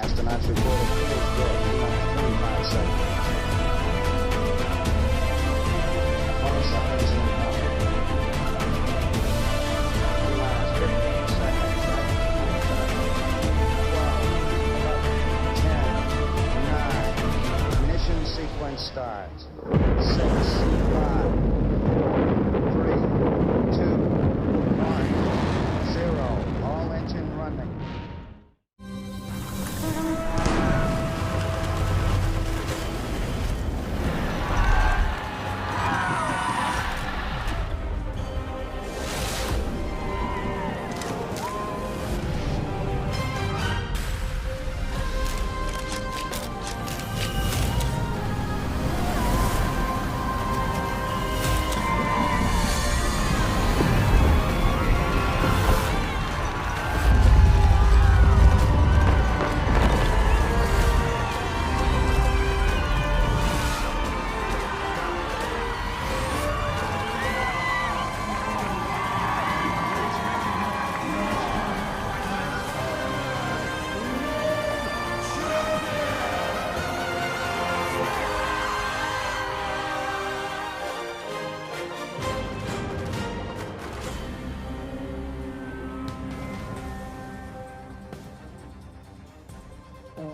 Astronauts report a closed door T-minus 25 seconds. Apollo seconds incoming. T-minus 15 seconds. 12, 11, 10, 9. Ignition sequence starts. 6, 5, 4, 3, 2, 1, 0. All engine running.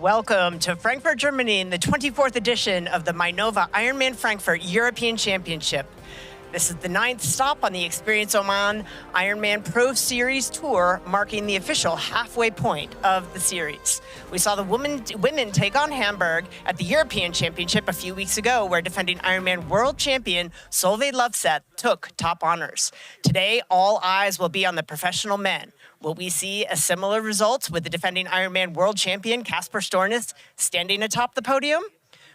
Welcome to Frankfurt, Germany, in the 24th edition of the Mainova Ironman Frankfurt European Championship. This is the 9th stop on the Experience Oman Ironman Pro Series Tour, marking the official halfway point of the series. We saw the women take on Hamburg at the European Championship a few weeks ago, where defending Ironman World Champion Solveig Løvseth took top honors. Today, all eyes will be on the professional men. Will we see a similar result with the defending Ironman World Champion Kasper Stornes standing atop the podium?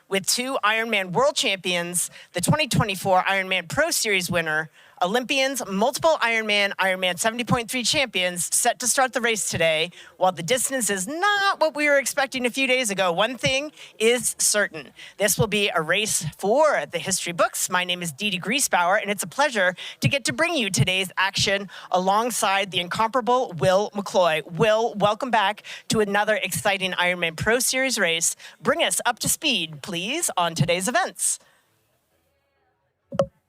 With two Ironman World Champions, the 2024 Ironman Pro Series winner, Olympians, multiple Ironman 70.3 champions set to start the race today. While the distance is not what we were expecting a few days ago, one thing is certain. This will be a race for the history books. My name is Didi Griesbauer, and it's a pleasure to get to bring you today's action alongside the incomparable Will McCloy. Will, welcome back to another exciting Ironman Pro Series race. Bring us up to speed, please, on today's events.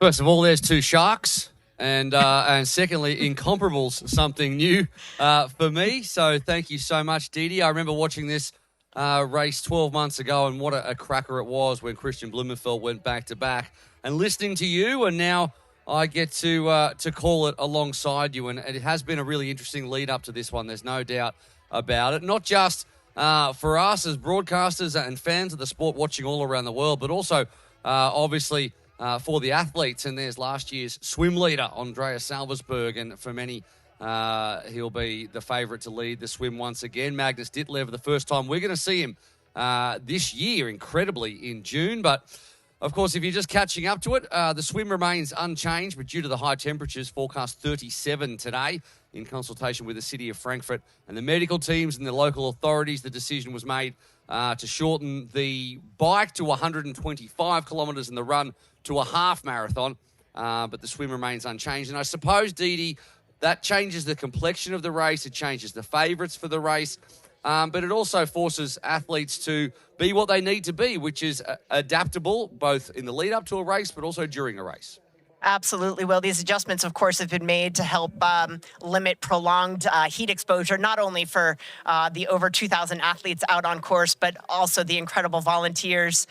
First of all, there's two sharks, and secondly, incomparables, something new for me. So thank you so much, Didi. I remember watching this race 12 months ago, and what a cracker it was when Christian Blumenfeld went back-to-back. And listening to you, and now I get to call it alongside you, and it has been a really interesting lead up to this one. There's no doubt about it. Not just for us as broadcasters and fans of the sport watching all around the world, but also obviously for the athletes. And there's last year's swim leader, Andreas Salversberg, and for many, he'll be the favourite to lead the swim once again. Magnus Ditlev, the first time we're going to see him this year, incredibly, in June. But, of course, if you're just catching up to it, the swim remains unchanged, but due to the high temperatures, forecast 37 today, in consultation with the city of Frankfurt and the medical teams and the local authorities, the decision was made to shorten the bike to 125 kilometres and the run to a half marathon, but the swim remains unchanged. And I suppose, Didi, that changes the complexion of the race. It changes the favourites for the race, but it also forces athletes to be what they need to be, which is adaptable, both in the lead up to a race, but also during a race. Absolutely. Well, these adjustments, of course, have been made to help limit prolonged heat exposure, not only for the over 2,000 athletes out on course, but also the incredible volunteers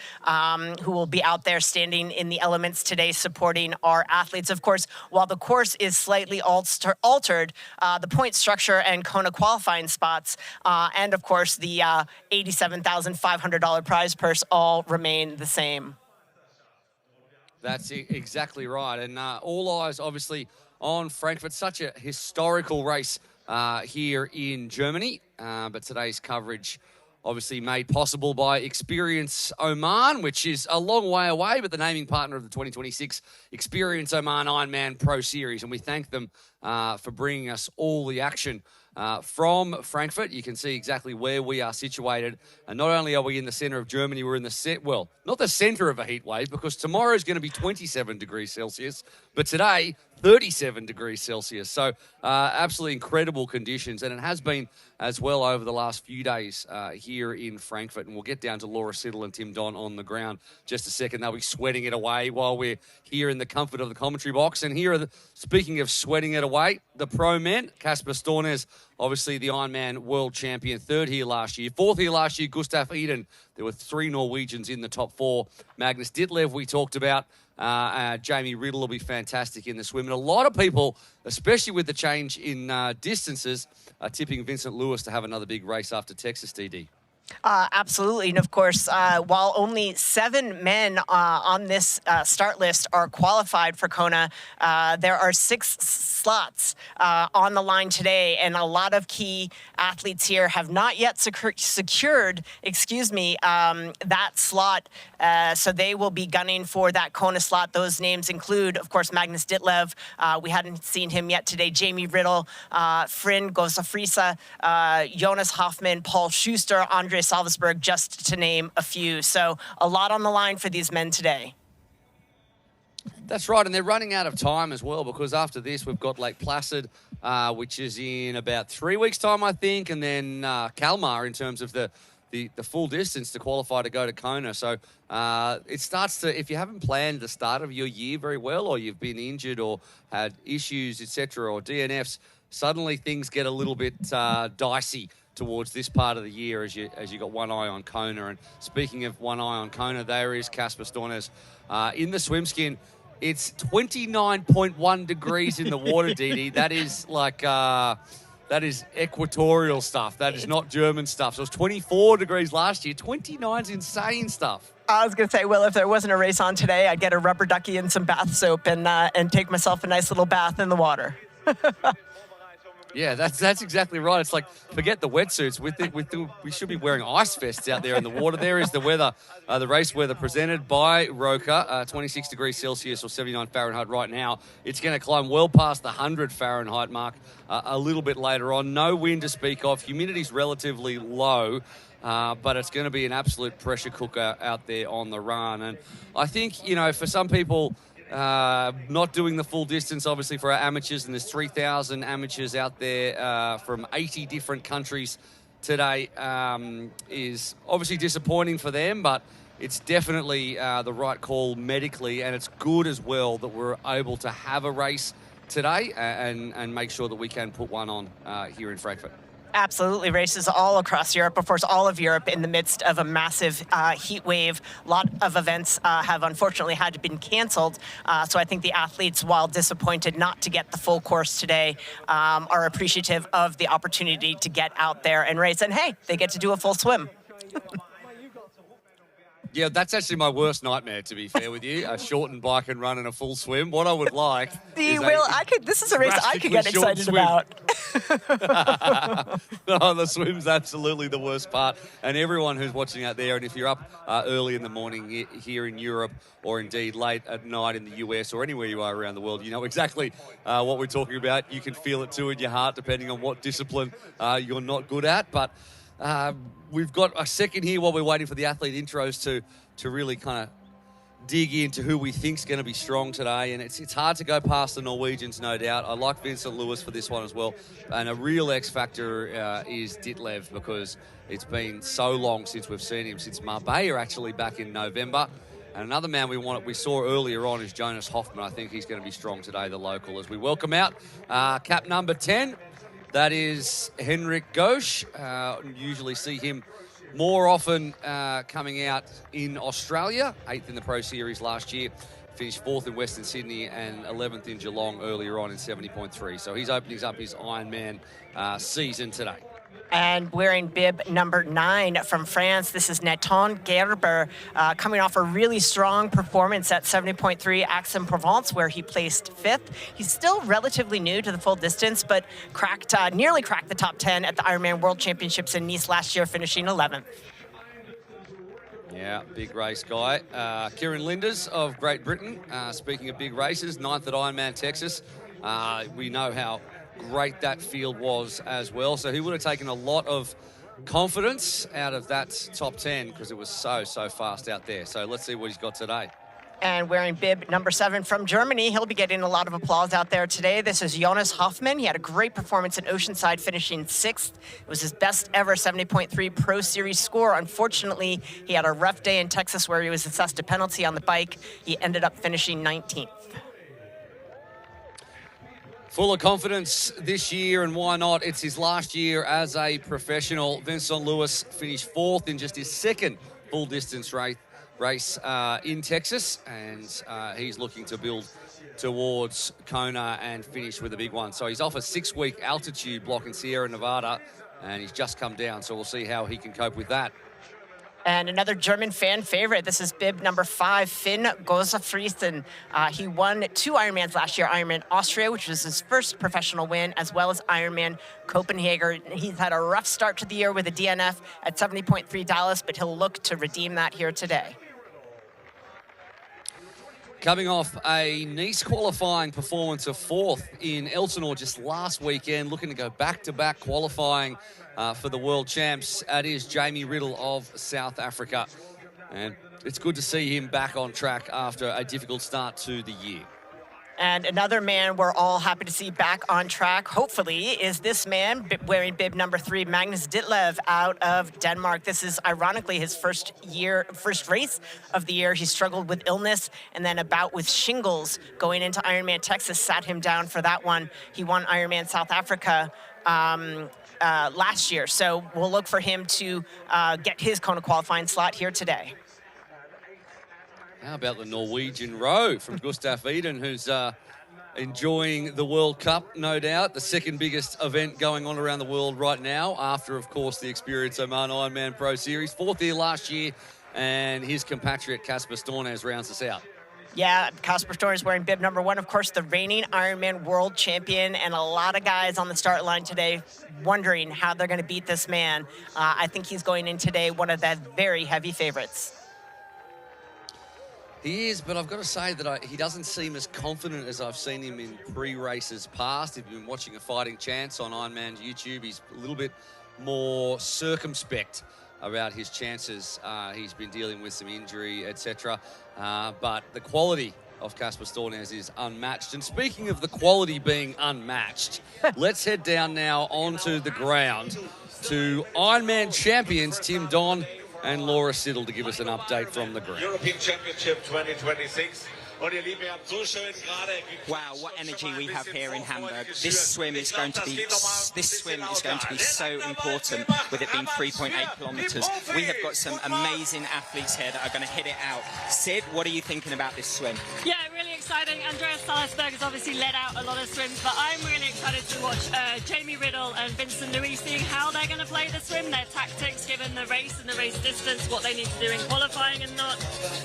who will be out there standing in the elements today supporting our athletes. Of course, while the course is slightly altered, the point structure and Kona qualifying spots and, of course, the $87,500 prize purse all remain the same. That's exactly right. And all eyes, obviously, on Frankfurt. Such a historical race here in Germany. But today's coverage obviously made possible by Experience Oman, which is a long way away, but the naming partner of the 2026 Experience Oman Ironman Pro Series. And we thank them for bringing us all the action from Frankfurt. You can see exactly where we are situated. And not only are we in the center of Germany, we're in the not the center of a heat wave, because tomorrow is going to be 27 degrees Celsius. But today, 37 degrees Celsius. So absolutely incredible conditions. And it has been as well over the last few days here in Frankfurt. And we'll get down to Laura Siddle and Tim Don on the ground just a second. They'll be sweating it away while we're here in the comfort of the commentary box. And here are speaking of sweating it away, the pro men, Casper Stornes, obviously the Ironman world champion, third here last year. Fourth here last year, Gustav Eden. There were 3 Norwegians in the top 4. Magnus Ditlev we talked about. Jamie Riddle will be fantastic in the swim. And a lot of people, especially with the change in distances, are tipping Vincent Lewis to have another big race after Texas, DD. Absolutely. And of course, while only 7 men on this start list are qualified for Kona, there are 6 slots on the line today. And a lot of key athletes here have not yet secured, that slot. So they will be gunning for that Kona slot. Those names include, of course, Magnus Ditlev. We hadn't seen him yet today. Jamie Riddle, Frinn Gosafrisa, Jonas Hoffman, Paul Schuster, Andre Salvesberg, just to name a few. So a lot on the line for these men today. That's right, and they're running out of time as well, because after this we've got Lake Placid, which is in about 3 weeks' time, I think, and then Kalmar in terms of the full distance to qualify to go to Kona. So it starts to, if you haven't planned the start of your year very well, or you've been injured or had issues, etc., or DNFs, suddenly things get a little bit dicey towards this part of the year as you got one eye on Kona. And speaking of one eye on Kona, there is Casper Stornes in the swim skin. It's 29.1 degrees in the water, DD. That is like that is equatorial stuff. That is not German stuff. So it was 24 degrees last year. 29's insane stuff. I was going to say, well, if there wasn't a race on today, I'd get a rubber ducky and some bath soap and take myself a nice little bath in the water. Yeah, that's exactly right. It's like, forget the wetsuits. We should be wearing ice vests out there in the water. There is the weather, the race weather presented by Roka, 26 degrees Celsius or 79 Fahrenheit right now. It's going to climb well past the 100 Fahrenheit mark a little bit later on. No wind to speak of. Humidity's relatively low. But it's going to be an absolute pressure cooker out there on the run. And I think, for some people, not doing the full distance, obviously, for our amateurs, and there's 3,000 amateurs out there from 80 different countries today, is obviously disappointing for them, but it's definitely the right call medically, and it's good as well that we're able to have a race today and make sure that we can put one on here in Frankfurt. Absolutely. Races all across Europe, of course, all of Europe in the midst of a massive heat wave. A lot of events have unfortunately had to been canceled. So I think the athletes, while disappointed not to get the full course today, are appreciative of the opportunity to get out there and race. And hey, they get to do a full swim. Yeah, that's actually my worst nightmare, to be fair with you. A shortened bike and run and a full swim. What I would like this is a race I could get excited about. No, the swim's absolutely the worst part. And everyone who's watching out there, and if you're up early in the morning here in Europe, or indeed late at night in the US, or anywhere you are around the world, you know exactly what we're talking about. You can feel it too in your heart, depending on what discipline you're not good at. But we've got a second here while we're waiting for the athlete intros to really kind of dig into who we think's going to be strong today. And it's hard to go past the Norwegians, no doubt. I like Vincent Lewis for this one as well. And a real X factor is Ditlev, because it's been so long since we've seen him, since Marbella actually back in November. And another man we saw earlier on is Jonas Hoffman. I think he's going to be strong today, the local, as we welcome out cap number 10. That is Henrik Ghosh. Usually see him more often coming out in Australia. 8th in the Pro Series last year. Finished 4th in Western Sydney and 11th in Geelong earlier on in 70.3. So he's opening up his Ironman season today. And wearing bib number 9 from France, this is Nathan Gerber, coming off a really strong performance at 70.3 Aix-en-Provence, where he placed 5th. He's still relatively new to the full distance, but nearly cracked the top 10 at the Ironman World Championships in Nice last year, finishing 11th. Yeah, big race guy. Kieran Linders of Great Britain, speaking of big races, 9th at Ironman Texas. We know how great that field was as well. So he would have taken a lot of confidence out of that top 10, because it was so fast out there. So let's see what he's got today. And wearing bib number 7 from Germany, he'll be getting a lot of applause out there today. This is Jonas Hoffmann. He had a great performance in Oceanside, finishing 6th. It was his best ever 70.3 Pro Series score. Unfortunately, he had a rough day in Texas where he was assessed a penalty on the bike. He ended up finishing 19th. Full of confidence this year, and why not? It's his last year as a professional. Vincent Lewis finished 4th in just his 2nd full-distance race in Texas, and he's looking to build towards Kona and finish with a big one. So he's off a 6-week altitude block in Sierra Nevada, and he's just come down, so we'll see how he can cope with that. And another German fan favorite, this is bib number 5, Finn Gosefriesen. He won 2 Ironmans last year, Ironman Austria, which was his first professional win, as well as Ironman Copenhagen. He's had a rough start to the year with a DNF at 70.3 Dallas, but he'll look to redeem that here today. Coming off a Nice qualifying performance of 4th in Elsinore just last weekend, looking to go back-to-back qualifying for the World Champs. That is Jamie Riddle of South Africa. And it's good to see him back on track after a difficult start to the year. And another man we're all happy to see back on track, hopefully, is this man wearing bib number 3, Magnus Ditlev out of Denmark. This is ironically his first race of the year. He struggled with illness, and then a bout with shingles going into Ironman Texas sat him down for that one. He won Ironman South Africa last year, so we'll look for him to get his Kona qualifying slot here today. How about the Norwegian row from Gustav Iden, who's enjoying the World Cup, no doubt. The 2nd biggest event going on around the world right now, after, of course, the Experience Oman IRONMAN Pro Series. 4th year last year, and his compatriot Kasper Stornes rounds us out. Yeah, Kasper Stornes wearing bib number 1, of course, the reigning Ironman world champion, and a lot of guys on the start line today wondering how they're going to beat this man. I think he's going in today one of the very heavy favorites. He is, but I've got to say that he doesn't seem as confident as I've seen him in pre-races past. If you've been watching A Fighting Chance on Ironman's YouTube, he's a little bit more circumspect about his chances. He's been dealing with some injury, etc. But the quality of Kasper Stornes is unmatched. And speaking of the quality being unmatched, let's head down now onto the ground to Ironman champions Tim Don and Laura Siddle to give us an update from the ground. European Championship 2026. Wow, what energy we have here in Hamburg. This swim is going to be so important, with it being 3.8 kilometers. We have got some amazing athletes here that are going to hit it out. Sid, what are you thinking about this swim? Yeah, really exciting. Andreas Salzberg has obviously led out a lot of swims, but I'm really excited to watch Jamie Riddle and Vincent Louis, seeing how they're going to play the swim, their tactics given the race and the race distance, what they need to do in qualifying and not.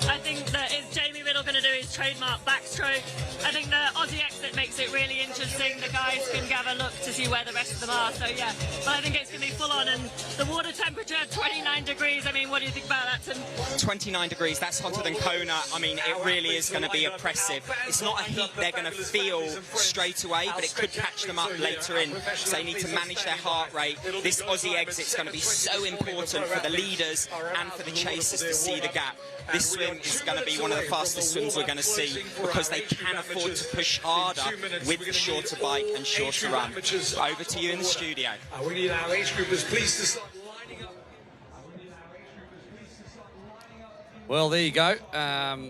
I think that is Jamie Riddle going to do his trademark backstroke. I think the Aussie exit makes it really interesting. The guys can gather look to see where the rest of them are. So yeah, but I think it's going to be full on, and the water temperature 29 degrees. I mean, what do you think about that, Tim? 29 degrees, that's hotter than Kona. I mean, it really is going to be oppressive. It's not a heat they're going to feel straight away, but it could catch them up later in. So they need to manage their heart rate. This Aussie exit's going to be so important for the leaders and for the chasers to see the gap. This swim is going to be one of the fastest swims we're going to see, because they can afford to push harder with the shorter bike and shorter run. Over to you in the studio. We need our age groupers, please, to start lining up. Well, there you go.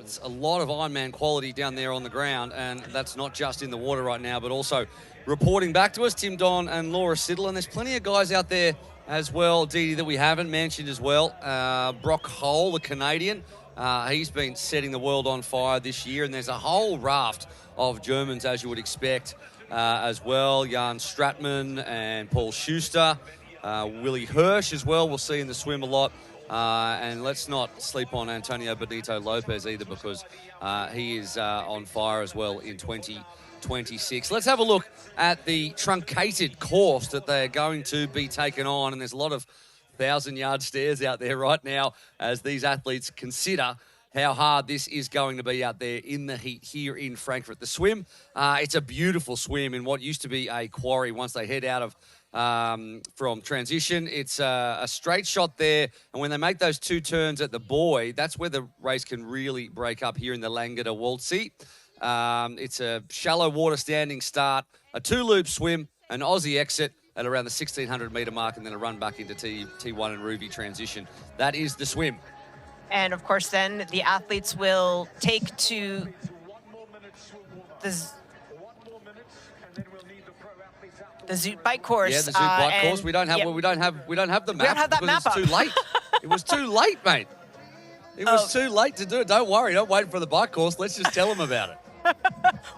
It's a lot of Ironman quality down there on the ground, and that's not just in the water right now, but also reporting back to us, Tim Don and Laura Siddle. And there's plenty of guys out there as well, Dee, that we haven't mentioned as well. Brock Hole, the Canadian, he's been setting the world on fire this year, and there's a whole raft of Germans, as you would expect, as well. Jan Stratman and Paul Schuster, Willie Hirsch as well, we'll see in the swim a lot. And let's not sleep on Antonio Benito Lopez either, because he is on fire as well in 2026. Let's have a look at the truncated course that they're going to be taken on, and there's a lot of 1,000-yard stairs out there right now as these athletes consider how hard this is going to be out there in the heat here in Frankfurt. The swim, it's a beautiful swim in what used to be a quarry once they head out of from transition. It's a straight shot there, and when they make those 2 turns at the buoy, that's where the race can really break up here in the Langeder Waldsee. It's a shallow water standing start, a 2-loop swim, an Aussie exit at around the 1,600-metre mark, and then a run back into T1 and Ruby transition. That is the swim. And of course, then the athletes will take to the Zoot bike course. Yeah, the Zoot bike course. We don't have we don't have the map. We don't have that map it's too late. It was too late, mate. It was too late to do it. Don't worry. Don't wait for the bike course. Let's just tell them about it.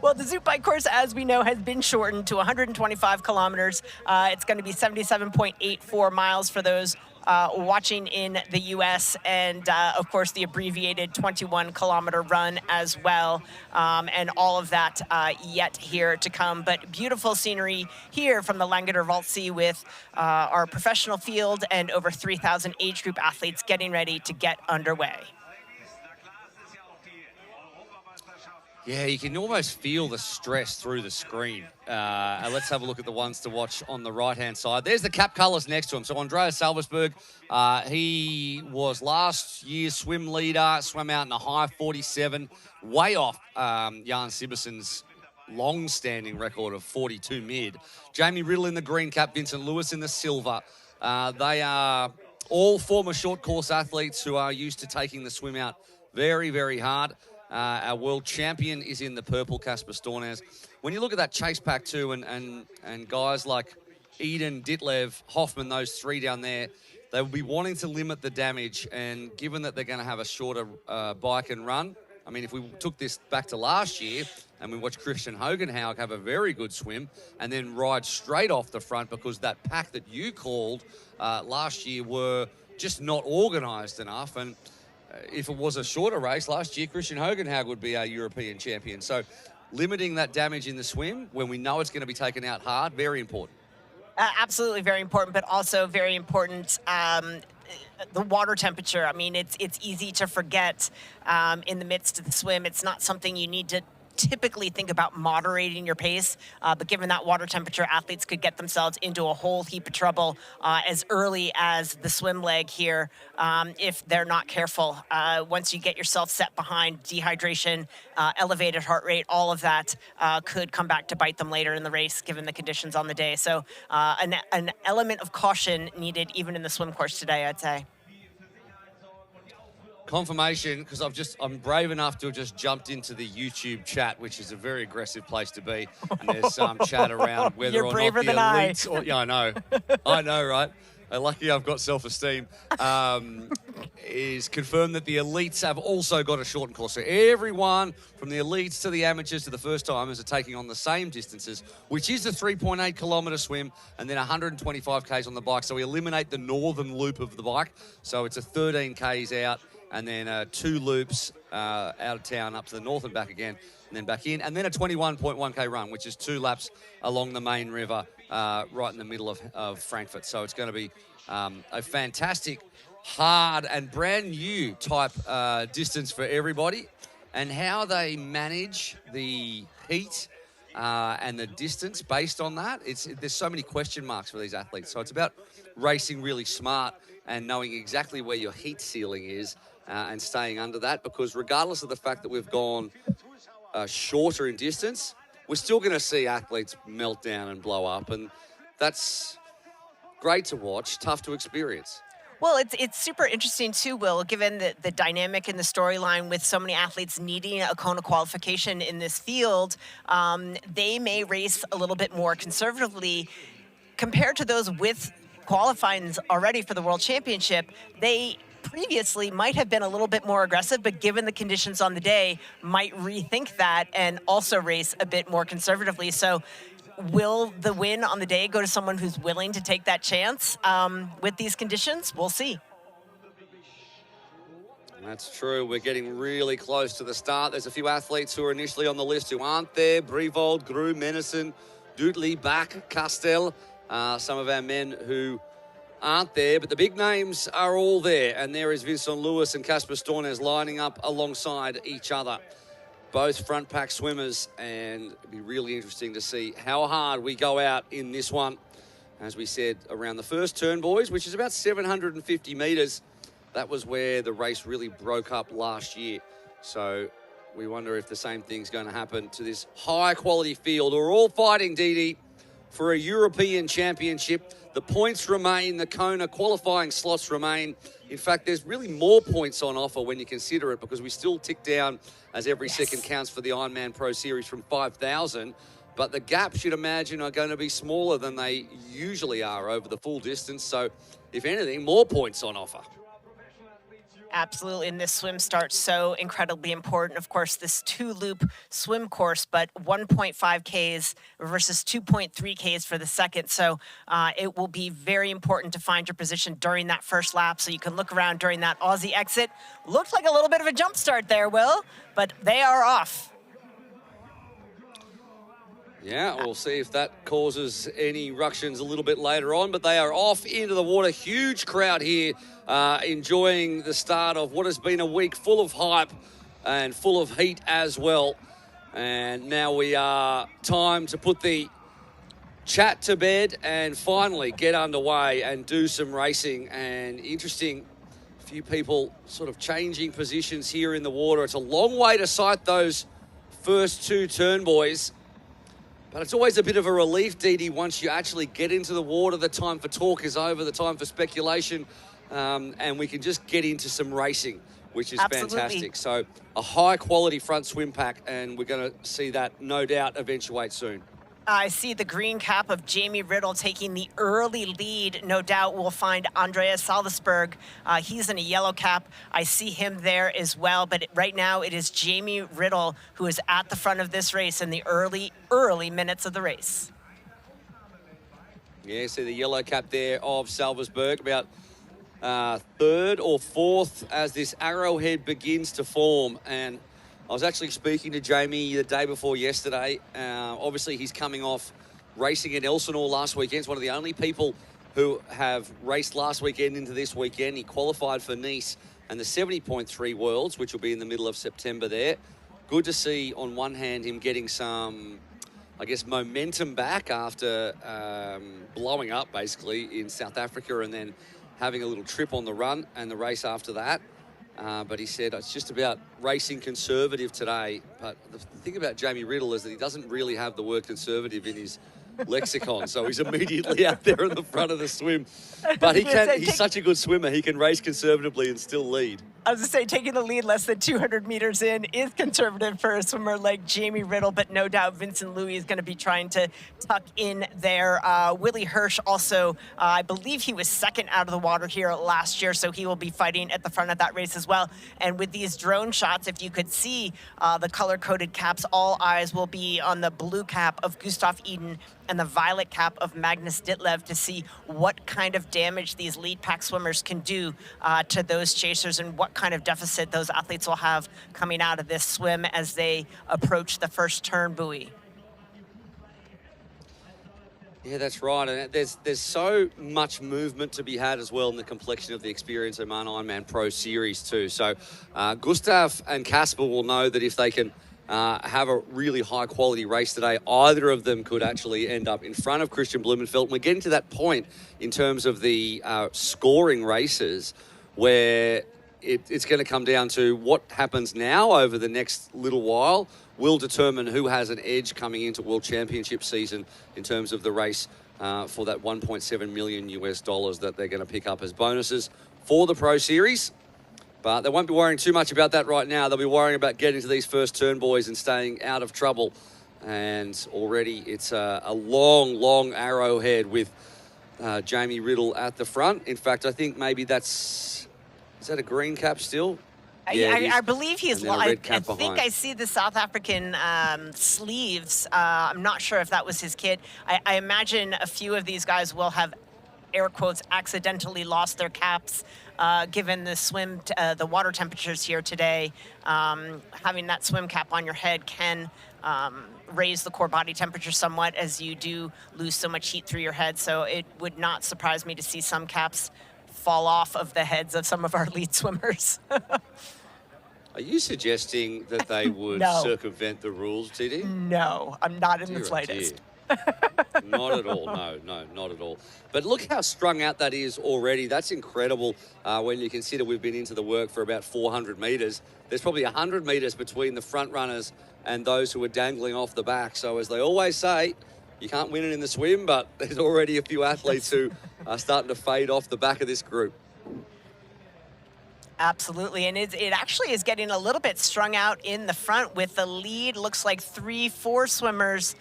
Well, the Zoot bike course, as we know, has been shortened to 125 kilometers. It's going to be 77.84 miles for those watching in the U.S. and, of course, the abbreviated 21-kilometer run as well. And all of that yet here to come. But beautiful scenery here from the Langeder Waldsee with our professional field and over 3,000 age group athletes getting ready to get underway. Yeah, you can almost feel the stress through the screen. Let's have a look at the ones to watch on the right-hand side. There's the cap colours next to him. So Andreas Salversberg, he was last year's swim leader, swam out in a high 47, way off Jan Sibberson's long-standing record of 42 mid. Jamie Riddle in the green cap, Vincent Lewis in the silver. They are all former short course athletes who are used to taking the swim out very, very hard. Our world champion is in the purple, Casper Stornes. When you look at that chase pack too, and guys like Eden, Ditlev, Hoffman, those 3 down there, they will be wanting to limit the damage. And given that they're going to have a shorter bike and run, I mean, if we took this back to last year and we watched Christian Hogenhaug have a very good swim and then ride straight off the front because that pack that you called last year were just not organised enough. And if it was a shorter race last year, Christian Hogenhaug would be our European champion. So limiting that damage in the swim when we know it's going to be taken out hard, very important. Absolutely very important, but also very important the water temperature. I mean, it's easy to forget in the midst of the swim. It's not something you need to typically think about moderating your pace, but given that water temperature, athletes could get themselves into a whole heap of trouble as early as the swim leg here if they're not careful. Once you get yourself set behind dehydration, elevated heart rate, all of that could come back to bite them later in the race given the conditions on the day. So an element of caution needed even in the swim course today, I'd say. Confirmation, because I'm brave enough to have just jumped into the YouTube chat, which is a very aggressive place to be. And there's some chat around whether You're or braver not the than I. elites. Or, yeah, I know. I know, right? Lucky I've got self-esteem. Is confirmed that the elites have also got a shortened course. So everyone from the elites to the amateurs to the first timers are taking on the same distances, which is a 3.8 kilometre swim and then 125 Ks on the bike. So we eliminate the northern loop of the bike. So it's a 13 Ks out, and then 2 loops out of town up to the north and back again, and then back in, and then a 21.1K run, which is 2 laps along the main river right in the middle of Frankfurt. So it's going to be a fantastic, hard and brand new type distance for everybody. And how they manage the heat and the distance based on that, there's so many question marks for these athletes. So it's about racing really smart and knowing exactly where your heat ceiling is and staying under that, because regardless of the fact that we've gone shorter in distance, we're still going to see athletes melt down and blow up, and that's great to watch, tough to experience. Well, it's super interesting too, Will, given the dynamic and the storyline with so many athletes needing a Kona qualification in this field. They may race a little bit more conservatively compared to those with qualifying already for the World Championship. They previously might have been a little bit more aggressive, but given the conditions on the day, might rethink that and also race a bit more conservatively. So will the win on the day go to someone who's willing to take that chance with these conditions? We'll see. That's true. We're getting really close to the start. There's a few athletes who are initially on the list who aren't there. Brevold, Gru, Menison, Dudley, Bach, Castell. Some of our men who aren't there, but the big names are all there. And there is Vincent Lewis and Casper Stornes lining up alongside each other. Both front pack swimmers, and it'll be really interesting to see how hard we go out in this one. As we said, around the first turn, boys, which is about 750 metres. That was where the race really broke up last year. So we wonder if the same thing's going to happen to this high-quality field. We're all fighting, Dee, for a European championship. The points remain, the Kona qualifying slots remain. In fact, there's really more points on offer when you consider it, because we still tick down as every second counts for the IRONMAN Pro Series from 5,000. But the gaps, you'd imagine, are going to be smaller than they usually are over the full distance. So, if anything, more points on offer. Absolutely, and this swim start's so incredibly important. Of course, this 2-loop swim course, but 1.5 Ks versus 2.3 Ks for the second. So it will be very important to find your position during that first lap, so you can look around during that Aussie exit. Looked like a little bit of a jump start there, Will, but they are off. Yeah, we'll see if that causes any ructions a little bit later on, but they are off into the water. Huge crowd here enjoying the start of what has been a week full of hype and full of heat as well. And now we are time to put the chat to bed and finally get underway and do some racing. And interesting, a few people sort of changing positions here in the water. It's a long way to sight those first two turn, boys. But it's always a bit of a relief, Dee, once you actually get into the water. The time for talk is over, the time for speculation, and we can just get into some racing, which is fantastic. So a high-quality front swim pack, and we're going to see that, no doubt, eventuate soon. I see the green cap of Jamie Riddle taking the early lead. No doubt we'll find Andreas Salzberg. He's in a yellow cap. I see him there as well. But right now it is Jamie Riddle who is at the front of this race in the early minutes of the race. Yeah, see the yellow cap there of Salzberg, about third or fourth as this arrowhead begins to form. And I was actually speaking to Jamie the day before yesterday. Obviously, he's coming off racing in Elsinore last weekend. He's one of the only people who have raced last weekend into this weekend. He qualified for Nice and the 70.3 Worlds, which will be in the middle of September there. Good to see, on one hand, him getting some, I guess, momentum back after blowing up, basically, in South Africa and then having a little trip on the run and the race after that. But he said it's just about racing conservative today. But the thing about Jamie Riddle is that he doesn't really have the word conservative in his lexicon, so he's immediately out there in the front of the swim. But he's such a good swimmer, he can race conservatively and still lead. I was going to say, taking the lead less than 200 meters in is conservative for a swimmer like Jamie Riddle, but no doubt Vincent Louis is going to be trying to tuck in there. Willie Hirsch also, I believe he was second out of the water here last year, so he will be fighting at the front of that race as well. And with these drone shots, if you could see the color-coded caps, all eyes will be on the blue cap of Gustav Iden and the violet cap of Magnus Ditlev to see what kind of damage these lead pack swimmers can do to those chasers and what kind of deficit those athletes will have coming out of this swim as they approach the first turn buoy. Yeah, that's right. And there's so much movement to be had as well in the complexion of the Experience Oman IRONMAN Pro Series too. So Gustav and Casper will know that if they can have a really high quality race today, either of them could actually end up in front of Christian Blumenfeld. And we're getting to that point in terms of the scoring races where it's going to come down to what happens now over the next little while will determine who has an edge coming into World Championship season in terms of the race for that $1.7 million that they're going to pick up as bonuses for the Pro Series. But they won't be worrying too much about that right now. They'll be worrying about getting to these first turn, boys, and staying out of trouble. And already it's a long arrowhead with Jamie Riddle at the front. In fact, I think maybe is that a green cap still? Yeah, I believe he's I think I see the South African sleeves. I'm not sure if that was his kit. I imagine a few of these guys will have air quotes, accidentally lost their caps, given the the water temperatures here today. Having that swim cap on your head can raise the core body temperature somewhat as you do lose so much heat through your head. So it would not surprise me to see some caps fall off of the heads of some of our lead swimmers. Are you suggesting that they would No. circumvent the rules, TD? No, I'm not in the Dear, oh slightest. dear. Not at all. No, not at all. But look how strung out that is already. That's incredible when you consider we've been into the work for about 400 metres. There's probably 100 metres between the front runners and those who are dangling off the back. So as they always say, you can't win it in the swim, but there's already a few athletes who are starting to fade off the back of this group. Absolutely, and it actually is getting a little bit strung out in the front with the lead. Looks like 3-4 swimmers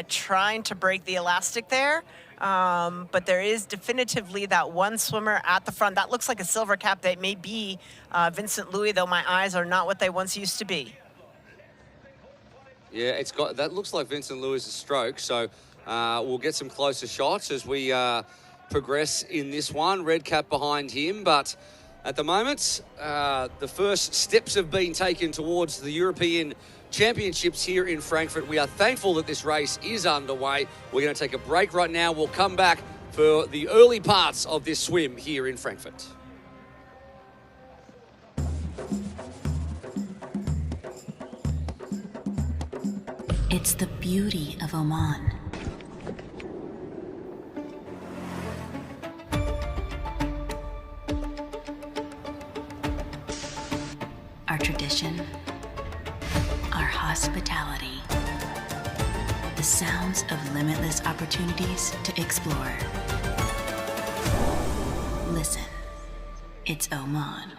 trying to break the elastic there. But there is definitively that one swimmer at the front. That looks like a silver cap. That may be Vincent Louis, though my eyes are not what they once used to be. Yeah, that looks like Vincent Lewis's stroke. So we'll get some closer shots as we progress in this one. Red cap behind him, but at the moment, the first steps have been taken towards the European Championships here in Frankfurt. We are thankful that this race is underway. We're going to take a break right now. We'll come back for the early parts of this swim here in Frankfurt. It's the beauty of Oman. Our tradition, our hospitality, the sounds of limitless opportunities to explore. Listen, it's Oman.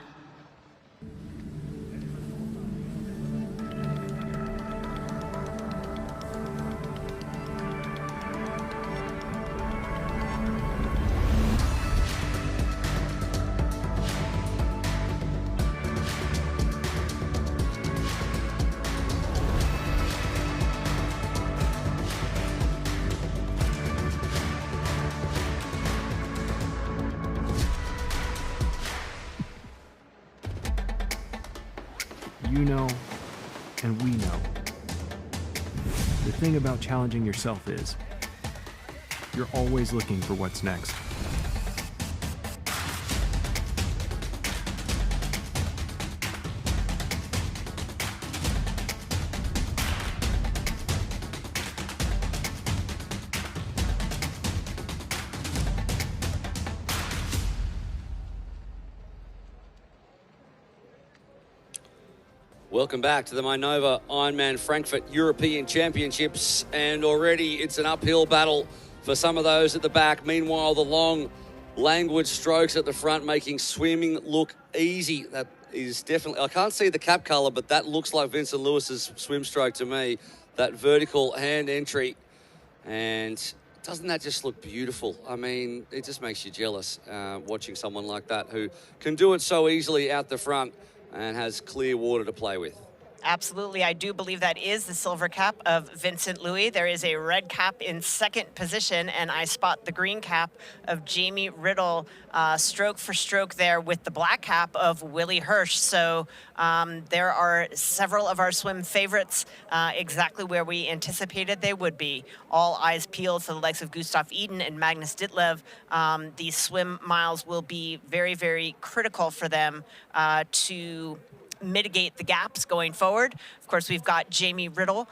You know, and we know. The thing about challenging yourself is, you're always looking for what's next. Welcome back to the Mainova IRONMAN Frankfurt European Championships, and already it's an uphill battle for some of those at the back. Meanwhile, the long, languid strokes at the front making swimming look easy. That is definitely, I can't see the cap colour, but that looks like Vincent Lewis's swim stroke to me. That vertical hand entry, and doesn't that just look beautiful? I mean, it just makes you jealous watching someone like that who can do it so easily out the front and has clear water to play with. Absolutely. I do believe that is the silver cap of Vincent Louis. There is a red cap in second position, and I spot the green cap of Jamie Riddle, stroke for stroke there with the black cap of Willie Hirsch. So there are several of our swim favorites exactly where we anticipated they would be. All eyes peeled for the likes of Gustav Iden and Magnus Ditlev. These swim miles will be very, very critical for them to mitigate the gaps going forward. Of course, we've got Jamie Riddle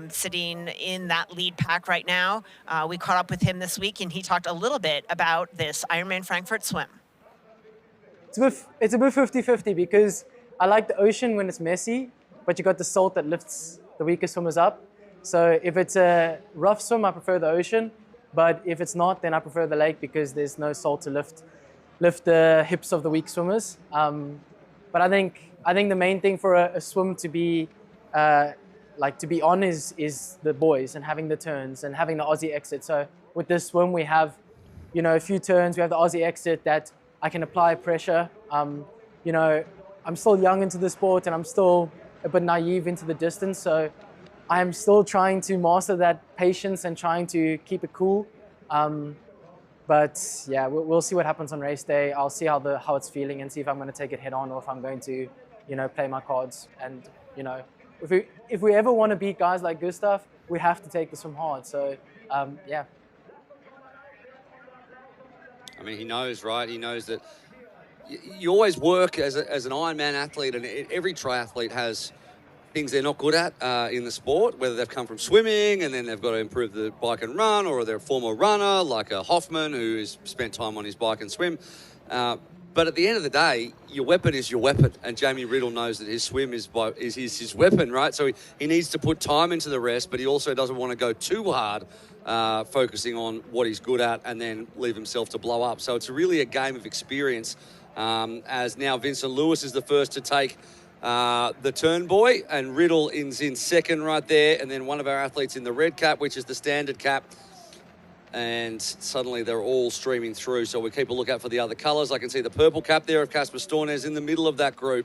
sitting in that lead pack right now. We caught up with him this week, and he talked a little bit about this Ironman Frankfurt swim. It's a bit 50-50 because I like the ocean when it's messy, but you got the salt that lifts the weaker swimmers up. So if it's a rough swim, I prefer the ocean. But if it's not, then I prefer the lake because there's no salt to lift the hips of the weak swimmers. But I think the main thing for a swim to be to be on is the buoys and having the turns and having the Aussie exit. So with this swim, we have, a few turns. We have the Aussie exit that I can apply pressure. I'm still young into the sport and I'm still a bit naive into the distance. So I'm still trying to master that patience and trying to keep it cool. But But yeah, we'll see what happens on race day. I'll see how it's feeling and see if I'm going to take it head on or if I'm going to, play my cards. And if we ever want to beat guys like Gustav, we have to take the swim hard. So yeah. I mean, he knows, right? He knows that you always work as an Ironman athlete, and every triathlete has things they're not good at in the sport, whether they've come from swimming and then they've got to improve the bike and run, or they're a former runner like a Hoffman who has spent time on his bike and swim. But at the end of the day, your weapon is your weapon, and Jamie Riddle knows that his swim is his weapon, right? So he needs to put time into the rest, but he also doesn't want to go too hard, focusing on what he's good at and then leave himself to blow up. So it's really a game of experience, as now Vincent Lewis is the first to take the turn boy, and Riddle is in second right there, and then one of our athletes in the red cap, which is the standard cap. And suddenly they're all streaming through, so we keep a lookout for the other colours. I can see the purple cap there of Casper Stornes in the middle of that group.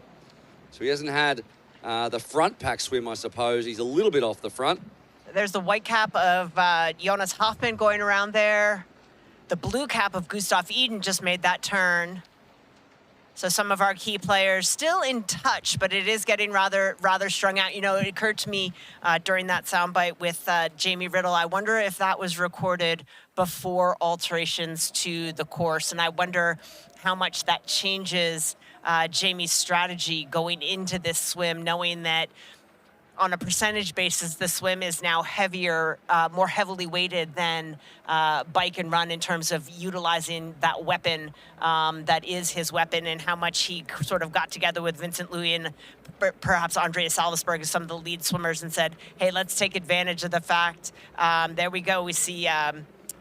So he hasn't had the front pack swim, I suppose. He's a little bit off the front. There's the white cap of Jonas Hoffman going around there. The blue cap of Gustav Eden just made that turn. So some of our key players still in touch, but it is getting rather strung out. It occurred to me during that soundbite with Jamie Riddle, I wonder if that was recorded before alterations to the course. And I wonder how much that changes Jamie's strategy going into this swim, knowing that on a percentage basis, the swim is now heavier, more heavily weighted than bike and run in terms of utilizing that weapon that is his weapon, and how much he sort of got together with Vincent Louis and perhaps Andreas Salzberg as some of the lead swimmers and said, hey, let's take advantage of the fact. There we go. We see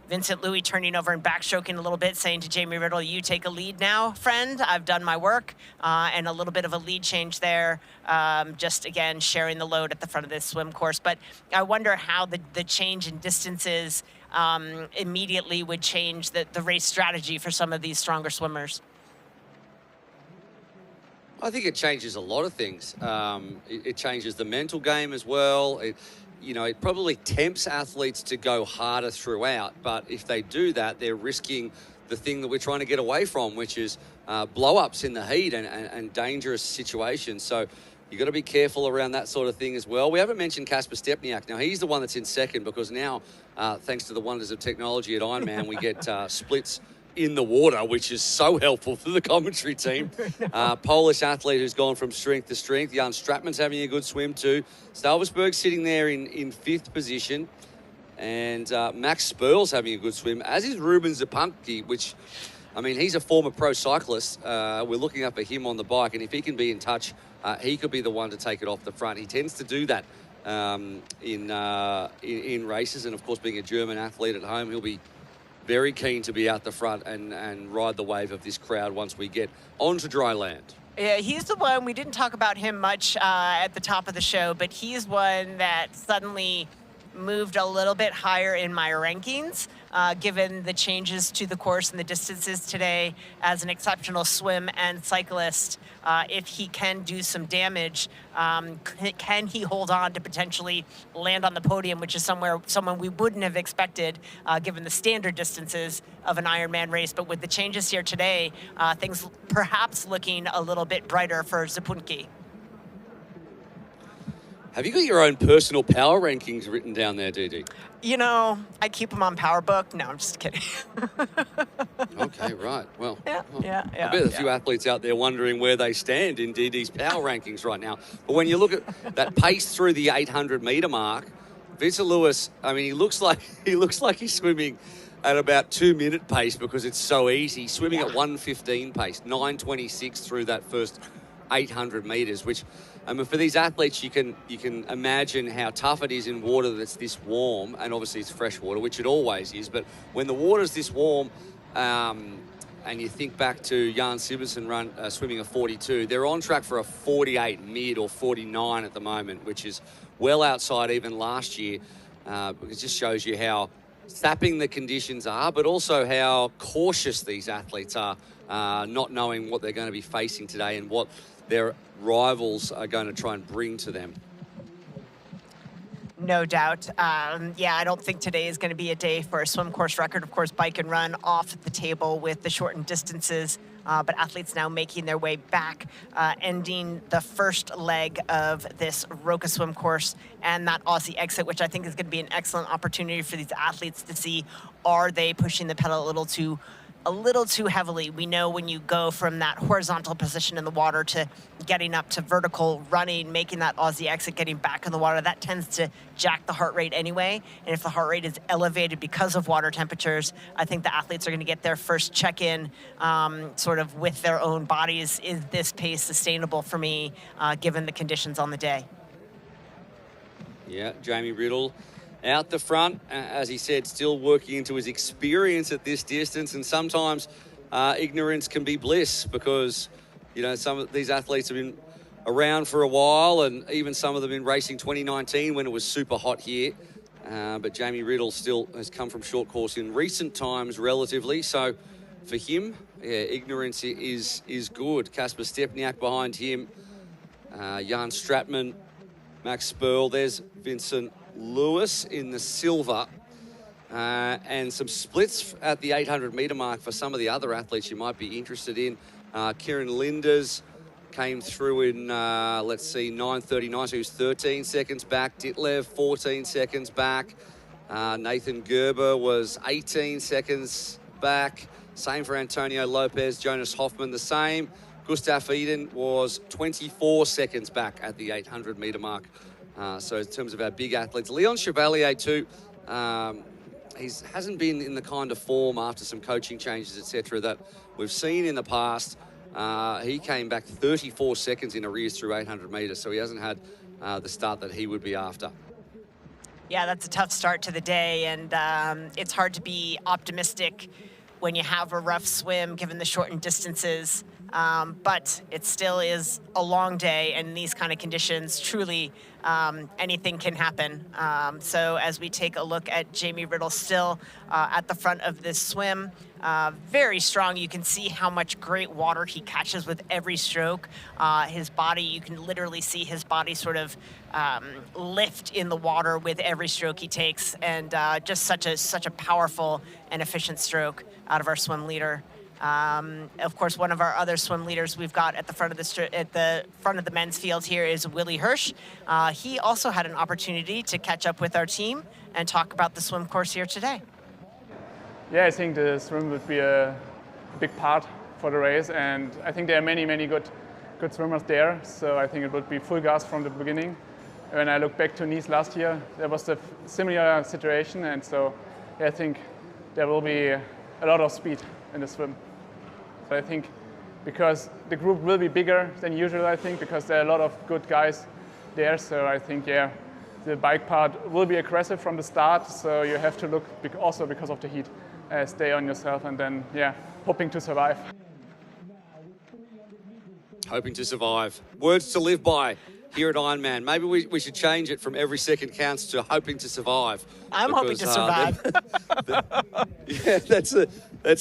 Vincent Louis turning over and backstroking a little bit, saying to Jamie Riddle, you take a lead now, friend. I've done my work. And a little bit of a lead change there. Just, again, sharing the load at the front of this swim course. But I wonder how the change in distances immediately would change the race strategy for some of these stronger swimmers. I think it changes a lot of things. It changes the mental game as well. It probably tempts athletes to go harder throughout, but if they do that, they're risking the thing that we're trying to get away from, which is blow-ups in the heat and dangerous situations. So you've got to be careful around that sort of thing as well. We haven't mentioned Kasper Stepniak. Now, he's the one that's in second because now, thanks to the wonders of technology at Ironman, we get splits in the water, which is so helpful for the commentary team. Polish athlete who's gone from strength to strength. Jan Stratman's having a good swim too. Salversberg's sitting there in fifth position. And Max Spurl's having a good swim, as is Ruben Zapunki, which, I mean, he's a former pro cyclist. We're looking up for him on the bike, and if he can be in touch, he could be the one to take it off the front. He tends to do that in races, and of course, being a German athlete at home, he'll be very keen to be out the front and ride the wave of this crowd once we get onto dry land. Yeah, he's the one, we didn't talk about him much at the top of the show, but he's one that suddenly moved a little bit higher in my rankings, given the changes to the course and the distances today. As an exceptional swim and cyclist, if he can do some damage, can he hold on to potentially land on the podium, which is someone we wouldn't have expected, given the standard distances of an Ironman race. But with the changes here today, things perhaps looking a little bit brighter for Zapunki. Have you got your own personal power rankings written down there, Dee? I keep them on PowerBook. No, I'm just kidding. Okay, right. Well, yeah. I bet there's a few athletes out there wondering where they stand in DD's power rankings right now. But when you look at that pace through the 800-meter mark, Vincent Lewis, I mean, he looks like he's swimming at about 2-minute pace because it's so easy. Swimming at 1:15 pace, 9:26 through that first 800 meters, which, I mean, for these athletes, you can imagine how tough it is in water that's this warm, and obviously it's fresh water, which it always is. But when the water's this warm, and you think back to Jan Siversen swimming a 42, they're on track for a 48 mid or 49 at the moment, which is well outside even last year. It just shows you how sapping the conditions are, but also how cautious these athletes are, not knowing what they're going to be facing today and what their rivals are going to try and bring to them. No doubt. Yeah, I don't think today is going to be a day for a swim course record. Of course, bike and run off the table with the shortened distances, but athletes now making their way back, ending the first leg of this Roka swim course and that Aussie exit, which I think is going to be an excellent opportunity for these athletes to see, are they pushing the pedal a little too heavily. We know when you go from that horizontal position in the water to getting up to vertical running, making that Aussie exit, getting back in the water, that tends to jack the heart rate anyway. And if the heart rate is elevated because of water temperatures, I think the athletes are going to get their first check-in sort of with their own bodies. Is this pace sustainable for me given the conditions on the day? Yeah, Jamie Riddle out the front, as he said, still working into his experience at this distance. And sometimes ignorance can be bliss, because, you know, some of these athletes have been around for a while, and even some of them in racing 2019 when it was super hot here. But Jamie Riddle still has come from short course in recent times relatively. So for him, yeah, ignorance is good. Kasper Stepniak behind him. Jan Stratman, Max Sperl. There's Vincent Lewis in the silver, and some splits at the 800 meter mark for some of the other athletes you might be interested in. Kieran Linders came through in, let's see, 9:39, so he was 13 seconds back. Ditlev, 14 seconds back. Nathan Gerber was 18 seconds back. Same for Antonio Lopez. Jonas Hoffman the same. Gustav Eden was 24 seconds back at the 800 meter mark. So in terms of our big athletes, Leon Chevalier too, he hasn't been in the kind of form after some coaching changes, etc., that we've seen in the past. He came back 34 seconds in arrears through 800 meters, so he hasn't had the start that he would be after. Yeah, that's a tough start to the day, and it's hard to be optimistic when you have a rough swim given the shortened distances. But it still is a long day, and in these kind of conditions, truly anything can happen. So as we take a look at Jamie Riddle still at the front of this swim, very strong. You can see how much great water he catches with every stroke. His body, you can literally see his body sort of lift in the water with every stroke he takes, and just such a powerful and efficient stroke out of our swim leader. Of course, one of our other swim leaders we've got at the front of the men's field here is Willie Hirsch. He also had an opportunity to catch up with our team and talk about the swim course here today. Yeah, I think the swim would be a big part for the race, and I think there are many good swimmers there. So I think it would be full gas from the beginning. When I look back to Nice last year, there was a similar situation, and so yeah, I think there will be a lot of speed in the swim. So I think because the group will be bigger than usual, I think, because there are a lot of good guys there. So I think, yeah, the bike part will be aggressive from the start. So you have to look, also because of the heat, stay on yourself, and then, yeah, hoping to survive. Hoping to survive. Words to live by here at Ironman. Maybe we should change it from every second counts to hoping to survive. I'm hoping to survive. Yeah, that's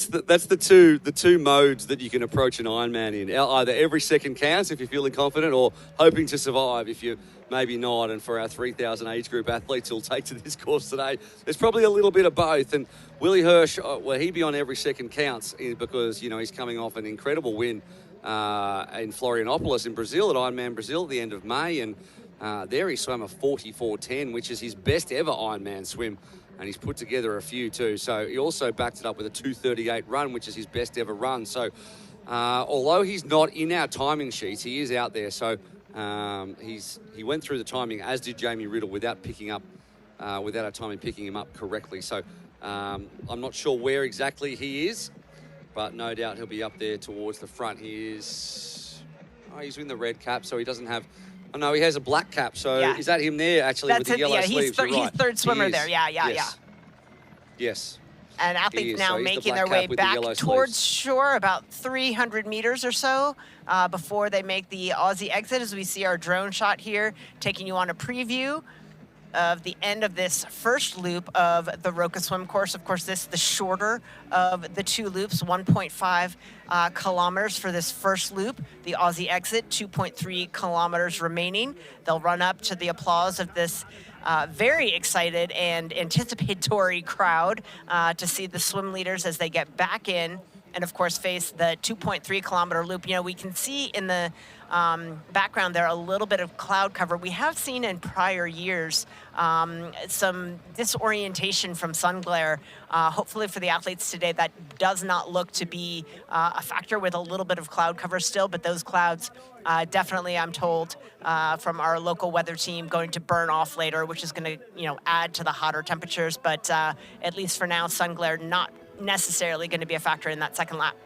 the two modes that you can approach an Ironman in. Either every second counts if you're feeling confident, or hoping to survive if you're maybe not. And for our 3,000 age group athletes who'll take to this course today, there's probably a little bit of both. And Willie Hirsch, well, he'd be on every second counts because, you know, he's coming off an incredible win in Florianopolis in Brazil, at Ironman Brazil at the end of May, and there he swam a 44:10, which is his best ever Ironman swim, and he's put together a few too. So he also backed it up with a 2:38 run, which is his best ever run. So although he's not in our timing sheets, he is out there. So he went through the timing, as did Jamie Riddle, without our timing picking him up correctly. So I'm not sure where exactly he is, but no doubt he'll be up there towards the front. He's in the red cap, so he doesn't have... Oh, no, he has a black cap. So yeah. Is that him there, actually, with the yellow sleeves? He's third swimmer there. Yeah. Yes. And athletes now making their way back towards shore, about 300 meters or so before they make the Aussie exit, as we see our drone shot here, taking you on a preview of the end of this first loop of the Roka swim course. Of course, this is the shorter of the two loops, 1.5 kilometers for this first loop. The Aussie exit, 2.3 kilometers remaining. They'll run up to the applause of this very excited and anticipatory crowd to see the swim leaders as they get back in and, of course, face the 2.3-kilometer loop. You know, we can see in the background there a little bit of cloud cover. We have seen in prior years some disorientation from sun glare. Hopefully for the athletes today, that does not look to be a factor with a little bit of cloud cover still, but those clouds definitely, I'm told, from our local weather team, going to burn off later, which is going to, you know, add to the hotter temperatures. But at least for now, sun glare not necessarily going to be a factor in that second lap.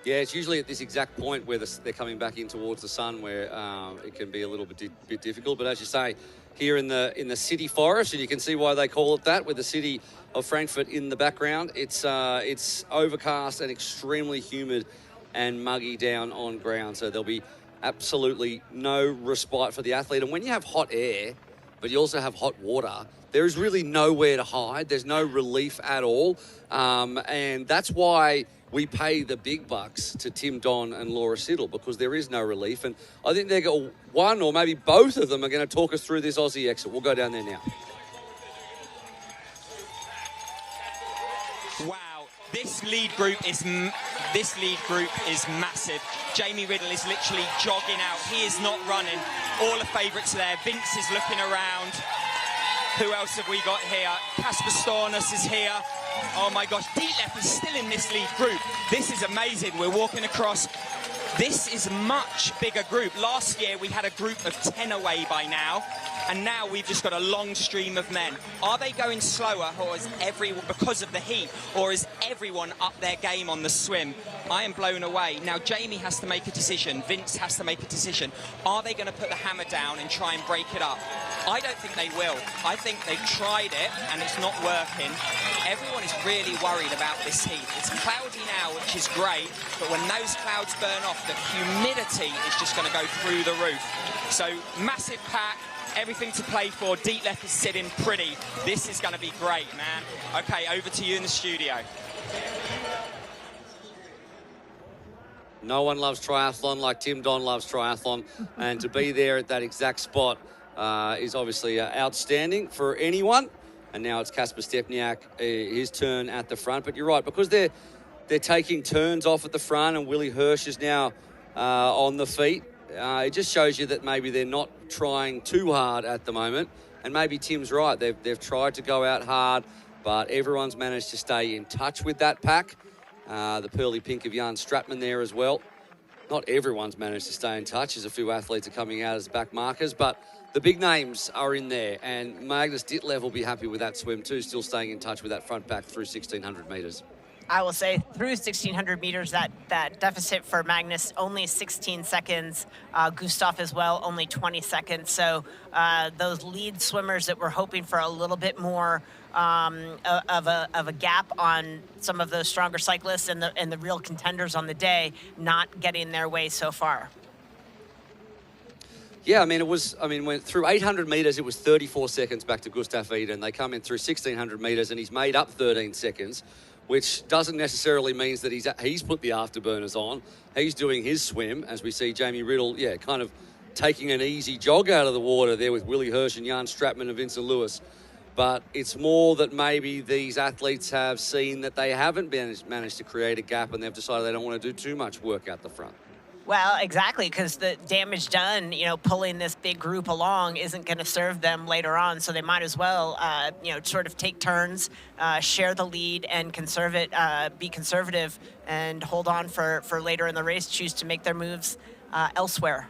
Yeah, it's usually at this exact point where they're coming back in towards the sun where it can be a little bit difficult. But as you say, here in the city forest, and you can see why they call it that, with the city of Frankfurt in the background, it's overcast and extremely humid and muggy down on ground. So there'll be absolutely no respite for the athlete. And when you have hot air, but you also have hot water, there is really nowhere to hide. There's no relief at all. And that's why we pay the big bucks to Tim Don and Laura Siddle, because there is no relief. And I think they've got one or maybe both of them are going to talk us through this Aussie exit. We'll go down there now. Wow, this lead group is massive. Jamie Riddle is literally jogging out. He is not running. All the favourites are there. Vince is looking around. Who else have we got here? Casper Stornes is here. Oh my gosh, Dietlef is still in this lead group. This is amazing. We're walking across. This is a much bigger group. Last year we had a group of 10 away by now, and now we've just got a long stream of men. Are they going slower, or is everyone, because of the heat, or is everyone up their game on the swim? I am blown away. Now Jamie has to make a decision. Vince has to make a decision. Are they going to put the hammer down and try and break it up? I don't think they will. I think they've tried it and it's not working. Everyone is really worried about this heat. It's cloudy now, which is great, but when those clouds burn off, the humidity is just going to go through the roof. So massive pack, everything to play for. Dietlef is sitting pretty. This is going to be great, man. Okay, over to you in the studio. No one loves triathlon like Tim Don loves triathlon, and to be there at that exact spot is obviously outstanding for anyone. And now it's Kasper Stepniak, his turn at the front. But you're right, because they're taking turns off at the front, and Willie Hirsch is now on the feet. It just shows you that maybe they're not trying too hard at the moment. And maybe Tim's right. They've tried to go out hard, but everyone's managed to stay in touch with that pack. The pearly pink of Jan Stratman there as well. Not everyone's managed to stay in touch, as a few athletes are coming out as back markers, but the big names are in there, and Magnus Ditlev will be happy with that swim too, still staying in touch with that front pack through 1,600 metres. I will say through 1,600 meters, that deficit for Magnus, only 16 seconds. Gustav as well, only 20 seconds. So those lead swimmers that were hoping for a little bit more of a gap on some of those stronger cyclists and the real contenders on the day, not getting their way so far. Yeah, when through 800 metres, it was 34 seconds back to Gustav Iden. They come in through 1,600 metres, and he's made up 13 seconds, which doesn't necessarily mean that he's put the afterburners on. He's doing his swim, as we see Jamie Riddle, kind of taking an easy jog out of the water there with Willie Hirsch and Jan Stratman and Vincent Lewis. But it's more that maybe these athletes have seen that they haven't managed to create a gap, and they've decided they don't want to do too much work out the front. Well, exactly, because the damage done, pulling this big group along isn't going to serve them later on. So they might as well, sort of take turns, share the lead, and be conservative, and hold on for later in the race. Choose to make their moves elsewhere.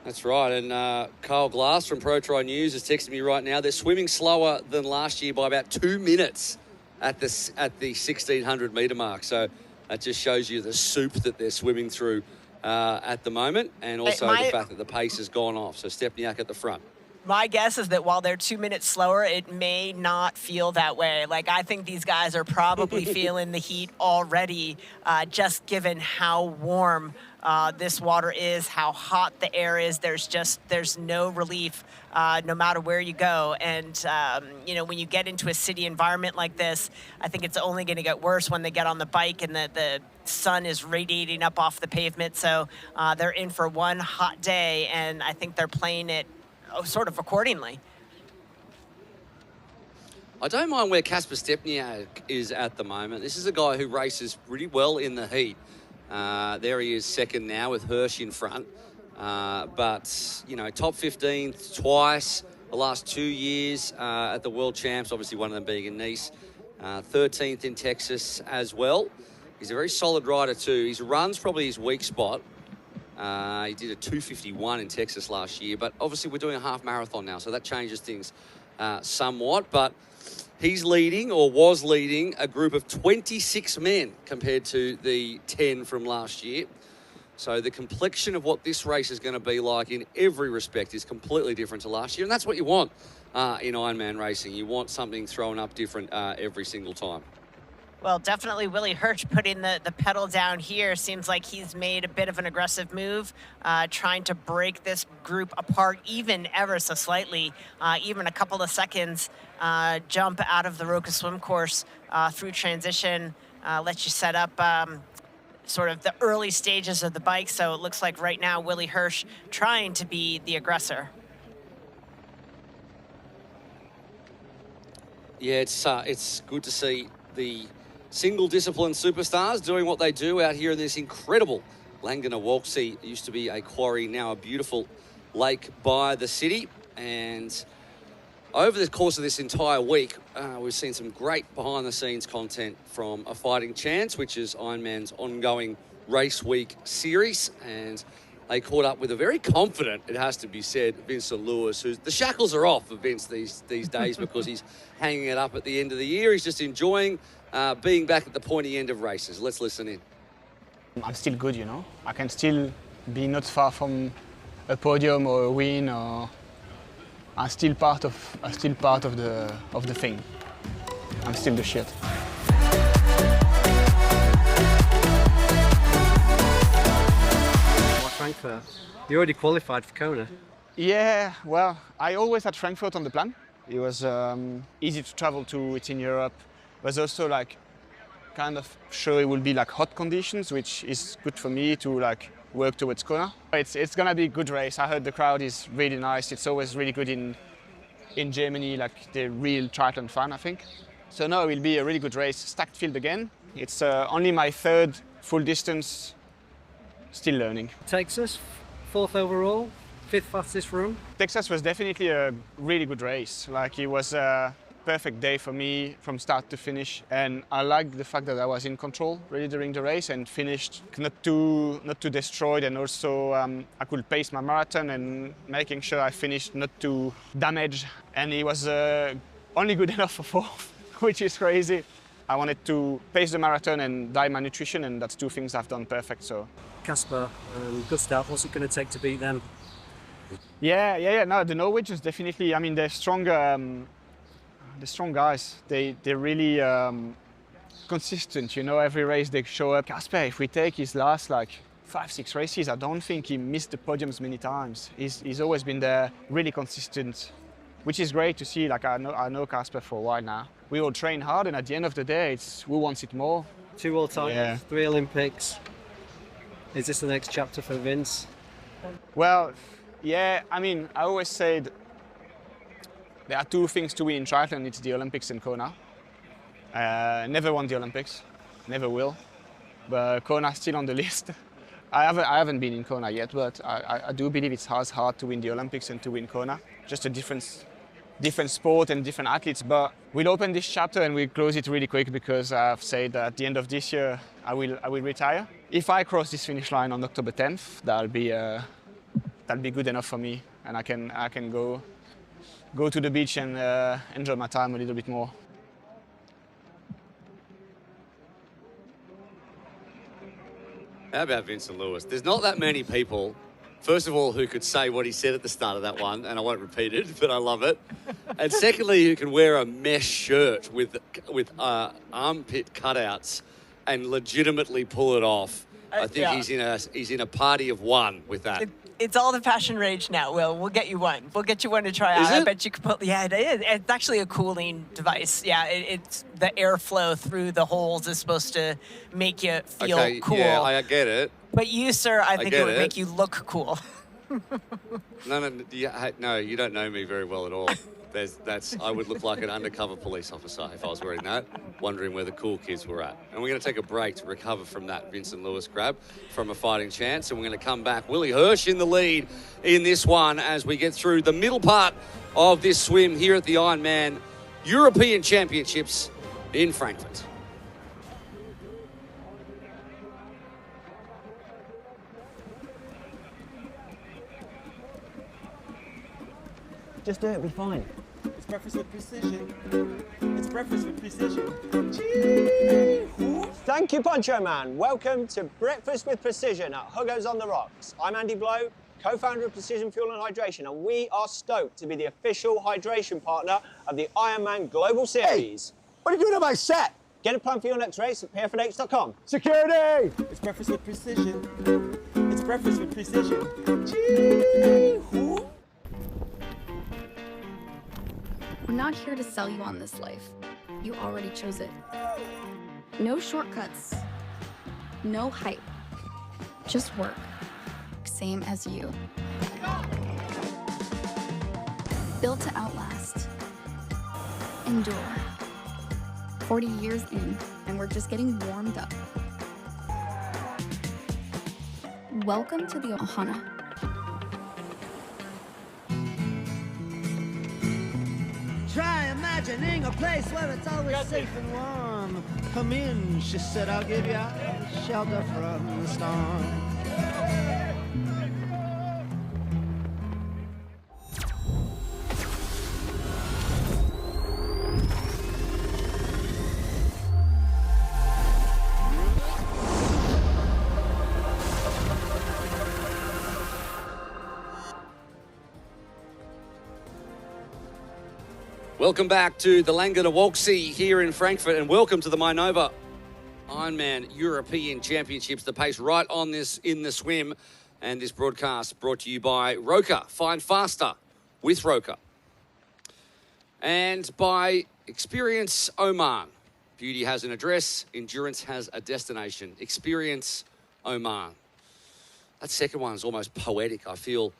That's right, and Kyle Glass from Pro Tri News is texting me right now. They're swimming slower than last year by about 2 minutes at the 1,600 metre mark. So that just shows you the soup that they're swimming through at the moment, and also the fact that the pace has gone off. So Stepniak at the front. My guess is that while they're 2 minutes slower, it may not feel that way. Like, I think these guys are probably feeling the heat already, just given how warm this water is, how hot the air is. There's no relief, no matter where you go. And, when you get into a city environment like this, I think it's only going to get worse when they get on the bike and the sun is radiating up off the pavement. So they're in for one hot day, and I think they're playing it sort of accordingly. I don't mind where Kasper Stepniak is at the moment. This is a guy who races pretty well in the heat. There he is second now with Hirsch in front. But, top 15 twice the last 2 years at the World Champs, obviously one of them being in Nice. 13th in Texas as well. He's a very solid rider too. His run's probably his weak spot. He did a 2:51 in Texas last year, but obviously we're doing a half marathon now, so that changes things somewhat. But he's leading, or was leading, a group of 26 men compared to the 10 from last year. So the complexion of what this race is going to be like in every respect is completely different to last year, and that's what you want in Ironman racing. You want something thrown up different every single time. Well, definitely Willie Hirsch putting the pedal down here. Seems like he's made a bit of an aggressive move, trying to break this group apart even ever so slightly, even a couple of seconds jump out of the Roca swim course through transition, lets you set up sort of the early stages of the bike. So it looks like right now Willie Hirsch trying to be the aggressor. Yeah, it's good to see the single discipline superstars doing what they do out here in this incredible Langdona Walksee. It used to be a quarry, now a beautiful lake by the city. And over the course of this entire week, we've seen some great behind-the-scenes content from A Fighting Chance, which is Ironman's ongoing race week series. And they caught up with a very confident, it has to be said, Vincent Lewis, who's the shackles are off for Vince these days because he's hanging it up at the end of the year. He's just enjoying being back at the pointy end of races. Let's listen in. I'm still good, I can still be not far from a podium or a win, or I'm still part of the thing. I'm still the shit. Frankfurt. You already qualified for Kona. Yeah, well, I always had Frankfurt on the plan. It was easy to travel to. It's in Europe. It was also kind of sure it will be hot conditions, which is good for me to work towards Kona. It's gonna be a good race. I heard the crowd is really nice. It's always really good in Germany, the real triathlon fan, I think. So no, it will be a really good race. Stacked field again. It's only my third full distance. Still learning. Texas, 4th overall, 5th fastest run. Texas was definitely a really good race. It was a perfect day for me from start to finish, and I liked the fact that I was in control really during the race and finished not too destroyed, and also I could pace my marathon and making sure I finished not too damaged. And it was only good enough for 4th, which is crazy. I wanted to pace the marathon and dial my nutrition, and that's two things I've done perfect. So. Kasper and Gustav, what's it going to take to beat them? Yeah. No, the Norwegians definitely. I mean, they're strong guys. They're really consistent. Every race they show up. Kasper, if we take his last 5-6 races, I don't think he missed the podiums many times. He's always been there, really consistent, which is great to see. I know Kasper for a while now. We all train hard, and at the end of the day, it's who wants it more. 2 world titles, 3 Olympics. Is this the next chapter for Vince? Well, yeah, I mean, I always said there are 2 things to win in triathlon. It's the Olympics and Kona. Never won the Olympics, never will. But Kona's still on the list. I haven't been in Kona yet, but I do believe it's as hard to win the Olympics and to win Kona. Just a different sport and different athletes. But we'll open this chapter and we'll close it really quick, because I've said that at the end of this year I will retire. If I cross this finish line on October 10th, that'll be good enough for me, and I can go to the beach and enjoy my time a little bit more. How about Vincent Lewis? There's not that many people First of all, who could say what he said at the start of that one, and I won't repeat it, but I love it. And secondly, who can wear a mesh shirt with armpit cutouts and legitimately pull it off. I think he's in a party of one with that. It's all the fashion rage now, Will. We'll get you one. We'll get you one to try out. I bet you could put. Yeah, it is. It's actually a cooling device. Yeah, it's the airflow through the holes is supposed to make you feel cool. Yeah, I get it. But you, sir, I think it would make you look cool. No, you don't know me very well at all. I would look like an undercover police officer if I was wearing that, wondering where the cool kids were at. And we're going to take a break to recover from that Vincent Lewis grab from a fighting chance. And we're going to come back. Willie Hirsch in the lead in this one as we get through the middle part of this swim here at the Ironman European Championships in Frankfurt. Just do it, it'll be fine. It's breakfast with precision. It's breakfast with precision. Thank you, Poncho Man. Welcome to Breakfast with Precision at Hugo's on the Rocks. I'm Andy Blow, co-founder of Precision Fuel and Hydration, and we are stoked to be the official hydration partner of the Ironman Global Series. Hey, what are you doing on my set? Get a plan for your next race at pfnh.com. Security! It's breakfast with precision. It's breakfast with precision. We're not here to sell you on this life. You already chose it. No shortcuts. No hype. Just work. Same as you. Built to outlast. Endure. 40 years in, and we're just getting warmed up. Welcome to the Ohana. Try imagining a place where it's always safe and warm. Come in, she said, I'll give you shelter from the storm. Welcome back to the Langen Walksee here in Frankfurt, and welcome to the Mainova Ironman European Championships. The pace right on this in the swim, and this broadcast brought to you by Roka. Find faster with Roka. And by Experience Oman. Beauty has an address, endurance has a destination. Experience Oman. That second one is almost poetic. I feel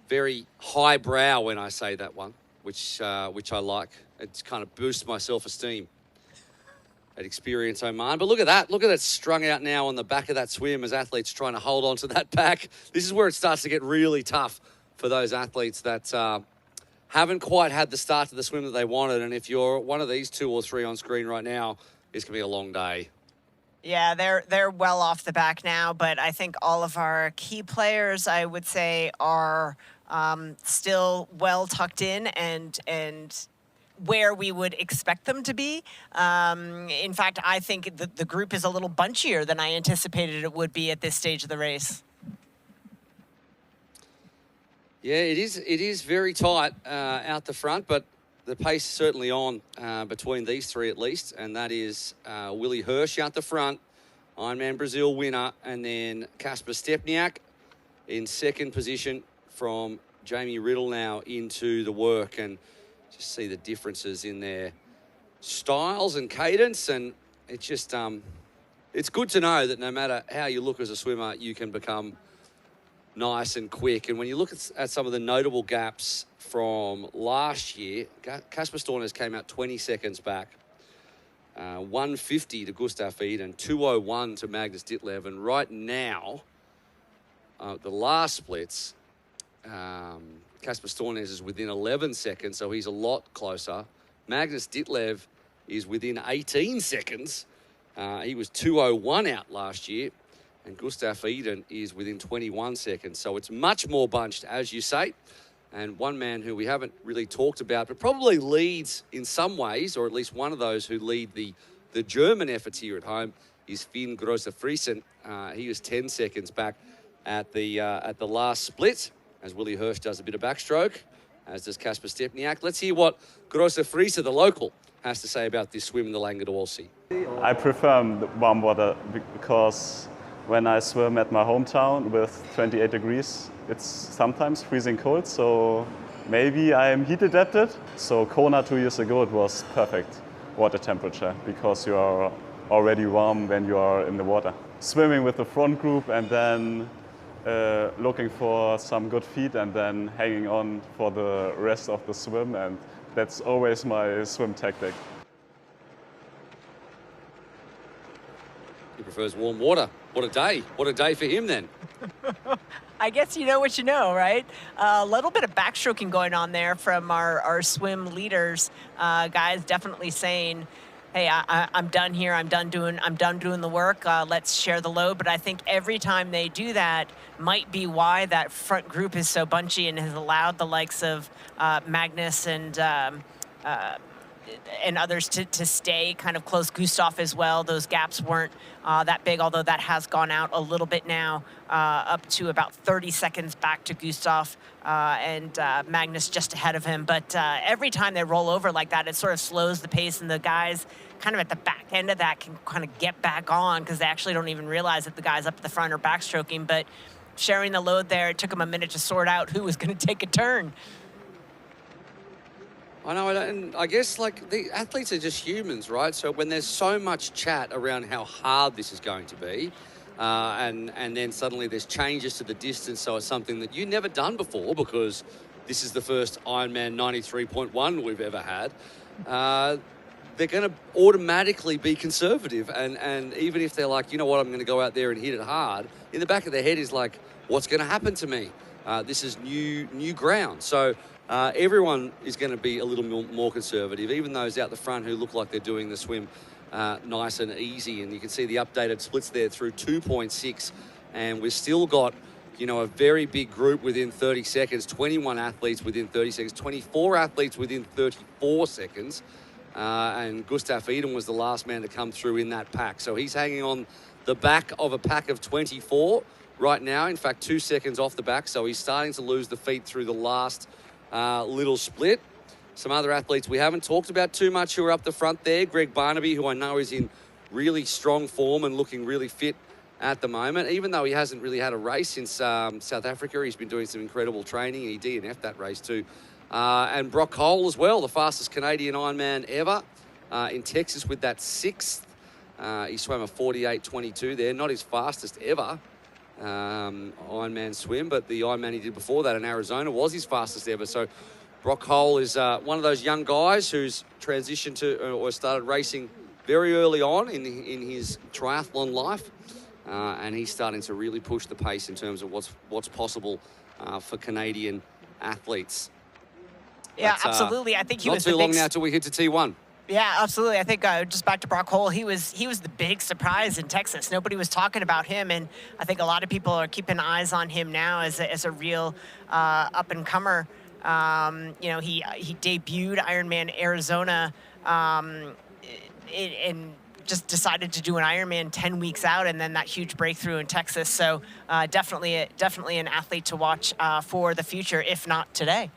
very highbrow when I say that one, which I like. It's kind of boosts my self-esteem at Experience Oman. But look at that. Look at it strung out now on the back of that swim as athletes trying to hold on to that back. This is where it starts to get really tough for those athletes that haven't quite had the start to the swim that they wanted. And if you're one of these two or three on screen right now, it's going to be a long day. Yeah, they're well off the back now, but I think all of our key players, I would say, are still well tucked in and where we would expect them to be. In fact, I think the group is a little bunchier than I anticipated it would be at this stage of the race. Yeah, it is very tight out the front, but the pace is certainly on between these three at least, and that is Willie Hirsch out the front, Ironman Brazil winner, and then Kasper Stepniak in second position from Jamie Riddle now into the work, and just see the differences in their styles and cadence, and it's just it's good to know that no matter how you look as a swimmer, you can become nice and quick. And when you look at some of the notable gaps from last year, Kasper Stornes came out 20 seconds back. 150 to Gustav Iden, 201 to Magnus Ditlev. And right now, the last splits, Kasper Stornes is within 11 seconds, so he's a lot closer. Magnus Ditlev is within 18 seconds. He was 201 out last year. And Gustav Iden is within 21 seconds. So it's much more bunched, as you say. And one man who we haven't really talked about, but probably leads in some ways, or at least one of those who lead the German efforts here at home, is Finn Grosse-Friesen. He was 10 seconds back. at the last split, as Willie Hirsch does a bit of backstroke, as does Kasper Stepniak. Let's hear what Grosse Friese, the local, has to say about this swim in the Languedoc Sea. I prefer the warm water because when I swim at my hometown with 28 degrees, it's sometimes freezing cold, so maybe I am heat adapted. So Kona 2 years ago, it was perfect water temperature because you are already warm when you are in the water. Swimming with the front group and then looking for some good feet and then hanging on for the rest of the swim, and that's always my swim tactic. He prefers warm water. What a day. What a day for him then. I guess you know what you know, right? A little bit of backstroking going on there from our swim leaders. Guys definitely saying, hey, I'm done here. I'm done doing the work. Let's share the load. But I think every time they do that might be why that front group is so bunchy and has allowed the likes of Magnus and others to stay kind of close. Gustav as well. Those gaps weren't that big, although that has gone out a little bit now, up to about 30 seconds back to Gustav and Magnus just ahead of him. But every time they roll over like that, it sort of slows the pace, and the guys kind of at the back end of that can kind of get back on because they actually don't even realize that the guys up at the front are backstroking. But sharing the load there, it took them a minute to sort out who was going to take a turn. I know, and I guess like the athletes are just humans, right? So when there's so much chat around how hard this is going to be, and then suddenly there's changes to the distance, so it's something that you've never done before because this is the first Ironman 93.1 we've ever had, they're going to automatically be conservative. And even if they're like, you know what, I'm going to go out there and hit it hard, in the back of their head is like, what's going to happen to me? This is new ground. So everyone is going to be a little more conservative, even those out the front who look like they're doing the swim nice and easy. And you can see the updated splits there through 2.6. And we've still got, you know, a very big group within 30 seconds, 21 athletes within 30 seconds, 24 athletes within 34 seconds. And Gustav Eden was the last man to come through in that pack. So he's hanging on the back of a pack of 24 right now. In fact, 2 seconds off the back. So he's starting to lose the feet through the last little split. Some other athletes we haven't talked about too much who are up the front there. Greg Barnaby, who I know is in really strong form and looking really fit at the moment. Even though he hasn't really had a race since South Africa, he's been doing some incredible training, and he DNF'd that race too. And Brock Cole as well, the fastest Canadian Ironman ever in Texas with that 6th. He swam a 48.22 there, not his fastest ever Ironman swim, but the Ironman he did before that in Arizona was his fastest ever. So Brock Cole is one of those young guys who's transitioned to or started racing very early on in his triathlon life, and he's starting to really push the pace in terms of what's possible for Canadian athletes. Yeah, But, absolutely. I think he was not too long now till we hit to T1. Yeah, absolutely. I think just back to Brock Cole, he was the big surprise in Texas. Nobody was talking about him, and I think a lot of people are keeping eyes on him now as a real up and comer. You know, he debuted Ironman Arizona, and just decided to do an Ironman 10 weeks out, and then that huge breakthrough in Texas. So definitely an athlete to watch for the future, if not today.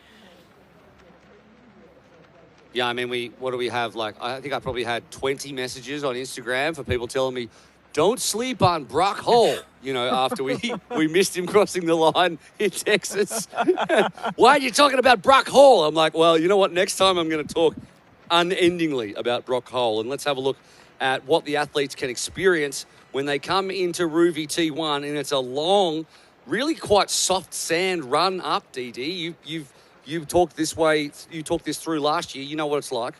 Yeah, I mean, what do we have? Like, I think I probably had 20 messages on Instagram for people telling me, don't sleep on Brock Hall, you know, after we missed him crossing the line in Texas. Why are you talking about Brock Hall? I'm like, well, you know what? Next time I'm going to talk unendingly about Brock Hall. And let's have a look at what the athletes can experience when they come into Rouvy T1. And it's a long, really quite soft sand run up, DD. You've talked this way, you talked this through last year. You know what it's like.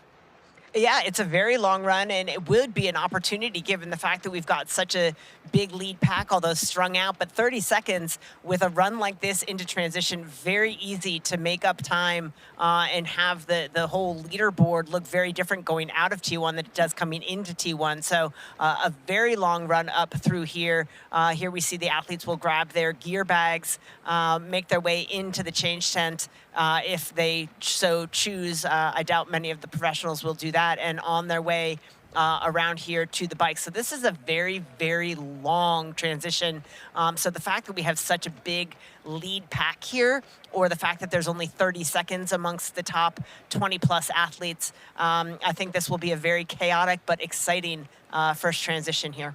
Yeah, it's a very long run, and it would be an opportunity given the fact that we've got such a big lead pack, although strung out. But 30 seconds with a run like this into transition, very easy to make up time and have the whole leaderboard look very different going out of T1 than it does coming into T1. So a very long run up through here. Here we see the athletes will grab their gear bags, make their way into the change tent if they so choose. I doubt many of the professionals will do that, and on their way around here to the bike. So this is a very, very long transition. So the fact that we have such a big lead pack here, or the fact that there's only 30 seconds amongst the top 20 plus athletes, I think this will be a very chaotic but exciting first transition here.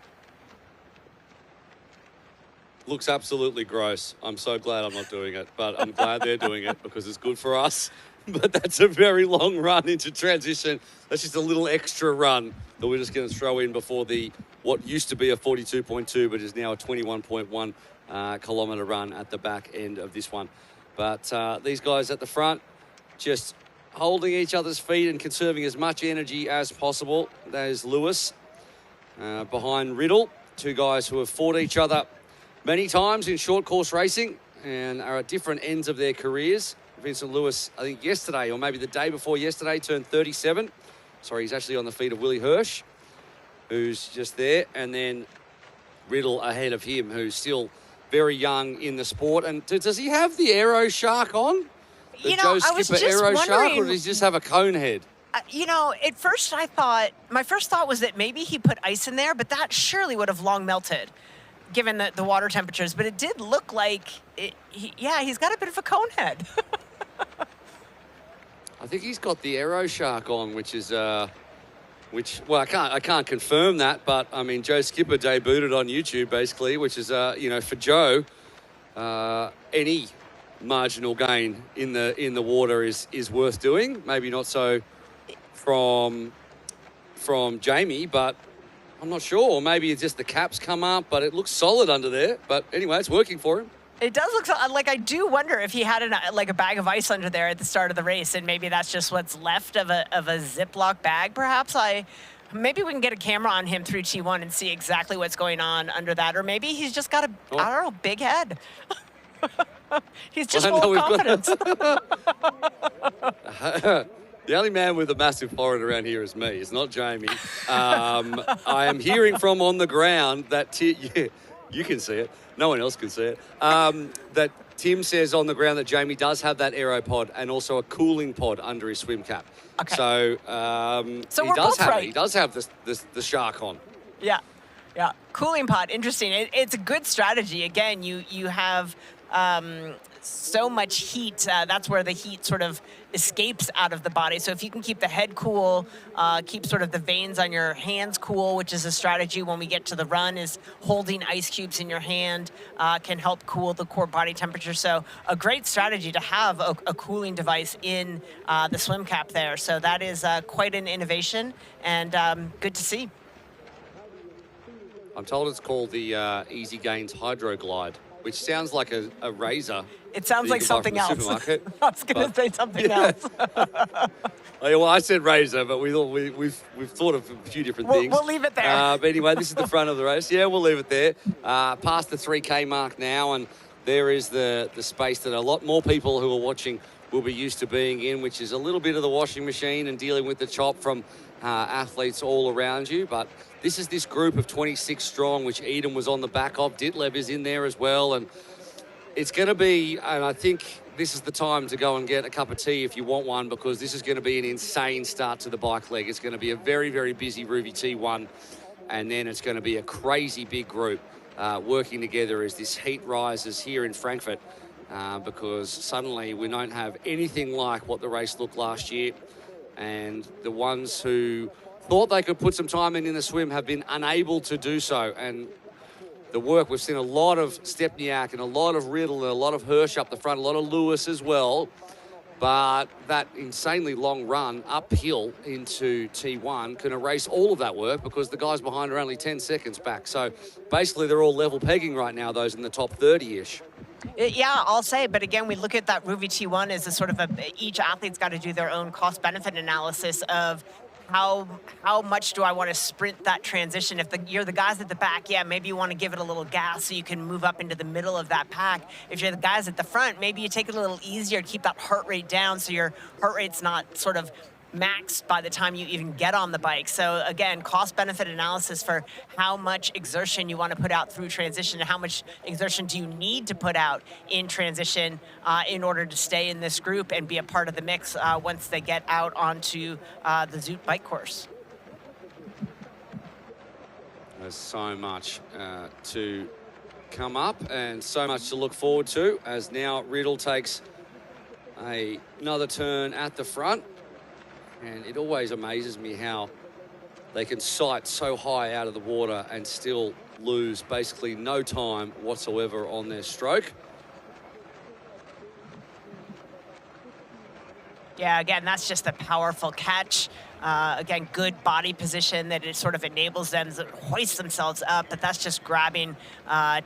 Looks absolutely gross. I'm so glad I'm not doing it, but I'm glad they're doing it because it's good for us. But that's a very long run into transition. That's just a little extra run that we're just going to throw in before the what used to be a 42.2, but is now a 21.1 kilometer run at the back end of this one. But these guys at the front just holding each other's feet and conserving as much energy as possible. There's Lewis behind Riddle, two guys who have fought each other many times in short course racing and are at different ends of their careers. Vincent Lewis, I think yesterday or maybe the day before yesterday, turned 37. Sorry, he's actually on the feet of Willie Hirsch, who's just there. And then Riddle ahead of him, who's still very young in the sport. And does he have the Aero Shark on? The You know, Joe I was Skipper just Aero Shark, or wondering- does he just have a cone head? You know, at first my first thought was that maybe he put ice in there, but that surely would have long melted given the water temperatures. But it did look like, he's got a bit of a cone head. I think he's got the Aero Shark on, which is, well, I can't confirm that, but I mean, Joe Skipper debuted it on YouTube basically, which is, you know, for Joe, any marginal gain in the water is worth doing. Maybe not so from Jamie, but I'm not sure. Or maybe it's just the caps come up, but it looks solid under there. But anyway, it's working for him. It does look like, I do wonder if he had a bag of ice under there at the start of the race, and maybe that's just what's left of a Ziploc bag, perhaps. Maybe we can get a camera on him through T1 and see exactly what's going on under that, or maybe he's just got I don't know, big head. He's just full of confidence. The only man with a massive forehead around here is me. It's not Jamie. I am hearing from on the ground that you can see it. No one else can see it. That Tim says on the ground that Jamie does have that aero pod and also a cooling pod under his swim cap. Okay. So, So he we're does both have right. it. He does have the shark on. Yeah. Cooling pod, interesting. It's a good strategy. Again, you have so much heat. That's where the heat sort of escapes out of the body. So if you can keep the head cool, keep sort of the veins on your hands cool, which is a strategy when we get to the run, is holding ice cubes in your hand can help cool the core body temperature. So a great strategy to have a cooling device in the swim cap there. So that is quite an innovation and good to see. I'm told it's called the Easy Gains Hydro Glide, which sounds like a razor. It sounds that like you can buy something from the else. supermarket. I was going to say something else. Well, I said razor, but we thought we've thought of a few different things. We'll leave it there. But anyway, this is the front of the race. Yeah, we'll leave it there. Past the 3K mark now, and there is the space that a lot more people who are watching will be used to being in, which is a little bit of the washing machine and dealing with the chop from athletes all around you. But this is this group of 26 strong, which Eden was on the back of. Ditlev is in there as well, and it's going to be, and I think this is the time to go and get a cup of tea if you want one, because this is going to be an insane start to the bike leg. It's going to be a very, very busy Ruby T1, and then it's going to be a crazy big group working together as this heat rises here in Frankfurt, because suddenly we don't have anything like what the race looked last year, and the ones who thought they could put some time in the swim have been unable to do so. And the work, we've seen a lot of Stepniak and a lot of Riddle and a lot of Hirsch up the front, a lot of Lewis as well. But that insanely long run uphill into T1 can erase all of that work because the guys behind are only 10 seconds back. So basically they're all level pegging right now, those in the top 30-ish. Yeah, I'll say, but again, we look at that Ruby T1 as a sort of each athlete's got to do their own cost-benefit analysis of how much do I want to sprint that transition? If you're the guys at the back, yeah, maybe you want to give it a little gas so you can move up into the middle of that pack. If you're the guys at the front, maybe you take it a little easier, keep that heart rate down so your heart rate's not sort of maxed by the time you even get on the bike. So again, cost-benefit analysis for how much exertion you want to put out through transition and how much exertion do you need to put out in transition in order to stay in this group and be a part of the mix once they get out onto the Zoot bike course. has so much to come up and so much to look forward to, as now Riddle takes another turn at the front. And it always amazes me how they can sight so high out of the water and still lose basically no time whatsoever on their stroke. Yeah, again, that's just a powerful catch. Again, good body position that it sort of enables them to hoist themselves up, but that's just grabbing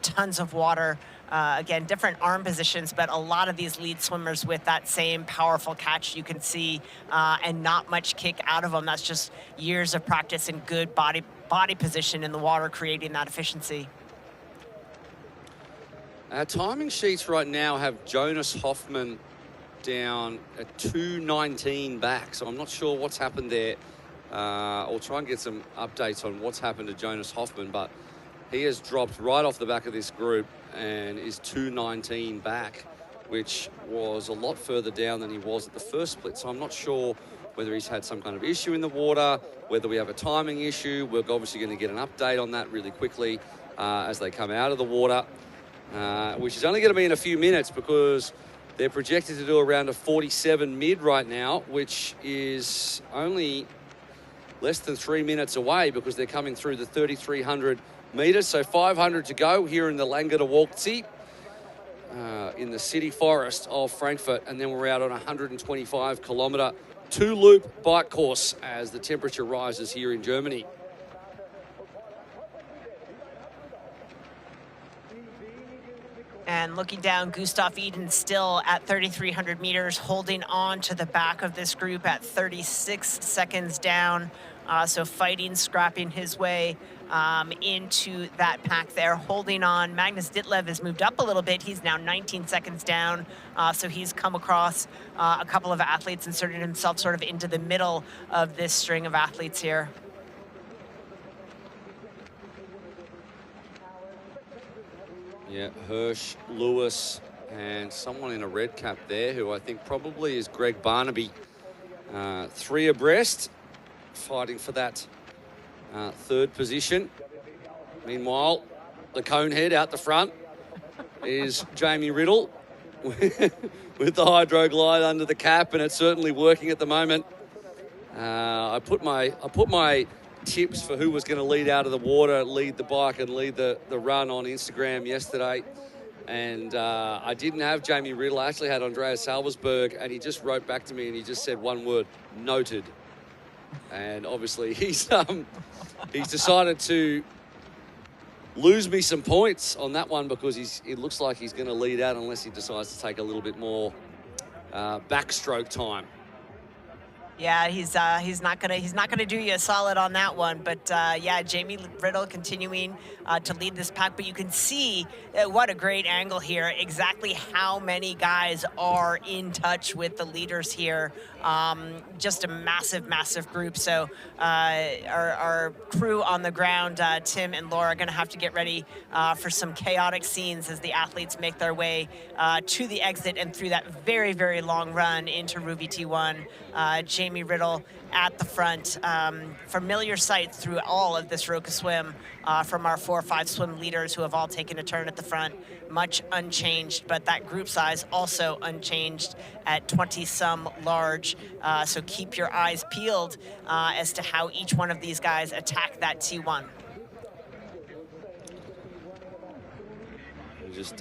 tons of water. Again, different arm positions, but a lot of these lead swimmers with that same powerful catch you can see, and not much kick out of them. That's just years of practice and good body position in the water, creating that efficiency. Our timing sheets right now have Jonas Hoffman down at 2:19 back, so I'm not sure what's happened there. I'll try and get some updates on what's happened to Jonas Hoffman, but he has dropped right off the back of this group and is 2:19 back, which was a lot further down than he was at the first split. So I'm not sure whether he's had some kind of issue in the water, whether we have a timing issue. We're obviously going to get an update on that really quickly as they come out of the water, which is only going to be in a few minutes, because they're projected to do around a 47 mid right now, which is only less than 3 minutes away, because they're coming through the 3,300 meters. So 500 to go here in the Langere Walkzee in the city forest of Frankfurt. And then we're out on a 125 kilometer 2-loop bike course as the temperature rises here in Germany. And looking down, Gustav Eden still at 3,300 meters, holding on to the back of this group at 36 seconds down. So fighting, scrapping his way into that pack there, holding on. Magnus Ditlev has moved up a little bit. He's now 19 seconds down. So he's come across a couple of athletes, inserted himself sort of into the middle of this string of athletes here. Yeah, Hirsch, Lewis, and someone in a red cap there who I think probably is Greg Barnaby. 3 abreast, fighting for that third position. Meanwhile, the conehead out the front is Jamie Riddle with the hydro glide under the cap, and it's certainly working at the moment. I put my tips for who was going to lead out of the water, lead the bike and lead the run on Instagram yesterday, and I didn't have Jamie Riddle. I actually had Andreas Salversberg, and he just wrote back to me and he just said one word: noted. And obviously he's decided to lose me some points on that one, because it looks like he's going to lead out unless he decides to take a little bit more backstroke time. Yeah, he's not gonna do you a solid on that one. But yeah, Jamie Riddle continuing to lead this pack. But you can see what a great angle here. Exactly how many guys are in touch with the leaders here. Just a massive group. So our crew on the ground, Tim and Laura, are going to have to get ready for some chaotic scenes as the athletes make their way to the exit and through that very long run into Ruby T1. Jamie Riddle at the front. Familiar sights through all of this Roka swim from our 4 or 5 swim leaders who have all taken a turn at the front. Much unchanged, but that group size also unchanged at 20-some large. So keep your eyes peeled as to how each one of these guys attack that T1. Just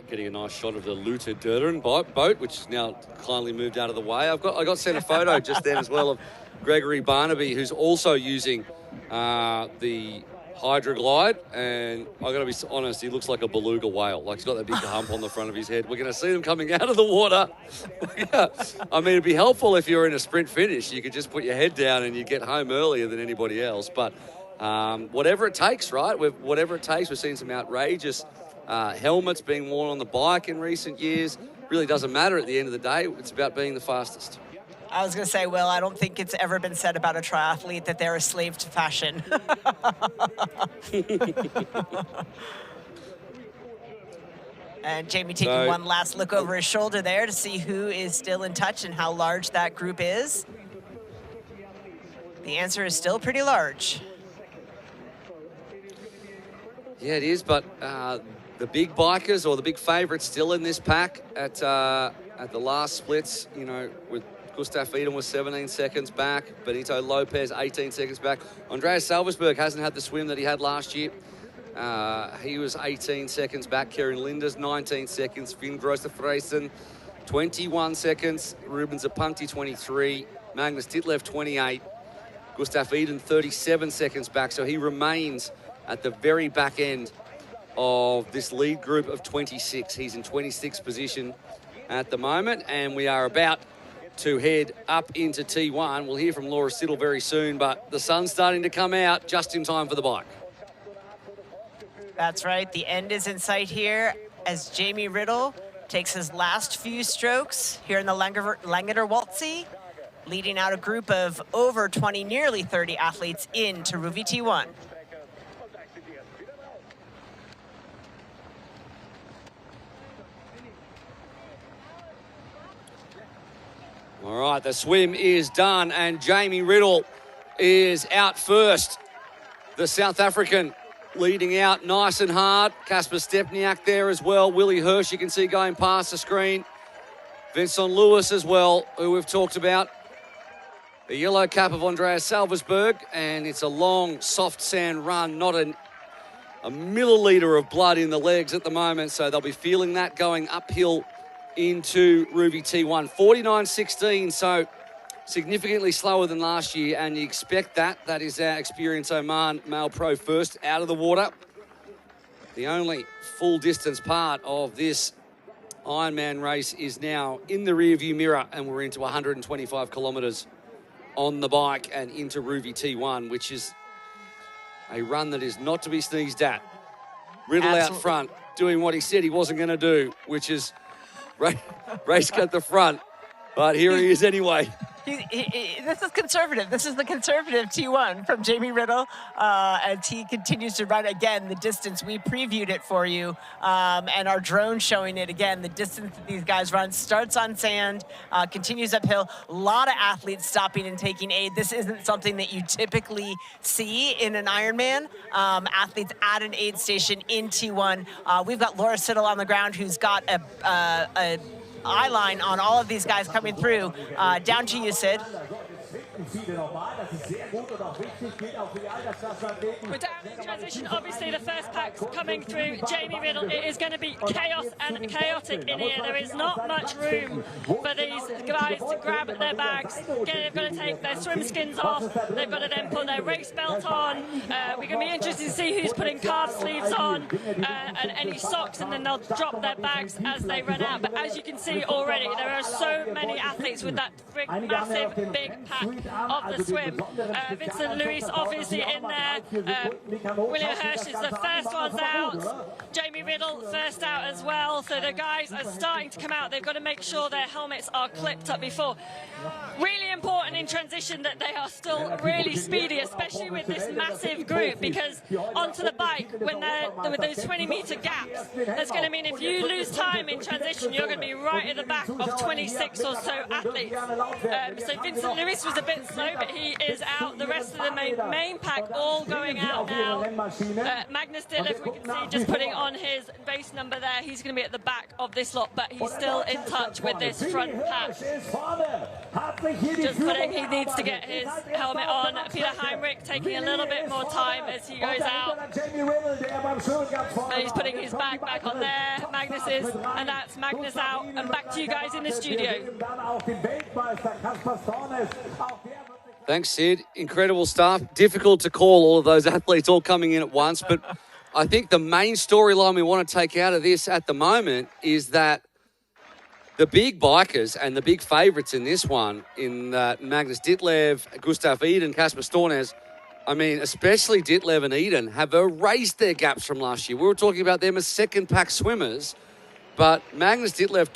getting a nice shot of the Luther Durden boat, which is now kindly moved out of the way. I got sent a photo just then as well of Gregory Barnaby, who's also using the Hydroglide, and I got to be honest, he looks like a beluga whale. Like, he's got that big hump on the front of his head. We're going to see them coming out of the water. Yeah. I mean, it'd be helpful if you're in a sprint finish. You could just put your head down and you get home earlier than anybody else. But whatever it takes, right? Whatever it takes. We've seen some outrageous helmets being worn on the bike in recent years. Really doesn't matter at the end of the day. It's about being the fastest. I was going to say, Will, I don't think it's ever been said about a triathlete that they're a slave to fashion. And Jamie taking one last look over his shoulder there to see who is still in touch and how large that group is. The answer is still pretty large. Yeah, it is, but the big bikers or the big favourites still in this pack at the last splits, you know, with Gustav Iden was 17 seconds back, Benito Lopez 18 seconds back. Andreas Salversberg hasn't had the swim that he had last year. He was 18 seconds back. Kieran Linders 19 seconds. Finn Grosser Freisen 21 seconds. Ruben Zapunti 23. Magnus Ditlev 28. Gustav Iden 37 seconds back, so he remains at the very back end of this lead group of 26. He's in 26th position at the moment, and we are about to head up into T1. We'll hear from Laura Siddle very soon, but the sun's starting to come out just in time for the bike. That's right. The end is in sight here as Jamie Riddle takes his last few strokes here in the Langeter Waldsee, leading out a group of over 20, nearly 30 athletes into Ruvi T1. All right, the swim is done, and Jamie Riddle is out first. The South African leading out nice and hard. Kasper Stepniak there as well. Willie Hirsch, you can see going past the screen. Vincent Lewis as well, who we've talked about. The yellow cap of Andreas Salversberg, and it's a long, soft sand run, not a milliliter of blood in the legs at the moment, so they'll be feeling that going uphill into Ruvi T1. 49.16, so significantly slower than last year, and you expect that. That is our Experience Oman Male Pro first out of the water. The only full distance part of this Ironman race is now in the rearview mirror, and we're into 125 kilometres on the bike and into Ruvi T1, which is a run that is not to be sneezed at. Riddle out front, doing what he said he wasn't going to do, which is race at the front. But here he is anyway. This is conservative. This is the conservative T1 from Jamie Riddle as he continues to run again the distance. We previewed it for you, and our drone showing it again. The distance that these guys run starts on sand, continues uphill. A lot of athletes stopping and taking aid. This isn't something that you typically see in an Ironman. Athletes at an aid station in T1. We've got Laura Siddle on the ground, who's got a eye line on all of these guys coming through. Down to you, Sid. We're down in transition. Obviously, the first pack's coming through. Jamie Riddle, it is going to be chaos and chaotic in here. There is not much room for these guys to grab at their bags. Again, they've got to take their swim skins off. They've got to then put their race belt on. We're going to be interested to see who's putting calf sleeves on and any socks, and then they'll drop their bags as they run out. But as you can see already, there are so many athletes with that massive, big pack of the swim. Vincent Luis obviously in there. William Hirsch is the first ones out. Jamie Riddle first out as well. So the guys are starting to come out. They've got to make sure their helmets are clipped up before. Really important in transition that they are still really speedy, especially with this massive group, because onto the bike, when they're with those 20-meter gaps, that's going to mean if you lose time in transition, you're going to be right at the back of 26 or so athletes. So Vincent Luis was a bit slow, but he is out. The rest of the main pack all going out now. Magnus Ditlev, we can see just putting on his base number there. He's going to be at the back of this lot, but he's still in touch with this front pack. Just putting, he needs to get his helmet on. Peter Heinrich taking a little bit more time as he goes out. And he's putting his bag back on there. Magnus is, and that's Magnus out. And back to you guys in the studio. Thanks, Sid. Incredible stuff. Difficult to call all of those athletes all coming in at once, but I think the main storyline we want to take out of this at the moment is that the big bikers and the big favourites in this one, in Magnus Ditlev, Gustav Iden, Kasper Stornes, I mean, especially Ditlev and Iden, have erased their gaps from last year. We were talking about them as second-pack swimmers, but Magnus Ditlev,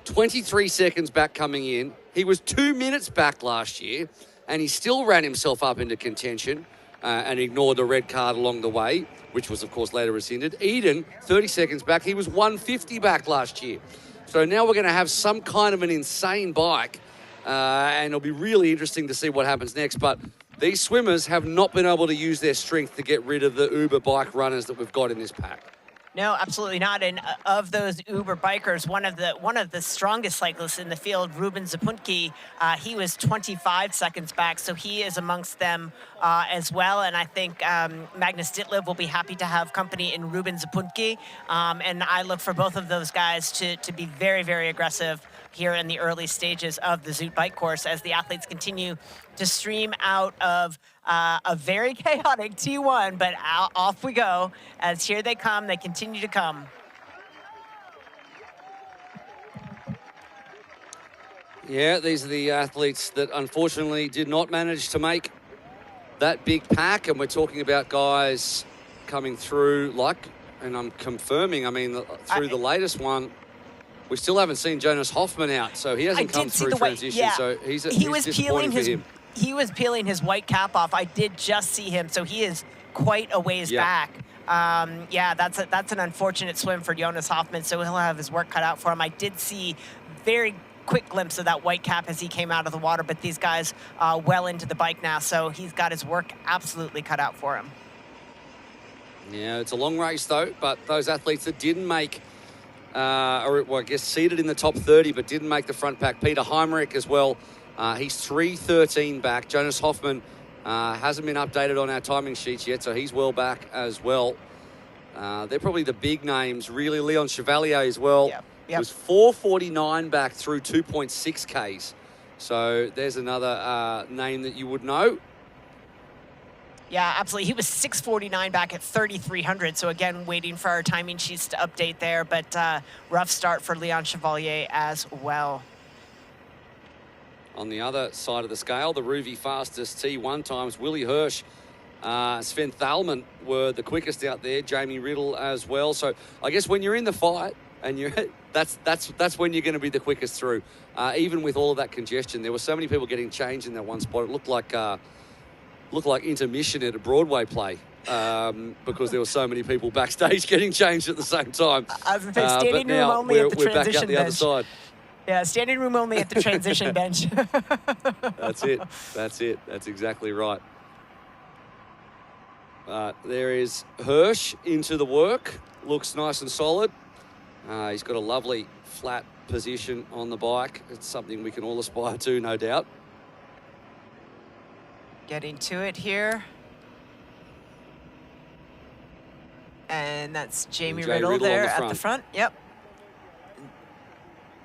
23 seconds back coming in. He was 2 minutes back last year, and he still ran himself up into contention and ignored the red card along the way, which was, of course, later rescinded. Iden, 30 seconds back, he was 150 back last year. So now we're going to have some kind of an insane bike, and it'll be really interesting to see what happens next. But these swimmers have not been able to use their strength to get rid of the Uber bike runners that we've got in this pack. No, absolutely not. And of those Uber bikers, one of the strongest cyclists in the field, Ruben Zapuntke, he was 25 seconds back, so he is amongst them as well. And I think Magnus Ditlev will be happy to have company in Ruben Zapuntke. And I look for both of those guys to be very, very aggressive here in the early stages of the Zoot Bike Course as the athletes continue to stream out of a very chaotic T1, but off we go as here they come, they continue to come. Yeah, these are the athletes that unfortunately did not manage to make that big pack, and we're talking about guys coming through and I'm confirming, I mean, through the latest one, we still haven't seen Jonas Hoffman out, so he hasn't come through transition. Yeah. So he's peeling for him. He was peeling his white cap off. I did just see him, so he is quite a ways back. Yeah, that's an unfortunate swim for Jonas Hoffman, so he'll have his work cut out for him. I did see very quick glimpse of that white cap as he came out of the water, but these guys well into the bike now, so he's got his work absolutely cut out for him. Yeah, it's a long race though, but those athletes that didn't make I guess seated in the top 30, but didn't make the front pack. Peter Heimrich as well. He's 3:13 back. Jonas Hoffman hasn't been updated on our timing sheets yet, so he's well back as well. They're probably the big names, really. Leon Chevalier as well. Yep. Was 4:49 back through 2.6 Ks. So there's another name that you would know. Yeah, absolutely. He was 6:49 back at 3,300. So again, waiting for our timing sheets to update there, but rough start for Leon Chevalier as well. On the other side of the scale, the Ruvi fastest T1 times, Willie Hirsch, Sven Thalmann were the quickest out there, Jamie Riddle as well. So I guess when you're in the fight, and that's when you're going to be the quickest through. Even with all of that congestion, there were so many people getting changed in that one spot. It looked like intermission at a Broadway play because there were so many people backstage getting changed at the same time. I was going to say, standing room only at the transition back out the other side. Yeah, standing room only at the transition bench. That's it. That's exactly right. There is Hirsch into the work. Looks nice and solid. He's got a lovely flat position on the bike. It's something we can all aspire to, no doubt. Getting to it here. And that's Jamie Riddle there at the front. Yep.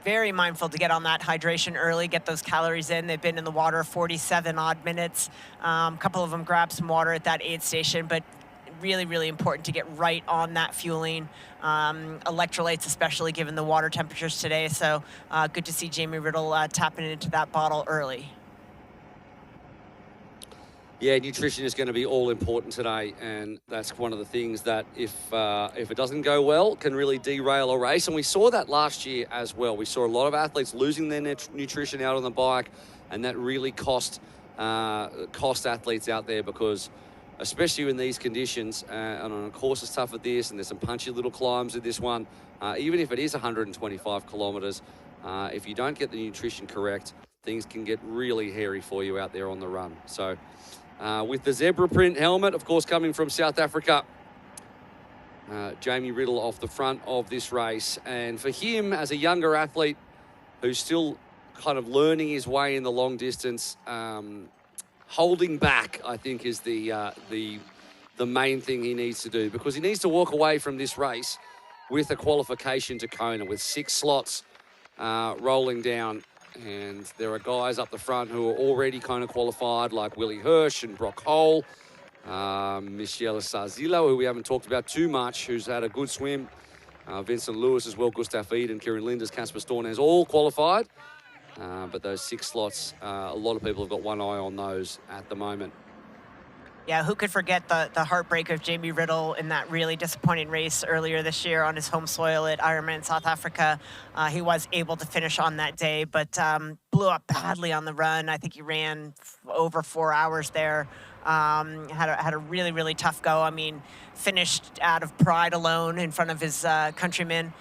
Very mindful to get on that hydration early, get those calories in. They've been in the water 47 odd minutes. A couple of them grabbed some water at that aid station, but really, really important to get right on that fueling. Electrolytes, especially given the water temperatures today. So good to see Jamie Riddle tapping into that bottle early. Yeah, nutrition is going to be all important today, and that's one of the things that if it doesn't go well, can really derail a race. And we saw that last year as well. We saw a lot of athletes losing their nutrition out on the bike, and that really cost athletes out there because, especially in these conditions, and on a course as tough as this, and there's some punchy little climbs in this one, even if it is 125 kilometres, if you don't get the nutrition correct, things can get really hairy for you out there on the run. So. With the zebra print helmet, of course, coming from South Africa. Jamie Riddle off the front of this race. And for him, as a younger athlete who's still kind of learning his way in the long distance, holding back, I think, is the main thing he needs to do, because he needs to walk away from this race with a qualification to Kona with 6 slots rolling down. And there are guys up the front who are already kind of qualified, like Willie Hirsch and Brock Hole, Michelle Sarzillo, who we haven't talked about too much, who's had a good swim, Vincent Lewis as well, Gustav Eden, Kieran Linders, Casper Stornes, all qualified. But those 6 slots, a lot of people have got one eye on those at the moment. Yeah, who could forget the heartbreak of Jamie Riddle in that really disappointing race earlier this year on his home soil at Ironman South Africa. He was able to finish on that day, but blew up badly on the run. I think he ran over 4 hours there Had a really, really tough go. I mean, finished out of pride alone in front of his countrymen.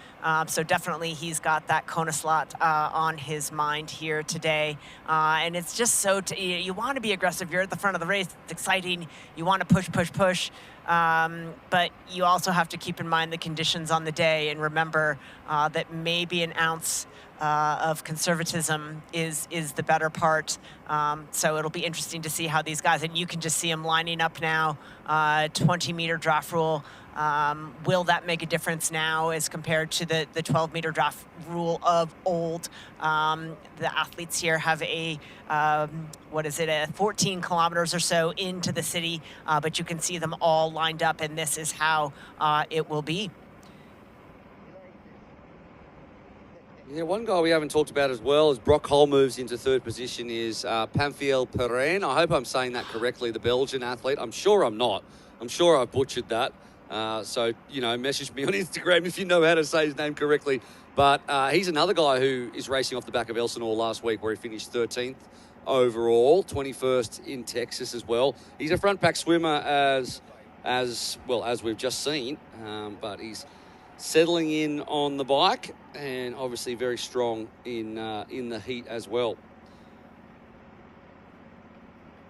So definitely he's got that Kona slot on his mind here today. And it's just so, you want to be aggressive. You're at the front of the race. It's exciting. You want to push. But you also have to keep in mind the conditions on the day and remember that maybe an ounce of conservatism is the better part. So it'll be interesting to see how these guys, and you can just see them lining up now, 20-meter draft rule. Will that make a difference now as compared to the 12-meter draft rule of old? The athletes here have a 14 kilometers or so into the city, but you can see them all lined up, and this is how it will be. Yeah, one guy we haven't talked about as well as Brock Hole moves into third position is Pamphile Perrin. I hope I'm saying that correctly, the Belgian athlete. I'm sure I'm not. I'm sure I've butchered that. So, message me on Instagram if you know how to say his name correctly. But he's another guy who is racing off the back of Elsinore last week where he finished 13th overall, 21st in Texas as well. He's a front pack swimmer as well as we've just seen, but he's settling in on the bike and obviously very strong in the heat as well.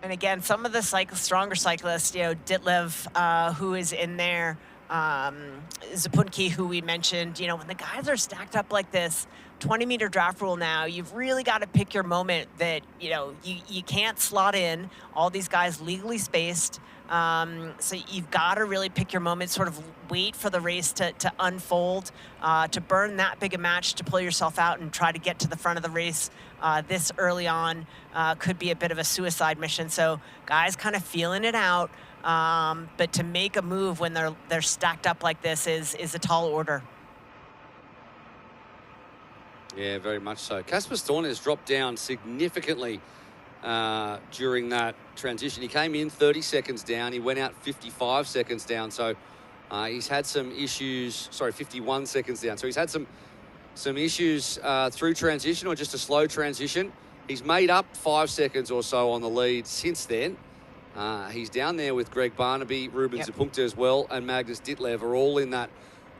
And again, some of the stronger cyclists, Ditlev, who is in there, Zapunki, who we mentioned, when the guys are stacked up like this, 20-meter draft rule now, you've really got to pick your moment that, you can't slot in. All these guys legally spaced. So you've got to really pick your moment, sort of wait for the race to unfold, to burn that big a match, to pull yourself out and try to get to the front of the race this early on could be a bit of a suicide mission. So guys kind of feeling it out, but to make a move when they're stacked up like this is a tall order. Yeah, very much so. Casper Storn has dropped down significantly during that transition. He came in 30 seconds down. He went out 55 seconds down. So he's had some issues. Sorry, 51 seconds down. So he's had some issues through transition or just a slow transition. He's made up 5 seconds or so on the lead since then. He's down there with Greg Barnaby, Ruben Zapunta as well, and Magnus Ditlev are all in that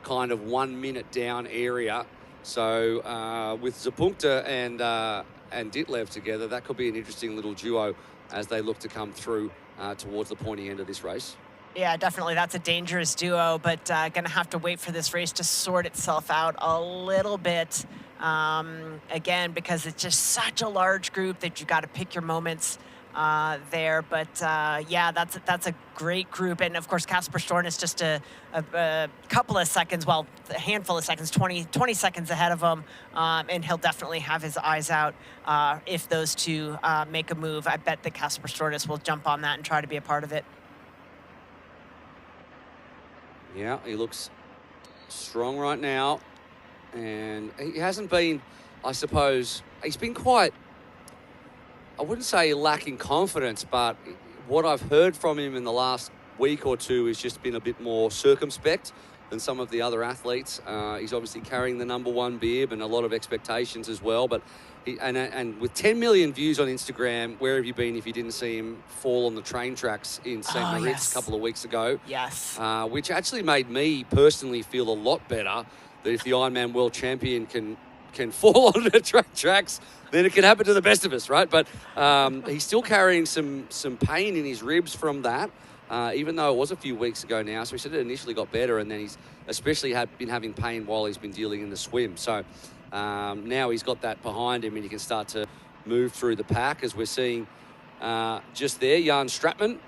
kind of 1 minute down area. So with Zapunta and Ditlev together, that could be an interesting little duo as they look to come through towards the pointy end of this race. Yeah, definitely. That's a dangerous duo, but going to have to wait for this race to sort itself out a little bit. Again, because it's just such a large group that you got to pick your moments there. But yeah, that's a great group. And of course, Casper Storn is just a couple of seconds, well, a handful of seconds, 20 seconds ahead of him. And he'll definitely have his eyes out if those two make a move. I bet that Casper Storn will jump on that and try to be a part of it. Yeah, he looks strong right now. And he hasn't been, I suppose, he's been quite, I wouldn't say lacking confidence, but what I've heard from him in the last week or two has just been a bit more circumspect than some of the other athletes. He's obviously carrying the #1 bib and a lot of expectations as well. But and with 10 million views on Instagram, where have you been if you didn't see him fall on the train tracks in St. Moritz a couple of weeks ago? Yes. Which actually made me personally feel a lot better that if the Ironman World Champion can fall on the train tracks, then it can happen to the best of us, right? But he's still carrying some pain in his ribs from that, even though it was a few weeks ago now. So he said it initially got better, and then he's especially been having pain while he's been dealing in the swim. So now he's got that behind him, and he can start to move through the pack, as we're seeing just there, Jan Stratman.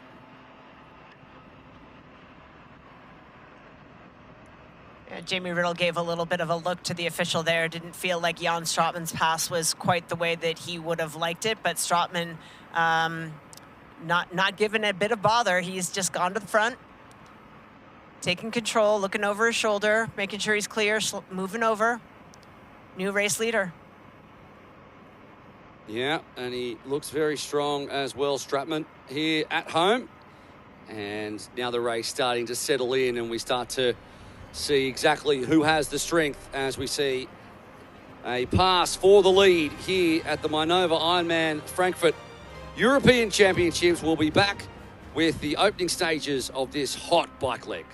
Jamie Riddle gave a little bit of a look to the official there. Didn't feel like Jan Stratman's pass was quite the way that he would have liked it, but Stratman not giving a bit of bother. He's just gone to the front, taking control, looking over his shoulder, making sure he's clear, moving over. New race leader. Yeah, and he looks very strong as well, Stratman, here at home. And now the race starting to settle in, and we start to see exactly who has the strength as we see a pass for the lead here at the Mainova Ironman Frankfurt European Championships. Will be back with the opening stages of this hot bike leg.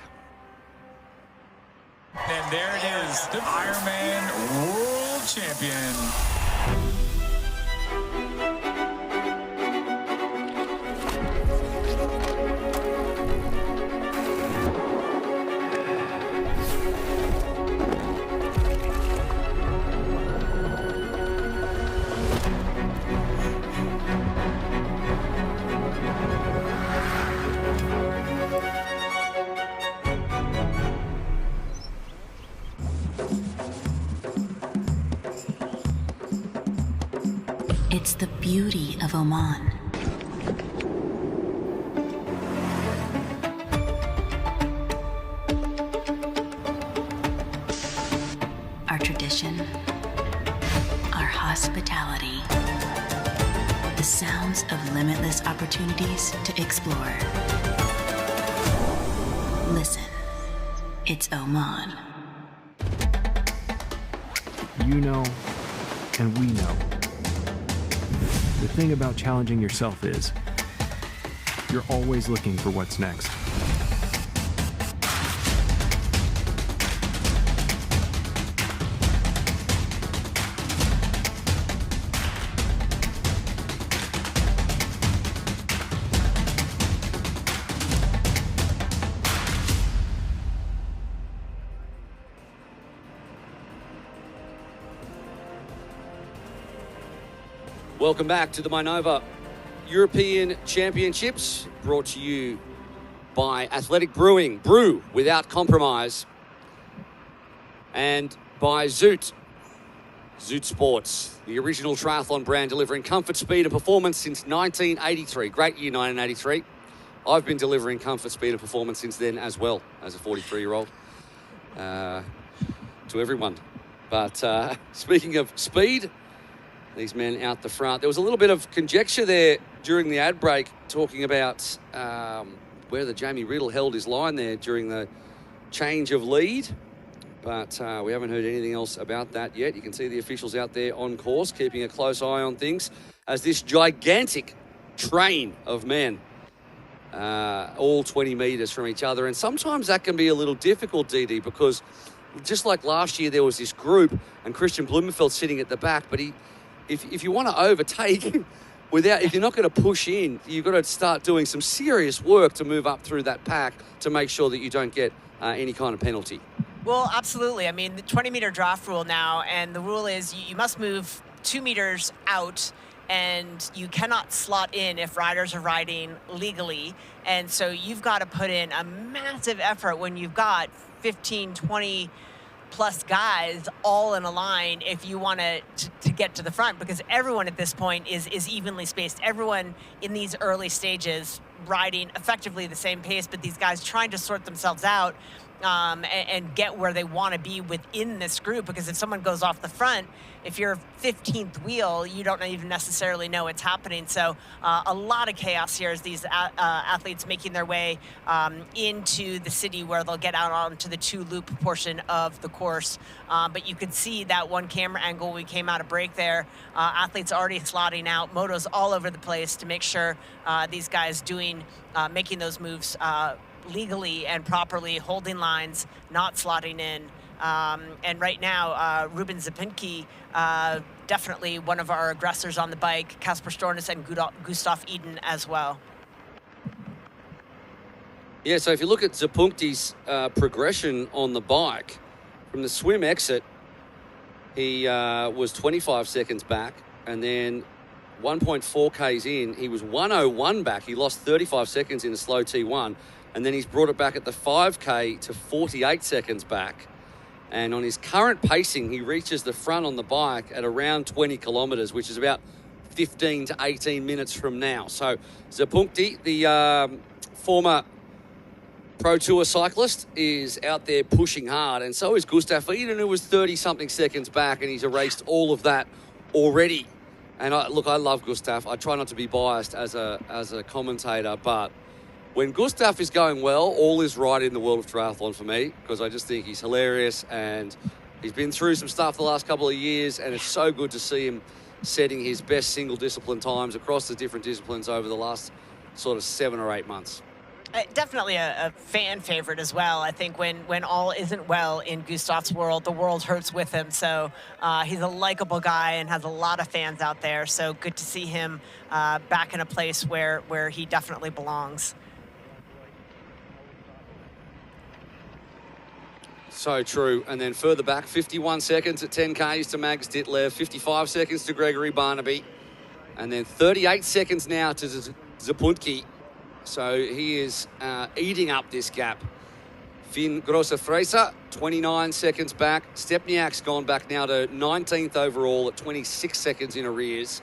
And there it is, the Ironman World Champion. It's the beauty of Oman. Our tradition, our hospitality, the sounds of limitless opportunities to explore. Listen, it's Oman. You know, and we know. The thing about challenging yourself is, you're always looking for what's next. Welcome back to the Mainova European Championships, brought to you by Athletic Brewing, brew without compromise, and by Zoot Sports, the original triathlon brand delivering comfort, speed and performance since 1983. Great year, 1983. I've been delivering comfort, speed and performance since then as well, as a 43-year-old, to everyone. But speaking of speed, these men out the front. There was a little bit of conjecture there during the ad break talking about whether Jamie Riddle held his line there during the change of lead. But we haven't heard anything else about that yet. You can see the officials out there on course, keeping a close eye on things as this gigantic train of men, all 20 metres from each other. And sometimes that can be a little difficult, DD, because just like last year, there was this group and Christian Blumenfeld sitting at the back, but if you want to overtake if you're not going to push in, you've got to start doing some serious work to move up through that pack to make sure that you don't get any kind of penalty. Well, absolutely. I mean, the 20-meter draft rule now, and the rule is you must move 2 meters out, and you cannot slot in if riders are riding legally. And so you've got to put in a massive effort when you've got 15, 20 plus guys all in a line if you want to get to the front, because everyone at this point is evenly spaced. Everyone in these early stages riding effectively the same pace, but these guys trying to sort themselves out and get where they want to be within this group, because if someone goes off the front, if you're 15th wheel, you don't even necessarily know what's happening. So a lot of chaos here as these athletes making their way into the city where they'll get out onto the 2-loop portion of the course. But you could see that one camera angle we came out of break there. Athletes already slotting out, motos all over the place to make sure these guys making those moves legally and properly, holding lines, not slotting in. And right now, Ruben Zapinki, definitely one of our aggressors on the bike, Kasper Stornes and Gustav Eden as well. Yeah, so if you look at Zapunkti's progression on the bike, from the swim exit, he was 25 seconds back, and then 1.4 Ks in, he was 101 back. He lost 35 seconds in a slow T1, and then he's brought it back at the 5K to 48 seconds back. And on his current pacing, he reaches the front on the bike at around 20 kilometres, which is about 15 to 18 minutes from now. So Zapunkti, the former Pro Tour cyclist, is out there pushing hard, and so is Gustav Eden, who was 30-something seconds back, and he's erased all of that already. And I love Gustav. I try not to be biased as a commentator, but when Gustav is going well, all is right in the world of triathlon for me, because I just think he's hilarious, and he's been through some stuff the last couple of years, and it's so good to see him setting his best single discipline times across the different disciplines over the last sort of 7 or 8 months. Definitely a fan favorite as well. I think when all isn't well in Gustav's world, the world hurts with him. So he's a likable guy and has a lot of fans out there. So good to see him back in a place where he definitely belongs. So true. And then further back, 51 seconds at 10Ks to Mags Ditlev, 55 seconds to Gregory Barnaby, and then 38 seconds now to Zapuntki. So he is eating up this gap. Finn Grosser-Fraser, 29 seconds back. Stepniak's gone back now to 19th overall at 26 seconds in arrears.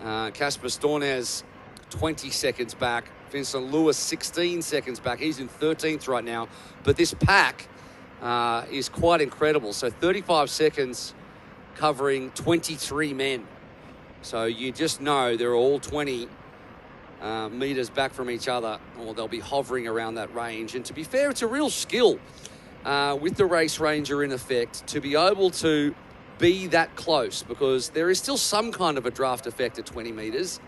Kasper Stornes, 20 seconds back. Vincent Lewis, 16 seconds back. He's in 13th right now. But this pack is quite incredible. So 35 seconds covering 23 men. So you just know they're all 20 meters back from each other, or they'll be hovering around that range. And to be fair, it's a real skill with the race ranger in effect to be able to be that close, because there is still some kind of a draft effect at 20 meters.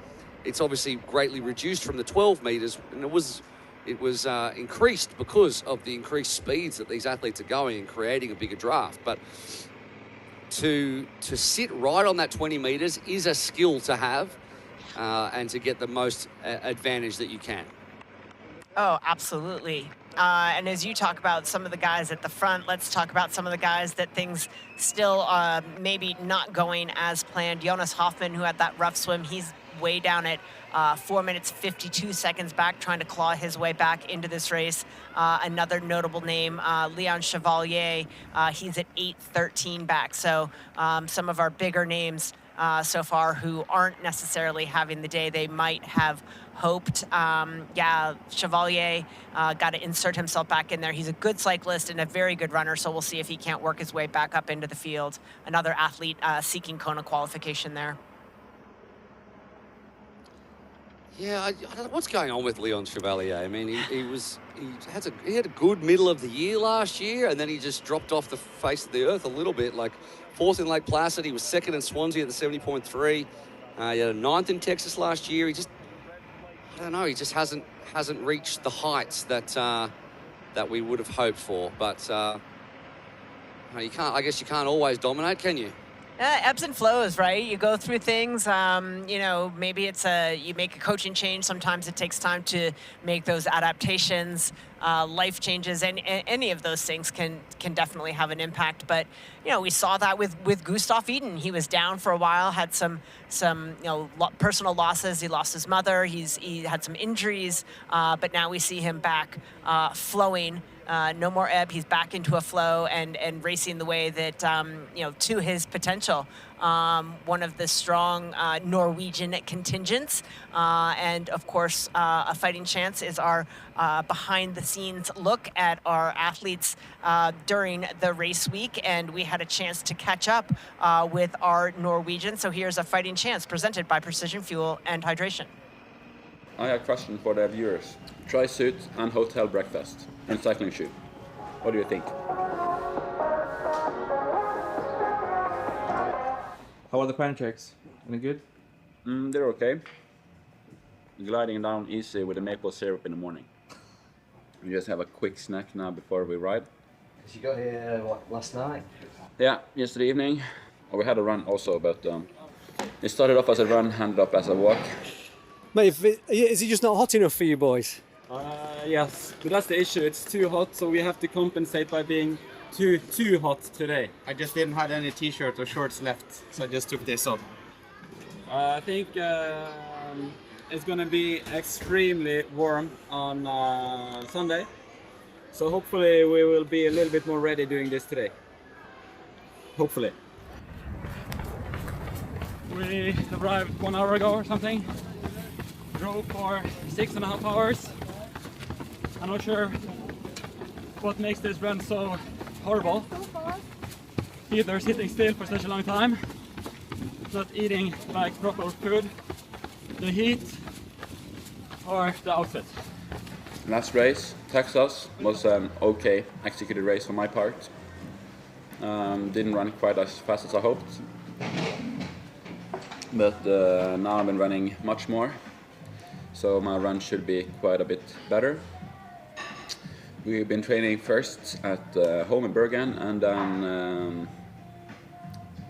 It's obviously greatly reduced from the 12 meters, and it was increased because of the increased speeds that these athletes are going and creating a bigger draft. But to sit right on that 20 meters is a skill to have and to get the most advantage that you can. Oh, absolutely. And as you talk about some of the guys at the front, let's talk about some of the guys that things still maybe not going as planned. Jonas Hoffman, who had that rough swim, he's way down at 4 minutes 52 seconds back, trying to claw his way back into this race. Another notable name, Leon Chevalier, he's at 8:13 back. So some of our bigger names so far who aren't necessarily having the day they might have hoped. Chevalier got to insert himself back in there. He's a good cyclist and a very good runner, so we'll see if he can't work his way back up into the field. Another athlete seeking Kona qualification there. Yeah, I don't know what's going on with Leon Chevalier. I mean, he had a good middle of the year last year, and then he just dropped off the face of the earth a little bit. Like 4th in Lake Placid, he was 2nd in Swansea at the 70.3. He had a 9th in Texas last year. He just hasn't reached the heights that we would have hoped for. But you can't. I guess you can't always dominate, can you? Ebbs and flows, right? You go through things, maybe it's you make a coaching change. Sometimes it takes time to make those adaptations, life changes, and any of those things can definitely have an impact. But, we saw that with Gustav Iden. He was down for a while, had some personal losses. He lost his mother. He had some injuries, but now we see him back flowing. No more ebb. He's back into a flow and racing the way that, to his potential. One of the strong Norwegian contingents. And, of course, a fighting chance is our behind-the-scenes look at our athletes during the race week. And we had a chance to catch up with our Norwegian. So here's a fighting chance presented by Precision Fuel and Hydration. I have a question for the viewers. Tri suit and hotel breakfast in cycling shoe. What do you think? How are the pancakes? Any good? They're okay. Gliding down easy with the maple syrup in the morning. We just have a quick snack now before we ride. You got here last night? Yeah, yesterday evening. Well, we had a run also, but it started off as a run, ended up as a walk. Mate, is it just not hot enough for you boys? Yes, but that's the issue. It's too hot, so we have to compensate by being too hot today. I just didn't have any t-shirt or shorts left, so I just took this off. I think it's gonna be extremely warm on Sunday, so hopefully we will be a little bit more ready doing this today. Hopefully. We arrived 1 hour ago or something. Drove for 6.5 hours. I'm not sure what makes this run so horrible. Either sitting still for such a long time, not eating like proper food, the heat, or the outfit. Last race, Texas, was an okay executed race for my part. Didn't run quite as fast as I hoped. But now I've been running much more. so my run should be quite a bit better. We've been training first at home in Bergen, and then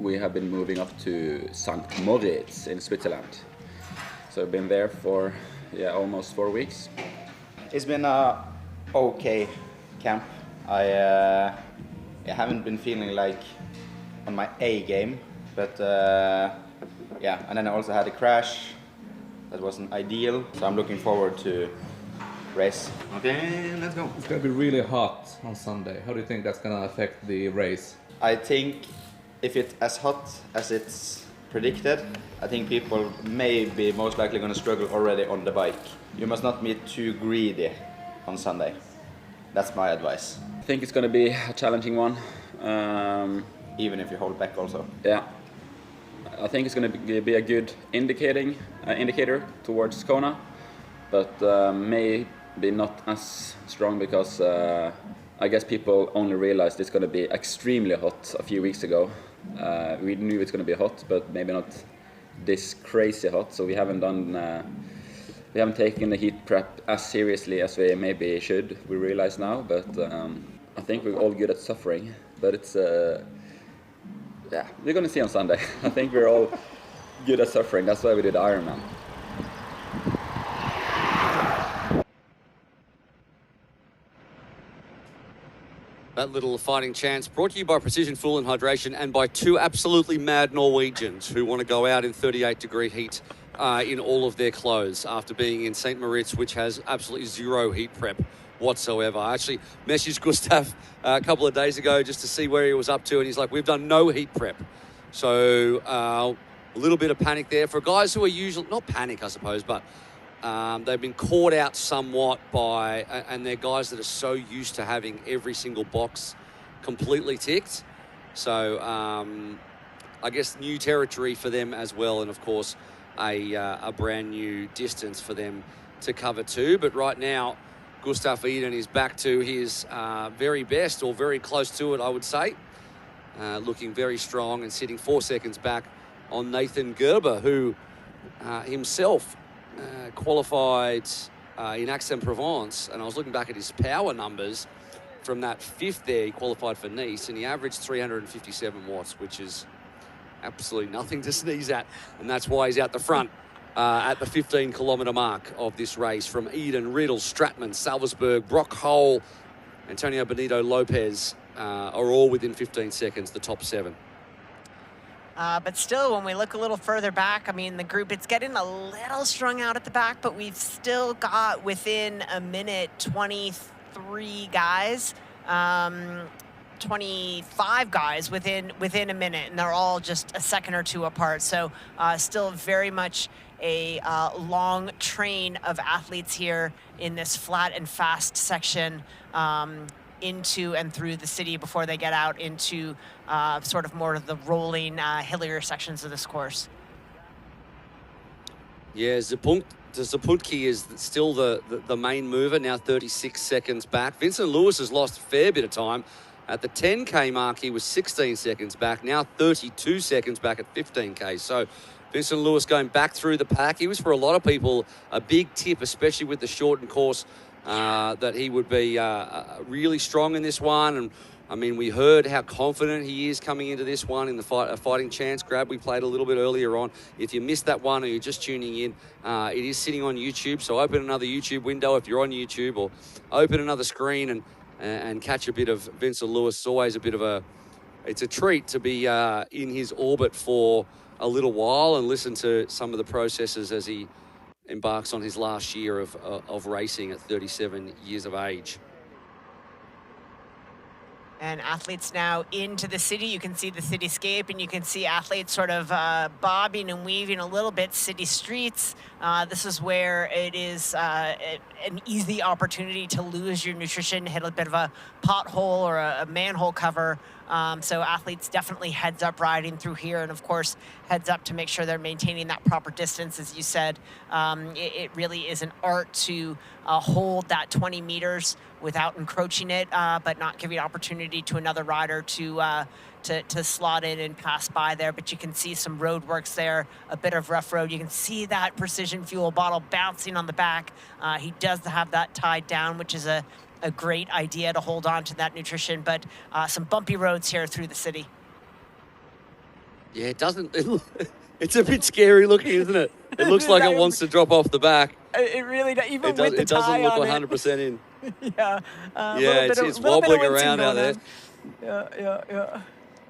we have been moving up to St. Moritz in Switzerland. So I've been there for almost 4 weeks. It's been a okay camp. I haven't been feeling like on my A game, but and then I also had a crash that wasn't ideal, so I'm looking forward to race. Okay, let's go. It's going to be really hot on Sunday. How do you think that's going to affect the race? I think if it's as hot as it's predicted, I think people may be most likely going to struggle already on the bike. You must not be too greedy on Sunday. That's my advice. I think it's going to be a challenging one. Even if you hold back also. Yeah. I think it's going to be a good indicator towards Kona, but maybe not as strong because I guess people only realized it's going to be extremely hot a few weeks ago. We knew it's going to be hot, but maybe not this crazy hot. So we haven't taken the heat prep as seriously as we maybe should. We realize now, but I think we're all good at suffering. But it's we're going to see on Sunday. I think we're all good at suffering. That's why we did Ironman. That little fighting chance brought to you by Precision Fuel and Hydration and by two absolutely mad Norwegians who want to go out in 38-degree heat in all of their clothes after being in St. Moritz, which has absolutely zero heat prep whatsoever. I actually messaged Gustav a couple of days ago just to see where he was up to, and he's like, we've done no heat prep. So a little bit of panic there for guys who are usually, not panic I suppose, but they've been caught out somewhat by, and they're guys that are so used to having every single box completely ticked. So I guess new territory for them as well, and of course a brand new distance for them to cover too. But right now, Gustav Eden is back to his very best, or very close to it, I would say. Looking very strong and sitting 4 seconds back on Nathan Gerber, who himself qualified in Aix-en-Provence, and I was looking back at his power numbers from that fifth there. He qualified for Nice, and he averaged 357 watts, which is absolutely nothing to sneeze at, and that's why he's out the front at the 15-kilometre mark of this race. From Eden, Riddle, Stratman, Salzburg, Brock Hole, Antonio Benito Lopez are all within 15 seconds, the top 7. But still, when we look a little further back, I mean, the group, it's getting a little strung out at the back, but we've still got within a minute 23 guys, 25 guys within a minute, and they're all just a second or two apart. So still very much a long train of athletes here in this flat and fast section into and through the city before they get out into sort of more of the rolling, hillier sections of this course. Yeah, Zapuntki is still the main mover, now 36 seconds back. Vincent Lewis has lost a fair bit of time. At the 10K mark, he was 16 seconds back, now 32 seconds back at 15K. So Vincent Lewis going back through the pack. He was, for a lot of people, a big tip, especially with the shortened course, that he would be really strong in this one. And I mean, we heard how confident he is coming into this one in the fighting chance grab we played a little bit earlier on. If you missed that one or you're just tuning in, it is sitting on YouTube. So open another YouTube window if you're on YouTube, or open another screen and catch a bit of Vincent Lewis. It's always it's a treat to be in his orbit for a little while and listen to some of the processes as he embarks on his last year of racing at 37 years of age. And athletes now into the city. You can see the cityscape, and you can see athletes sort of bobbing and weaving a little bit city streets. This is where it is an easy opportunity to lose your nutrition, hit a bit of a pothole or a manhole cover. So athletes definitely heads up riding through here, and of course heads up to make sure they're maintaining that proper distance. As you said, it really is an art to hold that 20 meters without encroaching it, but not giving opportunity to another rider to slot in and pass by there. But you can see some road works there, a bit of rough road. You can see that precision fuel bottle bouncing on the back. He does have that tied down, which is a great idea to hold on to that nutrition, but some bumpy roads here through the city. Yeah, it's a bit scary looking, isn't it? It looks like it wants to drop off the back. It really does, even with the it doesn't tie look on 100% in. Yeah. It's wobbling around out there. Yeah.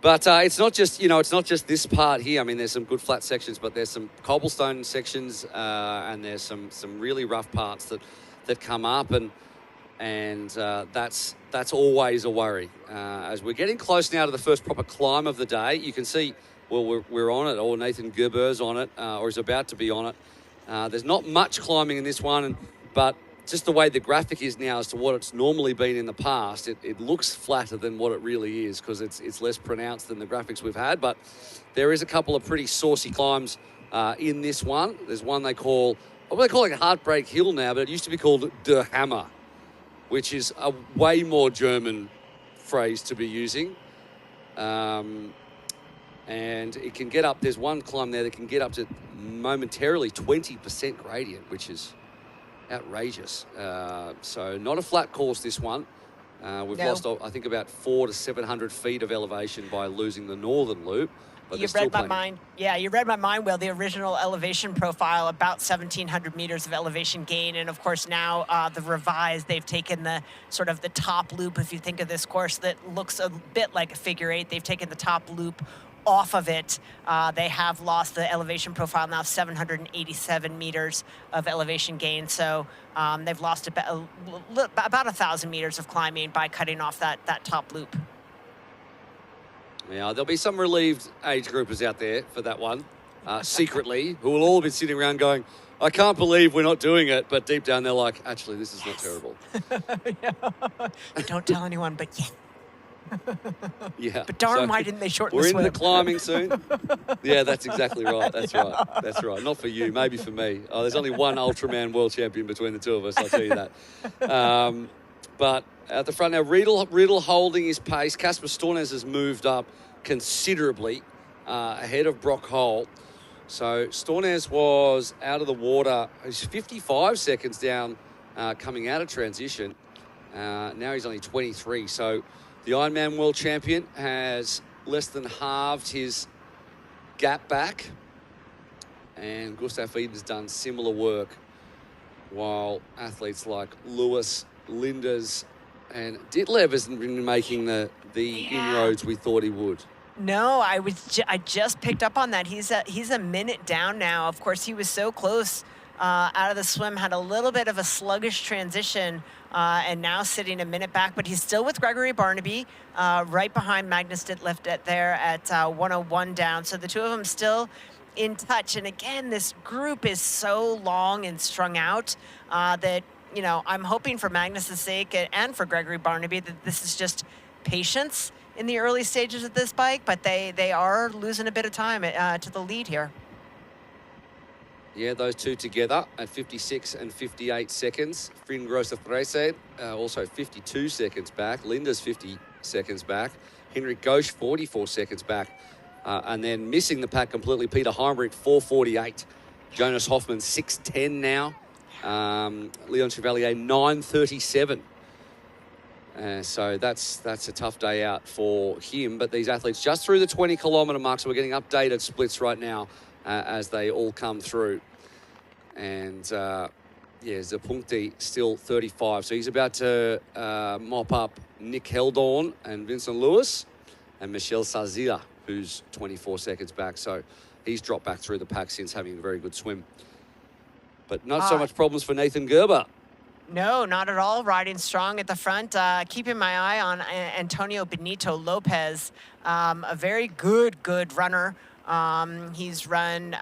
But it's not just this part here. I mean, there's some good flat sections, but there's some cobblestone sections, and there's some really rough parts that come up, and that's always a worry. As we're getting close now to the first proper climb of the day, you can see, well, we're on it, or Nathan Gerber's on it, or is about to be on it. There's not much climbing in this one, but just the way the graphic is now as to what it's normally been in the past, it looks flatter than what it really is because it's less pronounced than the graphics we've had. But there is a couple of pretty saucy climbs in this one. There's one they call it Heartbreak Hill now, but it used to be called Der Hammer, which is a way more German phrase to be using. And it can get up, there's one climb there that can get up to momentarily 20% gradient, which is outrageous. So not a flat course, this one. We've lost, I think, about 400 to 700 feet of elevation by losing the northern loop. But you read my mind. Yeah, you read my mind, Will. The original elevation profile, about 1,700 meters of elevation gain. And, of course, now the revised, they've taken the sort of the top loop. If you think of this course that looks a bit like a figure eight, they've taken the top loop off of it. They have lost the elevation profile now, 787 meters of elevation gain. So they've lost about 1,000 meters of climbing by cutting off that top loop. Yeah, there'll be some relieved age groupers out there for that one, secretly, who will all be sitting around going, I can't believe we're not doing it. But deep down, they're like, actually, this is not terrible. Don't tell anyone, but yeah. Yeah. But darn, why didn't they shorten the swim? swim? We're into climbing soon. Yeah, that's exactly right. That's right. Not for you, maybe for me. Oh, there's only one Ultraman world champion between the two of us, I'll tell you that. But at the front now, Riedel holding his pace. Kasper Stornes has moved up considerably ahead of Brock Holt. So Stornes was out of the water. He's 55 seconds down coming out of transition. Now he's only 23. So the Ironman world champion has less than halved his gap back. And Gustav Eden's done similar work, while athletes like Lewis, Linders, and Ditlev hasn't been making the inroads we thought he would. No, I just picked up on that. He's a minute down now. Of course, he was so close out of the swim, had a little bit of a sluggish transition, and now sitting a minute back. But he's still with Gregory Barnaby, right behind Magnus Ditlev there at 101 down. So the two of them still in touch. And again, this group is so long and strung out that, you know, I'm hoping for Magnus' sake and for Gregory Barnaby that this is just patience in the early stages of this bike, but they are losing a bit of time to the lead here. Yeah, those two together at 56 and 58 seconds. Finn Grosser-Freise also 52 seconds back. Linda's 50 seconds back. Henrik Gosch 44 seconds back. And then missing the pack completely, Peter Heinrich 4:48. Jonas Hoffman 6:10 now. Leon Chevalier 9:37. So that's a tough day out for him. But these athletes just through the 20-kilometre mark, so we're getting updated splits right now as they all come through. And Zapunti still 35. So he's about to mop up Nick Heldorn and Vincent Lewis and Michel Sazia, who's 24 seconds back. So he's dropped back through the pack since having a very good swim. But not so much problems for Nathan Gerber. No, not at all. Riding strong at the front. Keeping my eye on Antonio Benito Lopez, a very good runner. He's run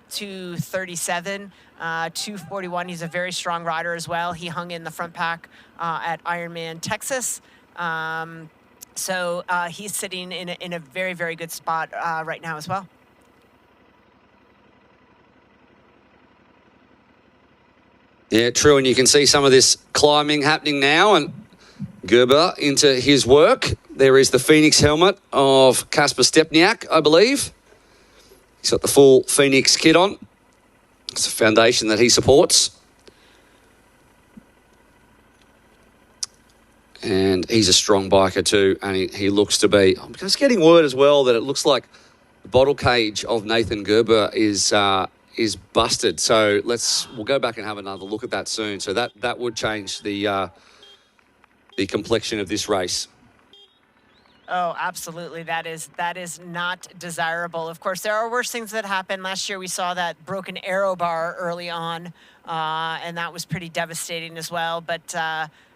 2:37, 2:41. He's a very strong rider as well. He hung in the front pack at Ironman Texas. So he's sitting in a very, very good spot right now as well. Yeah, true. And you can see some of this climbing happening now. And Gerber into his work. There is the Phoenix helmet of Kasper Stepniak, I believe. He's got the full Phoenix kit on. It's a foundation that he supports. And he's a strong biker too, and he looks to be. I'm just getting word as well that it looks like the bottle cage of Nathan Gerber is busted. So we'll go back and have another look at that soon. So that would change the complexion of this race. Oh, absolutely. That is not desirable. Of course, there are worse things that happen. Last year we saw that broken aero bar early on, and that was pretty devastating as well. But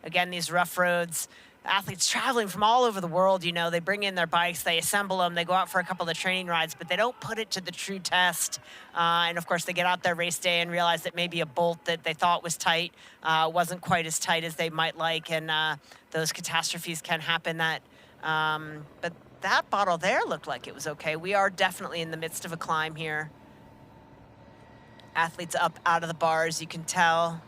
again, these rough roads, athletes traveling from all over the world, you know, they bring in their bikes, they assemble them, they go out for a couple of training rides, but they don't put it to the true test. And of course, they get out there race day and realize that maybe a bolt that they thought was tight wasn't quite as tight as they might like, and those catastrophes can happen. But that bottle there looked like it was okay. We are definitely in the midst of a climb here. Athletes up out of the bars, you can tell.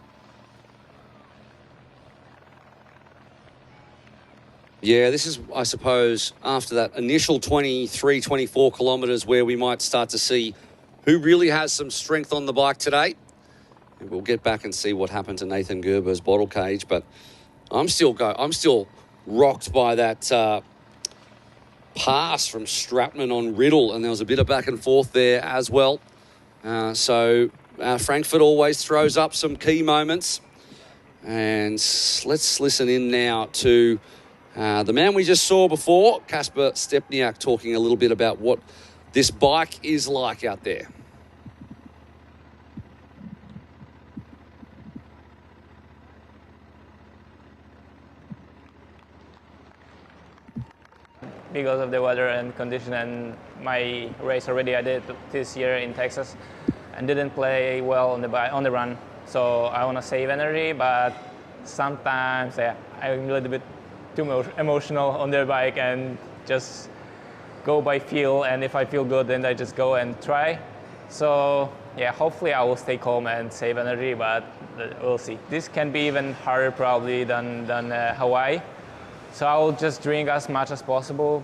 Yeah, this is, I suppose, after that initial 23, 24 kilometres where we might start to see who really has some strength on the bike today. And we'll get back and see what happened to Nathan Gerber's bottle cage, but I'm still rocked by that pass from Strapman on Riddle, and there was a bit of back and forth there as well. So Frankfurt always throws up some key moments. And let's listen in now to the man we just saw before, Kasper Stepniak, talking a little bit about what this bike is like out there. Because of the weather and condition and my race already I did this year in Texas and didn't play well on the run. So I want to save energy, but sometimes I'm a little bit too emotional on the bike and just go by feel, and if I feel good then I just go and try. So yeah, hopefully I will stay calm and save energy, but we'll see. This can be even harder probably than Hawaii. So I will just drink as much as possible,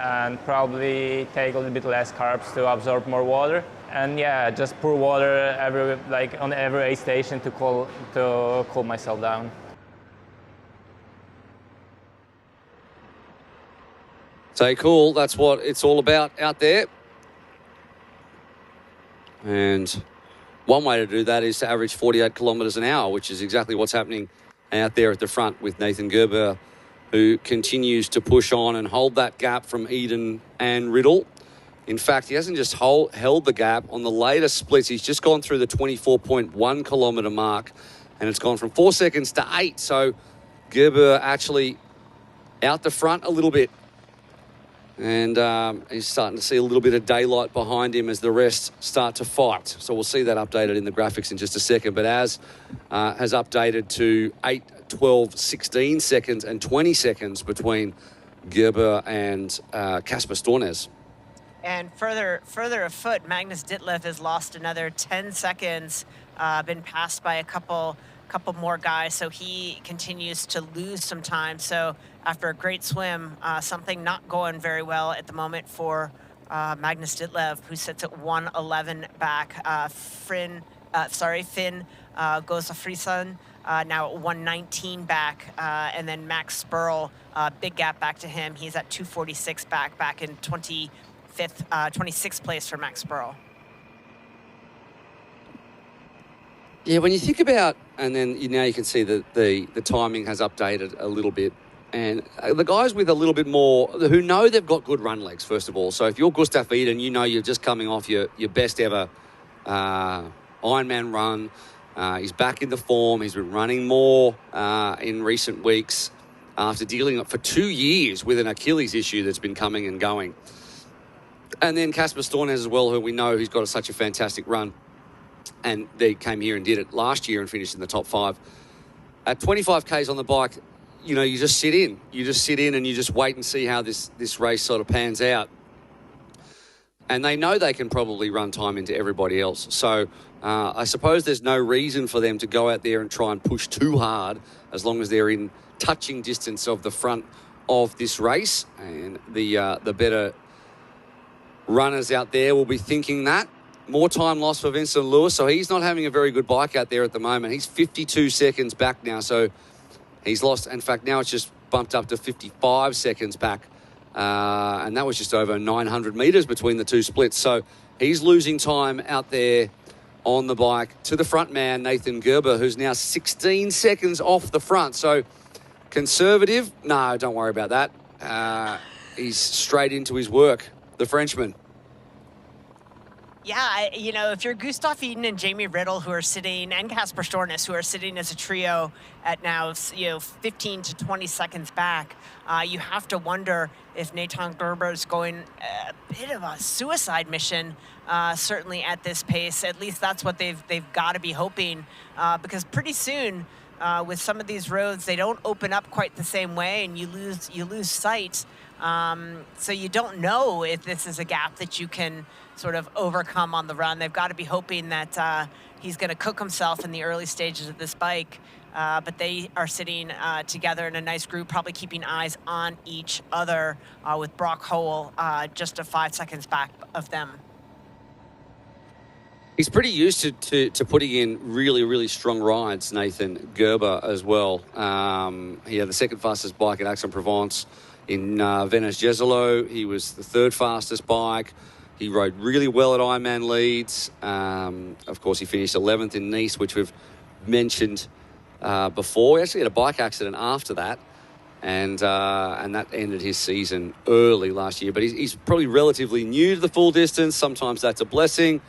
and probably take a little bit less carbs to absorb more water. And yeah, just pour water on every aid station to cool myself down. Stay cool, that's what it's all about out there. And one way to do that is to average 48 kilometres an hour, which is exactly what's happening out there at the front with Nathan Gerber, who continues to push on and hold that gap from Eden and Riddle. In fact, he hasn't just held the gap. On the later splits, he's just gone through the 24.1 kilometre mark, and it's gone from 4 seconds to 8. So Gerber actually out the front a little bit. And he's starting to see a little bit of daylight behind him as the rest start to fight. So we'll see that updated in the graphics in just a second. But as has updated to 8, 12, 16 seconds and 20 seconds between Gerber and Kasper Stornes. And further afoot, Magnus Ditlev has lost another 10 seconds, been passed by a couple more guys, so he continues to lose some time. So after a great swim, something not going very well at the moment for Magnus Ditlev, who sits at 1:11 back. Finn Gosafrisan now at 1:19 back, and then Max Spurl, big gap back to him. He's at 2:46 back in 26th place for Max Spurl. Yeah, when you think about, and then now you can see that the timing has updated a little bit. And the guys with a little bit more, who know they've got good run legs, first of all. So if you're Gustav Eden, you know you're just coming off your best ever Ironman run. He's back in the form. He's been running more in recent weeks after dealing for 2 years with an Achilles issue that's been coming and going. And then Kasper Stornes as well, who we know who's got such a fantastic run. And they came here and did it last year and finished in the top 5. At 25 Ks on the bike, you know, you just sit in. You just sit in and you just wait and see how this race sort of pans out. and they know they can probably run time into everybody else. So I suppose there's no reason for them to go out there and try and push too hard as long as they're in touching distance of the front of this race. And the better runners out there will be thinking that. More time lost for Vincent Lewis, so he's not having a very good bike out there at the moment. He's 52 seconds back now, so he's lost. In fact, now it's just bumped up to 55 seconds back. And that was just over 900 metres between the two splits. So he's losing time out there on the bike to the front man, Nathan Gerber, who's now 16 seconds off the front. So conservative? No, don't worry about that. He's straight into his work, the Frenchman. Yeah, if you're Gustav Eden and Jamie Riddle, who are sitting, and Casper Stornes, who are sitting as a trio at now, 15 to 20 seconds back, you have to wonder if Nathan Gerber is going a bit of a suicide mission, certainly at this pace. At least that's what they've got to be hoping, because pretty soon, with some of these roads, they don't open up quite the same way, and you lose sight. So you don't know if this is a gap that you can sort of overcome on the run. They've got to be hoping that he's going to cook himself in the early stages of this bike. But they are sitting together in a nice group, probably keeping eyes on each other, with Brock Hole just 5 seconds back of them. He's pretty used to putting in really, really strong rides, Nathan Gerber, as well. He had the second fastest bike at Aix-en-Provence in Venice-Jesolo. He was the third fastest bike. He rode really well at Ironman Leeds. Of course, he finished 11th in Nice, which we've mentioned before. He actually had a bike accident after that, and that ended his season early last year. But he's probably relatively new to the full distance. Sometimes that's a blessing.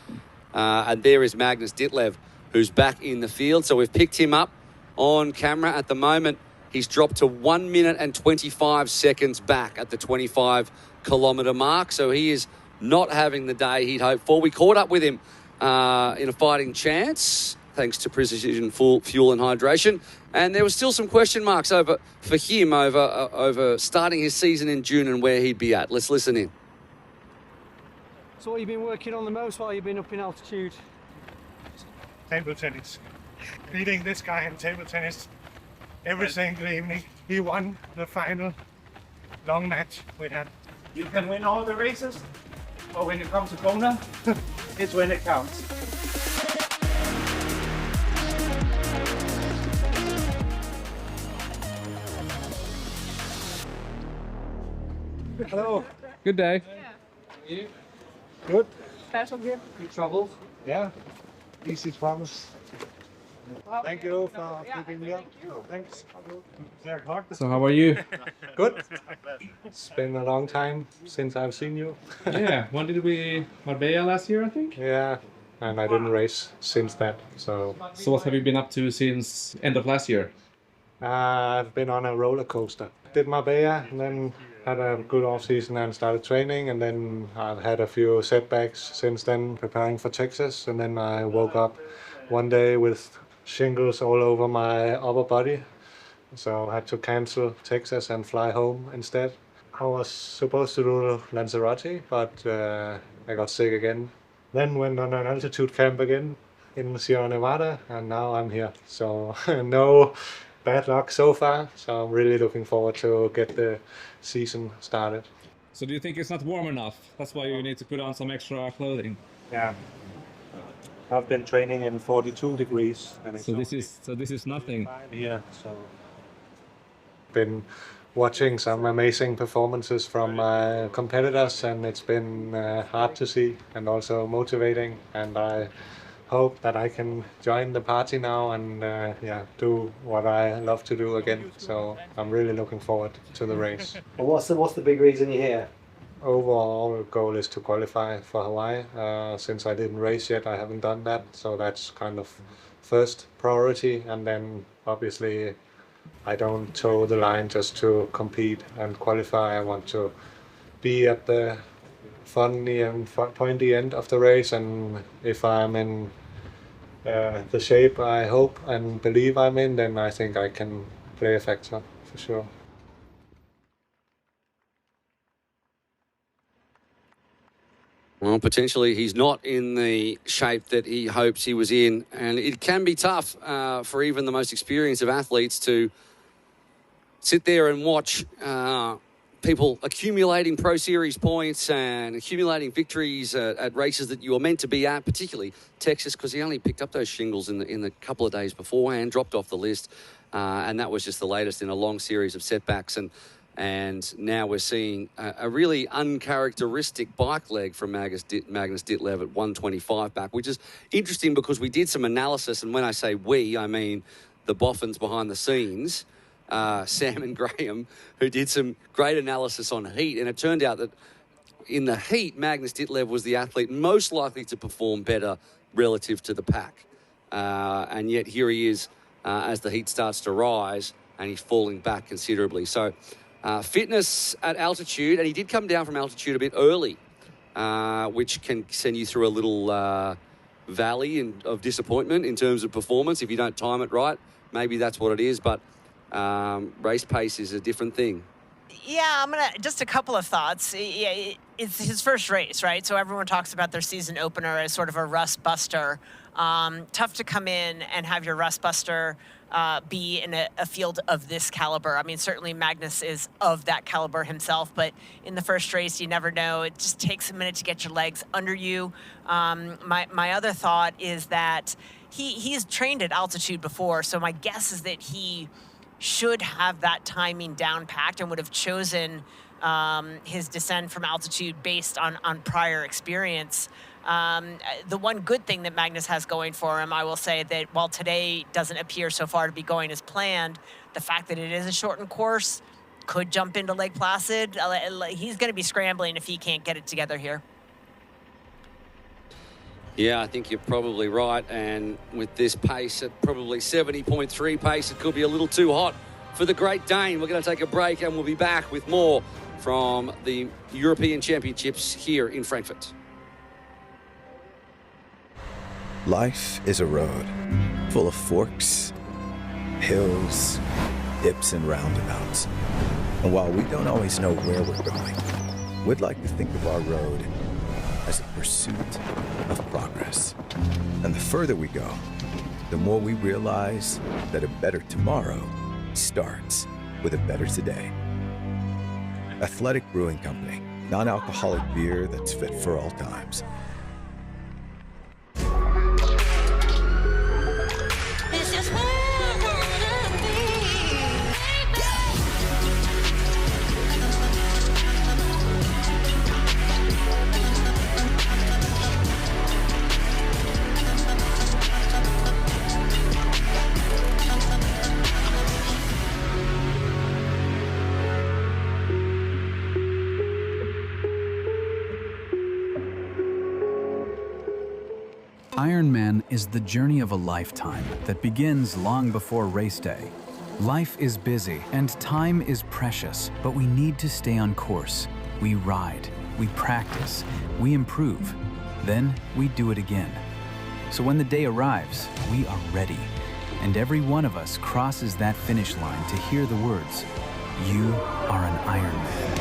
And there is Magnus Ditlev, who's back in the field. So we've picked him up on camera at the moment. He's dropped to 1 minute and 25 seconds back at the 25-kilometre mark. So he is not having the day he'd hoped for. We caught up with him in a fighting chance, thanks to Precision Fuel and Hydration. And there was still some question marks for him over starting his season in June and where he'd be at. Let's listen in. So what have you been working on the most while you've been up in altitude? Table tennis. Beating this guy in table tennis every single evening. He won the final long match we had. You can win all the races, but when it comes to Kona, it's when it counts. Hello. Good day. You? Good. Special gift. Good troubles? Yeah. Easy promise. Thank you for picking me up. Thanks. So how are you? Good. It's been a long time since I've seen you. Yeah, when did we Marbella last year, I think? Yeah, and I didn't race since that. So what have you been up to since end of last year? I've been on a roller coaster. Did Marbella, and then had a good off season and started training, and then I've had a few setbacks since then preparing for Texas, and then I woke up one day with shingles all over my upper body, so I had to cancel Texas and fly home instead. I was supposed to do Lanzarote, but I got sick again. Then went on an altitude camp again in Sierra Nevada, and now I'm here. So no bad luck so far, so I'm really looking forward to get the season started. So do you think it's not warm enough? That's why you need to put on some extra clothing. Yeah. I've been training in 42 degrees. And So this is nothing. Yeah, so been watching some amazing performances from my competitors, and it's been hard to see and also motivating, and I hope that I can join the party now and do what I love to do again. So I'm really looking forward to the race. And what's the big reason you're here? Overall goal is to qualify for Hawaii. Since I didn't race yet, I haven't done that, so that's kind of first priority. And then obviously I don't toe the line just to compete and qualify. I want to be at the funny and pointy end of the race, and if I'm in the shape I hope and believe I'm in, then I think I can play a factor for sure. Well, potentially he's not in the shape that he hopes he was in. And it can be tough for even the most experienced of athletes to sit there and watch people accumulating Pro Series points and accumulating victories at races that you were meant to be at, particularly Texas, because he only picked up those shingles in the couple of days beforehand, dropped off the list. And that was just the latest in a long series of setbacks. And now we're seeing a really uncharacteristic bike leg from Magnus Ditlev at 125 back, which is interesting because we did some analysis. And when I say we, I mean the boffins behind the scenes, Sam and Graham, who did some great analysis on heat. And it turned out that in the heat, Magnus Ditlev was the athlete most likely to perform better relative to the pack. And yet here he is as the heat starts to rise and he's falling back considerably. So fitness at altitude, and he did come down from altitude a bit early, which can send you through a little valley of disappointment in terms of performance if you don't time it right. Maybe that's what it is, but race pace is a different thing. Yeah, just a couple of thoughts. Yeah, it's his first race, right? So everyone talks about their season opener as sort of a rust buster. Tough to come in and have your rust buster be in a field of this caliber. I mean, certainly Magnus is of that caliber himself, but in the first race, you never know. It just takes a minute to get your legs under you. My other thought is that he's trained at altitude before, so my guess is that he should have that timing down packed and would have chosen his descent from altitude based on prior experience. The one good thing that Magnus has going for him, I will say that while today doesn't appear so far to be going as planned, the fact that it is a shortened course could jump into Lake Placid. He's going to be scrambling if he can't get it together here. Yeah, I think you're probably right. And with this pace at probably 70.3 pace, it could be a little too hot for the Great Dane. We're going to take a break and we'll be back with more from the European Championships here in Frankfurt. Life is a road full of forks, hills, dips, and roundabouts. And while we don't always know where we're going, we'd like to think of our road as a pursuit of progress. And the further we go, the more we realize that a better tomorrow starts with a better today. Athletic Brewing Company, non-alcoholic beer that's fit for all times. Ironman is the journey of a lifetime that begins long before race day. Life is busy and time is precious, but we need to stay on course. We ride, we practice, we improve, then we do it again. So when the day arrives, we are ready, and every one of us crosses that finish line to hear the words, "You are an Ironman."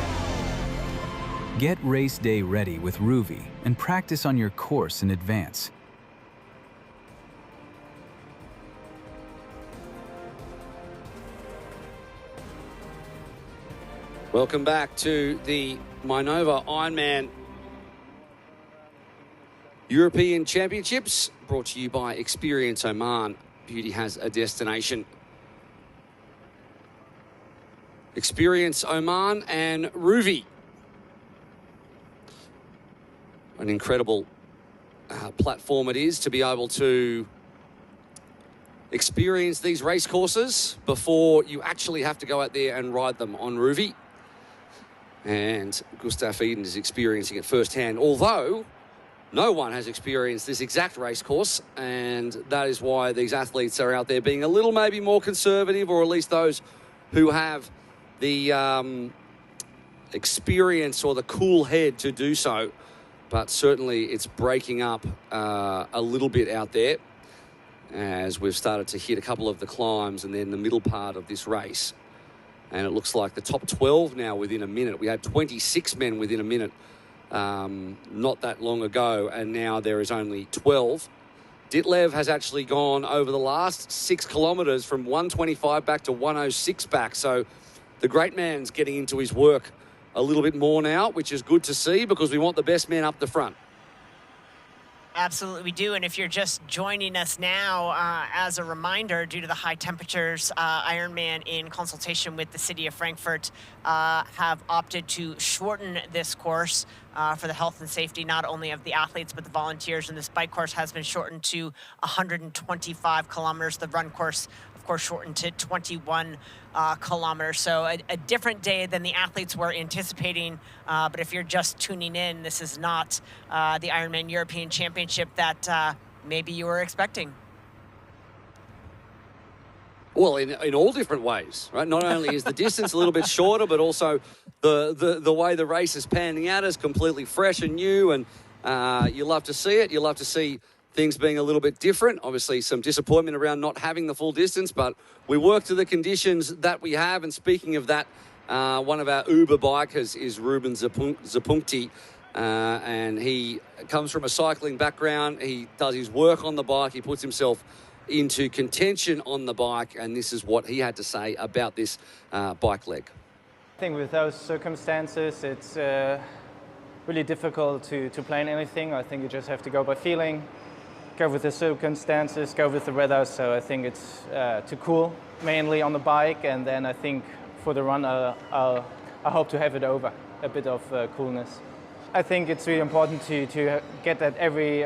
Get race day ready with Ruvi and practice on your course in advance. Welcome back to the Mainova Ironman European Championships, brought to you by Experience Oman. Beauty has a destination. Experience Oman and Ruvi. An incredible platform it is to be able to experience these race courses before you actually have to go out there and ride them on Ruvi. And Gustav Eden is experiencing it firsthand, although no one has experienced this exact race course, and that is why these athletes are out there being a little maybe more conservative, or at least those who have the experience or the cool head to do so. But certainly it's breaking up a little bit out there as we've started to hit a couple of the climbs and then the middle part of this race. And it looks like the top 12 now within a minute. We had 26 men within a minute not that long ago, and now there is only 12. Ditlev has actually gone over the last 6 kilometres from 125 back to 106 back. So the great man's getting into his work a little bit more now, which is good to see because we want the best man up the front. Absolutely, we do. And if you're just joining us now, as a reminder, due to the high temperatures, Ironman, in consultation with the city of Frankfurt, have opted to shorten this course for the health and safety, not only of the athletes, but the volunteers. And this bike course has been shortened to 125 kilometers. The run course, of course, shortened to 21 kilometers. So a different day than the athletes were anticipating. But if you're just tuning in, this is not the Ironman European Championship that maybe you were expecting. Well, in all different ways, right? Not only is the distance a little bit shorter, but also the way the race is panning out is completely fresh and new, and you love to see it. You love to see things being a little bit different. Obviously, some disappointment around not having the full distance, but we work to the conditions that we have. And speaking of that, one of our Uber bikers is Ruben Zapunkti, and he comes from a cycling background. He does his work on the bike. He puts himself into contention on the bike, and this is what he had to say about this bike leg. I think with those circumstances, it's really difficult to plan anything. I think you just have to go by feeling, go with the circumstances, go with the weather. So I think it's too cool, mainly on the bike, and then I think for the run, I hope to have it over, a bit of coolness. I think it's really important to get at every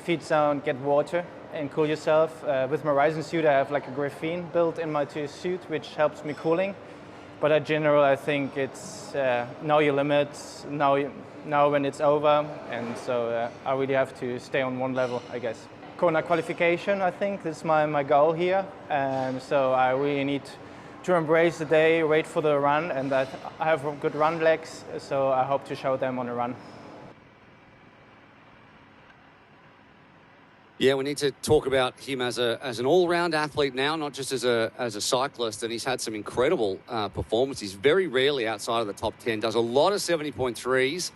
feed zone, get water and cool yourself. With my Ryzen suit, I have like a graphene built in my suit, which helps me cooling. But in general, I think it's know your limits, know when it's over, and so I really have to stay on one level, I guess. Kona qualification, I think, is my goal here. So I really need to embrace the day, wait for the run, and I have good run legs, so I hope to show them on the run. Yeah, we need to talk about him as an all-round athlete now, not just as a cyclist, and he's had some incredible performances, very rarely outside of the top 10, does a lot of 70.3s.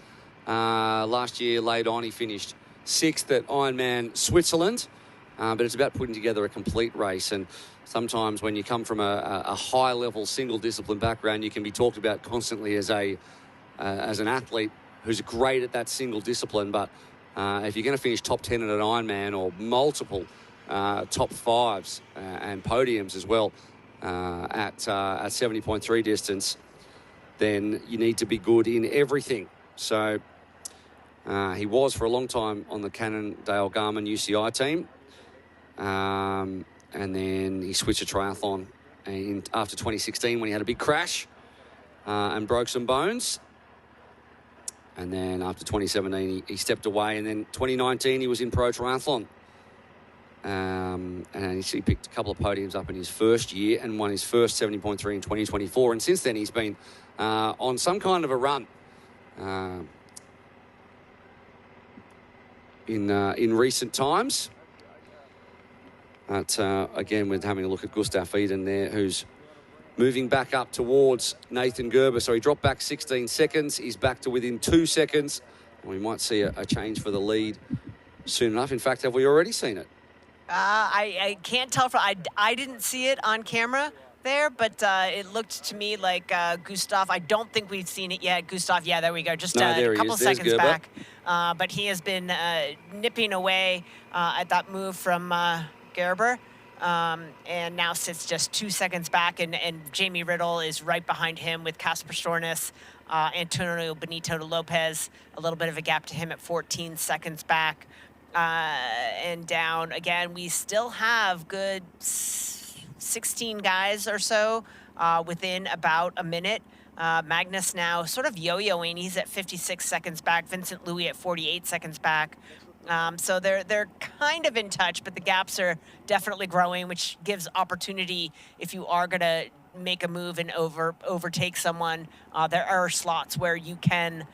Last year, late on, he finished 6th at Ironman Switzerland, but it's about putting together a complete race, and sometimes when you come from a high-level single-discipline background, you can be talked about constantly as an athlete who's great at that single discipline, but if you're going to finish top 10 at an Ironman or multiple top 5s and podiums as well at 70.3 distance, then you need to be good in everything. So he was for a long time on the Cannondale Garmin UCI team, and then he switched to triathlon after 2016 when he had a big crash and broke some bones. And then after 2017, he stepped away. And then 2019, he was in pro triathlon. And he picked a couple of podiums up in his first year and won his first 70.3 in 2024. And since then, he's been on some kind of a run in recent times. But again, we're having a look at Gustav Iden there, who's moving back up towards Nathan Gerber. So he dropped back 16 seconds. He's back to within 2 seconds. We might see a change for the lead soon enough. In fact, have we already seen it? I can't tell. I didn't see it on camera there, but it looked to me like Gustav. I don't think we've seen it yet. Gustav, yeah, there we go. Just a couple seconds back. But he has been nipping away at that move from Gerber. And now sits just 2 seconds back, and Jamie Riddle is right behind him with Casper Stornes, Antonio Benito Lopez, a little bit of a gap to him at 14 seconds back. And down again, we still have good 16 guys or so within about a minute. Magnus now sort of yo-yoing. He's at 56 seconds back. Vincent Louis at 48 seconds back. So they're kind of in touch, but the gaps are definitely growing, which gives opportunity if you are going to make a move and overtake someone. There are slots where you can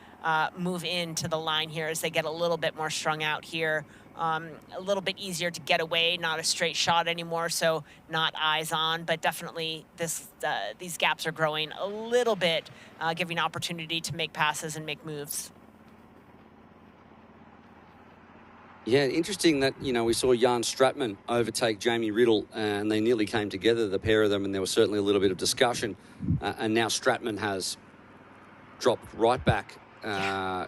move into the line here as they get a little bit more strung out here. A little bit easier to get away, not a straight shot anymore, so not eyes on, but definitely these gaps are growing a little bit, giving opportunity to make passes and make moves. Yeah, interesting that, we saw Jan Stratman overtake Jamie Riddle, and they nearly came together, the pair of them, and there was certainly a little bit of discussion. And now Stratman has dropped right back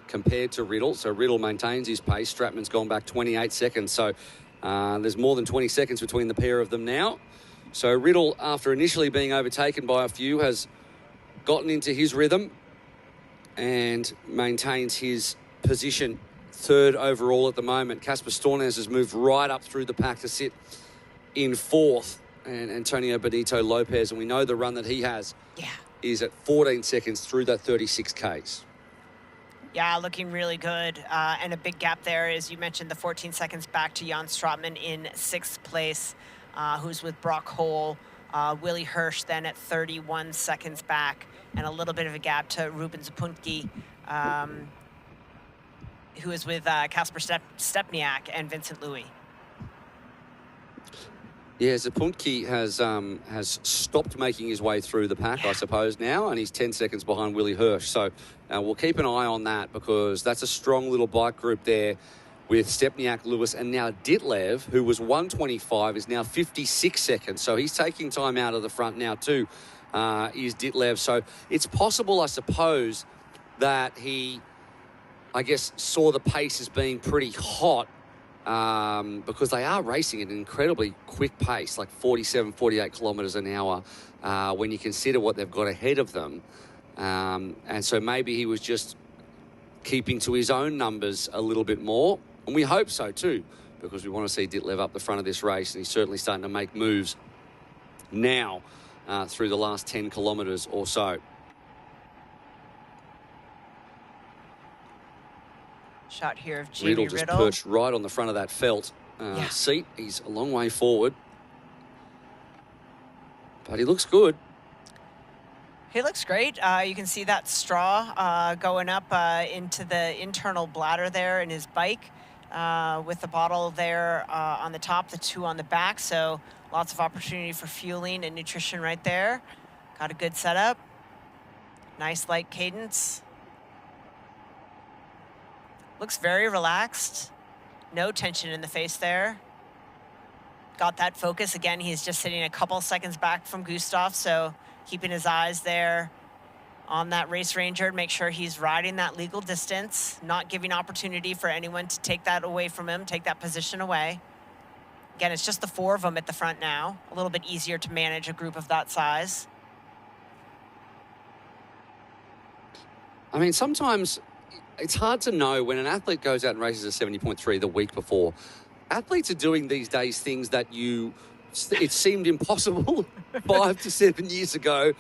compared to Riddle. So Riddle maintains his pace. Stratman's gone back 28 seconds. So there's more than 20 seconds between the pair of them now. So Riddle, after initially being overtaken by a few, has gotten into his rhythm and maintains his position third overall at the moment. Casper Stornes has moved right up through the pack to sit in fourth, and Antonio Benito Lopez, and we know the run that he has is at 14 seconds through that 36 Ks. Yeah, looking really good. And a big gap there, as you mentioned, the 14 seconds back to Jan Stratman in sixth place, who's with Brock Hole. Willie Hirsch then at 31 seconds back, and a little bit of a gap to Ruben Zapuntke, who is with Kasper Stepniak and Vincent Louis. Yeah, Zapuntke has stopped making his way through the pack, I suppose, now, and he's 10 seconds behind Willie Hirsch. So we'll keep an eye on that, because that's a strong little bike group there with Stepniak, Lewis, and now Ditlev, who was 125, is now 56 seconds. So he's taking time out of the front now too, is Ditlev. So it's possible, I suppose, that he, saw the pace as being pretty hot, because they are racing at an incredibly quick pace, like 47, 48 kilometres an hour, when you consider what they've got ahead of them. And so maybe he was just keeping to his own numbers a little bit more. And we hope so too, because we want to see Ditlev up the front of this race, and he's certainly starting to make moves now through the last 10 kilometres or so. Shot here of Jamie Riddle. Just perched right on the front of that felt seat. He's a long way forward, but he looks good. He looks great. You can see that straw going up into the internal bladder there in his bike, with the bottle there on the top, the two on the back. So lots of opportunity for fueling and nutrition right there. Got a good setup. Nice light cadence. Looks very relaxed. No tension in the face there. Got that focus. Again, he's just sitting a couple seconds back from Gustav, so keeping his eyes there on that race ranger, make sure he's riding that legal distance, not giving opportunity for anyone to take that away from him, take that position away. Again, it's just the four of them at the front now. A little bit easier to manage a group of that size. I mean, sometimes it's hard to know when an athlete goes out and races a 70.3 the week before. Athletes are doing these days things that it seemed impossible 5 to 7 years ago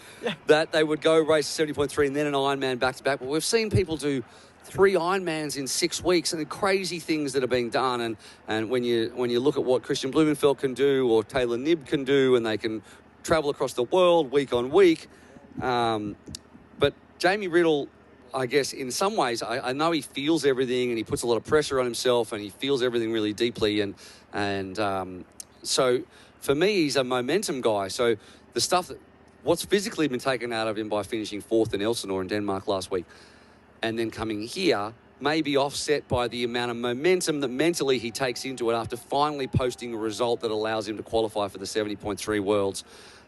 that they would go race a 70.3 and then an Ironman back-to-back. But we've seen people do 3 Ironmans in 6 weeks, and the crazy things that are being done. And when you look at what Christian Blumenfeld can do, or Taylor Knibb can do, and they can travel across the world week on week. But Jamie Riddle, I guess in some ways, I know he feels everything, and he puts a lot of pressure on himself, and he feels everything really deeply. And so for me, he's a momentum guy. So the stuff what's physically been taken out of him by finishing 4th in Elsinore in Denmark last week, and then coming here, may be offset by the amount of momentum that mentally he takes into it after finally posting a result that allows him to qualify for the 70.3 Worlds.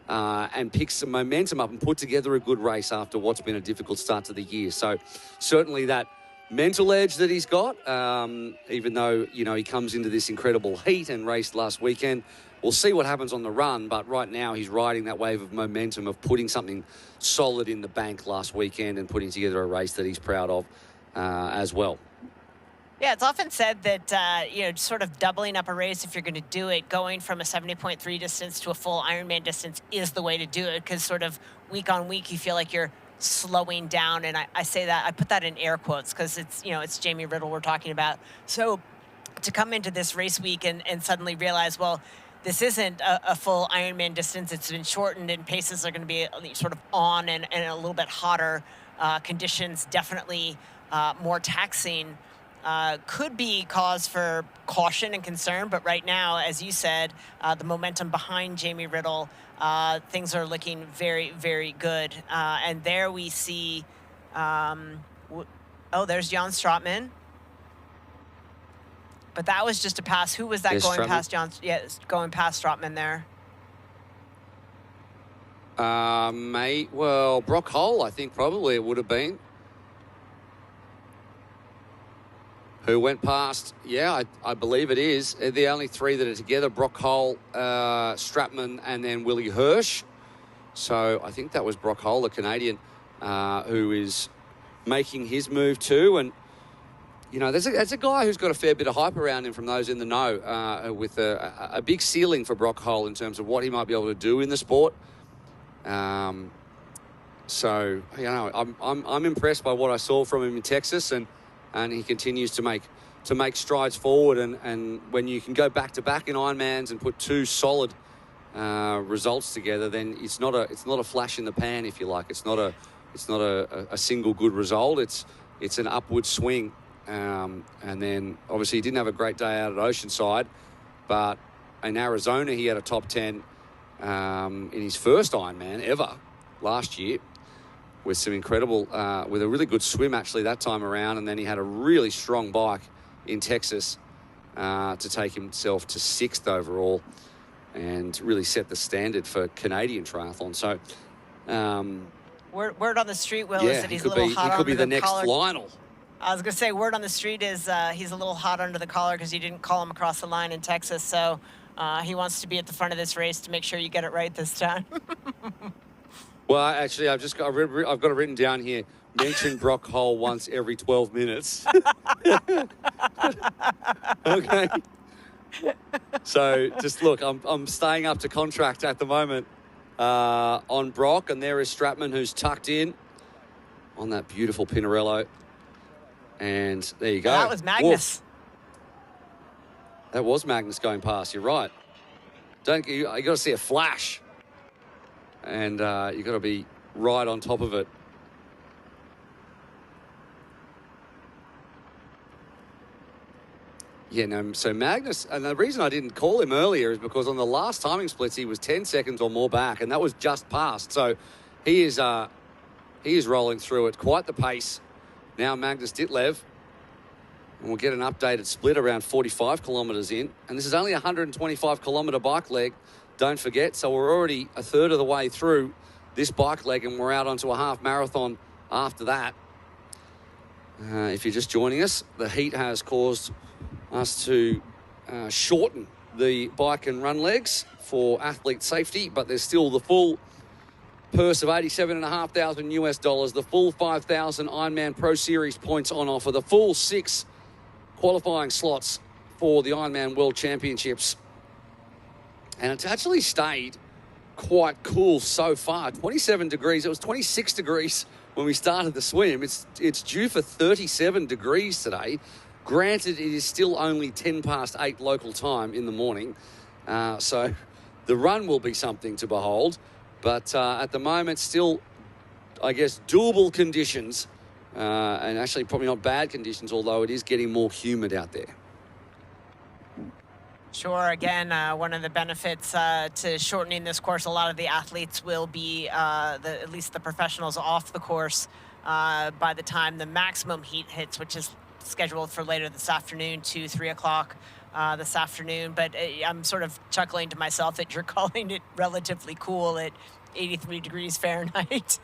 And pick some momentum up and put together a good race after what's been a difficult start to the year. So certainly that mental edge that he's got, even though, he comes into this incredible heat and raced last weekend. We'll see what happens on the run, but right now he's riding that wave of momentum of putting something solid in the bank last weekend and putting together a race that he's proud of as well. Yeah, it's often said that, sort of doubling up a race, if you're going to do it, going from a 70.3 distance to a full Ironman distance is the way to do it, because sort of week on week, you feel like you're slowing down. And I say that, I put that in air quotes, because it's Jamie Riddle we're talking about. So to come into this race week and suddenly realize, well, this isn't a full Ironman distance, it's been shortened, and paces are going to be sort of on and a little bit hotter. Conditions definitely more taxing. Could be cause for caution and concern, but right now, as you said, the momentum behind Jamie Riddle, things are looking very, very good. And there we see, there's Jan Stratman. But that was just a pass. Who was that There's going Stratman. past Johnson? Yeah, going past Strotman there. Well, Brock Hole, I think probably it would have been. Who went past, yeah, I believe it is. They're the only three that are together, Brock Hole, Strapman, and then Willie Hirsch. So I think that was Brock Hole, the Canadian, who is making his move too. And, you know, there's a guy who's got a fair bit of hype around him from those in the know, with a big ceiling for Brock Hole in terms of what he might be able to do in the sport. So, you know, I'm impressed by what I saw from him in Texas, and he continues to make strides forward. And when you can go back to back in Ironmans and put two solid results together, then it's not a flash in the pan, if you like. It's not a single good result. It's an upward swing. And then obviously he didn't have a great day out at Oceanside, but in Arizona he had a top 10 in his first Ironman ever last year, with some incredible, with a really good swim actually that time around, and then he had a really strong bike in Texas to take himself to 6th overall and really set the standard for Canadian triathlon. So, word on the street, Will, yeah, is that he's a little hot he could be under the next collar. Lionel. I was going to say, word on the street is he's a little hot under the collar because you didn't call him across the line in Texas. So he wants to be at the front of this race to make sure you get it right this time. Well, actually, I've got it written down here. Mention Brock Hole once every 12 minutes. Okay. So just look, I'm staying up to contract at the moment on Brock, and there is Strapman, who's tucked in on that beautiful Pinarello. And there you go. That was Magnus. Woof. That was Magnus going past. You're right. You got to see a flash, and you got to be right on top of it. Yeah, no. So Magnus, and the reason I didn't call him earlier is because on the last timing splits he was 10 seconds or more back, and that was just past. So he is rolling through at quite the pace. Now Magnus Ditlev, and we'll get an updated split around 45 kilometres in. And this is only a 125 kilometre bike leg, don't forget. So we're already a third of the way through this bike leg, and we're out onto a half marathon after that. If you're just joining us, the heat has caused us to shorten the bike and run legs for athlete safety, but there's still the full purse of $87,500 US, the full 5,000 Ironman Pro Series points on offer, the full 6 qualifying slots for the Ironman World Championships. And it's actually stayed quite cool so far. 27 degrees. It was 26 degrees when we started the swim. It's due for 37 degrees today. Granted, it is still only 10 past 8 local time in the morning. So the run will be something to behold. But at the moment, still, I guess, doable conditions, and actually probably not bad conditions, although it is getting more humid out there. Sure. Again, one of the benefits to shortening this course, a lot of the athletes will be, at least the professionals, off the course by the time the maximum heat hits, which is scheduled for later this afternoon, 2-3 o'clock this afternoon. But I'm sort of chuckling to myself that you're calling it relatively cool at 83 degrees Fahrenheit. It's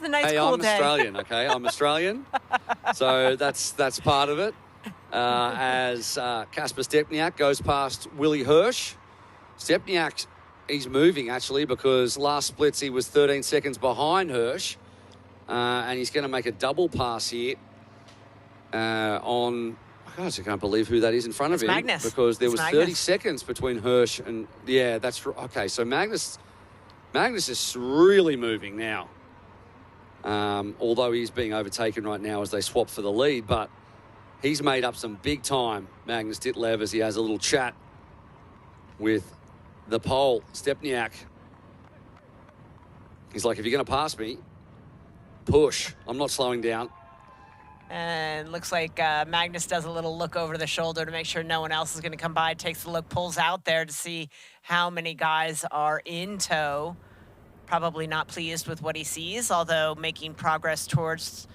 a nice, cool I'm day. Australian, okay? I'm Australian, so that's part of it. As Kasper Stepniak goes past Willie Hirsch. Stepniak, he's moving actually, because last splits he was 13 seconds behind Hirsch, and he's going to make a double pass here on. I can't believe who that is in front of him. Magnus. Because there It's was Magnus. 30 seconds between Hirsch and that's okay. So Magnus is really moving now. Although he's being overtaken right now as they swap for the lead, but he's made up some big time, Magnus Ditlev, as he has a little chat with the pole, Stepniak. He's like, if you're going to pass me, push. I'm not slowing down. And looks like Magnus does a little look over the shoulder to make sure no one else is going to come by. Takes a look, pulls out there to see how many guys are in tow. Probably not pleased with what he sees, although making progress towards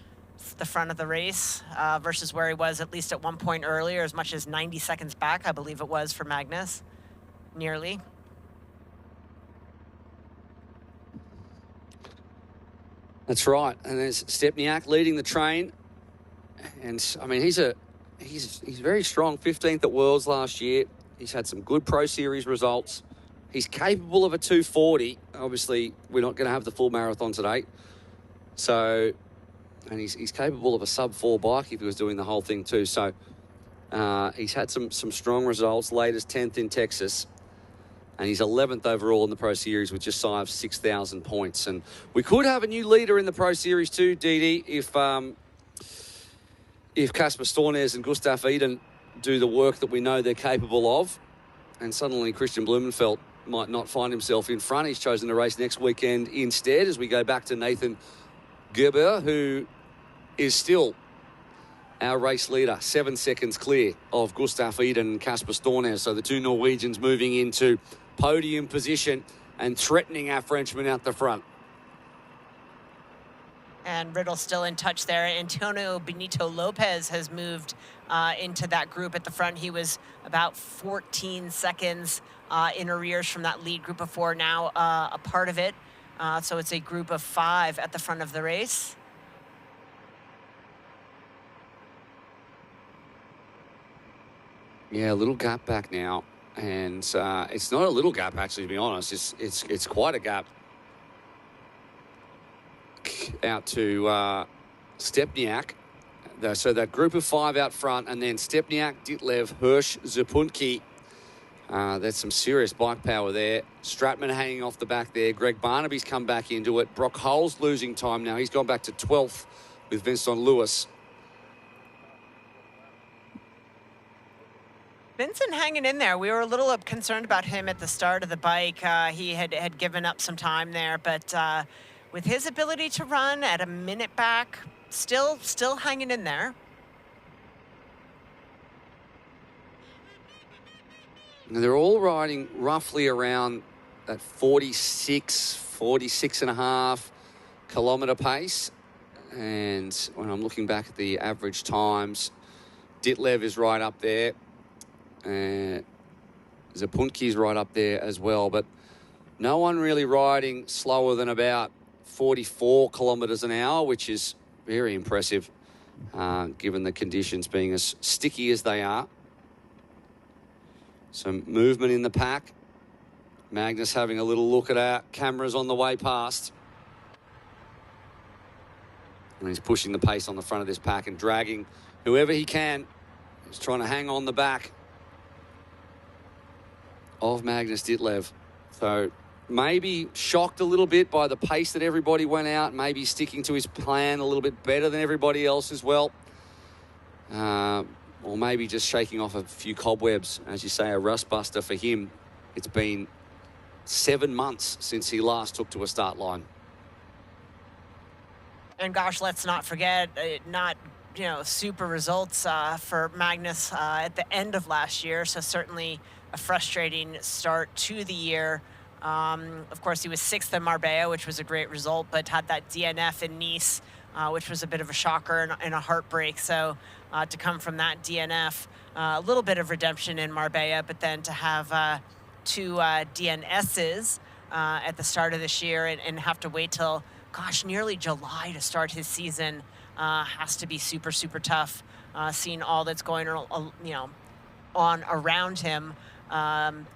the front of the race versus where he was at least at one point earlier, as much as 90 seconds back, I believe it was for Magnus, nearly. That's right. And there's Stepniak leading the train. And, I mean, he's very strong. 15th at Worlds last year. He's had some good Pro Series results. He's capable of a 240. Obviously, we're not going to have the full marathon today. So, and he's capable of a sub-4 bike if he was doing the whole thing too. So, he's had some strong results. Latest 10th in Texas. And he's 11th overall in the Pro Series with just shy of 6,000 points. And we could have a new leader in the Pro Series too, Didi, if Casper Stornes and Gustav Iden do the work that we know they're capable of. And suddenly Christian Blumenfeld might not find himself in front. He's chosen to race next weekend instead, as we go back to Nathan Gerber, who is still our race leader, 7 seconds clear of Gustav Iden and Casper Stornes. So the two Norwegians moving into podium position and threatening our Frenchman out the front. And Riddle still in touch there. Antonio Benito Lopez has moved into that group at the front. He was about 14 seconds in arrears from that lead group of 4, now a part of it. So it's a group of 5 at the front of the race. Yeah, a little gap back now. And it's not a little gap, actually, to be honest. It's quite a gap out to Stepniak. So that group of 5 out front, and then Stepniak, Ditlev, Hirsch, Zapunki. There's some serious bike power there. Stratman hanging off the back there. Greg Barnaby's come back into it. Brock Hull's losing time now. He's gone back to 12th with Vincent Lewis. Vincent hanging in there. We were a little concerned about him at the start of the bike. He had given up some time there, but with his ability to run at a minute back, still hanging in there. And they're all riding roughly around that 46 and a half kilometre pace. And when I'm looking back at the average times, Ditlev is right up there. Zapunki's right up there as well, but no one really riding slower than about 44 kilometres an hour, which is very impressive given the conditions being as sticky as they are. Some movement in the pack. Magnus having a little look at our cameras on the way past. And he's pushing the pace on the front of this pack and dragging whoever he can. He's trying to hang on the back of Magnus Ditlev. So maybe shocked a little bit by the pace that everybody went out, maybe sticking to his plan a little bit better than everybody else as well. Or maybe just shaking off a few cobwebs, as you say, a rust buster for him. It's been 7 months since he last took to a start line. And gosh, let's not forget, super results for Magnus at the end of last year. So certainly a frustrating start to the year. Of course, he was 6th in Marbella, which was a great result, but had that DNF in Nice, which was a bit of a shocker and a heartbreak. So to come from that DNF, a little bit of redemption in Marbella, but then to have 2 DNSs at the start of this year and have to wait till, gosh, nearly July to start his season has to be super, super tough, seeing all that's going on around him.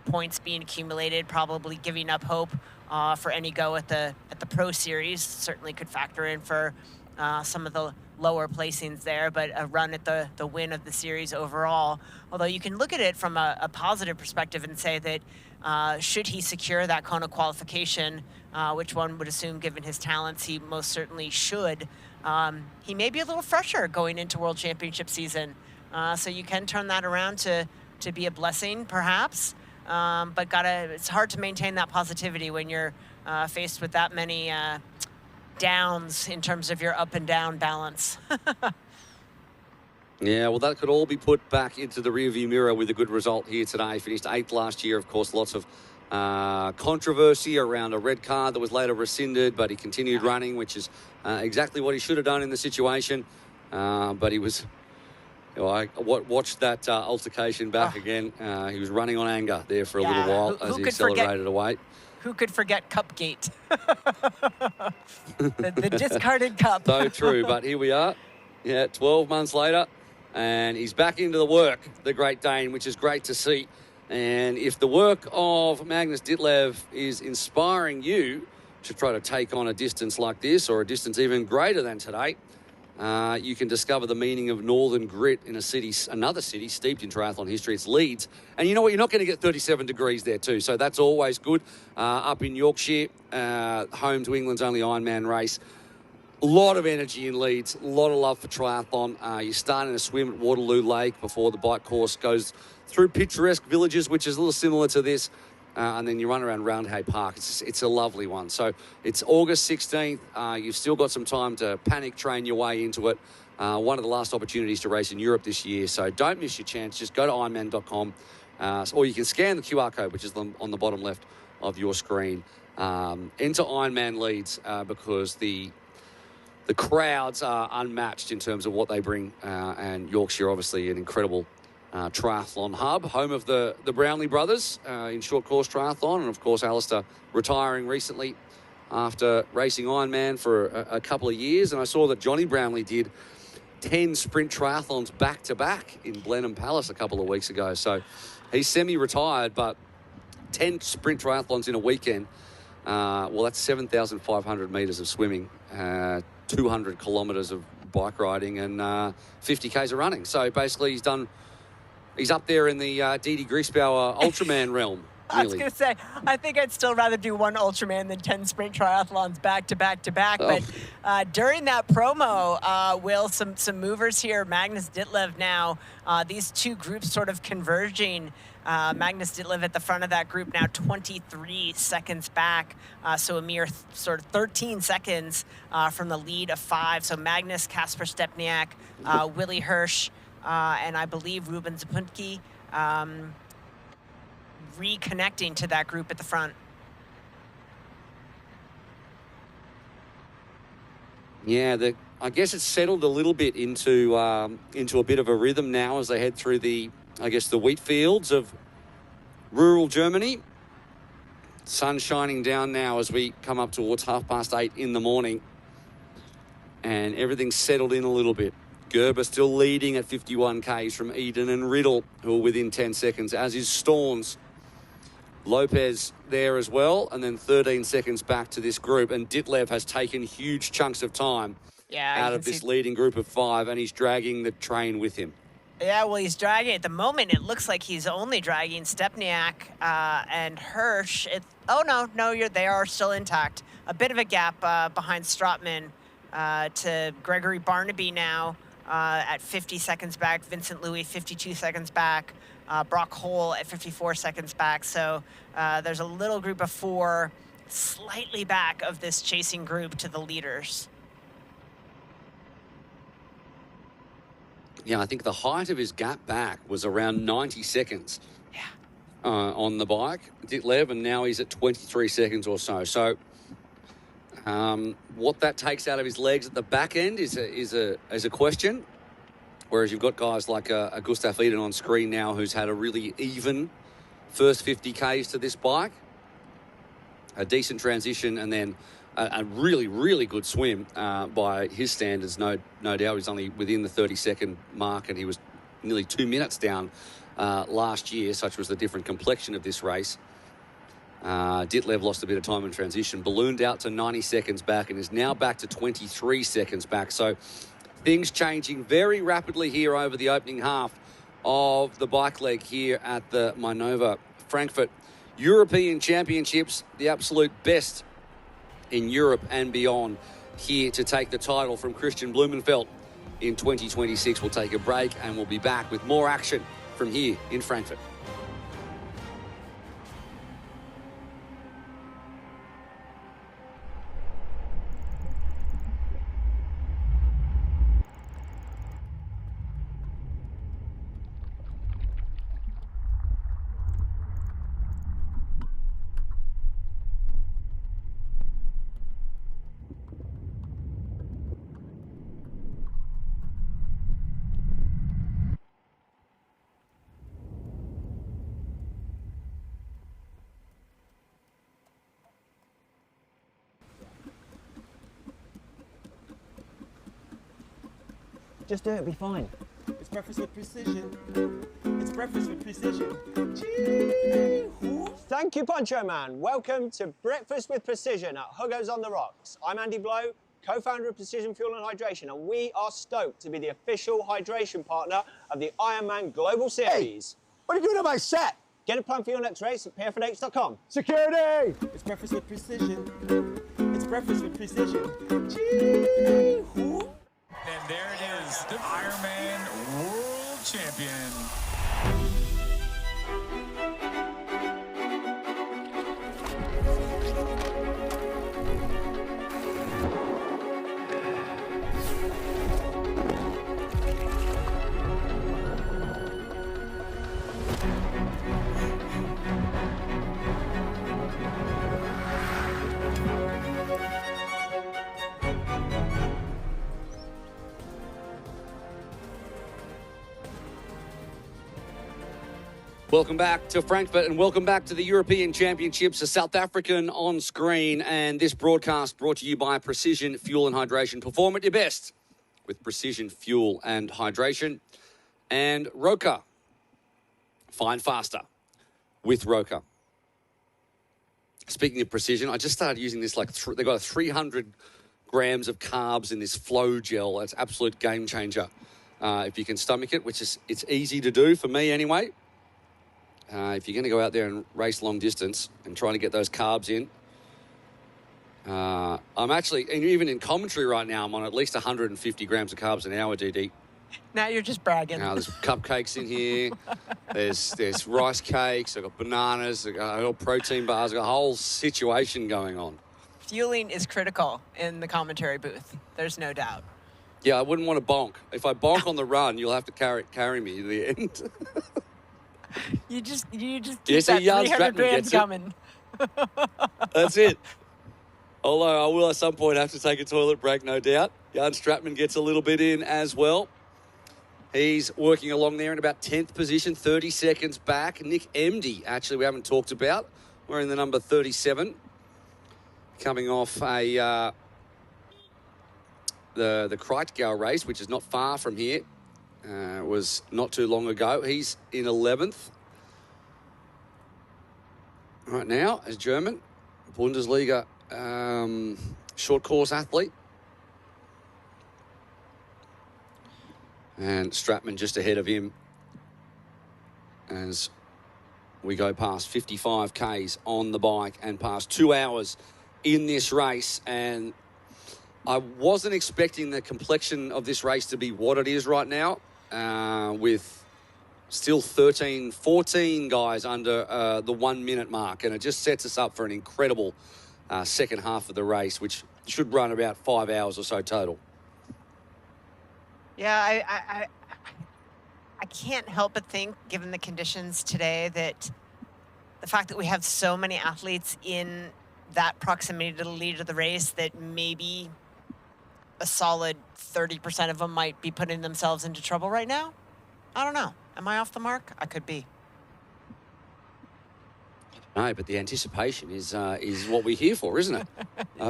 Points being accumulated, probably giving up hope for any go at the Pro Series. Certainly could factor in for some of the lower placings there, but a run at the win of the series overall. Although you can look at it from a positive perspective and say that should he secure that Kona qualification, which one would assume given his talents he most certainly should, he may be a little fresher going into World Championship season. So you can turn that around to be a blessing, perhaps. But it's hard to maintain that positivity when you're faced with that many downs in terms of your up and down balance. Yeah, well, that could all be put back into the rearview mirror with a good result here today. Finished 8th last year. Of course, lots of controversy around a red card that was later rescinded, but he continued running, which is exactly what he should have done in the situation. But he was, I watched that altercation back again. He was running on anger there for a little while as he accelerated away. Who could forget Cupgate? the discarded cup. So true, but here we are, 12 months later, and he's back into the work, the Great Dane, which is great to see. And if the work of Magnus Ditlev is inspiring you to try to take on a distance like this, or a distance even greater than today, you can discover the meaning of northern grit in another city steeped in triathlon history. It's Leeds. And you know what? You're not going to get 37 degrees there too, so that's always good. Up in Yorkshire, home to England's only Ironman race. A lot of energy in Leeds, a lot of love for triathlon. You're starting to swim at Waterloo Lake before the bike course goes through picturesque villages, which is a little similar to this. And then you run around Roundhay Park. It's a lovely one. So it's August 16th. You've still got some time to panic train your way into it. One of the last opportunities to race in Europe this year. So don't miss your chance. Just go to ironman.com, or you can scan the QR code, which is on the bottom left of your screen. Enter Ironman Leeds because the crowds are unmatched in terms of what they bring. And Yorkshire, obviously, an incredible triathlon hub, home of the Brownlee brothers in short course triathlon, and of course Alistair retiring recently after racing Ironman for a couple of years. And I saw that Johnny Brownlee did 10 sprint triathlons back to back in Blenheim Palace a couple of weeks ago. So he's semi-retired, but 10 sprint triathlons in a weekend. Well, that's 7,500 metres of swimming, 200 kilometres of bike riding, and 50 Ks of running. So basically he's up there in the Didi Griesbauer Ultraman realm. I was going to say, I think I'd still rather do one Ultraman than 10 sprint triathlons back to back to back. Oh. But during that promo, Will, some movers here. Magnus Ditlev now, these two groups sort of converging. Magnus Ditlev at the front of that group now 23 seconds back. So a mere sort of 13 seconds from the lead of 5. So Magnus, Kasper Stepniak, Willie Hirsch, and I believe Ruben Zapuntke reconnecting to that group at the front. Yeah, I guess it's settled a little bit into a bit of a rhythm now as they head through the wheat fields of rural Germany. Sun shining down now as we come up towards 8:30 in the morning, and everything's settled in a little bit. Gerber still leading at 51 Ks from Eden and Riddle, who are within 10 seconds, as is Storms. Lopez there as well, and then 13 seconds back to this group. And Ditlev has taken huge chunks of time out of this leading group of 5, and he's dragging the train with him. Yeah, well, he's dragging. At the moment, it looks like he's only dragging Stepniak and Hirsch. They are still intact. A bit of a gap behind Strotman to Gregory Barnaby now at 50 seconds back. Vincent Louis, 52 seconds back. Brock Hole at 54 seconds back. So there's a little group of 4 slightly back of this chasing group to the leaders. Yeah, I think the height of his gap back was around 90 seconds on the bike, Ditlev, and now he's at 23 seconds or so. So what that takes out of his legs at the back end is a question. Whereas you've got guys like Gustav Eden on screen now, who's had a really even first 50 Ks to this bike. A decent transition, and then a really, really good swim by his standards, no doubt. He's only within the 30-second mark, and he was nearly 2 minutes down last year. Such was the different complexion of this race. Ditlev lost a bit of time in transition, ballooned out to 90 seconds back, and is now back to 23 seconds back. So things changing very rapidly here over the opening half of the bike leg here at the Mainova Frankfurt European Championships, the absolute best in Europe and beyond, here to take the title from Christian Blumenfeld in 2026. We'll take a break and we'll be back with more action from here in Frankfurt. Just do it, it'll be fine. It's breakfast with precision. It's breakfast with precision. Thank you, Poncho Man. Welcome to Breakfast with Precision at Hugo's on the Rocks. I'm Andy Blow, co-founder of Precision Fuel and Hydration, and we are stoked to be the official hydration partner of the Ironman Global Series. Hey, what are you doing on my set? Get a plan for your next race at pfnh.com. Security! It's breakfast with precision. It's breakfast with precision. And there it is, the Ironman World Champion. Welcome back to Frankfurt and welcome back to the European Championships, a South African on screen. And this broadcast brought to you by Precision Fuel and Hydration. Perform at your best with Precision Fuel and Hydration. And Roka, find faster with Roka. Speaking of precision, I just started using this they got 300 grams of carbs in this flow gel. It's absolute game changer if you can stomach it, which is it's easy to do for me anyway. If you're going to go out there and race long distance and trying to get those carbs in, I'm actually, and even in commentary right now, I'm on at least 150 grams of carbs an hour, DD. Now you're just bragging. Now there's cupcakes in here. There's rice cakes. I've got bananas. I've got protein bars. I've got a whole situation going on. Fueling is critical in the commentary booth. There's no doubt. Yeah, I wouldn't want to bonk. If I bonk on the run, you'll have to carry me to the end. You just keep Yes, that Jan 300 Stratman grams gets it. coming. That's it. Although I will at some point have to take a toilet break, no doubt. Jan Stratman gets a little bit in as well. He's working along there in about 10th position, 30 seconds back. Nick Emdy, actually, we haven't talked about. We're in the number 37. Coming off the Kreitgau race, which is not far from here. Was not too long ago. He's in 11th. Right now, as German, Bundesliga short course athlete. And Stratman just ahead of him as we go past 55 Ks on the bike and past 2 hours in this race. And I wasn't expecting the complexion of this race to be what it is right now, with still 13, 14 guys under the 1 minute mark. And it just sets us up for an incredible second half of the race, which should run about 5 hours or so total. Yeah, I can't help but think, given the conditions today, that the fact that we have so many athletes in that proximity to the lead of the race, that maybe a solid 30% of them might be putting themselves into trouble right now. I don't know. Am I off the mark? I could be. No, but the anticipation is what we're here for, isn't it?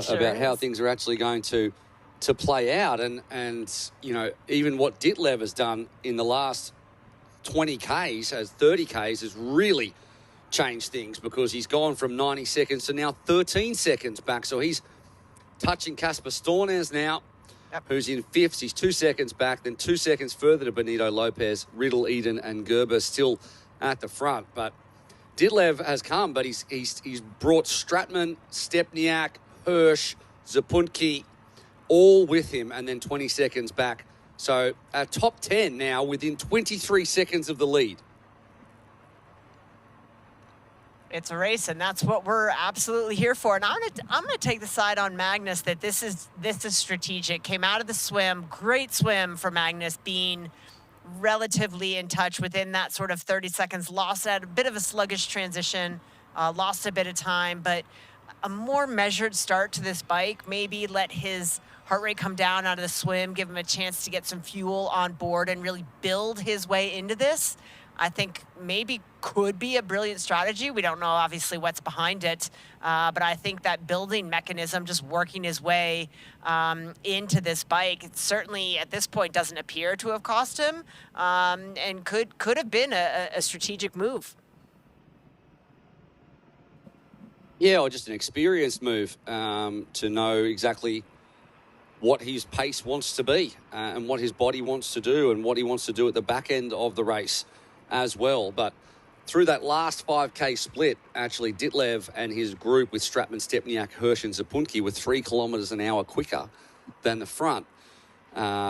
Sure about is. how things are actually going to play out. And you know, even what Ditlev has done in the last 20 Ks, as 30 Ks, has really changed things, because he's gone from 90 seconds to now 13 seconds back. So he's touching Casper Stornes now, who's in fifth. He's 2 seconds back, then 2 seconds further to Benito Lopez, Riddle, Eden, and Gerber still at the front. But Ditlev has come, but he's brought Stratman, Stepniak, Hirsch, Zapuntke, all with him, and then 20 seconds back. So our top 10 now within 23 seconds of the lead. It's a race, and that's what we're absolutely here for. And I'm gonna take the side on Magnus that this is strategic. Came out of the swim, great swim for Magnus, being relatively in touch within that sort of 30 seconds. Lost at a bit of a sluggish transition, lost a bit of time, but a more measured start to this bike. Maybe let his heart rate come down out of the swim, give him a chance to get some fuel on board and really build his way into this. I think maybe could be a brilliant strategy. We don't know, obviously, what's behind it. But I think that building mechanism, just working his way into this bike, it certainly at this point doesn't appear to have cost him, and could have been a strategic move. Yeah, or just an experienced move to know exactly what his pace wants to be and what his body wants to do and what he wants to do at the back end of the race as well. But through that last 5K split, actually, Ditlev and his group with Stratman, Stepniak, Hirsch and Zapunki were 3 kilometres an hour quicker than the front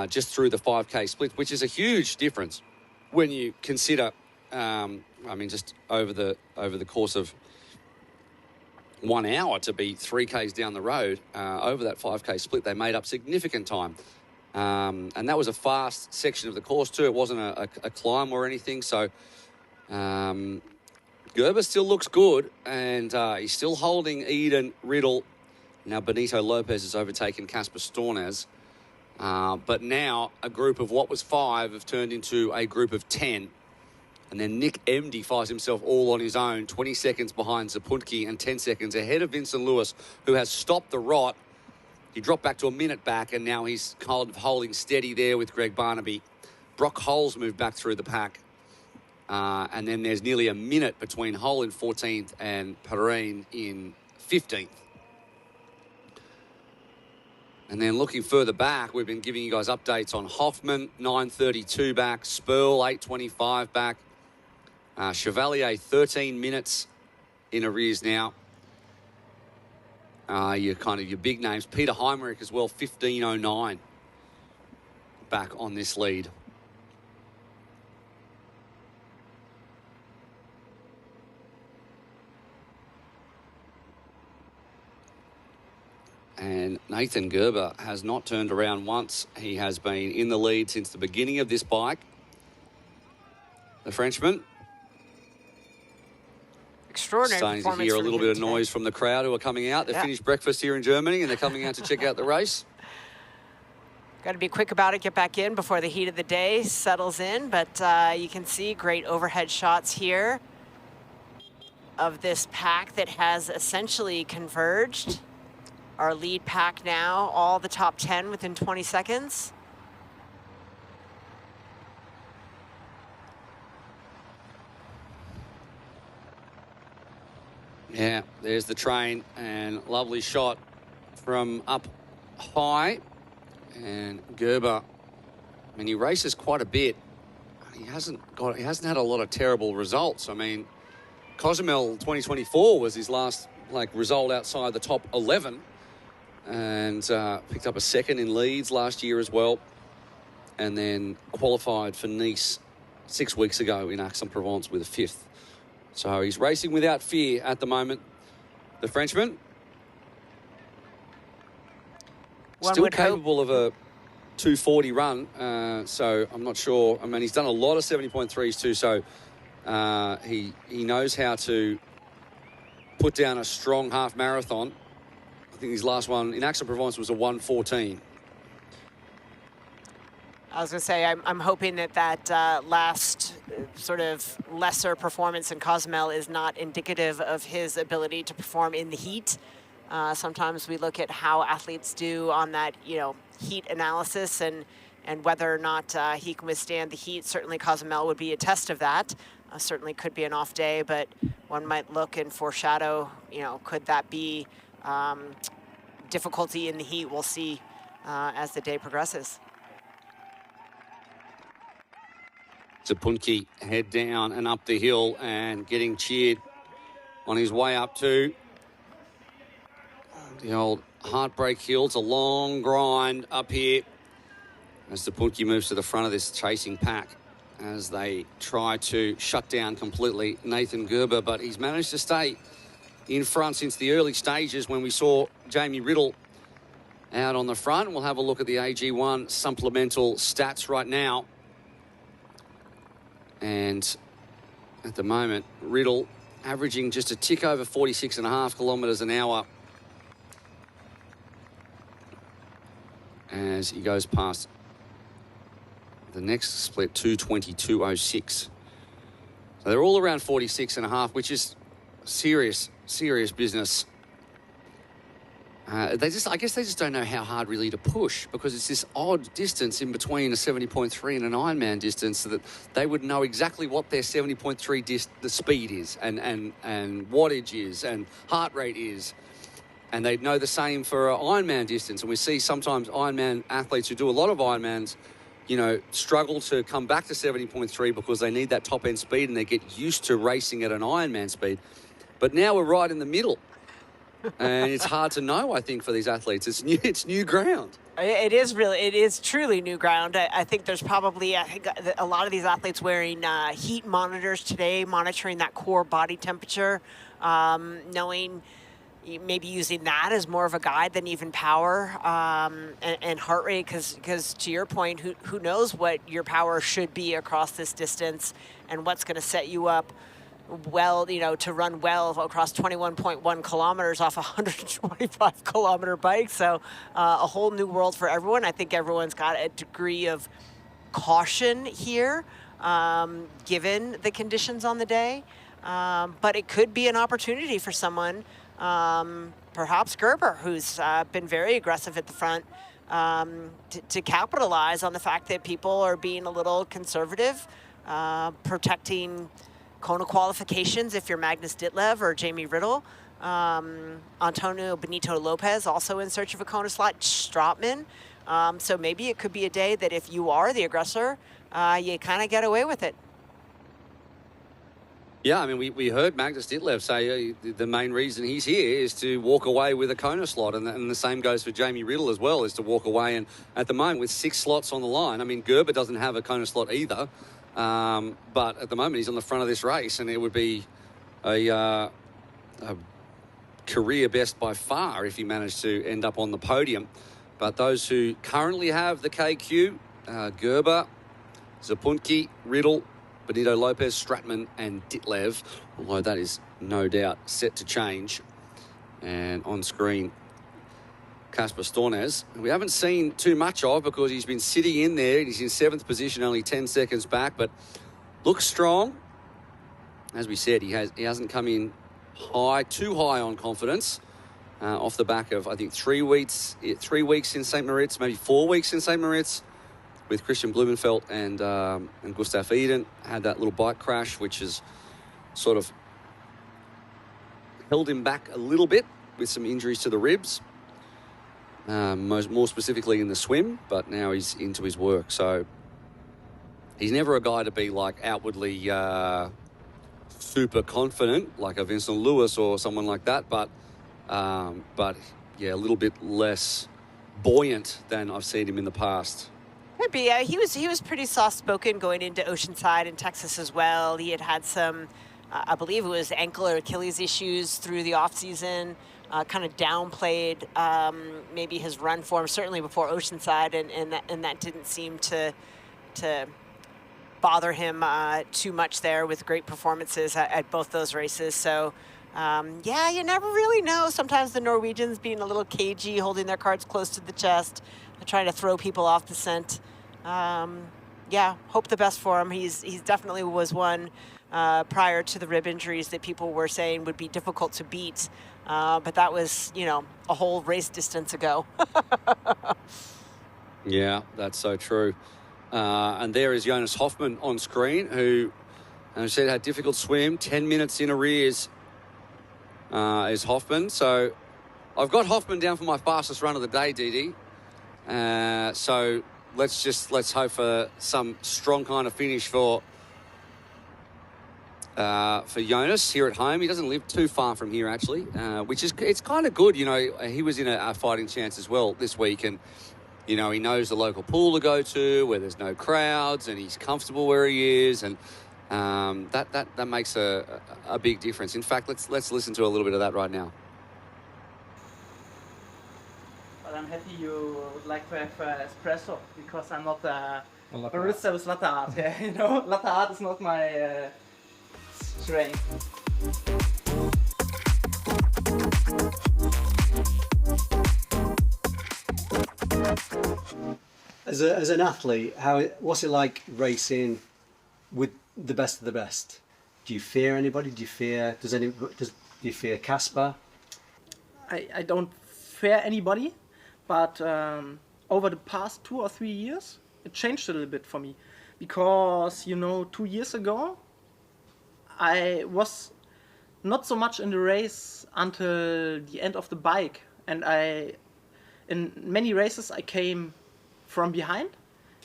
just through the 5K split, which is a huge difference when you consider, just over the course of 1 hour to be 3Ks down the road over that 5K split. They made up significant time. And that was a fast section of the course too. It wasn't a climb or anything. So Gerber still looks good, and he's still holding Eden, Riddle. Now Benito Lopez has overtaken Casper Stornes. But now a group of what was 5 have turned into a group of 10. And then Nick Emdy finds himself all on his own, 20 seconds behind Zapunki and 10 seconds ahead of Vincent Lewis, who has stopped the rot. He dropped back to a minute back, and now he's kind of holding steady there with Greg Barnaby. Brock Holes moved back through the pack. And then there's nearly a minute between Hole in 14th and Perrine in 15th. And then looking further back, we've been giving you guys updates on Hoffman, 9:32 back, Spurl, 8:25 back. Chevalier, 13 minutes in arrears now. Your big names. Peter Heinrich as well, 15:09 back on this lead. And Nathan Gerber has not turned around once. He has been in the lead since the beginning of this bike. The Frenchman. Extraordinary Starting to hear a little bit of noise from the crowd who are coming out. They finished breakfast here in Germany and they're coming out to check out the race. Got to be quick about it, get back in before the heat of the day settles in. But you can see great overhead shots here of this pack that has essentially converged. Our lead pack now, all the top 10 within 20 seconds. Yeah, there's the train, and lovely shot from up high. And Gerber, he races quite a bit. He hasn't had a lot of terrible results. Cozumel 2024 was his last result outside the top 11, and picked up a second in Leeds last year as well, and then qualified for Nice 6 weeks ago in Aix-en-Provence with a 5th. So he's racing without fear at the moment, the Frenchman. Still capable of a 240 run, so I'm not sure. He's done a lot of 70.3s too, so he knows how to put down a strong half marathon. I think his last one in Aix-en-Provence was a 1:14. I was going to say, I'm hoping that last sort of lesser performance in Cozumel is not indicative of his ability to perform in the heat. Sometimes we look at how athletes do on that, heat analysis and whether or not he can withstand the heat. Certainly Cozumel would be a test of that. Certainly could be an off day, but one might look and foreshadow, could that be difficulty in the heat? We'll see as the day progresses. Zapunki head down and up the hill and getting cheered on his way up to the old Heartbreak Hill. It's a long grind up here as Zapunki moves to the front of this chasing pack as they try to shut down completely Nathan Gerber, but he's managed to stay in front since the early stages when we saw Jamie Riddle out on the front. We'll have a look at the AG1 supplemental stats right now. And at the moment, Riddle averaging just a tick over 46.5 kilometres an hour as he goes past the next split, 2:22.06. They're all around 46.5, which is serious business. I guess they just don't know how hard really to push, because it's this odd distance in between a 70.3 and an Ironman distance, so that they would know exactly what their 70.3 the speed is and wattage is and heart rate is. And they'd know the same for an Ironman distance. And we see sometimes Ironman athletes who do a lot of Ironmans, struggle to come back to 70.3 because they need that top end speed and they get used to racing at an Ironman speed. But now we're right in the middle. And it's hard to know, I think, for these athletes. It's new ground. It is truly new ground. I think there's probably, a lot of these athletes wearing heat monitors today, monitoring that core body temperature, knowing, maybe using that as more of a guide than even power and heart rate, because to your point, who knows what your power should be across this distance and what's going to set you up well, to run well across 21.1 kilometers off a 125 kilometer bike. So a whole new world for everyone. I think everyone's got a degree of caution here, given the conditions on the day. But it could be an opportunity for someone, perhaps Gerber, who's been very aggressive at the front, to capitalize on the fact that people are being a little conservative, protecting Kona qualifications if you're Magnus Ditlev or Jamie Riddle. Antonio Benito Lopez also in search of a Kona slot. Stratman. So maybe it could be a day that if you are the aggressor, you kind of get away with it. Yeah, I mean, we heard Magnus Ditlev say the main reason he's here is to walk away with a Kona slot, and the same goes for Jamie Riddle as well, is to walk away. And at the moment, with 6 slots on the line, I mean, Gerber doesn't have a Kona slot either, but at the moment he's on the front of this race, and it would be a career best by far if he managed to end up on the podium. But those who currently have the KQ, Gerber, Zapunki, Riddle, Benito Lopez, Stratman and Ditlev, although that is no doubt set to change. And on screen, Kasper Stornes, we haven't seen too much of because he's been sitting in there. He's in 7th position, only 10 seconds back, but looks strong. As we said, he hasn't come in too high on confidence, off the back of, I think, 3 weeks in St. Moritz, maybe 4 weeks in St. Moritz, with Christian Blumenfeld and Gustav Iden. Had that little bike crash, which has sort of held him back a little bit with some injuries to the ribs, more specifically in the swim, but now he's into his work. So he's never a guy to be like outwardly super confident like a Vincent Lewis or someone like that, but yeah, a little bit less buoyant than I've seen him in the past. Could be. He was pretty soft-spoken going into Oceanside in Texas as well. He had some, I believe it was ankle or Achilles issues through the off-season, kind of downplayed maybe his run form, certainly before Oceanside, and that didn't seem to bother him too much there, with great performances at both those races. So, yeah, you never really know. Sometimes the Norwegians being a little cagey, holding their cards close to the chest, trying to throw people off the scent. Yeah, hope the best for him. He's definitely was one prior to the rib injuries that people were saying would be difficult to beat. But that was, a whole race distance ago. Yeah, that's so true. And there is Jonas Hoffman on screen, who, as I said, had difficult swim, 10 minutes in arrears is Hoffman. So I've got Hoffman down for my fastest run of the day, DD. So let's hope for some strong kind of finish for Jonas here at home. He doesn't live too far from here, actually, which is, it's kind of good. He was in a fighting chance as well this week, and he knows the local pool to go to where there's no crowds, and he's comfortable where he is, and that makes a big difference. In fact, let's listen to a little bit of that right now. I'm happy you would like to have espresso, because I'm not a barista with latte art. Yeah, latte art is not my strength. As an athlete, what's it like racing with the best of the best? Do you fear anybody? Do you fear Casper? I don't fear anybody, but over the past 2 or 3 years, it changed a little bit for me. Because, you know, 2 years ago, I was not so much in the race until the end of the bike. And in many races, I came from behind.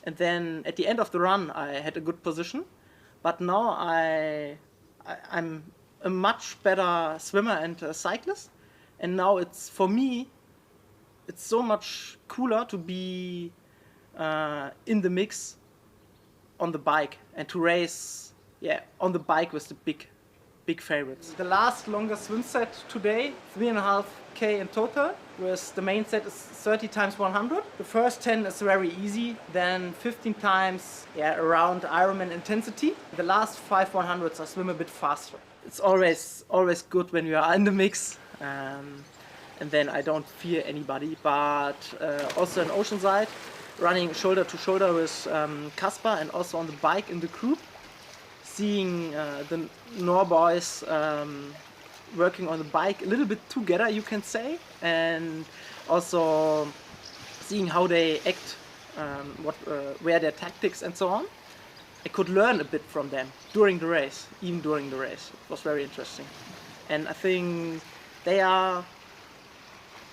And then at the end of the run, I had a good position. But now I'm a much better swimmer and a cyclist. And now it's, for me, it's so much cooler to be in the mix on the bike and to race, on the bike with the big favorites. The last longest swim set today, 3.5K in total, with the main set is 30 times 100. The first 10 is very easy, then 15 times around Ironman intensity. The last 5 100s I swim a bit faster. It's always good when you are in the mix, and then I don't fear anybody. But also in Oceanside, running shoulder to shoulder with Casper and also on the bike in the group, seeing the Nor boys working on the bike a little bit together, you can say, and also seeing how they act, where their tactics and so on. I could learn a bit from them during the race, even during the race. It was very interesting. And I think they are,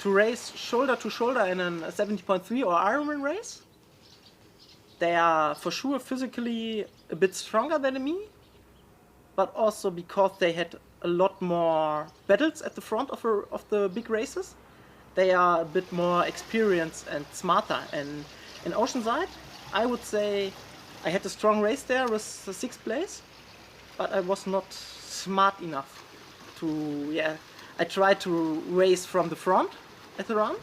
to race shoulder to shoulder in a 70.3 or Ironman race, they are for sure physically a bit stronger than me, but also because they had a lot more battles at the front of the big races, they are a bit more experienced and smarter. And in Oceanside, I would say I had a strong race there with the 6th place, but I was not smart enough to, I tried to race from the front at the run,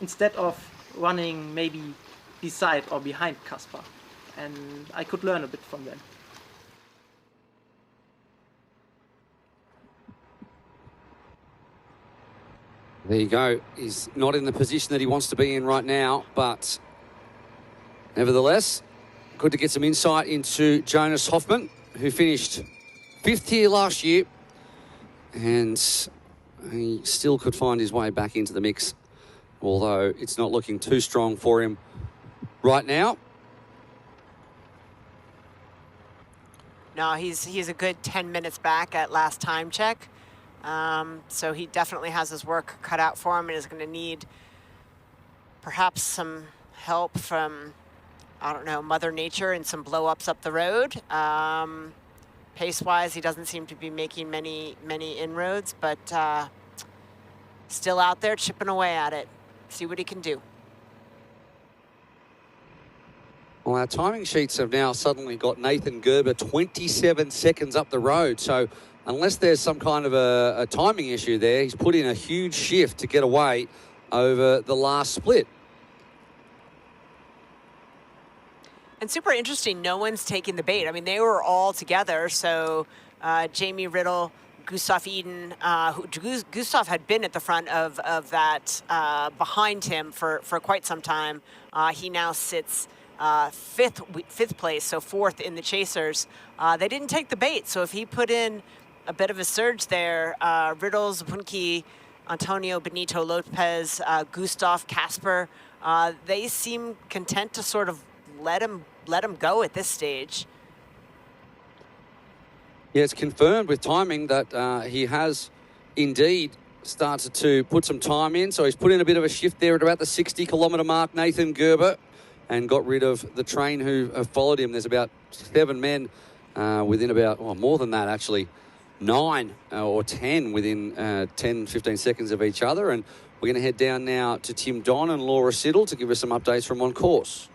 instead of running maybe beside or behind Casper. And I could learn a bit from them. There you go. He's not in the position that he wants to be in right now, but nevertheless, good to get some insight into Jonas Hoffman, who finished 5th here last year, and he still could find his way back into the mix, although it's not looking too strong for him right now. No, he's a good 10 minutes back at last time check. So he definitely has his work cut out for him and is going to need perhaps some help from, I don't know, Mother Nature and some blow-ups up the road. Pace-wise, he doesn't seem to be making many inroads, but still out there chipping away at it. See what he can do. Well, our timing sheets have now suddenly got Nathan Gerber 27 seconds up the road. So unless there's some kind of a timing issue there, he's put in a huge shift to get away over the last split. And super interesting, no one's taking the bait. I mean, they were all together. So Jamie Riddle, Gustav Eden, Gustav had been at the front of that behind him for quite some time. He now sits fifth place, so 4th in the chasers. They didn't take the bait, so if he put in a bit of a surge there, Riddle, Zapunki, Antonio, Benito, Lopez, Gustav, Casper, they seem content to sort of let him go at this stage. Yeah, it's confirmed with timing that he has indeed started to put some time in. So he's put in a bit of a shift there at about the 60-kilometre mark, Nathan Gerber, and got rid of the train who have followed him. There's about 7 men within about, well, more than that actually, 9 or 10 within 10, 15 seconds of each other. And we're going to head down now to Tim Don and Laura Siddle to give us some updates from on course.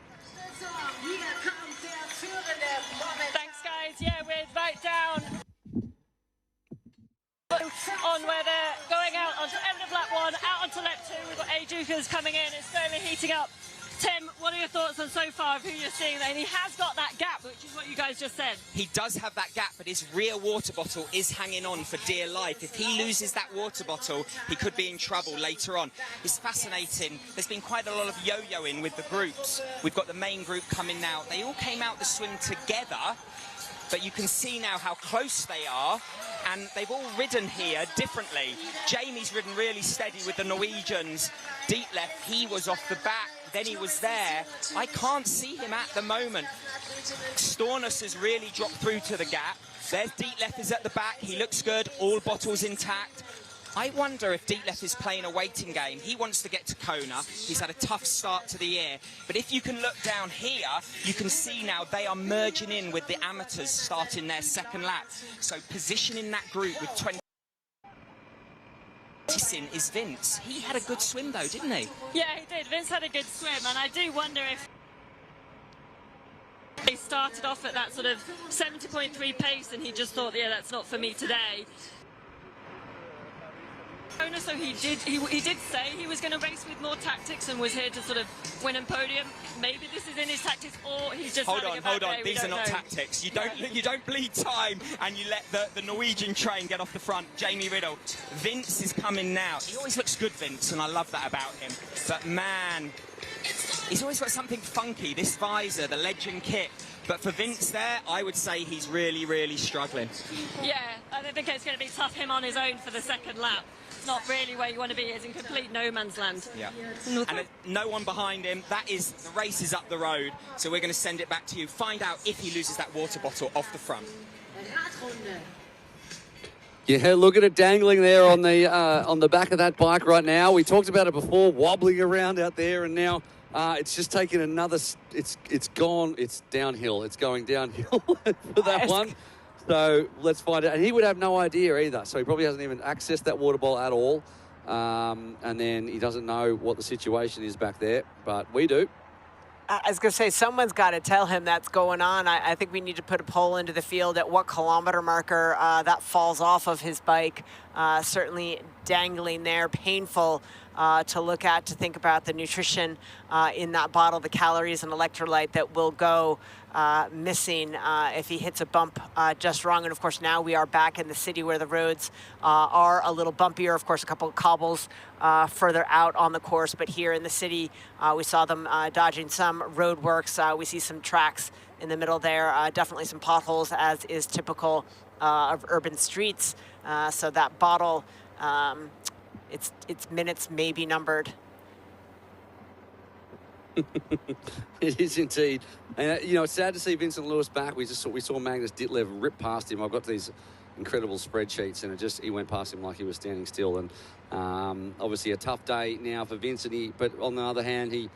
Thanks, guys. Yeah, we're right down on where they're going out onto end of lap 1, out onto lap 2. We've got A-Dukers coming in. It's slowly heating up. Tim, what are your thoughts on so far of who you're seeing there? And he has got that gap, which is what you guys just said. He does have that gap, but his rear water bottle is hanging on for dear life. If he loses that water bottle, he could be in trouble later on. It's fascinating. There's been quite a lot of yo-yoing with the groups. We've got the main group coming now. They all came out the swim together. but you can see now how close they are, and they've all ridden here differently. Jamie's ridden really steady with the Norwegians. Detlef, he was off the back, then he was there. I can't see him at the moment. Stornus has really dropped through to the gap. There's Detlef is at the back. He looks good. All bottles intact. I wonder if Detlef is playing a waiting game. He wants to get to Kona. He's had a tough start to the year. But if you can look down here, you can see now they are merging in with the amateurs starting their second lap. So positioning that group with 20 is Vince. He had a good swim though, didn't he? Yeah, he did. Vince had a good swim, and I do wonder if he started off at that sort of 70.3 pace and he just thought, yeah, that's not for me today. So he did say he was going to race with more tactics and was here to sort of win a podium. Maybe this is in his tactics, or he's just hold on. These are not tactics. You don't bleed time and you let the Norwegian train get off the front. Jamie Riddle. Vince is coming now. He always looks good, Vince, and I love that about him. But man, he's always got something funky. This visor, the legend kit. But for Vince there, I would say he's really, really struggling. Yeah, I think it's going to be tough him on his own for the second lap. It's not really where you want to be. It's in complete no man's land. Yeah. And no one behind him. The race is up the road. So we're going to send it back to you. Find out if he loses that water bottle off the front. Yeah, look at it dangling there on the back of that bike right now. We talked about it before, wobbling around out there, and now it's just taken another. It's gone. It's downhill. It's going downhill for that one. So let's find out. And he would have no idea either. So he probably hasn't even accessed that water bowl at all. And then he doesn't know what the situation is back there. But we do. I was going to say, someone's got to tell him that's going on. I think we need to put a poll into the field at what kilometer marker that falls off of his bike. Certainly dangling there, painful to look at, to think about the nutrition in that bottle, the calories and electrolyte that will go missing if he hits a bump just wrong. And of course, now we are back in the city where the roads are a little bumpier. Of course, a couple of cobbles further out on the course, but here in the city, we saw them dodging some roadworks. We see some tracks in the middle there, definitely some potholes, as is typical of urban streets. So that bottle, its minutes may be numbered. It is indeed. And, it's sad to see Vincent Lewis back. We saw Magnus Ditlev rip past him. I've got these incredible spreadsheets, and he went past him like he was standing still. And obviously a tough day now for Vincent. But on the other hand, he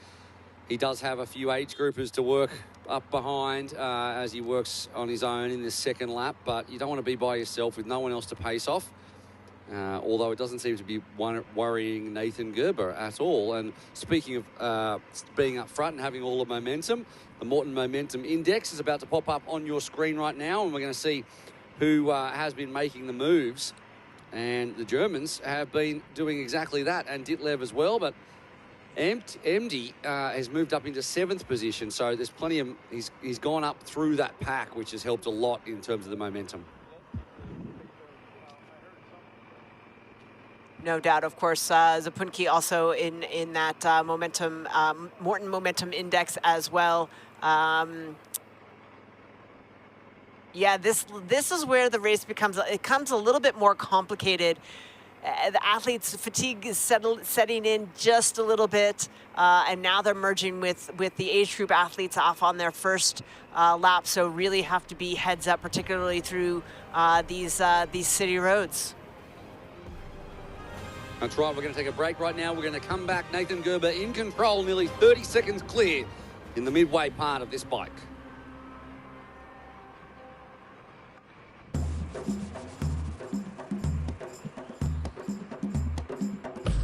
does have a few age groupers to work up behind as he works on his own in this second lap. But you don't want to be by yourself with no one else to pace off. Although it doesn't seem to be worrying Nathan Gerber at all. And speaking of being up front and having all the momentum, the Morton Momentum Index is about to pop up on your screen right now, and we're going to see who has been making the moves. And the Germans have been doing exactly that, and Ditlev as well. But MD has moved up into 7th position, so there's plenty of... He's gone up through that pack, which has helped a lot in terms of the momentum. No doubt, of course, Zapunki also in that momentum, Morton Momentum Index as well. Yeah, this is where the race becomes a little bit more complicated. The athletes' fatigue is setting in just a little bit, and now they're merging with the age group athletes off on their first lap. So really have to be heads up, particularly through these city roads. That's right, we're going to take a break right now. We're going to come back. Nathan Gerber in control, nearly 30 seconds clear in the midway part of this bike.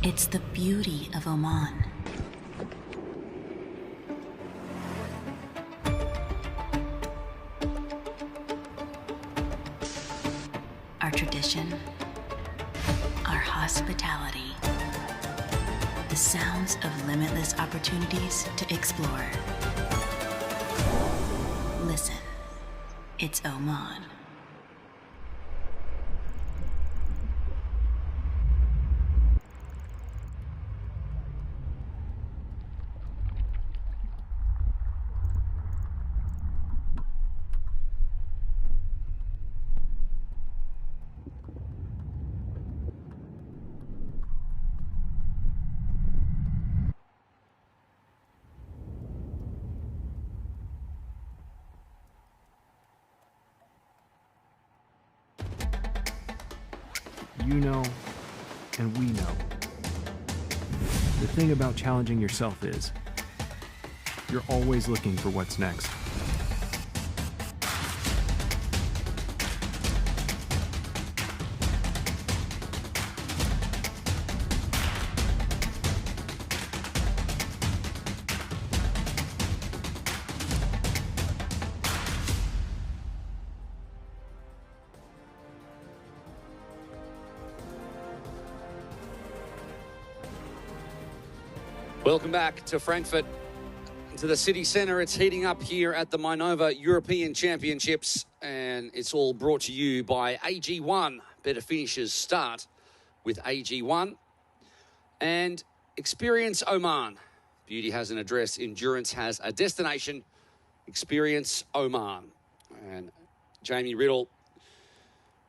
It's the beauty of Oman. Our tradition, our hospitality, the sounds of limitless opportunities to explore. Listen, it's Oman. You know, and we know. The thing about challenging yourself is, you're always looking for what's next. Welcome back to Frankfurt, to the city centre. It's heating up here at the Mainova European Championships, and it's all brought to you by AG1. Better finishes start with AG1. And Experience Oman. Beauty has an address, endurance has a destination. Experience Oman. And Jamie Riddle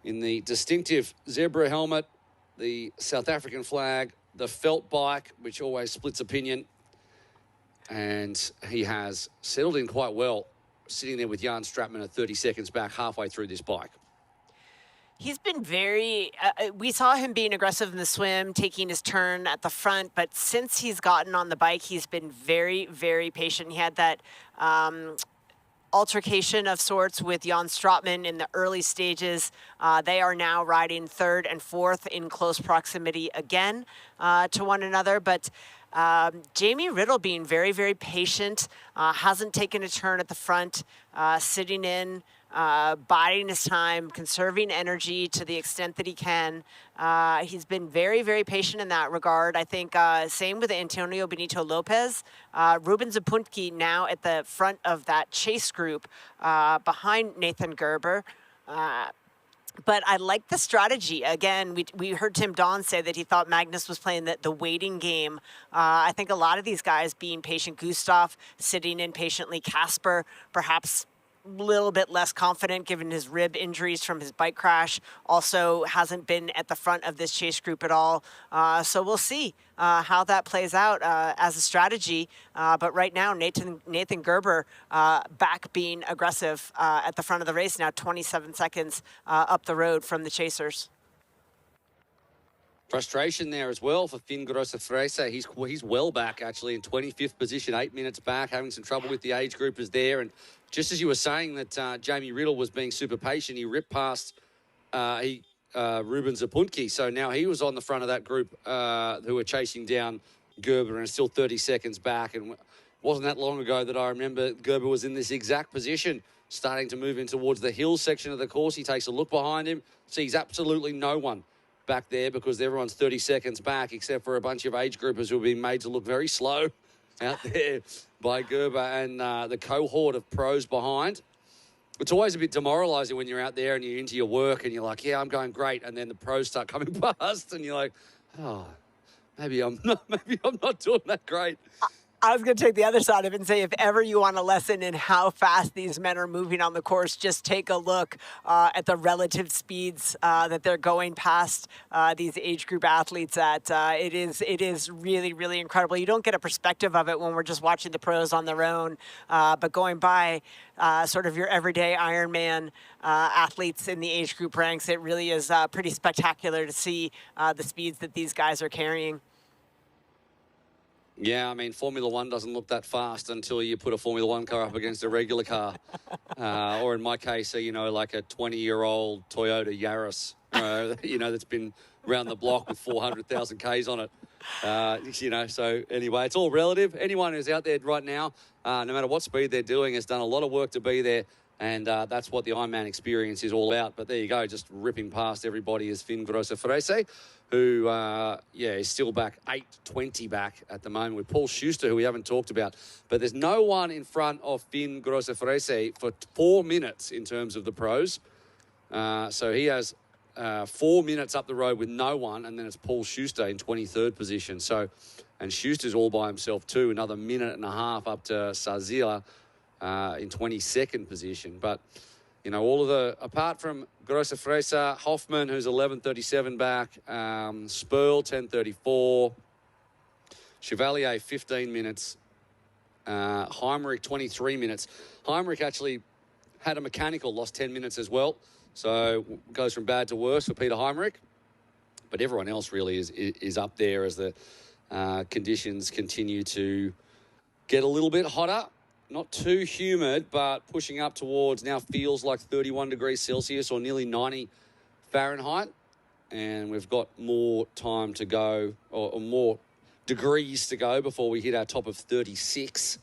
in the distinctive zebra helmet, the South African flag, the felt bike, which always splits opinion. And he has settled in quite well, sitting there with Jan Stratman at 30 seconds back halfway through this bike. He's been very, we saw him being aggressive in the swim, taking his turn at the front, but since he's gotten on the bike, he's been very, very patient. He had that altercation of sorts with Jan Stratman in the early stages. They are now riding third and fourth in close proximity again to one another, but Jamie Riddle being very, very patient, hasn't taken a turn at the front, sitting in, biding his time, conserving energy to the extent that he can. He's been very, very patient in that regard. I think same with Antonio Benito Lopez. Ruben Zapuntki now at the front of that chase group behind Nathan Gerber. But I like the strategy. Again, we heard Tim Don say that he thought Magnus was playing the waiting game. I think a lot of these guys being patient, Gustav sitting in patiently, Casper perhaps a little bit less confident given his rib injuries from his bike crash, also hasn't been at the front of this chase group at all. So we'll see how that plays out as a strategy. But right now, Nathan Gerber back being aggressive at the front of the race now, 27 seconds up the road from the chasers. Frustration there as well for Finn Grosse-Frese. He's well back, actually, in 25th position, 8 minutes back, having some trouble with the age groupers there. And just as you were saying that Jamie Riddle was being super patient, he ripped past Ruben Zapuntki. So now he was on the front of that group who were chasing down Gerber and still 30 seconds back. And it wasn't that long ago that I remember Gerber was in this exact position, starting to move in towards the hill section of the course. He takes a look behind him, sees absolutely no one back there because everyone's 30 seconds back except for a bunch of age groupers who have been made to look very slow out there by Gerber and the cohort of pros behind. It's always a bit demoralising when you're out there and you're into your work and you're like, yeah, I'm going great, and then the pros start coming past and you're like, oh, maybe I'm not doing that great. I was going to take the other side of it and say, if ever you want a lesson in how fast these men are moving on the course, just take a look at the relative speeds that they're going past these age group athletes at. It is really, really incredible. You don't get a perspective of it when we're just watching the pros on their own, but going by sort of your everyday Ironman athletes in the age group ranks, it really is pretty spectacular to see the speeds that these guys are carrying. Yeah, I mean, Formula One doesn't look that fast until you put a Formula One car up against a regular car. Or in my case, like a 20-year-old Toyota Yaris, that's been around the block with 400,000 Ks on it. So anyway, it's all relative. Anyone who's out there right now, no matter what speed they're doing, has done a lot of work to be there. And that's what the Ironman experience is all about. But there you go, just ripping past everybody is Finn Grosse-Frese, who, is still back 8:20 back at the moment with Paul Schuster, who we haven't talked about. But there's no one in front of Finn Grosse-Frese for 4 minutes in terms of the pros. So he has 4 minutes up the road with no one, and then it's Paul Schuster in 23rd position. So, and Schuster's all by himself too, another minute and a half up to Sazila in 22nd position. But, all of the, apart from Grosse-Frese, Hoffman, who's 11:37 back, Sperl, 10:34, Chevalier, 15 minutes, Heimrich, 23 minutes. Heimrich actually had a mechanical, lost 10 minutes as well. So goes from bad to worse for Peter Heimrich. But everyone else really is up there as the conditions continue to get a little bit hotter. Not too humid, but pushing up towards now feels like 31 degrees Celsius or nearly 90 Fahrenheit. And we've got more time to go, or more degrees to go before we hit our top of 36.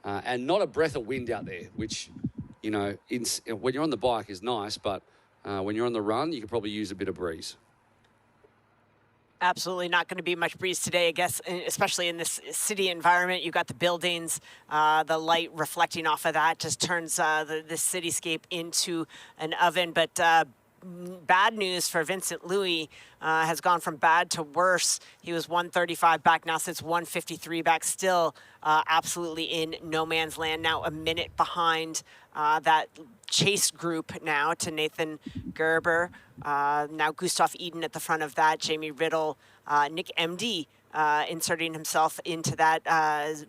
And not a breath of wind out there, which, you know, when you're on the bike is nice, but when you're on the run, you could probably use a bit of breeze. Absolutely not going to be much breeze today, I guess, especially in this city environment. You've got the buildings, the light reflecting off of that just turns this cityscape into an oven. But bad news for Vincent Louis, has gone from bad to worse. He was 135 back, now sits 153 back, still absolutely in no man's land. Now a minute behind that chase group now to Nathan Gerber. Now Gustav Eden at the front of that, Jamie Riddle, Nick MD inserting himself into that,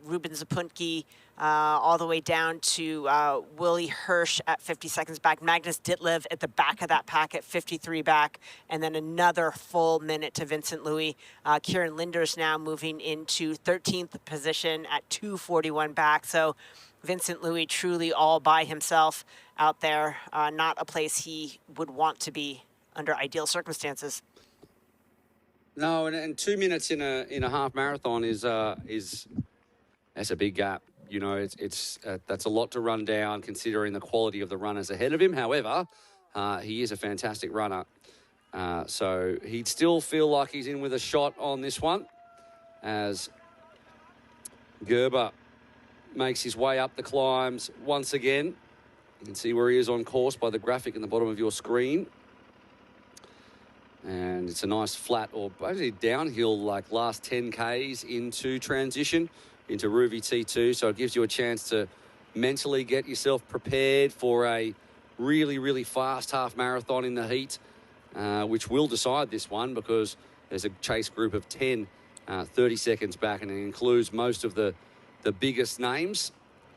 Ruben Zapuntke, all the way down to Willie Hirsch at 50 seconds back, Magnus Ditlev at the back of that pack at 53 back, and then another full minute to Vincent Louis. Kieran Linders now moving into 13th position at 241 back. So Vincent Louis truly all by himself out there, not a place he would want to be under ideal circumstances. No, and 2 minutes in a half marathon is that's a big gap. You know, it's that's a lot to run down considering the quality of the runners ahead of him. However, he is a fantastic runner, so he'd still feel like he's in with a shot on this one as Gerber makes his way up the climbs once again. You can see where he is on course by the graphic in the bottom of your screen. And it's a nice flat or basically downhill, like last 10 Ks into transition into Ruby T2. So it gives you a chance to mentally get yourself prepared for a really, really fast half marathon in the heat, which will decide this one because there's a chase group of 10, 30 seconds back, and it includes most of the biggest names,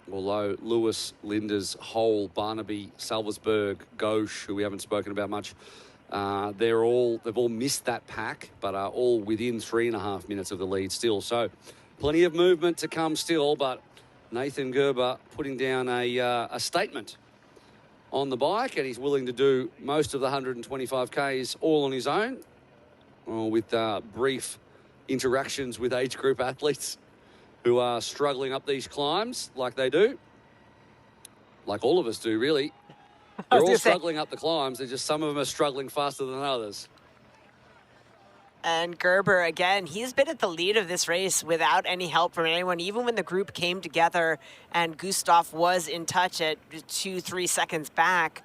although Lewis, Linders, Hole, Barnaby, Salversberg, Gauche, who we haven't spoken about much, they've all missed that pack, but are all within 3.5 minutes of the lead still. So plenty of movement to come still, but Nathan Gerber putting down a statement on the bike, and he's willing to do most of the 125 Ks all on his own, with brief interactions with age group athletes who are struggling up these climbs like they do, like all of us do, really. They're all struggling up the climbs. They're just some of them are struggling faster than others. And Gerber, again, he's been at the lead of this race without any help from anyone, even when the group came together and Gustav was in touch at 2-3 seconds back,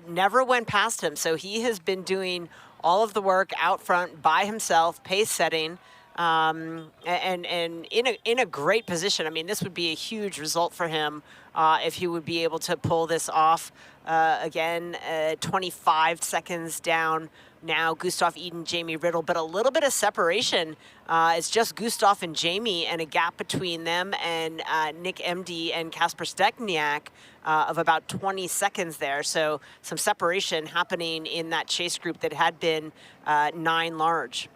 never went past him. So he has been doing all of the work out front by himself, pace setting, and in a great position. I mean, this would be a huge result for him if he would be able to pull this off. Again, 25 seconds down now, Gustav Eden, Jamie Riddle, but a little bit of separation. It's just Gustav and Jamie and a gap between them and Nick MD and Kasper Stechniak of about 20 seconds there. So some separation happening in that chase group that had been 9 large.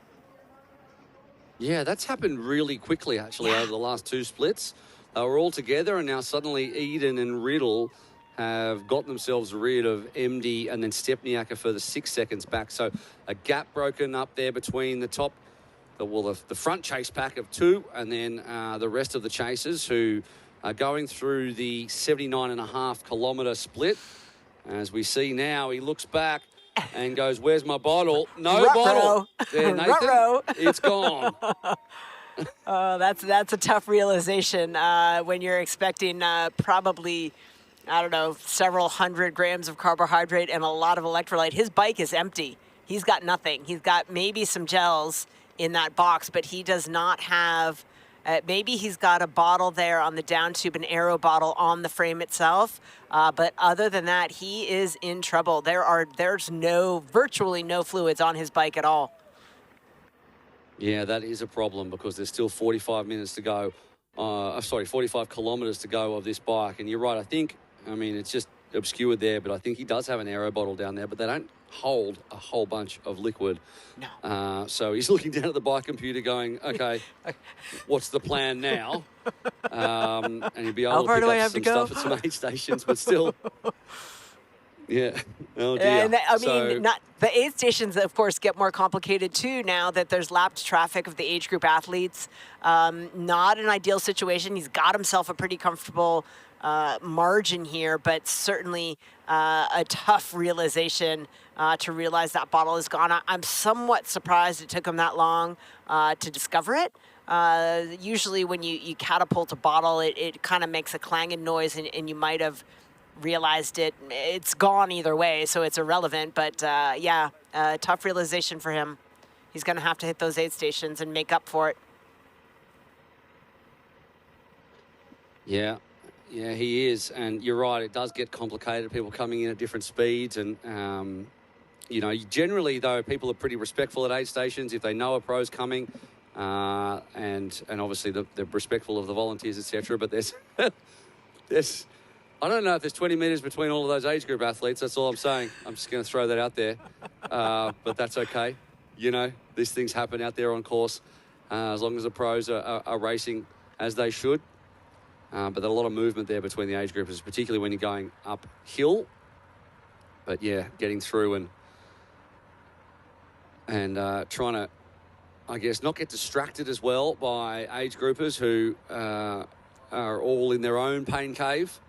Yeah, that's happened really quickly, actually, over the last 2 splits. They were all together, and now suddenly Eden and Riddle have gotten themselves rid of MD and then Stepniak for the 6 seconds back. So a gap broken up there between the top, the front chase pack of 2, and then the rest of the chasers who are going through the 79.5 kilometre split. As we see now, he looks back and goes, "Where's my bottle?" No bottle. There, Nathan. It's gone. That's a tough realization when you're expecting probably, I don't know, several hundred grams of carbohydrate and a lot of electrolyte. His bike is empty. He's got nothing. He's got maybe some gels in that box, but he does not have, maybe he's got a bottle there on the down tube, an aero bottle on the frame itself. But other than that, he is in trouble. There's virtually no fluids on his bike at all. Yeah, that is a problem because there's still 45 minutes to go. 45 kilometres to go of this bike. And you're right, I mean, it's just obscured there, but I think he does have an aero bottle down there, but they don't hold a whole bunch of liquid. No. So he's looking down at the bike computer going, okay, what's the plan now? And he'll be able to pick up some stuff at some aid stations, but still. Yeah. Oh, dear. And I mean, the aid stations, of course, get more complicated too now that there's lapped traffic of the age group athletes. Not an ideal situation. He's got himself a pretty comfortable margin here, but certainly a tough realization to realize that bottle is gone. I'm somewhat surprised it took him that long to discover it. Usually when you catapult a bottle, it kind of makes a clanging noise, and you might have realized it. It's gone either way, so it's irrelevant. But yeah, tough realization for him. He's going to have to hit those aid stations and make up for it. Yeah, he is. And you're right, it does get complicated. People coming in at different speeds. And, you know, generally, though, people are pretty respectful at aid stations if they know a pro's coming. And obviously, they're respectful of the volunteers, etc. But there's I don't know if there's 20 metres between all of those age group athletes. That's all I'm saying. I'm just going to throw that out there. But that's okay. You know, these things happen out there on course as long as the pros are racing as they should. But there's a lot of movement there between the age groups, particularly when you're going uphill. But, yeah, getting through and trying to, I guess, not get distracted as well by age groupers who are all in their own pain cave.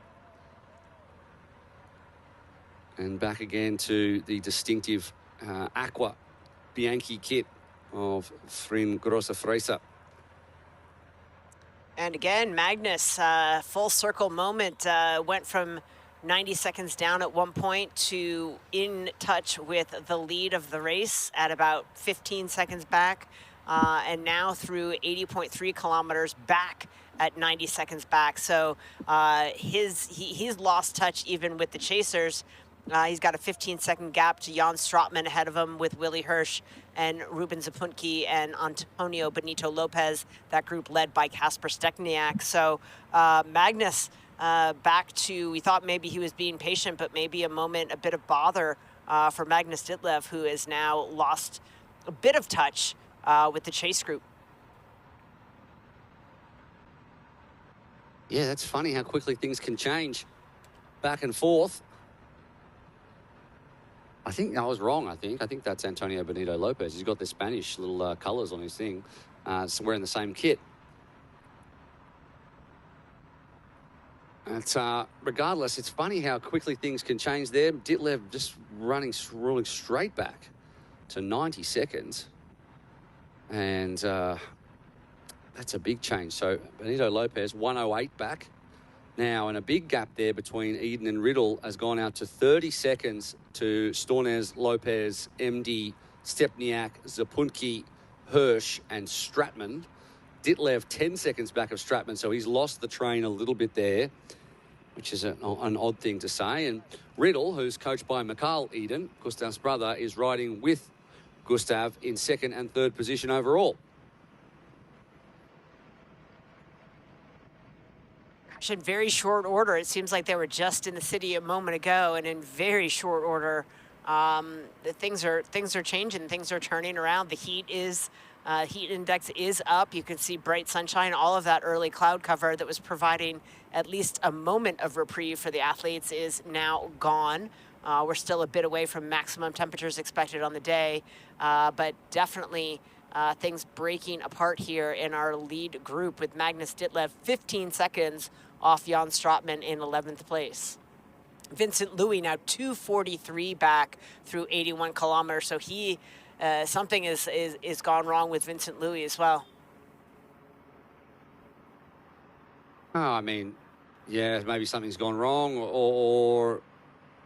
And back again to the distinctive Aqua Bianchi kit of Frin Grossa Freisa. And again, Magnus, full circle moment, went from 90 seconds down at one point to in touch with the lead of the race at about 15 seconds back. And now through 80.3 kilometers back at 90 seconds back. So he's lost touch even with the chasers. He's got a 15-second gap to Jan Stratman ahead of him with Willie Hirsch and Ruben Zapuntke and Antonio Benito Lopez, that group led by Kasper Stechniak. So Magnus back to, we thought maybe he was being patient, but maybe a bit of bother for Magnus Ditlev, who has now lost a bit of touch with the chase group. Yeah, that's funny how quickly things can change back and forth. I think I was wrong, I think that's Antonio Benito Lopez. He's got the Spanish little colours on his thing. So wearing the same kit. It's, regardless, it's funny how quickly things can change there. Ditlev just rolling straight back to 90 seconds. And that's a big change. So Benito Lopez, 108 back. Now, and a big gap there between Eden and Riddle has gone out to 30 seconds to Stornes, Lopez, MD, Stepniak, Zapuntke, Hirsch, and Stratman. Ditlev 10 seconds back of Stratman, so he's lost the train a little bit there, which is an odd thing to say. And Riddle, who's coached by Mikael Eden, Gustav's brother, is riding with Gustav in second and third position overall. In very short order, it seems like they were just in the city a moment ago, and in very short order, things are changing, things are turning around. The heat index is up. You can see bright sunshine. All of that early cloud cover that was providing at least a moment of reprieve for the athletes is now gone. We're still a bit away from maximum temperatures expected on the day, but definitely things breaking apart here in our lead group with Magnus Ditlev 15 seconds off Jan Stratman in 11th place. Vincent Louis now 2:43 back through 81 kilometers. So he, something is gone wrong with Vincent Louis as well. Oh, I mean, yeah, maybe something's gone wrong, or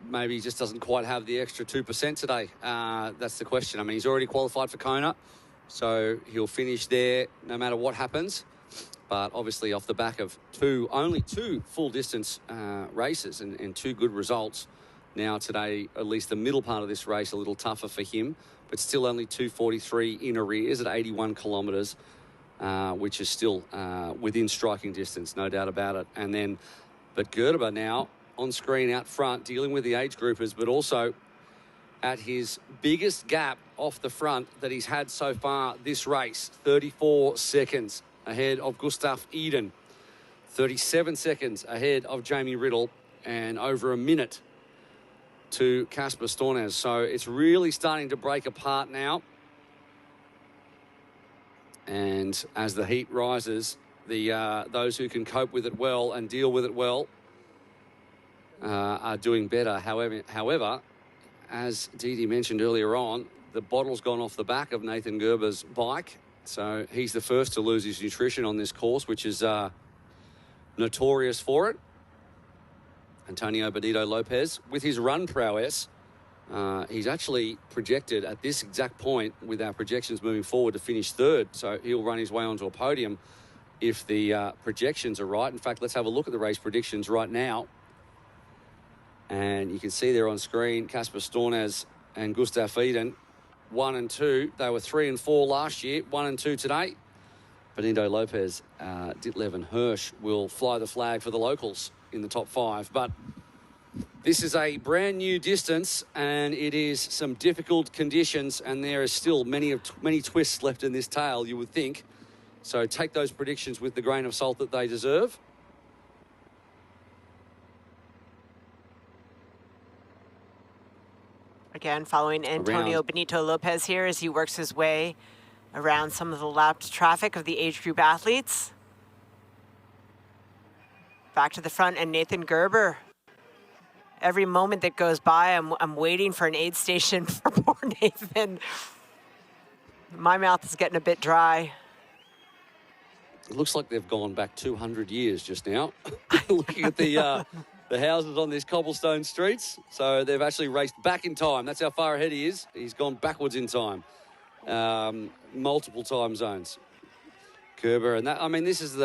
maybe he just doesn't quite have the extra 2% today. That's the question. I mean, he's already qualified for Kona, so he'll finish there no matter what happens. But obviously off the back of only two full distance races and two good results. Now today, at least the middle part of this race, a little tougher for him, but still only 2:43 in arrears at 81 kilometres, which is still within striking distance, no doubt about it. And then, but Gerber now on screen out front, dealing with the age groupers, but also at his biggest gap off the front that he's had so far this race, 34 seconds ahead of Gustav Eden, 37 seconds ahead of Jamie Riddle, and over a minute to Casper Stornes. So it's really starting to break apart now. And as the heat rises, those who can cope with it well and deal with it well are doing better. However, as Didi mentioned earlier on, the bottle's gone off the back of Nathan Gerber's bike. So he's the first to lose his nutrition on this course, which is notorious for it. Antonio Benito Lopez, with his run prowess, he's actually projected at this exact point with our projections moving forward to finish third. So he'll run his way onto a podium if the projections are right. In fact, let's have a look at the race predictions right now. And you can see there on screen, Casper Stornes and Gustav Eden, 1 and 2. They were 3 and 4 last year, 1 and 2 today. Benito Lopez, Ditlev and Hirsch will fly the flag for the locals in the top 5. But this is a brand new distance, and it is some difficult conditions, and there is still many twists left in this tail, you would think. So take those predictions with the grain of salt that they deserve. Again, following Antonio Benito Lopez here as he works his way around some of the lapped traffic of the age group athletes. Back to the front, and Nathan Gerber. Every moment that goes by, I'm waiting for an aid station for poor Nathan. My mouth is getting a bit dry. It looks like they've gone back 200 years just now. Looking at the houses on these cobblestone streets. So they've actually raced back in time. That's how far ahead he is. He's gone backwards in time. Multiple time zones. Gerber, and that, I mean, this is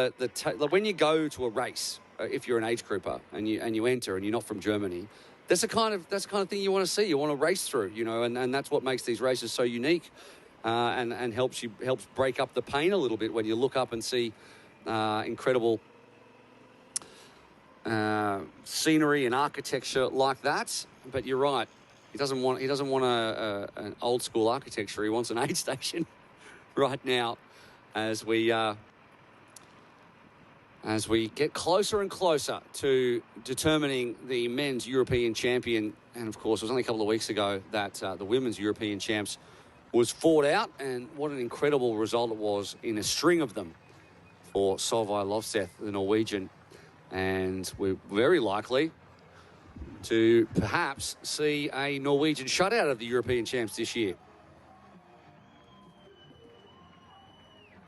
when you go to a race, if you're an age grouper and you enter and you're not from Germany, that's the kind of thing you want to see. You want to race through, you know, and that's what makes these races so unique, and helps break up the pain a little bit when you look up and see incredible scenery and architecture like that. But you're right. He doesn't want an old school architecture. He wants an aid station right now as we get closer and closer to determining the men's European champion. And of course, it was only a couple of weeks ago that the women's European champs was fought out, and what an incredible result it was in a string of them for Solveig Lovseth, the Norwegian. And we're very likely to perhaps see a Norwegian shutout of the European champs this year.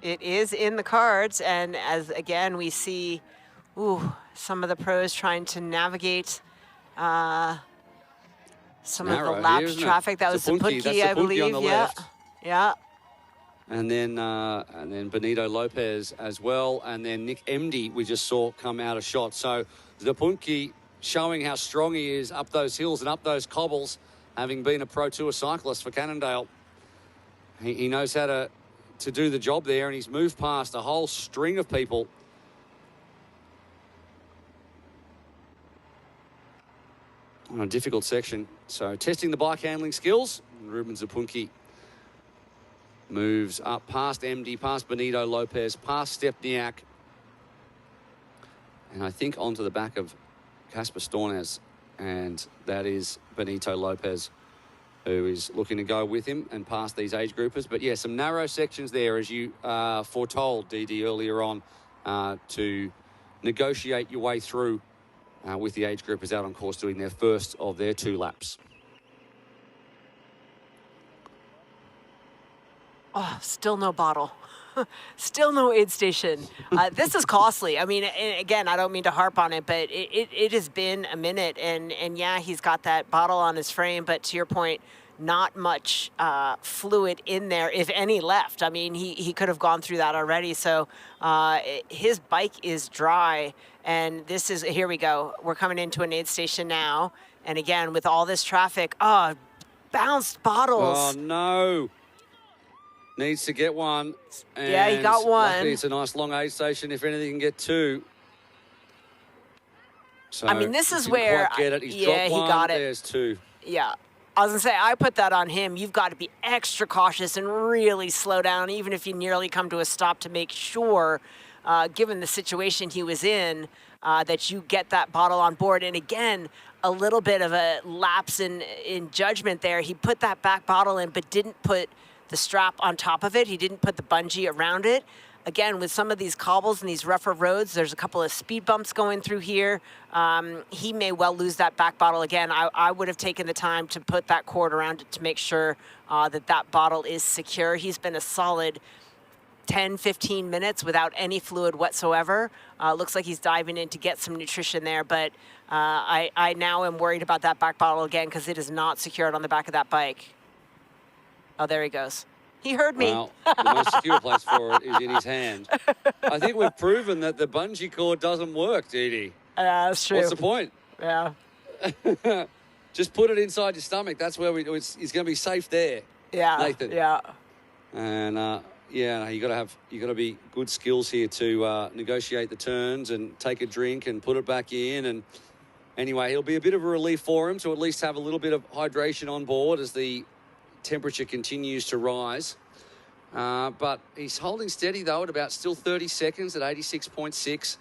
It is in the cards, and as again we see some of the pros trying to navigate some Narrow of the lapped traffic. That was Zapunki, I believe. Yeah. And then Benito Lopez as well, and then Nick Emdy we just saw come out of shot. So Zapunki showing how strong he is up those hills and up those cobbles, having been a Pro Tour cyclist for Cannondale. He knows how to do the job there, and he's moved past a whole string of people. On a difficult section. So testing the bike handling skills. Ruben Zapunki moves up past Emdy, past Benito Lopez, past Stepniak, and I think onto the back of Casper Stornes, and that is Benito Lopez, who is looking to go with him and past these age groupers. But yeah, some narrow sections there, as you foretold, DD, earlier on, to negotiate your way through with the age groupers out on course doing their first of their 2 laps. Oh, still no bottle. Still no aid station. This is costly. I mean, again, I don't mean to harp on it, but it has been a minute. And yeah, he's got that bottle on his frame, but to your point, not much fluid in there, if any, left. I mean, he could have gone through that already. So his bike is dry. And this is, here we go. We're coming into an aid station now. And again, with all this traffic, bounced bottles. Oh, no. Needs to get one. And yeah, he got one. Luckily it's a nice long aid station. If anything, can get 2. So I mean, this is didn't where quite get it. He's yeah, dropped he one. got it. There's two. Yeah. I was going to say, I put that on him. You've got to be extra cautious and really slow down, even if you nearly come to a stop, to make sure, given the situation he was in, that you get that bottle on board. And again, a little bit of a lapse in judgment there. He put that back bottle in, but didn't put the strap on top of it. He didn't put the bungee around it. Again, with some of these cobbles and these rougher roads, there's a couple of speed bumps going through here. He may well lose that back bottle again. I would have taken the time to put that cord around it to make sure that bottle is secure. He's been a solid 10, 15 minutes without any fluid whatsoever. Looks like he's diving in to get some nutrition there, but I now am worried about that back bottle again because it is not secured on the back of that bike. Oh, there he goes. He heard me. Well, the most secure place for it is in his hand. I think we've proven that the bungee cord doesn't work, Didi. That's true. What's the point? Yeah. Just put it inside your stomach. That's where he's going to be safe there. Yeah. Nathan. Yeah. And you got to be good skills here to negotiate the turns and take a drink and put it back in. And anyway, it'll be a bit of a relief for him to at least have a little bit of hydration on board as the temperature continues to rise. But he's holding steady, though, at about still 30 seconds at 86.6.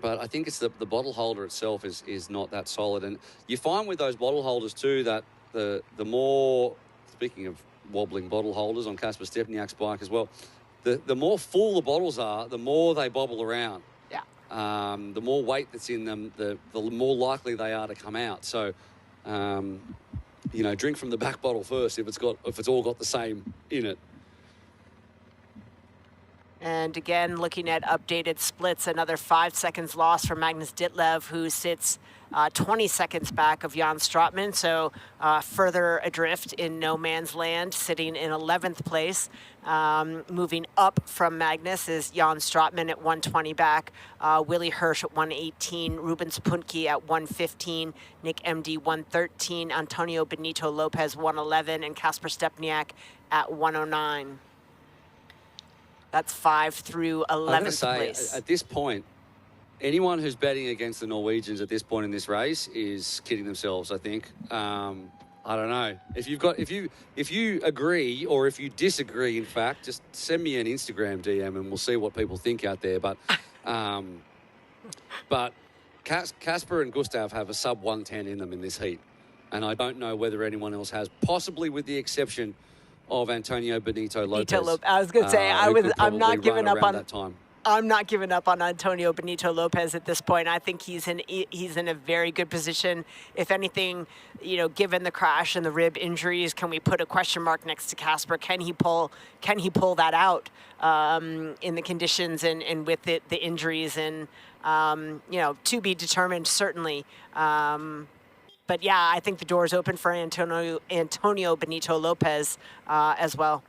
But I think it's the bottle holder itself is not that solid. And you find with those bottle holders, too, that the more, speaking of wobbling bottle holders on Kasper Stepniak's bike as well, the more full the bottles are, the more they bobble around. Yeah. The more weight that's in them, the more likely they are to come out. So, drink from the back bottle first if it's all got the same in it. And again, looking at updated splits, another 5 seconds lost for Magnus Ditlev, who sits 20 seconds back of Jan Stratman. So further adrift in no man's land, sitting in 11th place. Moving up from Magnus is Jan Stratman at 120 back, Willie Hirsch at 118, Ruben Sapunki at 115, Nick MD 113, Antonio Benito Lopez 111, and Kasper Stepniak at 109. That's 5 through 11th place. At this point, anyone who's betting against the Norwegians at this point in this race is kidding themselves, I think. I don't know. If you agree or if you disagree, in fact, just send me an Instagram DM and we'll see what people think out there. But Kasper and Gustav have a sub 110 in them in this heat. And I don't know whether anyone else has, possibly with the exception of Antonio Benito Lopez. I was going to say, I'm not giving up on that time. I'm not giving up on Antonio Benito Lopez at this point. I think he's in a very good position. If anything, given the crash and the rib injuries, can we put a question mark next to Kasper? Can he pull that out in the conditions and with the injuries and to be determined certainly. But yeah, I think the door is open for Antonio Benito Lopez as well.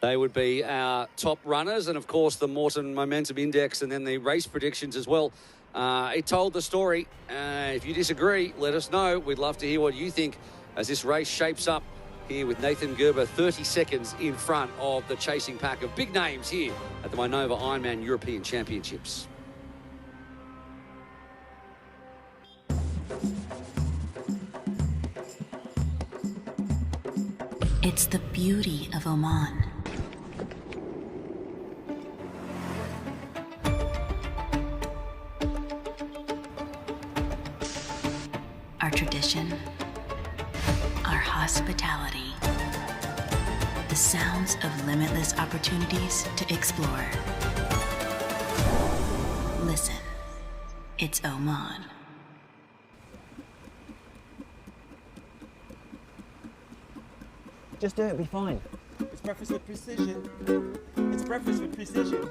They would be our top runners, and of course the Morton Momentum Index, and then the race predictions as well. It told the story. If you disagree, let us know. We'd love to hear what you think as this race shapes up here with Nathan Gerber 30 seconds in front of the chasing pack of big names here at the Mainova Ironman European Championships. It's the beauty of Oman. Our tradition, our hospitality, the sounds of limitless opportunities to explore. Listen, it's Oman. Just do it, it'll be fine. It's breakfast with precision. It's breakfast with precision.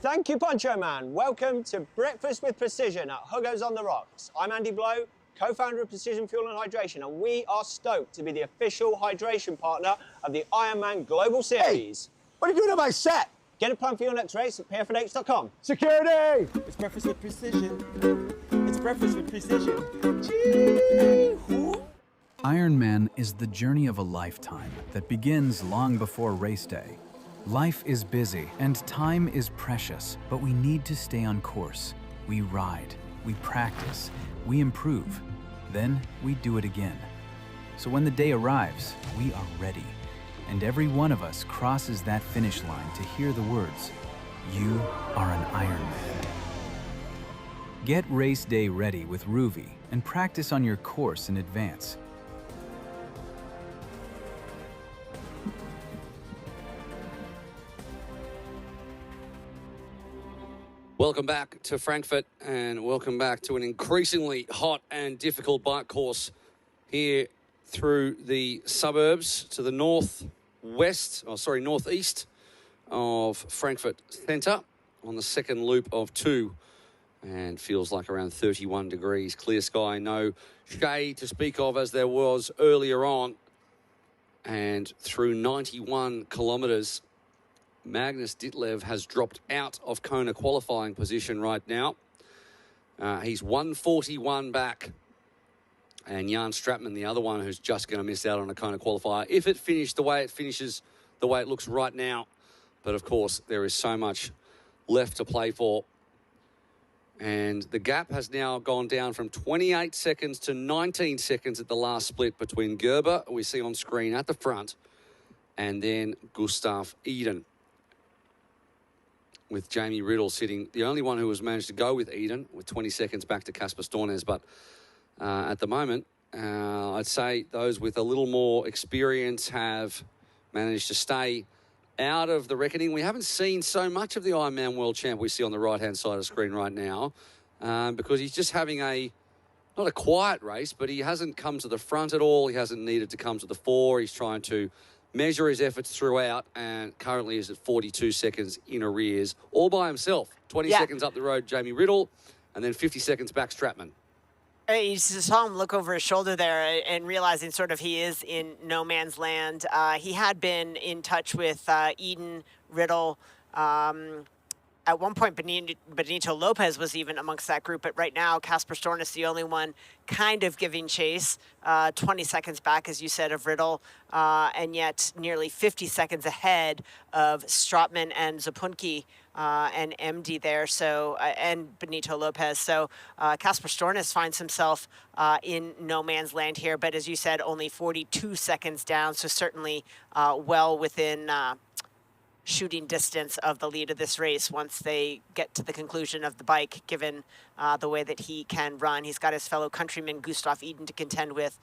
Thank you, Poncho Man. Welcome to Breakfast with Precision at Hugo's on the Rocks. I'm Andy Blow, co-founder of Precision Fuel and Hydration, and we are stoked to be the official hydration partner of the IRONMAN Global Series. Hey, what are you doing on my set? Get a plan for your next race at pfnh.com. Security! It's breakfast with precision. It's breakfast with precision. Ironman is the journey of a lifetime that begins long before race day. Life is busy and time is precious, but we need to stay on course. We ride, we practice, we improve, then we do it again. So when the day arrives, we are ready. And every one of us crosses that finish line to hear the words, "You are an Ironman." Get race day ready with Ruvi and practice on your course in advance. Welcome back to Frankfurt, and welcome back to an increasingly hot and difficult bike course here through the suburbs to the northeast of Frankfurt Centre on the second loop of 2, and feels like around 31 degrees. Clear sky, no shade to speak of as there was earlier on. And through 91 kilometres, Magnus Ditlev has dropped out of Kona qualifying position right now. He's 141 back. And Jan Stratman, the other one who's just going to miss out on a Kona qualifier, if it finished the way it finishes, the way it looks right now. But of course, there is so much left to play for. And the gap has now gone down from 28 seconds to 19 seconds at the last split between Gerber, we see on screen at the front, and then Gustav Iden, with Jamie Riddle sitting, the only one who has managed to go with Eden, with 20 seconds back to Casper Stornes. But at the moment, I'd say those with a little more experience have managed to stay out of the reckoning. We haven't seen so much of the Ironman World Champ we see on the right-hand side of the screen right now, because he's just having not a quiet race, but he hasn't come to the front at all. He hasn't needed to come to the fore. He's trying to measure his efforts throughout, and currently is at 42 seconds in arrears, all by himself. 20 seconds up the road, Jamie Riddle, and then 50 seconds back, Stratman. You saw him look over his shoulder there and realizing sort of he is in no man's land. He had been in touch with Eden, Riddle. At one point, Benito Lopez was even amongst that group, but right now, Casper Stornes is the only one kind of giving chase, 20 seconds back, as you said, of Riddle, and yet nearly 50 seconds ahead of Stratman and Zapunki and MD there, so and Benito Lopez. So Casper Stornes finds himself in no man's land here, but as you said, only 42 seconds down, so certainly well within shooting distance of the lead of this race once they get to the conclusion of the bike, given the way that he can run. He's got his fellow countryman Gustav Iden to contend with,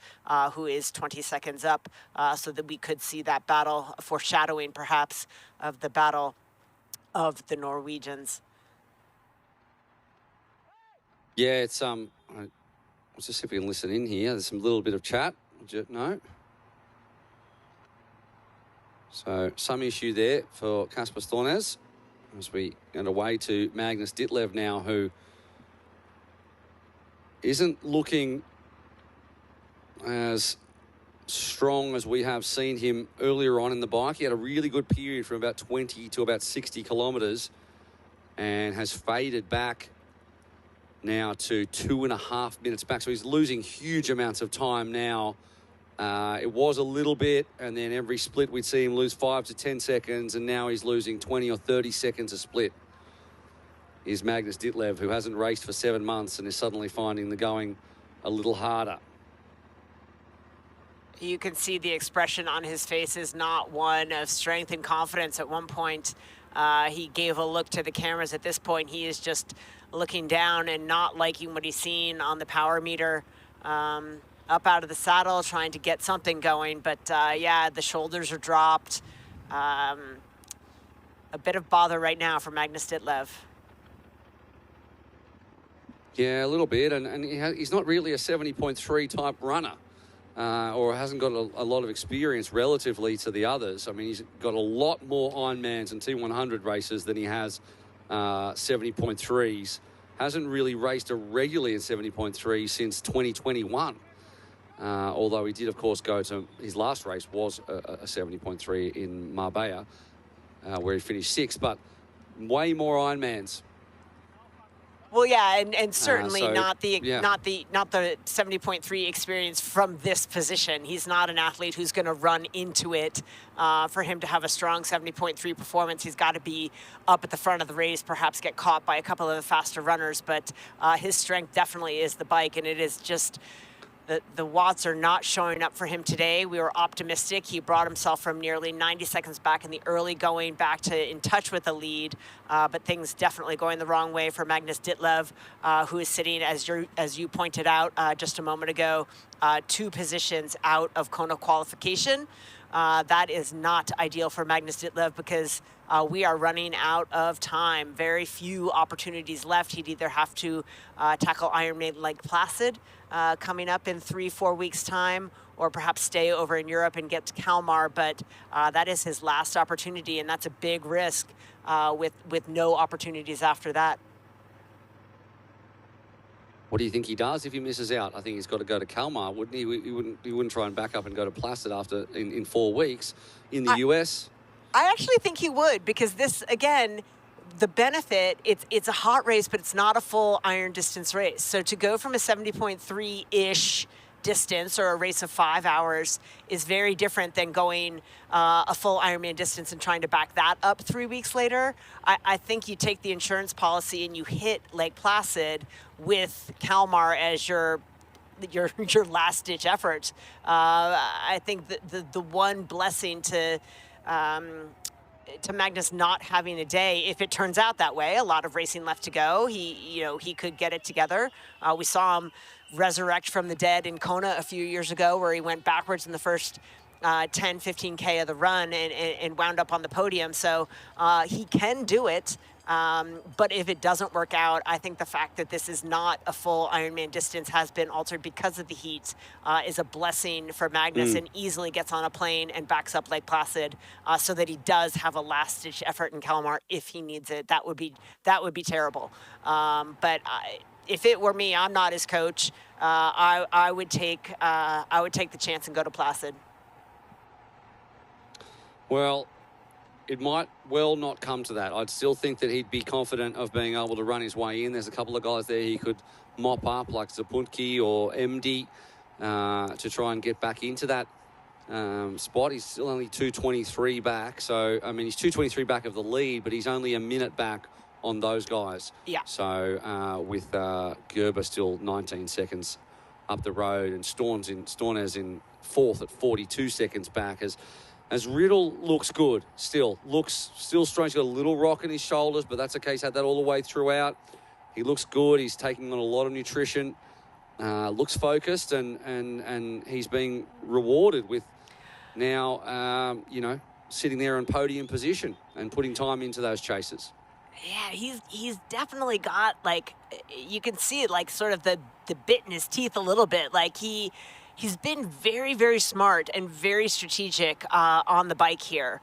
who is 20 seconds up, so that we could see that battle, foreshadowing perhaps of the battle of the Norwegians. Yeah, it's let's just see if we can listen in here. There's some little bit of chat. No. So some issue there for Casper Stornes as we get away to Magnus Ditlev now, who isn't looking as strong as we have seen him earlier on in the bike. He had a really good period from about 20 to about 60 kilometres and has faded back now to 2.5 minutes back. So he's losing huge amounts of time now. It was a little bit, and then every split we'd see him lose 5 to 10 seconds, and now he's losing 20 or 30 seconds a split. Is Magnus Ditlev, who hasn't raced for 7 months and is suddenly finding the going a little harder. You can see the expression on his face is not one of strength and confidence. At one point, he gave a look to the cameras. At this point, he is just looking down and not liking what he's seeing on the power meter. Up out of the saddle, trying to get something going. But yeah, the shoulders are dropped. A bit of bother right now for Magnus Ditlev. Yeah, a little bit. And he's not really a 70.3 type runner, or hasn't got a lot of experience relatively to the others. I mean, he's got a lot more Ironmans and T100 races than he has 70.3s. Hasn't really raced regularly in 70.3 since 2021. Although he did, of course, go to his last race was a 70.3 in Marbella, where he finished 6th, but way more Ironmans. Well, yeah, and certainly So, not the yeah. not the 70.3 experience from this position. He's not an athlete who's going to run into it. For him to have a strong 70.3 performance, he's got to be up at the front of the race, perhaps get caught by a couple of the faster runners. But his strength definitely is the bike, and it is just. The watts are not showing up for him today. We were optimistic. He brought himself from nearly 90 seconds back in the early going back to in touch with the lead, but things definitely going the wrong way for Magnus Ditlev, who is sitting, as you pointed out just a moment ago, 2 positions out of Kona qualification. That is not ideal for Magnus Ditlev because we are running out of time. Very few opportunities left. He'd either have to tackle Ironman Lake Placid coming up in 3-4 weeks' time, or perhaps stay over in Europe and get to Kalmar. But that is his last opportunity, and that's a big risk with no opportunities after that. What do you think he does if he misses out? I think he's got to go to Kalmar, wouldn't he? He wouldn't try and back up and go to Placid after in 4 weeks in the US. I actually think he would, because this, again, the benefit, it's a hot race, but it's not a full iron distance race. So to go from a 70.3-ish distance or a race of 5 hours is very different than going a full Ironman distance and trying to back that up 3 weeks later. I think you take the insurance policy and you hit Lake Placid with Kalmar as your last ditch effort. I think the one blessing to Magnus not having a day, if it turns out that way, a lot of racing left to go, he could get it together. We saw him resurrect from the dead in Kona a few years ago, where he went backwards in the first 10, 15K of the run and wound up on the podium. So he can do it. But if it doesn't work out, I think the fact that this is not a full Ironman distance has been altered because of the heat is a blessing for Magnus, and easily gets on a plane and backs up Lake Placid so that he does have a last-ditch effort in Kalmar if he needs it. That would be terrible. But if it were me, I'm not his coach. I would take the chance and go to Placid. Well, it might well not come to that. I'd still think that he'd be confident of being able to run his way in. There's a couple of guys there he could mop up, like Zapuntki or MD, to try and get back into that spot. He's still only 2:23 back. So, I mean, he's 2:23 back of the lead, but he's only a minute back on those guys. Yeah. So, with Gerber still 19 seconds up the road, and Stornes in fourth at 42 seconds back, as Riddle looks good, still strange. He's got a little rock in his shoulders, but that's okay. He's had that all the way throughout. He looks good. He's taking on a lot of nutrition. Looks focused, and he's being rewarded with now, sitting there in podium position and putting time into those chases. Yeah, he's definitely got, like, you can see it, like, sort of the bit in his teeth a little bit. Like, He's been very, very smart and very strategic on the bike here.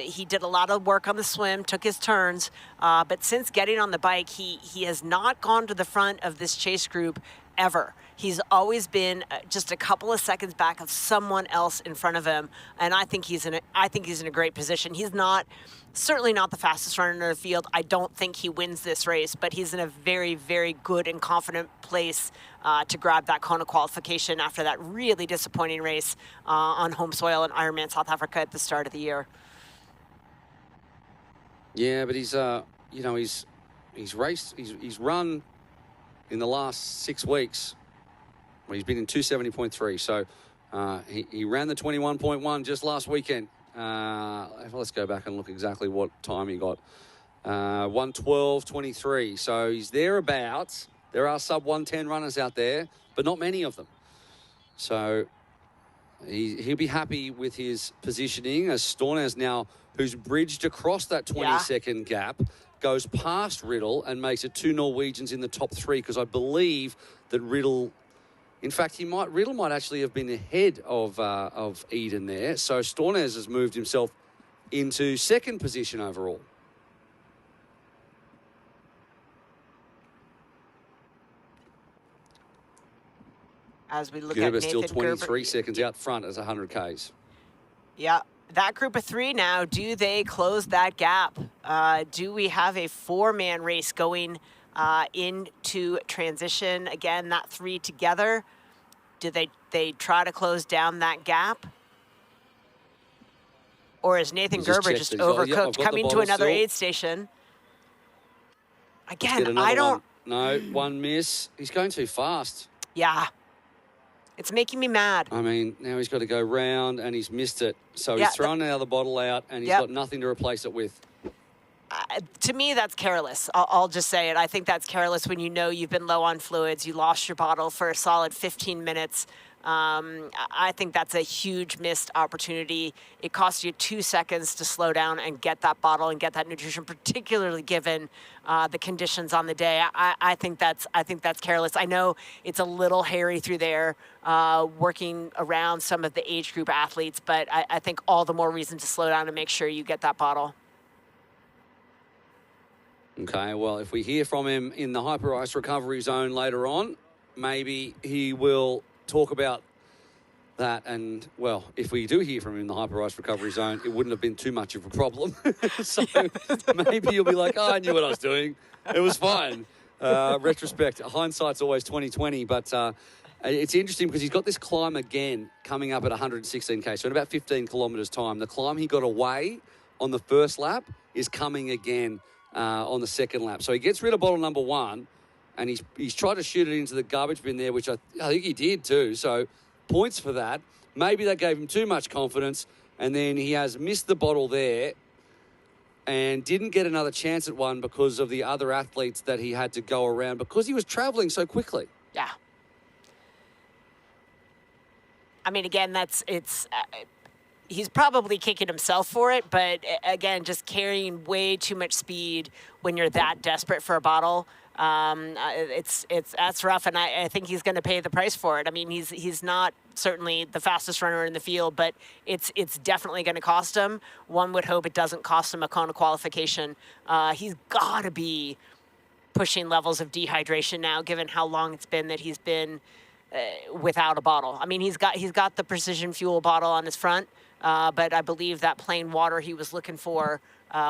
He did a lot of work on the swim, took his turns, but since getting on the bike, he has not gone to the front of this chase group ever. He's always been just a couple of seconds back of someone else in front of him, and I think he's in a great position. He's certainly not the fastest runner in the field. I don't think he wins this race, but he's in a very, very good and confident place to grab that Kona qualification after that really disappointing race on home soil in Ironman South Africa at the start of the year. Yeah, but he's run in the last 6 weeks. Well, he's been in 270.3, so he ran the 21.1 just last weekend. Let's go back and look exactly what time he got. 1:12.23. So he's thereabouts. There are sub 110 runners out there, but not many of them. So he'll be happy with his positioning, as Stornes now, who's bridged across that 20-second gap, goes past Riddle and makes it 2 Norwegians in the top 3, because I believe that Riddle... In fact, Riddle might actually have been ahead of Eden there. So Stornes has moved himself into 2nd position overall. As we look Gerber at Nathan still 23 Gerber. seconds out front as 100 Ks. Yeah, that group of 3 now, do they close that gap? Do we have a 4-man race going into transition. Again, that 3 together. Do they try to close down that gap? Or is Nathan He just Gerber checks just that he's got- overcooked, yep, I've got the coming to bottle another still. aid station? Let's get Again, another I don't... one. No, one miss. He's going too fast. Yeah. It's making me mad. I mean, now he's got to go round and he's missed it. So Yeah, he's thrown another bottle out and he's Yep. got nothing to replace it with. To me, that's careless. I'll just say it. I think that's careless when you know you've been low on fluids, you lost your bottle for a solid 15 minutes. I think that's a huge missed opportunity. It costs you 2 seconds to slow down and get that bottle and get that nutrition, particularly given the conditions on the day. I think that's careless. I know it's a little hairy through there, working around some of the age group athletes, but I think all the more reason to slow down and make sure you get that bottle. Okay, well, if we hear from him in the hyper ice recovery zone later on, maybe he will talk about that. And, well, if we do hear from him in the hyper ice recovery zone, it wouldn't have been too much of a problem. So maybe you'll be like, I knew what I was doing. It was fine. Retrospect, hindsight's always 20/20, but it's interesting because he's got this climb again coming up at 116K, so in about 15 kilometres time. The climb he got away on the first lap is coming again on the second lap. So he gets rid of bottle number 1, and he's tried to shoot it into the garbage bin there, which I think he did too. So points for that. Maybe that gave him too much confidence, and then he has missed the bottle there and didn't get another chance at one because of the other athletes that he had to go around because he was travelling so quickly. Yeah. I mean, again, he's probably kicking himself for it, but again, just carrying way too much speed when you're that desperate for a bottle, that's rough, and I think he's going to pay the price for it. I mean, he's not certainly the fastest runner in the field, but it's definitely going to cost him. One would hope it doesn't cost him a Kona qualification. He's got to be pushing levels of dehydration now, given how long it's been that he's been without a bottle. I mean, he's got the Precision Fuel bottle on his front. But I believe that plain water he was looking for,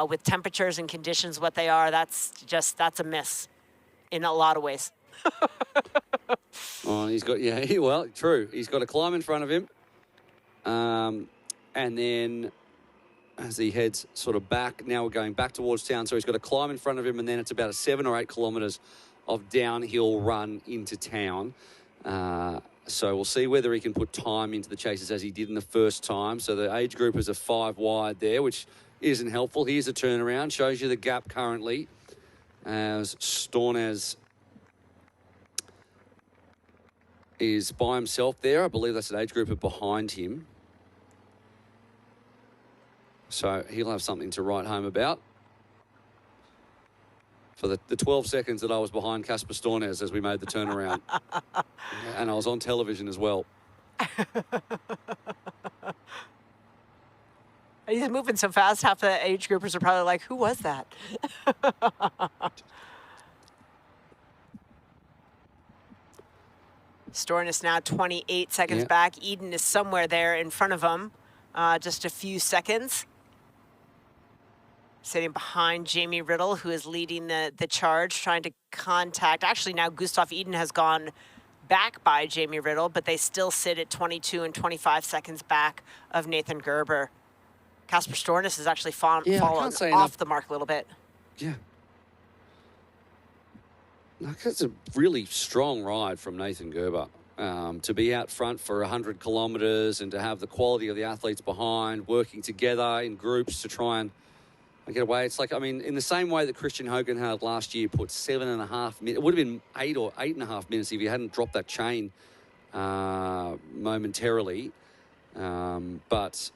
with temperatures and conditions what they are, that's a miss in a lot of ways. Oh, he's got, well, true. He's got a climb in front of him. And then as he heads sort of back, now we're going back towards town. So he's got a climb in front of him, and then it's about a 7 or 8 kilometres of downhill run into town. So we'll see whether he can put time into the chases as he did in the first time. So the age group is a 5 wide there, which isn't helpful. Here's a turnaround, shows you the gap currently as Stornes is by himself there. I believe that's an age grouper behind him. So he'll have something to write home about for the 12 seconds that I was behind Casper Stornes as we made the turnaround. And I was on television as well. He's moving so fast, half the age groupers are probably like, who was that? Stornes now 28 seconds back. Eden is somewhere there in front of him, just a few seconds. Sitting behind Jamie Riddle, who is leading the charge, trying to contact. Actually, now Gustav Eden has gone back by Jamie Riddle, but they still sit at 22 and 25 seconds back of Nathan Gerber. Casper Stornes has actually fallen off the mark a little bit. Yeah. That's a really strong ride from Nathan Gerber. To be out front for 100 kilometres and to have the quality of the athletes behind, working together in groups to try and get away. It's like, I mean, in the same way that Christian Hogenhard last year put 7.5 minutes, it would have been 8 or 8.5 minutes if he hadn't dropped that chain momentarily. But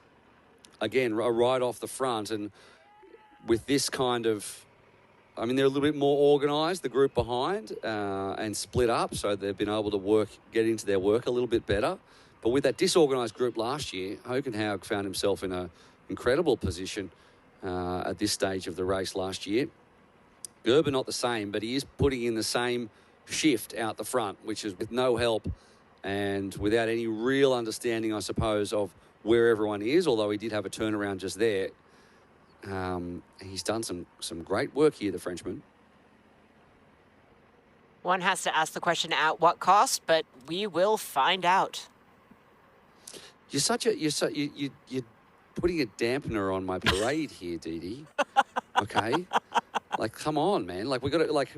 again, a ride off the front, and with this kind of, I mean, they're a little bit more organised, the group behind, and split up, so they've been able to get into their work a little bit better. But with that disorganised group last year, Hogenhaug found himself in an incredible position at this stage of the race last year. Gerber not the same, but he is putting in the same shift out the front, which is with no help and without any real understanding, I suppose, of where everyone is, although he did have a turnaround just there. He's done some great work here, the Frenchman. One has to ask the question at what cost, but we will find out. You're putting a dampener on my parade here, Dee. Okay. Like, come on, man. Like, we got to, like,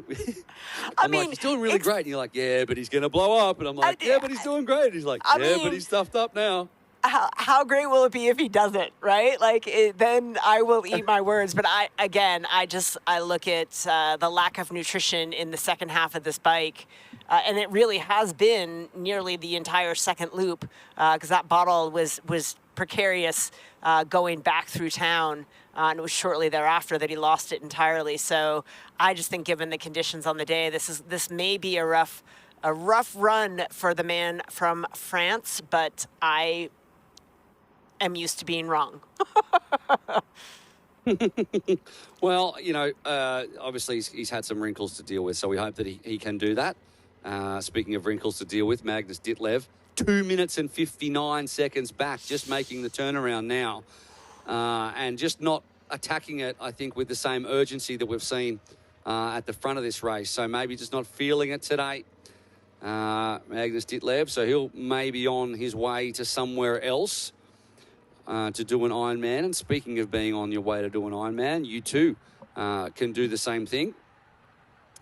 I'm like, he's doing really great. And you're like, yeah, but he's going to blow up. And I'm like, yeah, but he's doing great. And he's like, but he's stuffed up now. How great will it be if he doesn't, right? Like, then I will eat my words. But I look at the lack of nutrition in the second half of this bike. And it really has been nearly the entire second loop because that bottle was precarious going back through town. And it was shortly thereafter that he lost it entirely. So I just think given the conditions on the day, this may be a rough run for the man from France, but I am used to being wrong. Well, obviously he's had some wrinkles to deal with, so we hope that he can do that. Speaking of wrinkles to deal with, Magnus Ditlev, 2 minutes and 59 seconds back, just making the turnaround now. And just not attacking it, I think, with the same urgency that we've seen at the front of this race. So maybe just not feeling it today, Magnus Ditlev. So he'll maybe on his way to somewhere else to do an Ironman. And speaking of being on your way to do an Ironman, you too can do the same thing.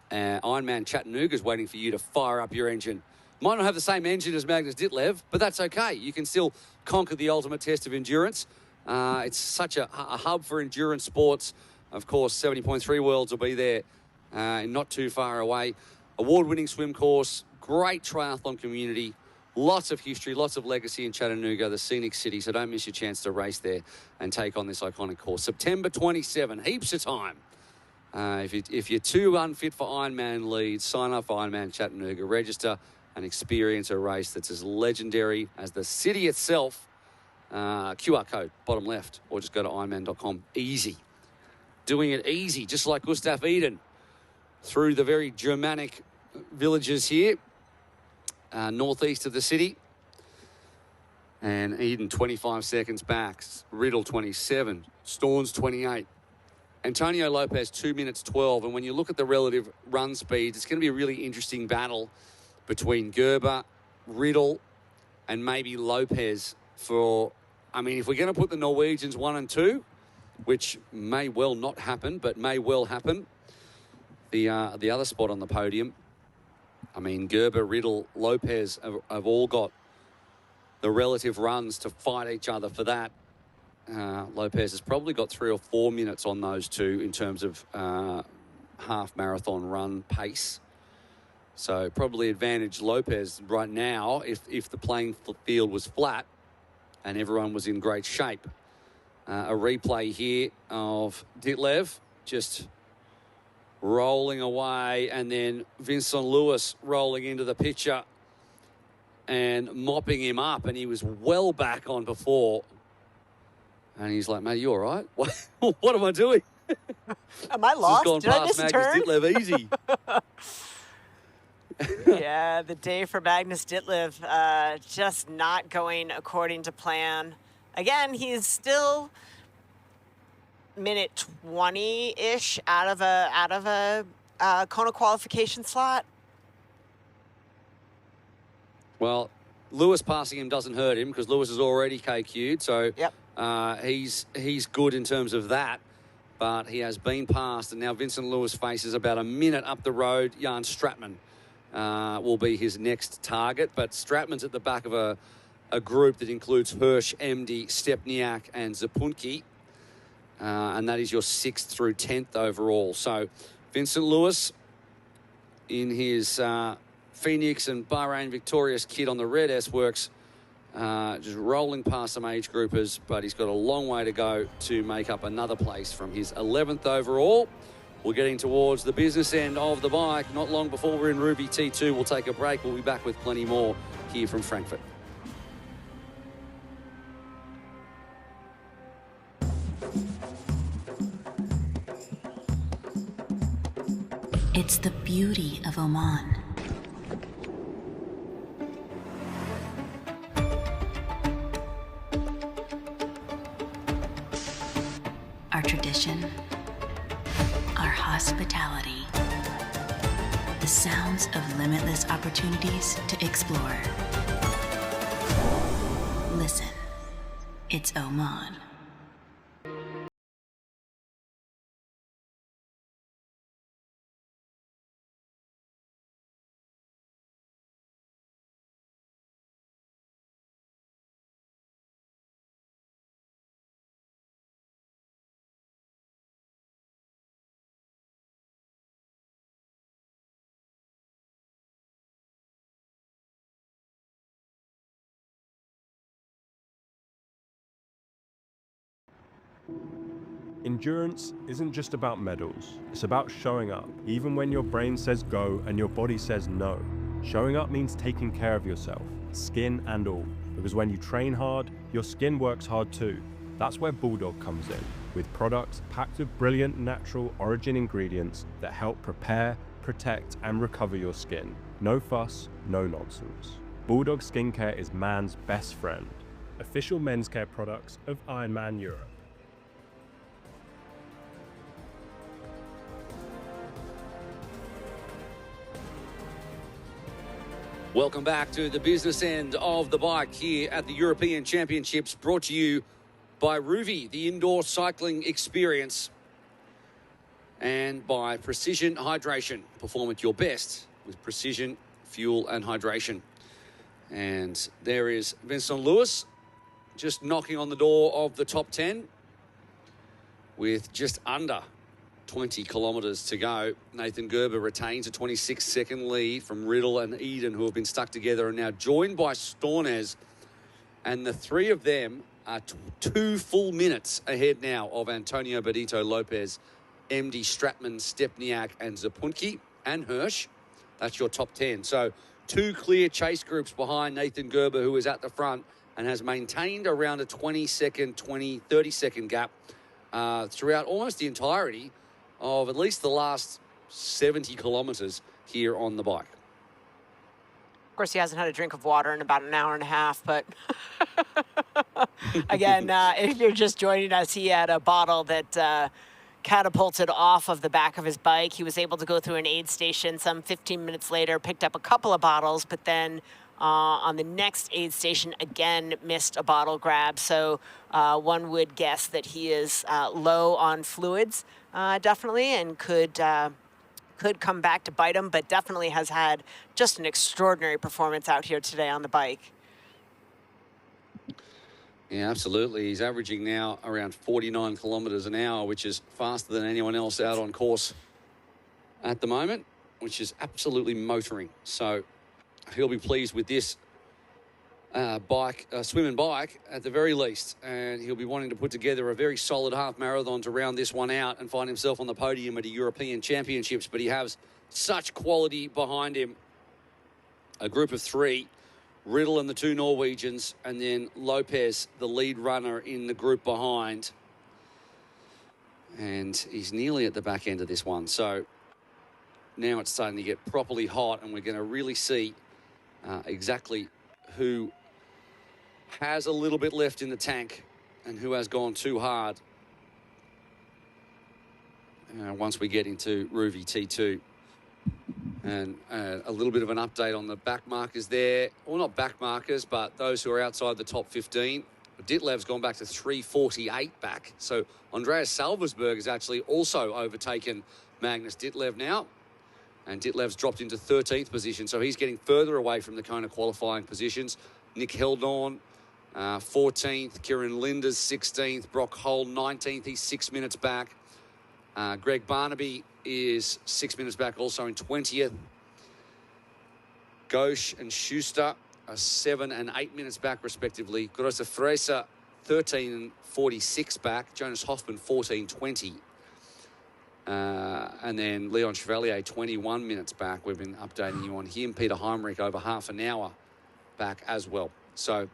Ironman Chattanooga is waiting for you to fire up your engine. Might not have the same engine as Magnus Ditlev, but that's okay. You can still conquer the ultimate test of endurance. It's such a hub for endurance sports. Of course, 70.3 Worlds will be there not too far away. Award-winning swim course, great triathlon community, lots of history, lots of legacy in Chattanooga, the scenic city, so don't miss your chance to race there and take on this iconic course. September 27, heaps of time. If you're too unfit for Ironman leads, sign up for Ironman Chattanooga, register and experience a race that's as legendary as the city itself. QR code, bottom left, or just go to ironman.com. Easy. Doing it easy, just like Gustav Eden, through the very Germanic villages here, northeast of the city. And Eden 25 seconds back, Riddle 27, Storns 28. Antonio Lopez 2 minutes 12. And when you look at the relative run speeds, it's going to be a really interesting battle between Gerber, Riddle, and maybe Lopez for, if we're going to put the Norwegians 1 and 2, which may well not happen, but may well happen, the other spot on the podium, Gerber, Riddle, Lopez have all got the relative runs to fight each other for that. Lopez has probably got 3 or 4 minutes on those two in terms of half marathon run pace. So probably advantage Lopez right now if the playing field was flat and everyone was in great shape. A replay here of Ditlev just rolling away, and then Vincent Lewis rolling into the picture and mopping him up, and he was well back on before. And he's like, mate, you all right? What am I doing? Am I lost? This has Did I gone miss past a Magnus turn? Ditlev easy. Yeah, the day for Magnus Ditlev just not going according to plan. Again, he's still minute 20-ish out of a Kona qualification slot. Well, Lewis passing him doesn't hurt him because Lewis is already KQ'd, so he's good in terms of that. But he has been passed, and now Vincent Lewis faces about a minute up the road. Jan Stratman will be his next target, but Stratman's at the back of a group that includes Hirsch, Emdy, Stepniak, and Zapunki. And that is your 6th through 10th overall. So Vincent Lewis in his Phoenix and Bahrain victorious kit on the red S-Works, just rolling past some age groupers, but he's got a long way to go to make up another place from his 11th overall. We're getting towards the business end of the bike. Not long before we're in Ruby T2. We'll take a break. We'll be back with plenty more here from Frankfurt. It's the beauty of Oman. Our tradition, our hospitality, the sounds of limitless opportunities to explore. Listen, it's Oman. Endurance isn't just about medals, it's about showing up, even when your brain says go and your body says no. Showing up means taking care of yourself, skin and all, because when you train hard, your skin works hard too. That's where Bulldog comes in, with products packed with brilliant natural origin ingredients that help prepare, protect and recover your skin. No fuss, no nonsense. Bulldog Skincare is man's best friend. Official men's care products of Ironman Europe. Welcome back to the business end of the bike here at the European Championships, brought to you by Ruvi, the indoor cycling experience, and by Precision Hydration. Perform at your best with precision, fuel and hydration. And there is Vincent Lewis just knocking on the door of the top 10 with just under 20 kilometres to go. Nathan Gerber retains a 26-second lead from Riddle and Eden, who have been stuck together and now joined by Stornes. And the three of them are 2 full minutes ahead now of Antonio Benito Lopez, MD Stratman, Stepniak and Zapunki and Hirsch. That's your top 10. So 2 clear chase groups behind Nathan Gerber, who is at the front and has maintained around a 20-second, 30-second gap throughout almost the entirety of at least the last 70 kilometres here on the bike. Of course, he hasn't had a drink of water in about an hour and a half, but again, if you're just joining us, he had a bottle that catapulted off of the back of his bike. He was able to go through an aid station some 15 minutes later, picked up a couple of bottles, but then on the next aid station, again, missed a bottle grab. So one would guess that he is low on fluids, definitely, and could come back to bite him, but definitely has had just an extraordinary performance out here today on the bike. Yeah, absolutely. He's averaging now around 49 kilometres an hour, which is faster than anyone else out on course at the moment, which is absolutely motoring. So he'll be pleased with this swim and bike at the very least, and he'll be wanting to put together a very solid half marathon to round this one out and find himself on the podium at the European Championships. But he has such quality behind him. A group of 3, Riddle and the 2 Norwegians, and then Lopez, the lead runner in the group behind. And he's nearly at the back end of this one. So now it's starting to get properly hot, and we're going to really see exactly who has a little bit left in the tank and who has gone too hard once we get into Ruvi T2. And a little bit of an update on the back markers there. Well, not back markers, but those who are outside the top 15. Ditlev's gone back to 3:48 back. So Andreas Salversberg has actually also overtaken Magnus Ditlev now. And Ditlev's dropped into 13th position, so he's getting further away from the Kona qualifying positions. Nick Heldorn, 14th. Kieran Linders, 16th. Brock Hull, 19th. He's 6 minutes back. Greg Barnaby is 6 minutes back, also in 20th. Ghosh and Schuster are 7 and 8 minutes back, respectively. Grossa Fraser, 13 and 46 back. Jonas Hoffman, 14:20. And then Leon Chevalier, 21 minutes back. We've been updating you on him. Peter Heinrich, over half an hour back as well. So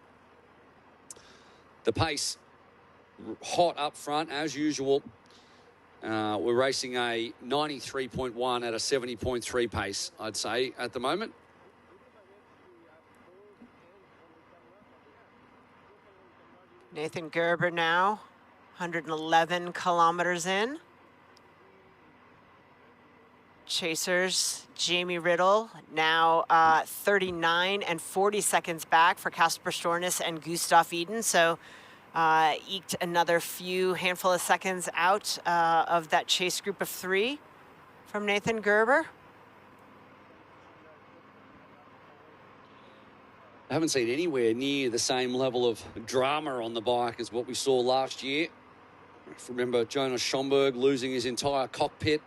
the pace, hot up front, as usual. We're racing a 93.1 at a 70.3 pace, I'd say, at the moment. Nathan Gerber now, 111 kilometers in. chasers. Jamie Riddle now 39 and 40 seconds back for Casper Stornes and Gustav Iden. So eked another handful of seconds out of that chase group of 3 from Nathan Gerber. I haven't seen anywhere near the same level of drama on the bike as what we saw last year. Remember Jonas Schomburg losing his entire cockpit.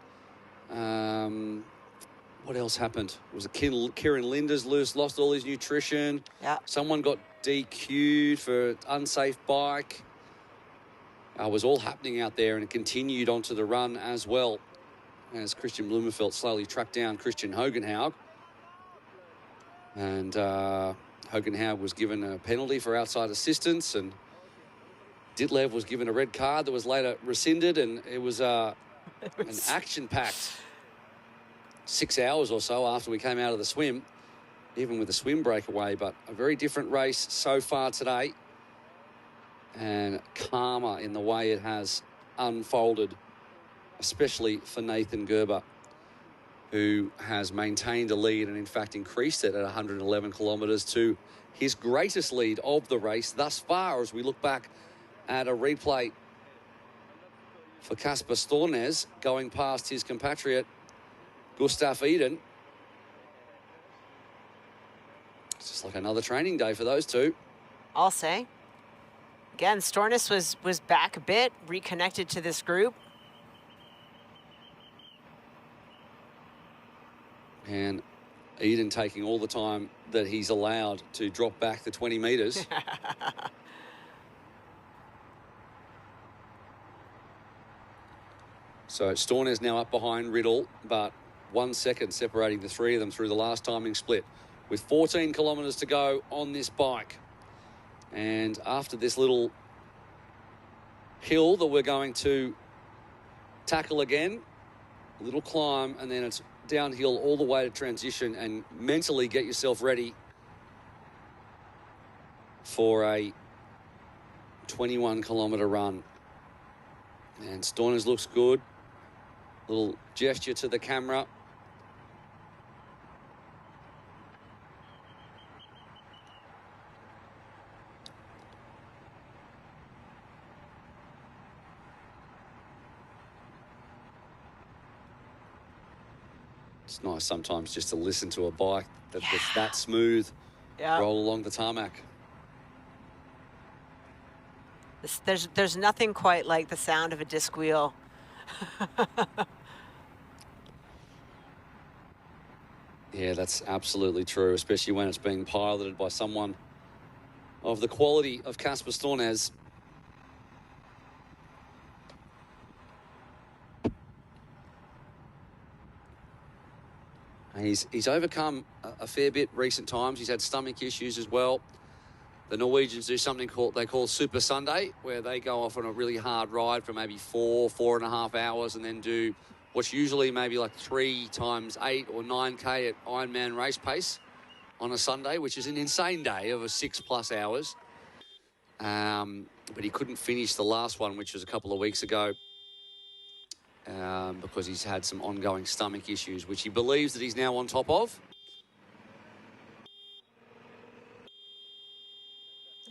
What else happened? Was it Kieran Linders lost all his nutrition? Yeah. Someone got DQ'd for unsafe bike. It was all happening out there, and it continued onto the run as well as Christian Blumenfeld slowly tracked down Christian Hogenhaug. And Hogenhaug was given a penalty for outside assistance, and Ditlev was given a red card that was later rescinded, and it was an action-packed 6 hours or so after we came out of the swim, even with the swim breakaway, but a very different race so far today, and calmer in the way it has unfolded, especially for Nathan Gerber, who has maintained a lead and in fact increased it at 111 kilometres to his greatest lead of the race thus far, as we look back at a replay for Casper Stornes going past his compatriot Gustav Iden. It's just like another training day for those two. I'll say. Again, Stornes was back a bit, reconnected to this group. And Eden taking all the time that he's allowed to drop back the 20 metres. So Stornes now up behind Riddle, but 1 second separating the 3 of them through the last timing split, with 14 kilometres to go on this bike. And after this little hill that we're going to tackle again, a little climb, and then it's downhill all the way to transition, and mentally get yourself ready for a 21-kilometre run. And Stornes looks good. Little gesture to the camera. It's nice sometimes just to listen to a bike that's that smooth roll along the tarmac. There's nothing quite like the sound of a disc wheel. Yeah, that's absolutely true, especially when it's being piloted by someone of the quality of Casper Stornes. He's overcome a fair bit recent times. He's had stomach issues as well. The Norwegians do something they call Super Sunday, where they go off on a really hard ride for maybe 4.5 hours, and then do what's usually maybe like 3 times 8 or 9K at Ironman race pace on a Sunday, which is an insane day of 6+ hours. But he couldn't finish the last one, which was a couple of weeks ago, because he's had some ongoing stomach issues, which he believes that he's now on top of.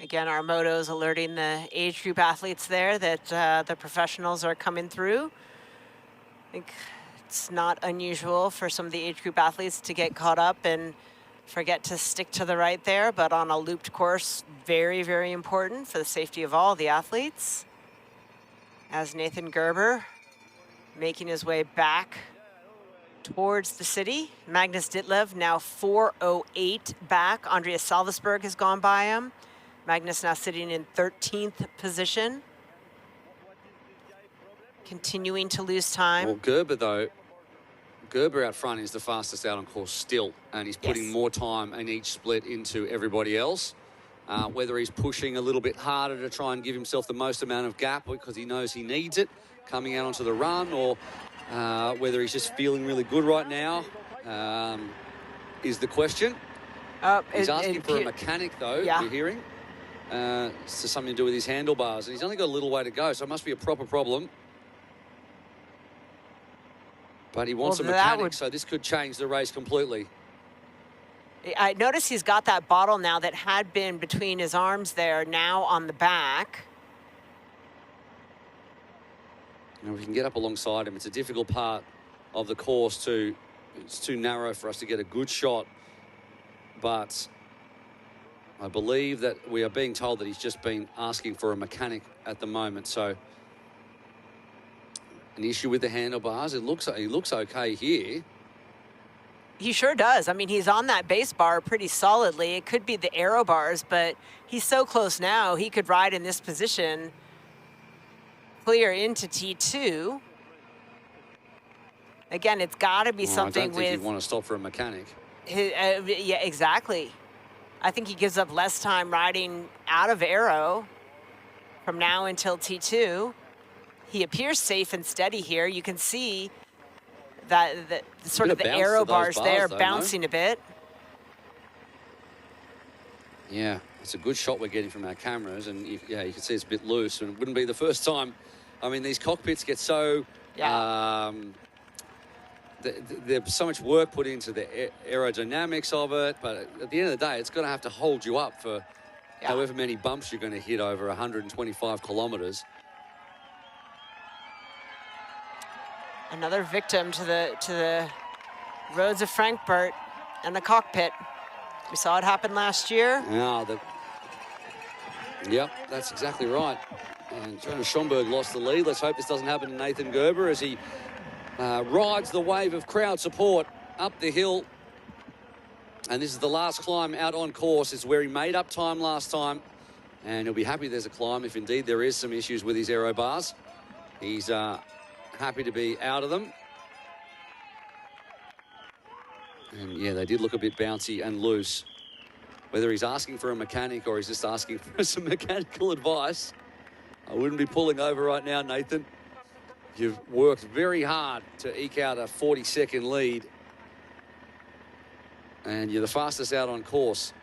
Again, our moto is alerting the age group athletes there that the professionals are coming through. I think it's not unusual for some of the age group athletes to get caught up and forget to stick to the right there, but on a looped course, very, very important for the safety of all the athletes. As Nathan Gerber making his way back towards the city. Magnus Ditlev now 4:08 back. Andreas Salvesberg has gone by him. Magnus now sitting in 13th position. Continuing to lose time. Well, Gerber out front is the fastest out on course still, and he's putting more time in each split into everybody else. Whether he's pushing a little bit harder to try and give himself the most amount of gap because he knows he needs it coming out onto the run, or whether he's just feeling really good right now is the question. He's asking for a mechanic, though, you're hearing. It's something to do with his handlebars, and he's only got a little way to go, so it must be a proper problem. But he wants Well, a that mechanic, would- so this could change the race completely. I notice he's got that bottle now that had been between his arms there, now on the back. You know, we can get up alongside him. It's a difficult part of the course it's too narrow for us to get a good shot. But I believe that we are being told that he's just been asking for a mechanic at the moment. So an issue with the handlebars. He looks okay here. He sure does. I mean, he's on that base bar pretty solidly. It could be the aero bars, but he's so close now. He could ride in this position clear into T2. Again, it's got to be something I don't think he'd want to stop for a mechanic. Yeah, exactly. I think he gives up less time riding out of aero from now until T2. He appears safe and steady here. You can see that sort of the aero bars there bouncing a bit. Yeah, it's a good shot we're getting from our cameras, and you can see it's a bit loose, and it wouldn't be the first time. I mean, these cockpits get so there's so much work put into the aerodynamics of it, but at the end of the day, it's going to have to hold you up for however many bumps you're going to hit over 125 kilometers. Another victim to the roads of Frankfurt and the cockpit. We saw it happen last year. Yep, that's exactly right. And Jonas Schomburg lost the lead. Let's hope this doesn't happen to Nathan Gerber as he rides the wave of crowd support up the hill. And this is the last climb out on course. It's where he made up time last time. And he'll be happy there's a climb if indeed there is some issues with his aero bars. He's happy to be out of them. And yeah, they did look a bit bouncy and loose. Whether he's asking for a mechanic or he's just asking for some mechanical advice, I wouldn't be pulling over right now, Nathan. You've worked very hard to eke out a 40-second lead. And you're the fastest out on course.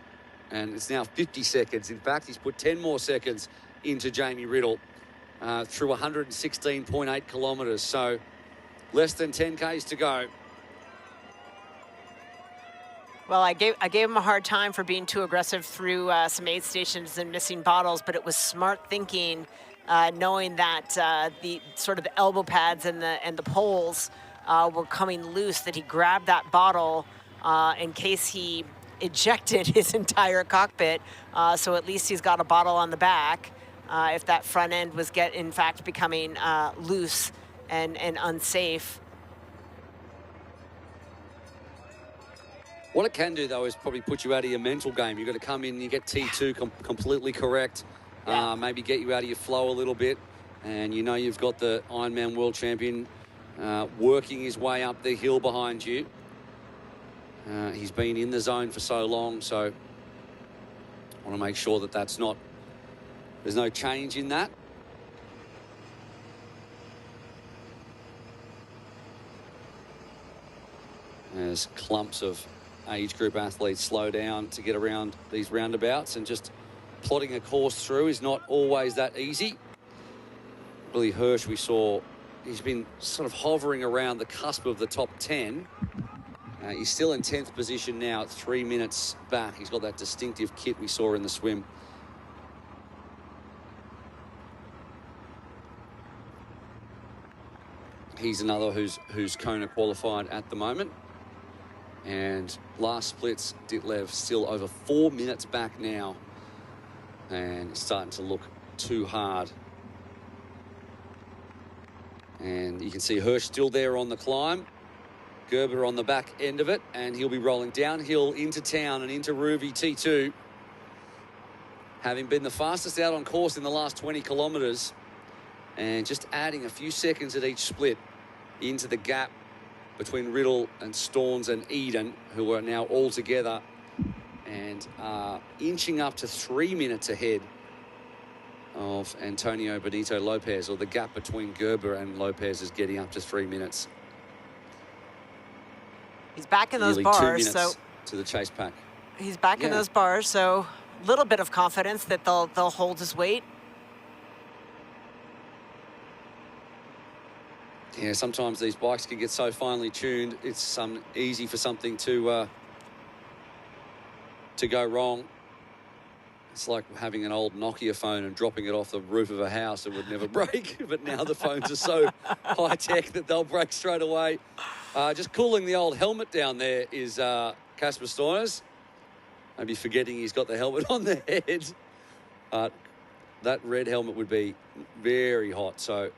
And it's now 50 seconds. In fact, he's put 10 more seconds into Jamie Riddle through 116.8 kilometres. So less than 10 Ks to go. Well, I gave him a hard time for being too aggressive through some aid stations and missing bottles, but it was smart thinking, knowing that the sort of the elbow pads and the poles were coming loose, that he grabbed that bottle in case he ejected his entire cockpit. So at least he's got a bottle on the back if that front end was in fact becoming loose and unsafe. What it can do, though, is probably put you out of your mental game. You've got to come in, you get T2 completely correct, maybe get you out of your flow a little bit, and you know you've got the Ironman World Champion working his way up the hill behind you. He's been in the zone for so long, so I want to make sure that there's no change in that. As clumps of age group athletes slow down to get around these roundabouts, and just plotting a course through is not always that easy. Billy Hirsch, we saw, he's been sort of hovering around the cusp of the top 10. He's still in 10th position now at 3 minutes back. He's got that distinctive kit we saw in the swim. He's another who's Kona qualified at the moment. And last splits, Ditlev still over 4 minutes back now. And it's starting to look too hard. And you can see Hirsch still there on the climb. Gerber on the back end of it. And he'll be rolling downhill into town and into Ruvi T2. Having been the fastest out on course in the last 20 kilometres. And just adding a few seconds at each split into the gap between Riddle and Storns and Eden, who are now all together and are inching up to 3 minutes ahead of Antonio Benito Lopez, or the gap between Gerber and Lopez is getting up to 3 minutes. He's back in those Nearly bars, 2 minutes so to the chase pack. he's back in those bars, so a little bit of confidence that they'll hold his weight. Yeah, sometimes these bikes can get so finely tuned, it's easy for something to go wrong. It's like having an old Nokia phone and dropping it off the roof of a house. It would never break. But now the phones are so high-tech that they'll break straight away. Just cooling the old helmet down there is Casper Steuners. Maybe forgetting he's got the helmet on the head. That red helmet would be very hot. So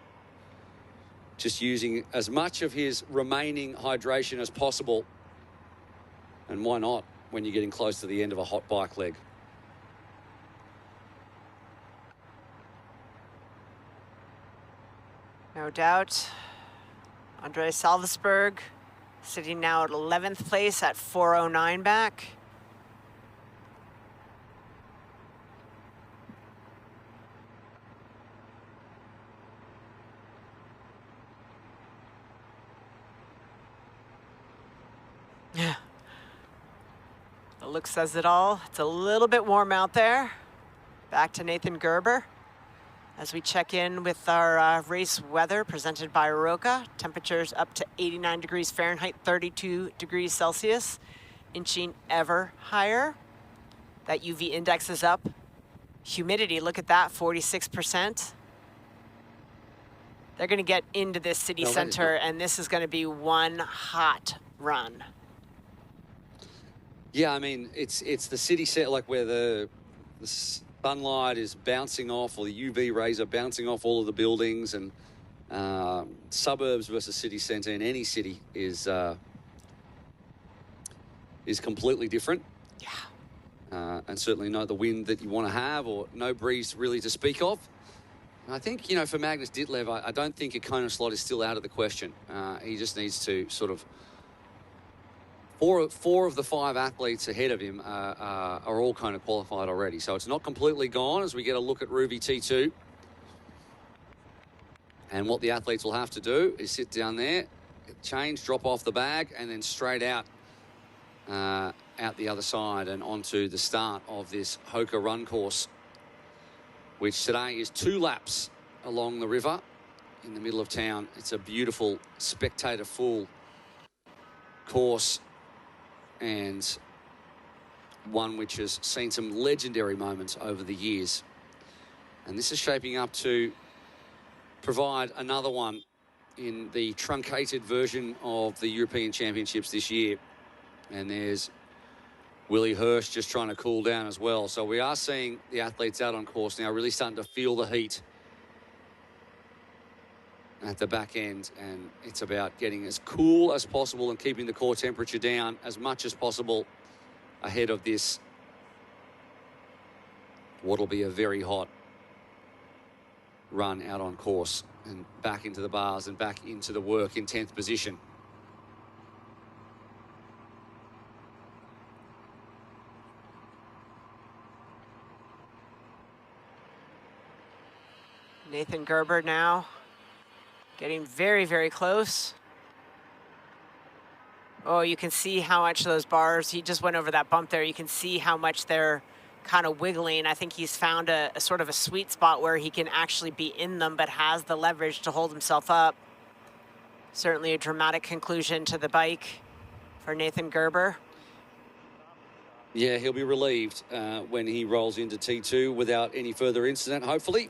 just using as much of his remaining hydration as possible. And why not when you're getting close to the end of a hot bike leg? No doubt. Andre Salvesberg sitting now at 11th place at 4:09 back. Yeah. The look says it all. It's a little bit warm out there. Back to Nathan Gerber as we check in with our race weather presented by Roca. Temperatures up to 89 degrees Fahrenheit, 32 degrees Celsius, inching ever higher. That UV index is up. Humidity, look at that, 46%. They're going to get into this city center, and this is going to be one hot run. Yeah, I mean, it's the city set, like where the sunlight is bouncing off, or the UV rays are bouncing off all of the buildings, and suburbs versus city centre in any city is completely different. Yeah. And certainly not the wind that you want to have, or no breeze really to speak of. And I think, you know, for Magnus Ditlev, I don't think a Kona slot is still out of the question. He just needs to sort of... Four of the 5 athletes ahead of him are all Kona qualified already. So it's not completely gone as we get a look at Ruby T2. And what the athletes will have to do is sit down there, change, drop off the bag, and then straight out the other side and onto the start of this Hoka run course, which today is 2 laps along the river in the middle of town. It's a beautiful spectator-full course, and one which has seen some legendary moments over the years. And this is shaping up to provide another one in the truncated version of the European Championships this year. And there's Willie Hirsch just trying to cool down as well. So we are seeing the athletes out on course now, really starting to feel the heat at the back end, and it's about getting as cool as possible and keeping the core temperature down as much as possible ahead of this, what'll be a very hot run out on course, and back into the bars and back into the work in 10th position. Nathan Gerber now getting very, very close. Oh, you can see how much those bars, he just went over that bump there. You can see how much they're kind of wiggling. I think he's found a sort of a sweet spot where he can actually be in them, but has the leverage to hold himself up. Certainly a dramatic conclusion to the bike for Nathan Gerber. Yeah, he'll be relieved when he rolls into T2 without any further incident, hopefully.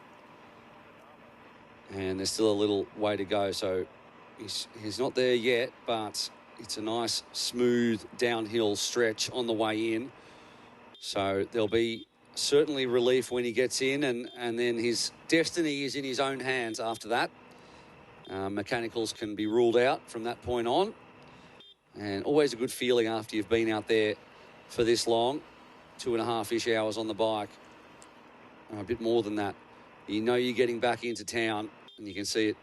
And there's still a little way to go, so he's not there yet, but it's a nice, smooth, downhill stretch on the way in. So there'll be certainly relief when he gets in, and then his destiny is in his own hands after that. Mechanicals can be ruled out from that point on. And always a good feeling after you've been out there for this long, 2.5-ish hours on the bike, a bit more than that. You know you're getting back into town, and you can see it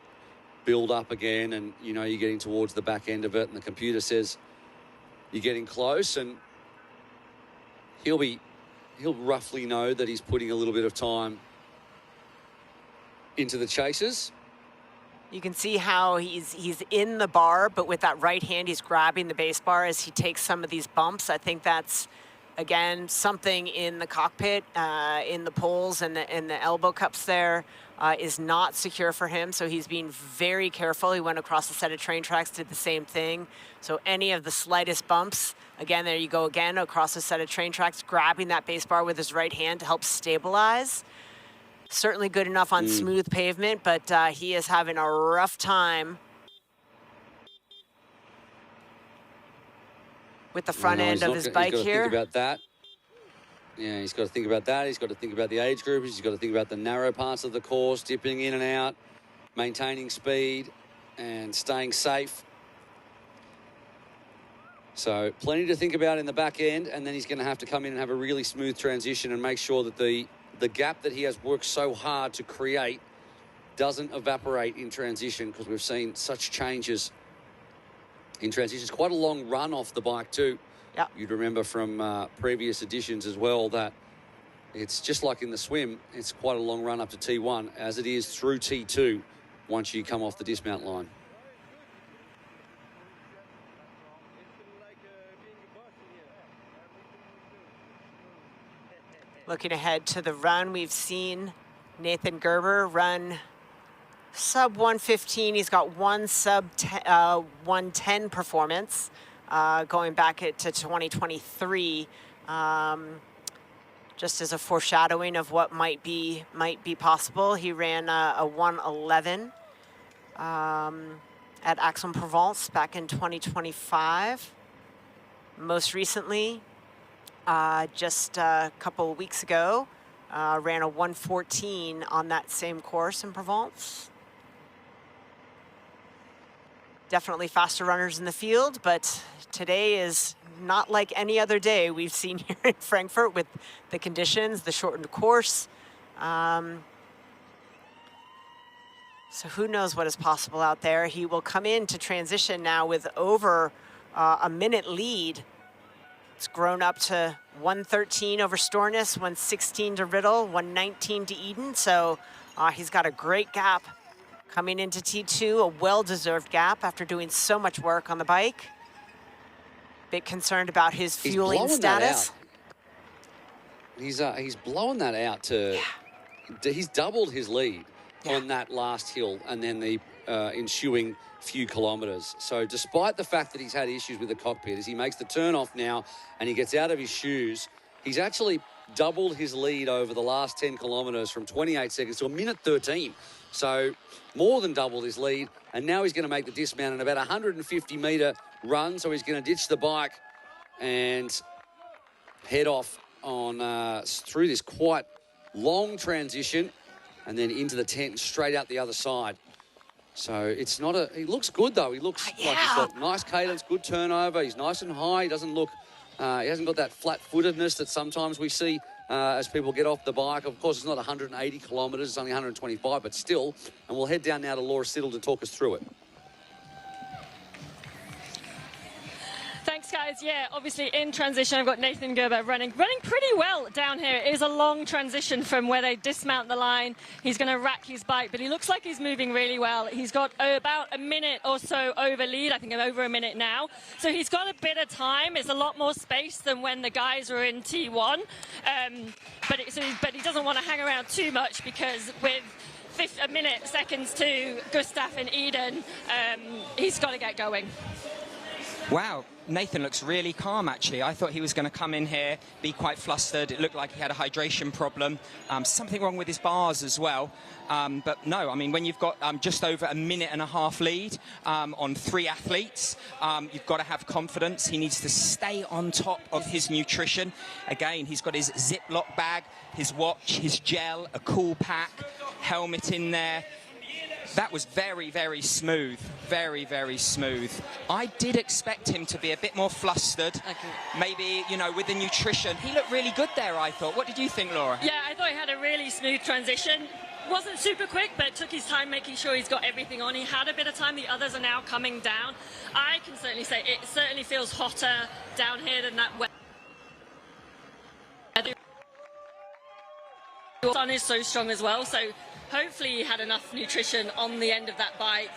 build up again, and you know you're getting towards the back end of it, and the computer says you're getting close, and he'll roughly know that he's putting a little bit of time into the chases. You can see how he's in the bar, but with that right hand, he's grabbing the base bar as he takes some of these bumps. I think that's Again, something in the cockpit, in the poles and the elbow cups there is not secure for him, so he's being very careful. He went across a set of train tracks, did the same thing. So any of the slightest bumps, again, there you go again, across a set of train tracks, grabbing that base bar with his right hand to help stabilize. Certainly good enough on smooth pavement, but he is having a rough time with the front end of his bike here. He's got to think about that. Yeah, he's got to think about that. He's got to think about the age group. He's got to think about the narrow parts of the course, dipping in and out, maintaining speed and staying safe. So plenty to think about in the back end, and then he's going to have to come in and have a really smooth transition and make sure that the gap that he has worked so hard to create doesn't evaporate in transition, because we've seen such changes in transition. It's quite a long run off the bike too. Yeah. You'd remember from previous editions as well that it's just like in the swim, it's quite a long run up to T1 as it is through T2 once you come off the dismount line. Looking ahead to the run, we've seen Nathan Gerber run sub 115. He's got one sub 110 performance going back to 2023. Just as a foreshadowing of what might be possible, he ran a 111 at Aix-en-Provence back in 2025. Most recently, just a couple of weeks ago, ran a 114 on that same course in Provence. Definitely faster runners in the field, but today is not like any other day we've seen here in Frankfurt with the conditions, the shortened course. So who knows what is possible out there. He will come in to transition now with over a minute lead. It's grown up to 113 over Storness, 116 to Riddle, 119 to Eden. So he's got a great gap coming into T2, a well-deserved gap after doing so much work on the bike. Bit concerned about his fueling status. He's blowing that out to. Yeah. He's doubled his lead on that last hill and then the ensuing few kilometres. So despite the fact that he's had issues with the cockpit, as he makes the turn off now and he gets out of his shoes, he's actually doubled his lead over the last 10 kilometres from 28 seconds to a minute 13. So more than doubled his lead, and now he's going to make the dismount in about 150-metre run. So he's going to ditch the bike and head off on through this quite long transition and then into the tent and straight out the other side. So it's not a... He looks good, though. He looks like he's got nice cadence, good turnover. He's nice and high. He doesn't look... he hasn't got that flat-footedness that sometimes we see as people get off the bike. Of course, it's not 180 kilometres. It's only 125, but still. And we'll head down now to Laura Siddle to talk us through it. Thanks, guys. Yeah, obviously in transition, I've got Nathan Gerber running pretty well down here. It is a long transition from where they dismount the line. He's going to rack his bike, but he looks like he's moving really well. He's got about a minute or so over lead. I think I'm over a minute now. So he's got a bit of time. It's a lot more space than when the guys were in T1. But he doesn't want to hang around too much, because with a minute seconds to Gustav and Eden, he's got to get going. Wow, Nathan looks really calm, actually. I thought he was going to come in here, be quite flustered. It looked like he had a hydration problem, something wrong with his bars as well. But no, I mean, when you've got just over a minute and a half lead on 3 athletes, you've got to have confidence. He needs to stay on top of his nutrition. Again, he's got his Ziploc bag, his watch, his gel, a cool pack, helmet in there. That was very, very smooth. Very, very smooth. I did expect him to be a bit more flustered. Maybe, you know, with the nutrition. He looked really good there, I thought. What did you think, Laura? Yeah, I thought he had a really smooth transition. Wasn't super quick, but took his time making sure he's got everything on. He had a bit of time. The others are now coming down. I can certainly say it certainly feels hotter down here than that weather. The sun is so strong as well, so hopefully he had enough nutrition on the end of that bike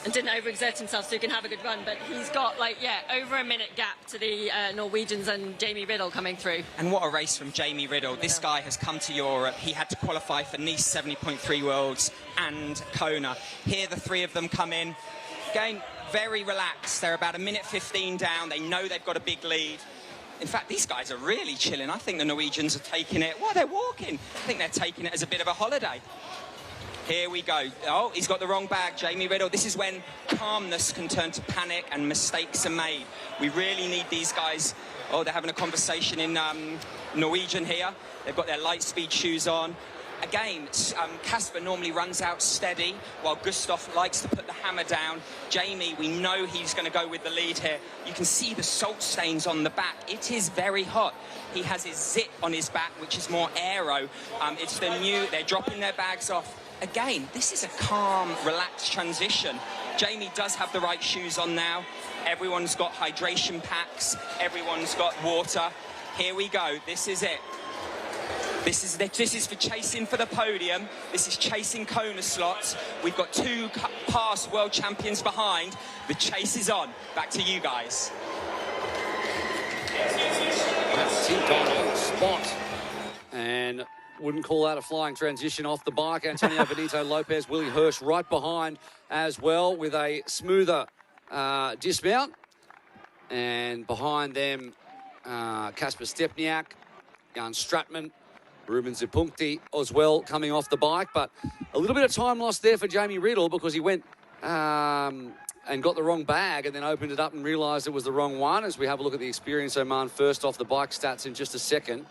and didn't overexert himself so he can have a good run. But he's got, like, yeah, over a minute gap to the Norwegians and Jamie Riddle coming through. And what a race from Jamie Riddle. This guy has come to Europe. He had to qualify for Nice 70.3 Worlds and Kona. Here the three of them come in. Again, very relaxed. They're about a minute 15 down. They know they've got a big lead. In fact, these guys are really chilling. I think the Norwegians are taking it. Well, they're walking. I think they're taking it as a bit of a holiday. Here we go. Oh, he's got the wrong bag, Jamie Riddle. This is when calmness can turn to panic and mistakes are made. We really need these guys. Oh, they're having a conversation in Norwegian here. They've got their light speed shoes on. Again, Casper normally runs out steady, while Gustav likes to put the hammer down. Jamie, we know he's going to go with the lead here. You can see the salt stains on the back. It is very hot. He has his zip on his back, which is more aero. It's the new, they're dropping their bags off. Again, this is a calm, relaxed transition. Jamie does have the right shoes on now. Everyone's got hydration packs. Everyone's got water. Here we go. This is it. This is for chasing for the podium. This is chasing Kona slots. We've got two past world champions behind. The chase is on. Back to you guys. Tim Don on the spot. And wouldn't call that a flying transition off the bike. Antonio Benito Lopez, Willie Hirsch right behind as well with a smoother dismount. And behind them, Kasper Stepniak, Jan Stratman, Ruben Zipunkti as well coming off the bike. But a little bit of time lost there for Jamie Riddle because he went and got the wrong bag and then opened it up and realised it was the wrong one. As we have a look at the Experience Oman first off the bike stats in just a second.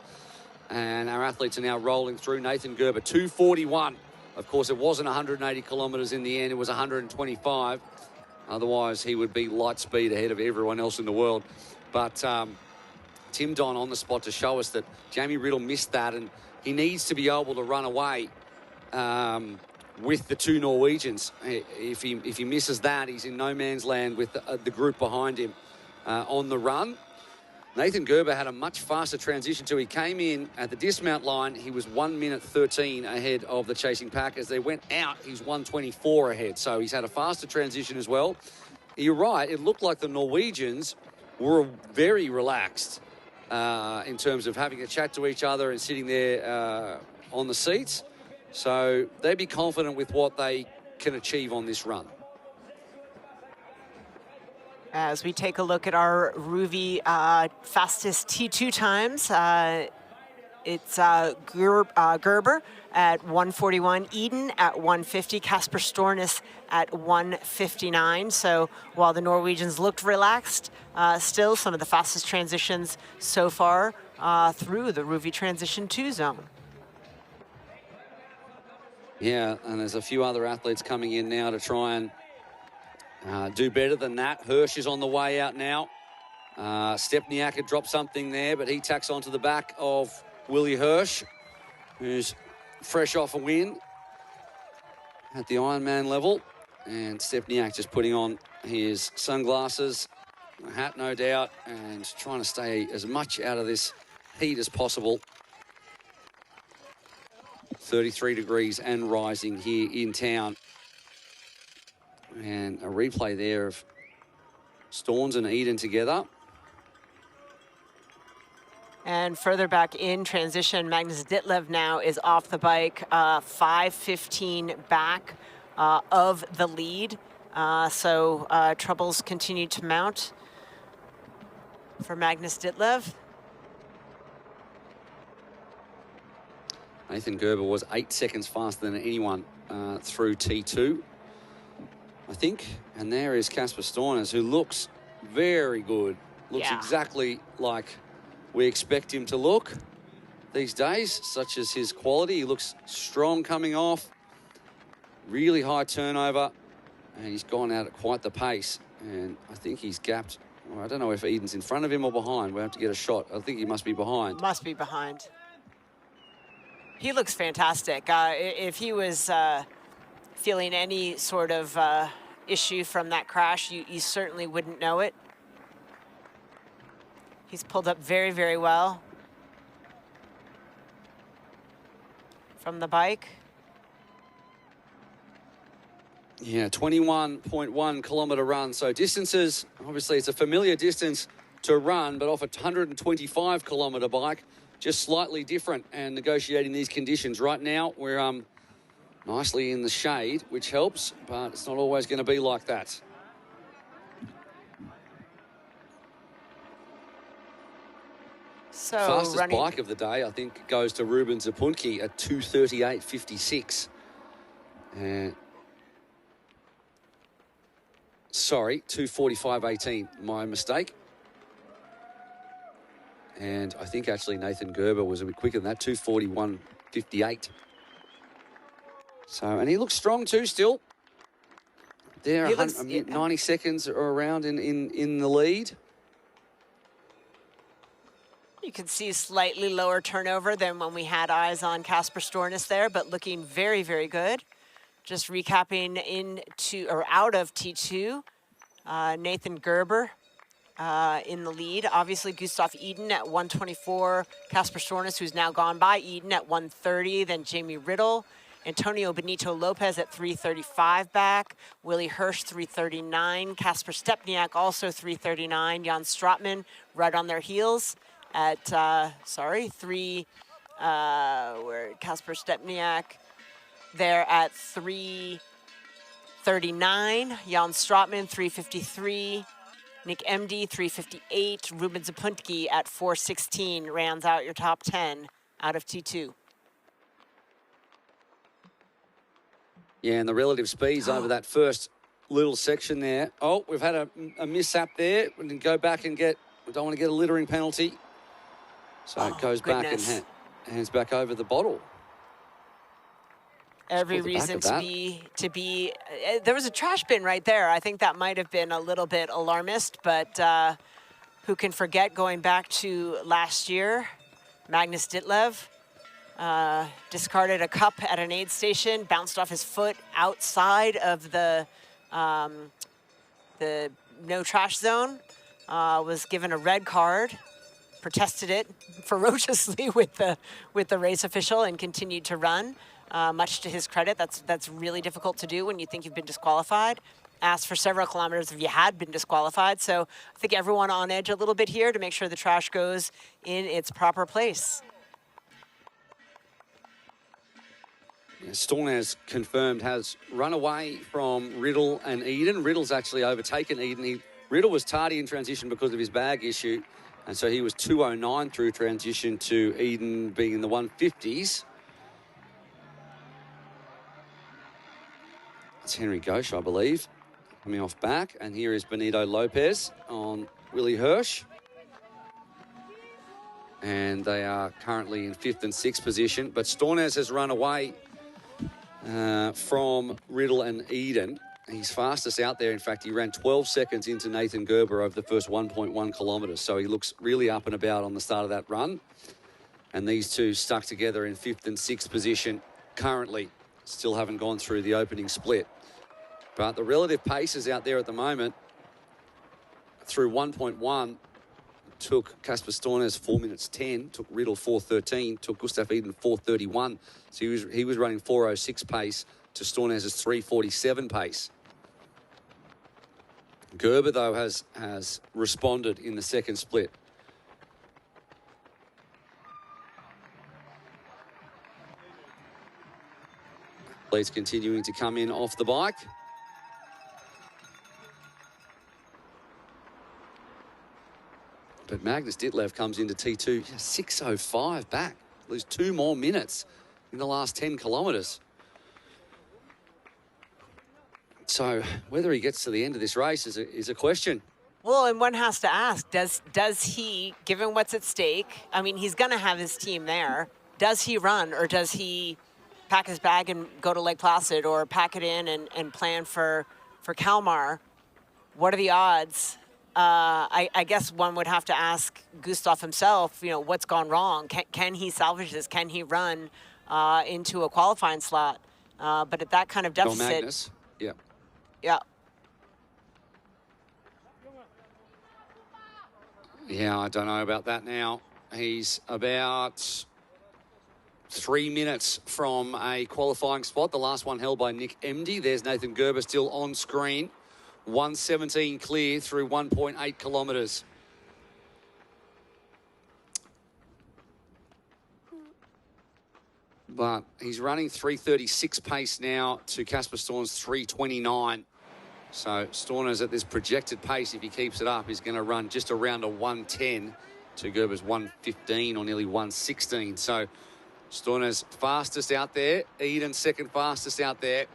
And our athletes are now rolling through. Nathan Gerber, 2:41. Of course, it wasn't 180 kilometres in the end. It was 125. Otherwise, he would be light speed ahead of everyone else in the world. But Tim Don on the spot to show us that Jamie Riddle missed that, and he needs to be able to run away with the two Norwegians. If he misses that, he's in no man's land with the group behind him on the run. Nathan Gerber had a much faster transition too. He came in at the dismount line. He was 1 minute 13 ahead of the chasing pack. As they went out, he's 1:24 ahead. So he's had a faster transition as well. You're right. It looked like the Norwegians were very relaxed in terms of having a chat to each other and sitting there on the seats. So they'd be confident with what they can achieve on this run. As we take a look at our Ruvi fastest T2 times, it's Gerber at 1:41, Eden at 1:50, Kasper Stornes at 1:59. So while the Norwegians looked relaxed, still some of the fastest transitions so far through the Ruvi Transition 2 zone. Yeah, and there's a few other athletes coming in now to try and do better than that. Hirsch is on the way out now. Stepniak had dropped something there, but he tacks onto the back of Willie Hirsch, who's fresh off a win at the Ironman level. And Stepniak just putting on his sunglasses, a hat no doubt, and trying to stay as much out of this heat as possible. 33 degrees and rising here in town. And a replay there of Stornes and Eden together. And further back in transition, Magnus Ditlev now is off the bike, 5:15 back of the lead. So troubles continue to mount for Magnus Ditlev. Nathan Gerber was 8 seconds faster than anyone through T2, I think. And there is Kasper Stornes, who looks very good. Looks exactly like we expect him to look these days, such as his quality. He looks strong coming off, really high turnover, and he's gone out at quite the pace. And I think he's gapped. Well, I don't know if Eden's in front of him or behind. We'll have to get a shot. I think he must be behind. Must be behind. He looks fantastic. If he was feeling any sort of issue from that crash, you certainly wouldn't know it. He's pulled up very, very well from the bike. Yeah, 21.1 kilometre run. So distances, obviously it's a familiar distance to run, but off a 125 kilometre bike, just slightly different and negotiating these conditions. Right now, we're nicely in the shade, which helps, but it's not always going to be like that. So Fastest bike of the day, I think, goes to Ruben Zapunki at 2:38.56. Sorry, 2:45.18. My mistake. And I think actually Nathan Gerber was a bit quicker than that, 2:41.58. So, and he looks strong too still. There, 90 seconds or around in the lead. You can see slightly lower turnover than when we had eyes on Casper Stornes there, but looking very, very good. Just recapping into or out of T2, Nathan Gerber in the lead. Obviously, Gustav Eden at 124. Casper Stornes, who's now gone by Eden, at 130. Then Jamie Riddle. Antonio Benito Lopez at 335 back. Willie Hirsch, 339. Kasper Stepniak also 339. Jan Stratman right on their heels at, where Kasper Stepniak there at 339. Jan Stratman, 353. Nick MD, 358. Ruben Zapuntki at 416 rounds out your top 10 out of T2. Yeah, and the relative speeds over that first little section there. Oh, we've had a mishap there. We can go back and we don't want to get a littering penalty. So it goes back and hands back over the bottle. Every reason to be. There was a trash bin right there. I think that might have been a little bit alarmist, but who can forget going back to last year? Magnus Ditlev discarded a cup at an aid station, bounced off his foot outside of the no trash zone, was given a red card, protested it ferociously with the race official and continued to run. Much to his credit, that's really difficult to do when you think you've been disqualified. Asked for several kilometers if you had been disqualified. So I think everyone on edge a little bit here to make sure the trash goes in its proper place. Stornes confirmed has run away from Riddle and Eden. Riddle's actually overtaken Eden. Riddle was tardy in transition because of his bag issue, and so he was 2:09 through transition to Eden being in the 150s. It's Henry Ghosh, I believe, coming off back. And here is Benito Lopez on Willie Hirsch. And they are currently in 5th and 6th position. But Stornes has run away from Riddle and Eden. He's fastest out there. In fact, he ran 12 seconds into Nathan Gerber over the first 1.1 kilometres. So he looks really up and about on the start of that run. And these two stuck together in 5th and 6th position currently. Still haven't gone through the opening split. But the relative paces out there at the moment, through 1.1, took Casper Stornes 4 minutes 10, took Riddle 4:13, took Gustav Eden 4:31. So he was running 4:06 pace to Stornes' 3:47 pace. Gerber, though, has responded in the second split. Athletes continuing to come in off the bike. But Magnus Ditlev comes into T2, 6:05 back. Lose 2 more minutes in the last 10 kilometres. So whether he gets to the end of this race is a question. Well, and one has to ask, does he, given what's at stake, I mean, he's going to have his team there. Does he run, or does he pack his bag and go to Lake Placid, or pack it in and plan for Kalmar? What are the odds? I guess one would have to ask Gustav himself, what's gone wrong? Can he salvage this? Can he run into a qualifying slot? But at that kind of deficit... Magnus, yeah. Yeah. Yeah, I don't know about that now. He's about 3 minutes from a qualifying spot. The last one held by Nick Emdy. There's Nathan Gerber still on screen. 1:17 clear through 1.8 kilometres. But he's running 3:36 pace now to Casper Storn's 3:29. So Storner's at this projected pace, if he keeps it up, is going to run just around a 1:10 to Gerber's 1:15 or nearly 1:16. So Storner's fastest out there. Eden second fastest out there.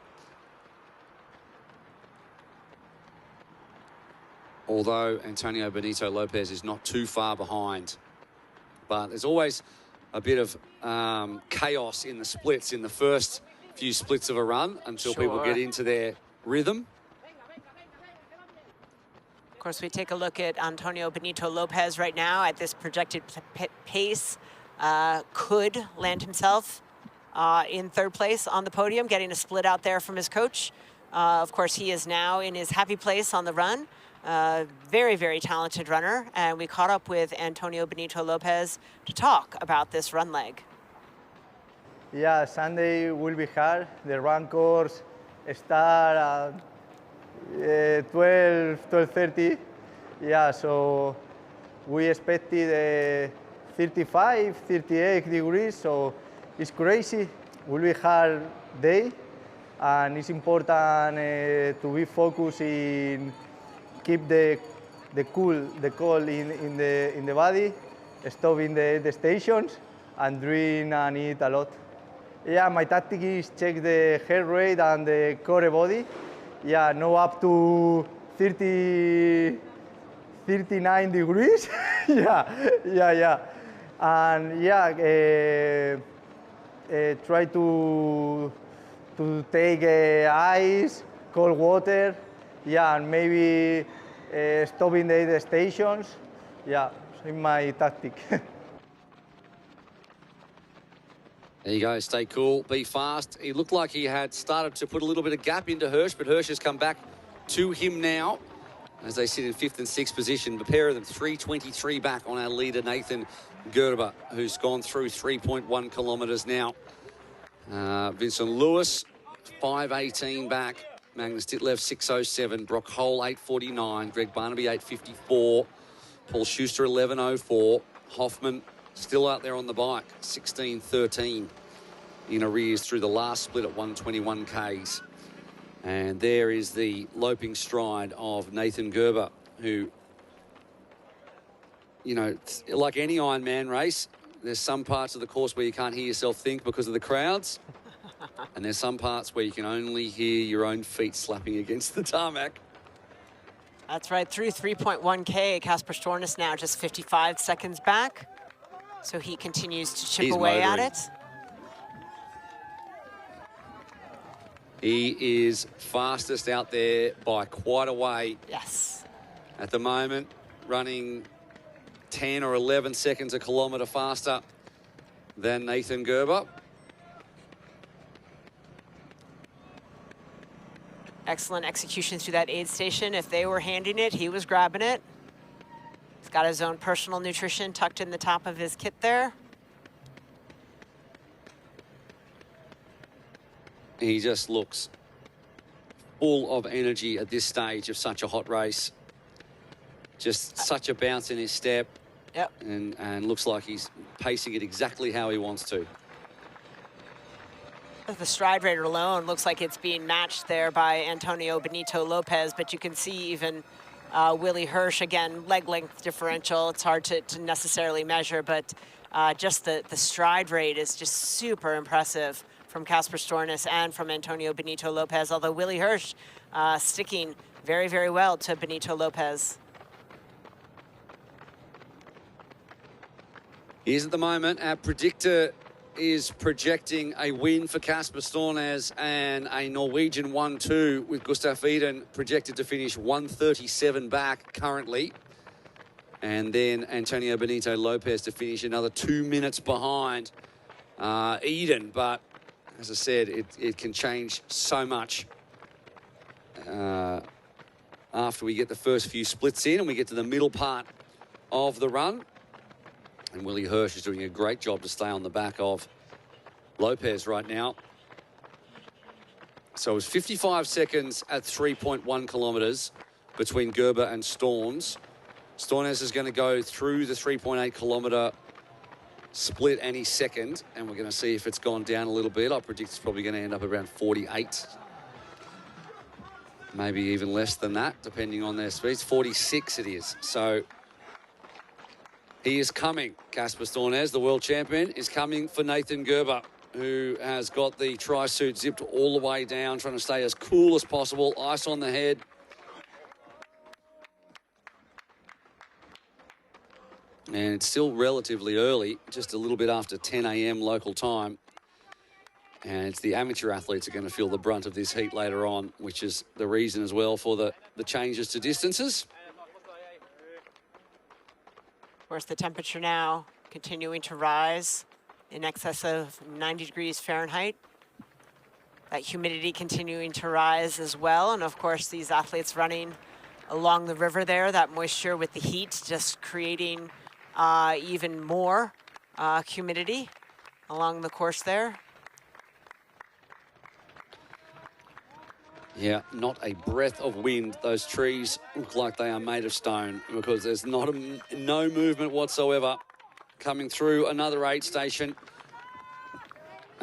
Although Antonio Benito Lopez is not too far behind. But there's always a bit of chaos in the splits, in the first few splits of a run, until people get into their rhythm. Of course, we take a look at Antonio Benito Lopez right now at this projected pace. Could land himself in third place on the podium, getting a split out there from his coach. Of course, he is now in his happy place on the run. Very, very talented runner. And we caught up with Antonio Benito Lopez to talk about this run leg. Yeah, Sunday will be hard. The run course start at 12:30. Yeah, so we expected 35, 38 degrees, so it's crazy. Will be a hard day, and it's important to be focused in keep the cold in the body, stop in the stations, and drink and eat a lot. Yeah, my tactic is check the heart rate and the core body. Yeah, no up to 39 degrees. yeah. And yeah, try to take ice, cold water. Yeah, and maybe stop in the stations. Yeah, it's my tactic. There you go, stay cool, be fast. He looked like he had started to put a little bit of gap into Hirsch, but Hirsch has come back to him now as they sit in 5th and 6th position. The pair of them, 3:23 back on our leader, Nathan Gerber, who's gone through 3.1 kilometres now. Vincent Lewis, 5:18 back. Magnus Ditlev, 6:07. Brock Hole, 8:49. Greg Barnaby, 8:54. Paul Schuster, 11:04. Hoffman, still out there on the bike, 16:13 in arrears through the last split at 121 Ks. And there is the loping stride of Nathan Gerber, who, you know, like any Ironman race, there's some parts of the course where you can't hear yourself think because of the crowds. And there's some parts where you can only hear your own feet slapping against the tarmac. That's right, through 3.1K, Casper Stornes now just 55 seconds back. So he continues to chip away at it. He is fastest out there by quite a way. Yes. At the moment, running 10 or 11 seconds a kilometre faster than Nathan Gerber. Excellent execution through that aid station. If they were handing it, he was grabbing it. He's got his own personal nutrition tucked in the top of his kit there. He just looks full of energy at this stage of such a hot race. Just such a bounce in his step. Yep. And looks like he's pacing it exactly how he wants to. The stride rate alone looks like it's being matched there by Antonio Benito Lopez, but you can see even Willie Hirsch, again, leg length differential. It's hard to necessarily measure, but just the stride rate is just super impressive from Casper Stornes and from Antonio Benito Lopez, although Willie Hirsch sticking very, very well to Benito Lopez. Here's at the moment, our predictor is projecting a win for Casper Stornes and a Norwegian 1-2 with Gustav Iden projected to finish 1:37 back currently. And then Antonio Benito Lopez to finish another 2 minutes behind Iden. But as I said, it can change so much after we get the first few splits in and we get to the middle part of the run. And Willie Hirsch is doing a great job to stay on the back of Lopez right now. So it was 55 seconds at 3.1 kilometers between Gerber and Stornes. Stornes is going to go through the 3.8 kilometer split any second, and we're going to see if it's gone down a little bit. I predict it's probably going to end up around 48. Maybe even less than that, depending on their speeds. 46 it is. So he is coming. Casper Stornes, the world champion, is coming for Nathan Gerber, who has got the tri-suit zipped all the way down, trying to stay as cool as possible. Ice on the head. And it's still relatively early, just a little bit after 10 a.m. local time. And it's the amateur athletes are going to feel the brunt of this heat later on, which is the reason as well for the changes to distances. Of course, the temperature now continuing to rise in excess of 90 degrees Fahrenheit. That humidity continuing to rise as well. And of course, these athletes running along the river there, that moisture with the heat just creating even more humidity along the course there. Yeah, not a breath of wind. Those trees look like they are made of stone because there's no movement whatsoever. Coming through another aid station,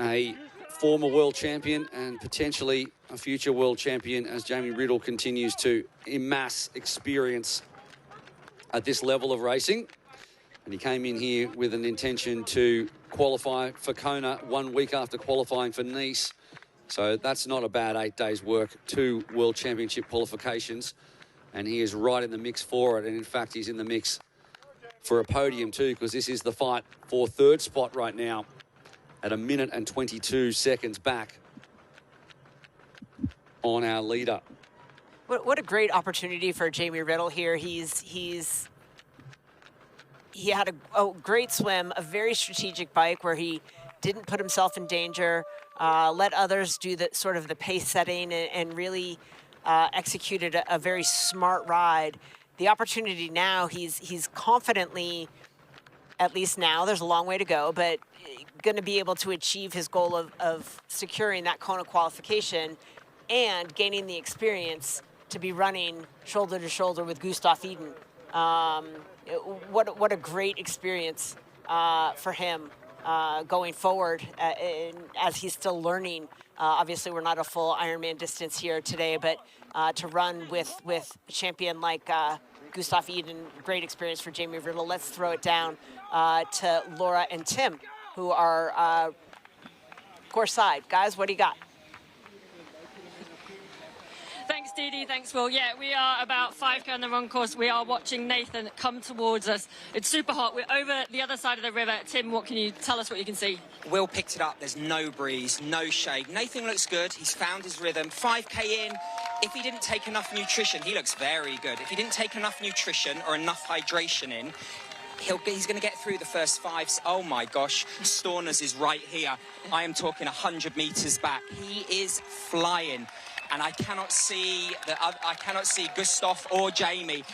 a former world champion and potentially a future world champion as Jamie Riddle continues to amass experience at this level of racing. And he came in here with an intention to qualify for Kona 1 week after qualifying for Nice. So that's not a bad 8 days work, 2 World Championship qualifications. And he is right in the mix for it. And in fact, he's in the mix for a podium too, because this is the fight for 3rd spot right now at 1 minute and 22 seconds back on our leader. What a great opportunity for Jamie Riddle here. He had a great swim, a very strategic bike where he didn't put himself in danger, let others do the sort of the pace setting and really executed a very smart ride. The opportunity now, he's confidently, at least now, there's a long way to go, but going to be able to achieve his goal of securing that Kona qualification and gaining the experience to be running shoulder to shoulder with Gustav Iden. What a great experience for him going forward as he's still learning. Obviously, we're not a full Ironman distance here today, but to run with a champion like Gustav Iden, great experience for Jamie Riddle. Let's throw it down to Laura and Tim, who are course side. Guys, what do you got? Thanks, Dee Dee. Thanks, Will. Yeah, we are about 5K on the run course. We are watching Nathan come towards us. It's super hot. We're over the other side of the river. Tim, what can you tell us what you can see? Will picked it up. There's no breeze, no shade. Nathan looks good. He's found his rhythm. 5K in. If he didn't take enough nutrition, he looks very good. If he didn't take enough nutrition or enough hydration in, he's going to get through the first 5. Oh my gosh, Stornes is right here. I am talking 100 meters back. He is flying. And I cannot see Gustav or Jamie.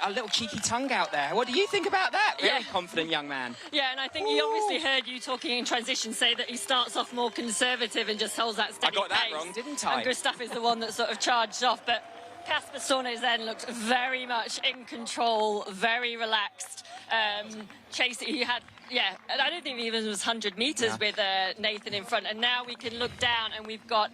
A little cheeky tongue out there. What do you think about that? Very confident young man. Yeah, and I think he obviously heard you talking in transition say that he starts off more conservative and just holds that steady pace. I got that wrong, didn't I? And Gustav is the one that sort of charged off, but Casper Stornes then looked very much in control, very relaxed. He had, and I don't think he even was 100 meters with Nathan in front. And now we can look down and we've got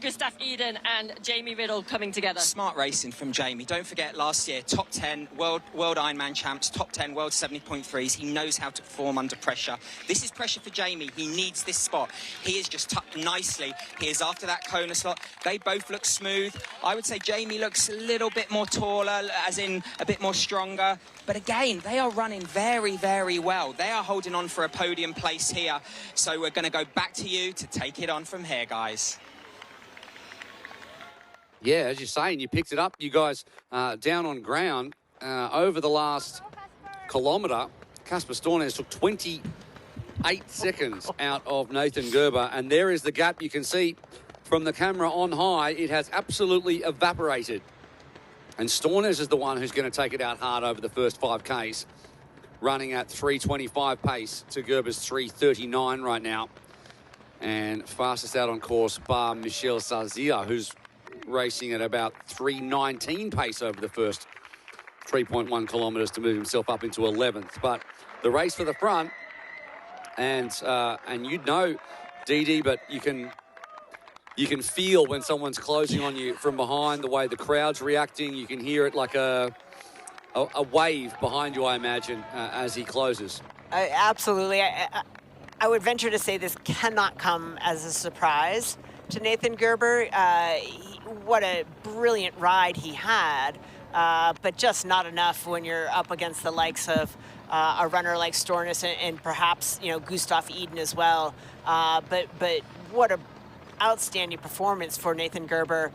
Gustav Iden and Jamie Riddle coming together. Smart racing from Jamie. Don't forget last year, top 10 world Ironman champs, top 10 world 70.3s. He knows how to perform under pressure. This is pressure for Jamie. He needs this spot. He is just tucked nicely. He is after that Kona slot. They both look smooth. I would say Jamie looks a little bit more taller, as in a bit more stronger. But again, they are running very, very well. They are holding on for a podium place here. So we're going to go back to you to take it on from here, guys. Yeah, as you're saying, you picked it up. You guys down on ground over the last kilometre. Casper Stornes took 28 seconds out of Nathan Gerber. And there is the gap you can see from the camera on high. It has absolutely evaporated. And Stornes is the one who's going to take it out hard over the first 5Ks, running at 3:25 pace to Gerber's 3:39 right now. And fastest out on course, bar Michel Sazia, who's racing at about 3:19 pace over the first 3.1 kilometres to move himself up into 11th. But the race for the front, and you'd know, DD, but you can feel when someone's closing on you from behind, the way the crowd's reacting. You can hear it like a wave behind you, I imagine, as he closes. Absolutely. I would venture to say this cannot come as a surprise to Nathan Gerber. What a brilliant ride he had, but just not enough when you're up against the likes of a runner like Stornes and perhaps, Gustav Eden as well. But what a outstanding performance for Nathan Gerber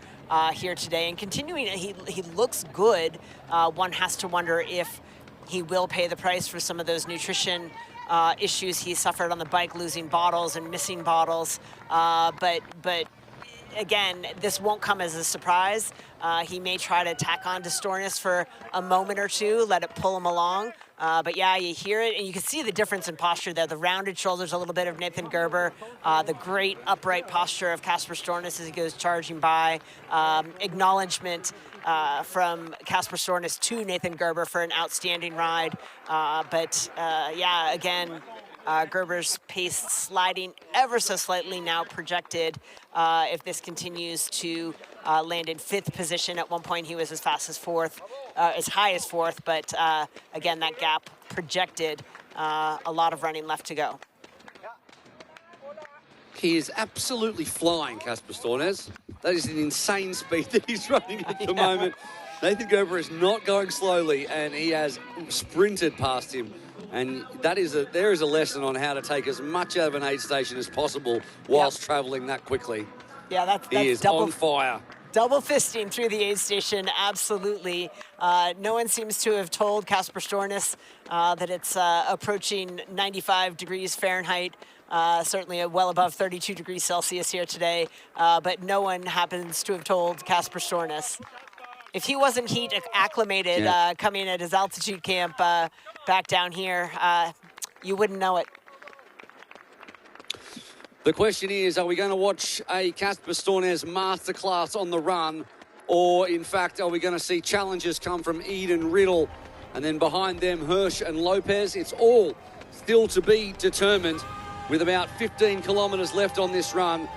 here today, and continuing. He looks good. One has to wonder if he will pay the price for some of those nutrition issues he suffered on the bike, losing bottles and missing bottles. But again, this won't come as a surprise. He may try to tack on to Stornes for a moment or two, let it pull him along. But yeah, you hear it, and you can see the difference in posture there. The rounded shoulders, a little bit of Nathan Gerber, the great upright posture of Casper Stornes as he goes charging by. Acknowledgement from Casper Stornes to Nathan Gerber for an outstanding ride. But yeah, again, Gerber's pace sliding ever so slightly now projected. If this continues to land in 5th position, at one point he was as fast as 4th, as high as 4th, but again, that gap projected, a lot of running left to go. He is absolutely flying, Casper Stornes. That is an insane speed that he's running at the moment. Nathan Gerber is not going slowly, and he has sprinted past him. And there is a lesson on how to take as much out of an aid station as possible whilst traveling that quickly. Yeah, that's he is on fire. Double fisting through the aid station, absolutely. No one seems to have told Casper Stornes that it's approaching 95 degrees Fahrenheit, certainly well above 32 degrees Celsius here today, but no one happens to have told Casper Stornes. If he wasn't heat acclimated coming at his altitude camp back down here, you wouldn't know it. The question is, are we going to watch a Casper Stornes masterclass on the run, or in fact, are we going to see challenges come from Eden, Riddle, and then behind them Hirsch and Lopez? It's all still to be determined with about 15 kilometres left on this run.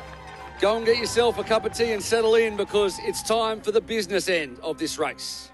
Go and get yourself a cup of tea and settle in, because it's time for the business end of this race.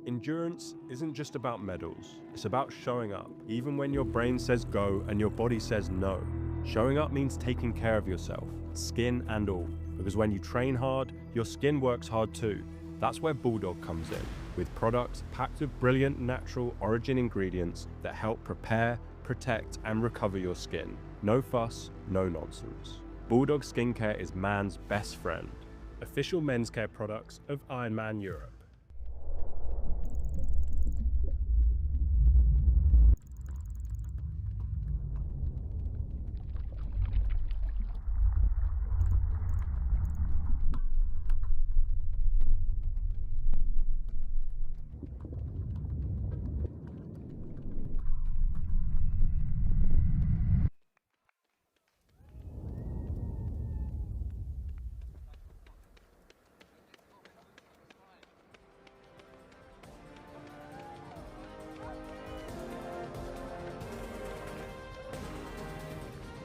Endurance isn't just about medals, it's about showing up, even when your brain says go and your body says no. Showing up means taking care of yourself, skin and all, because when you train hard, your skin works hard too. That's where Bulldog comes in, with products packed with brilliant natural origin ingredients that help prepare, protect and recover your skin. No fuss, no nonsense. Bulldog Skincare is man's best friend. Official men's care products of Ironman Europe.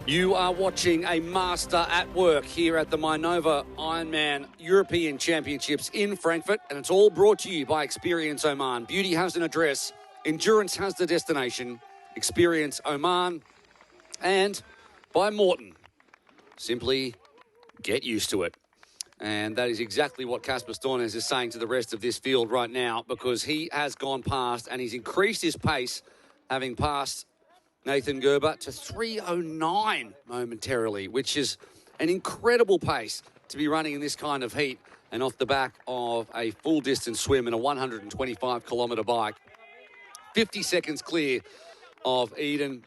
You are watching a master at work here at the Mainova Ironman European Championships in Frankfurt, and it's all brought to you by Experience Oman. Beauty has an address, endurance has the destination, Experience Oman, and by Morton. Simply get used to it. And that is exactly what Casper Stornes is saying to the rest of this field right now, because he has gone past and he's increased his pace, having passed Nathan Gerber to 3:09 momentarily, which is an incredible pace to be running in this kind of heat and off the back of a full distance swim and a 125-kilometre bike. 50 seconds clear of Eden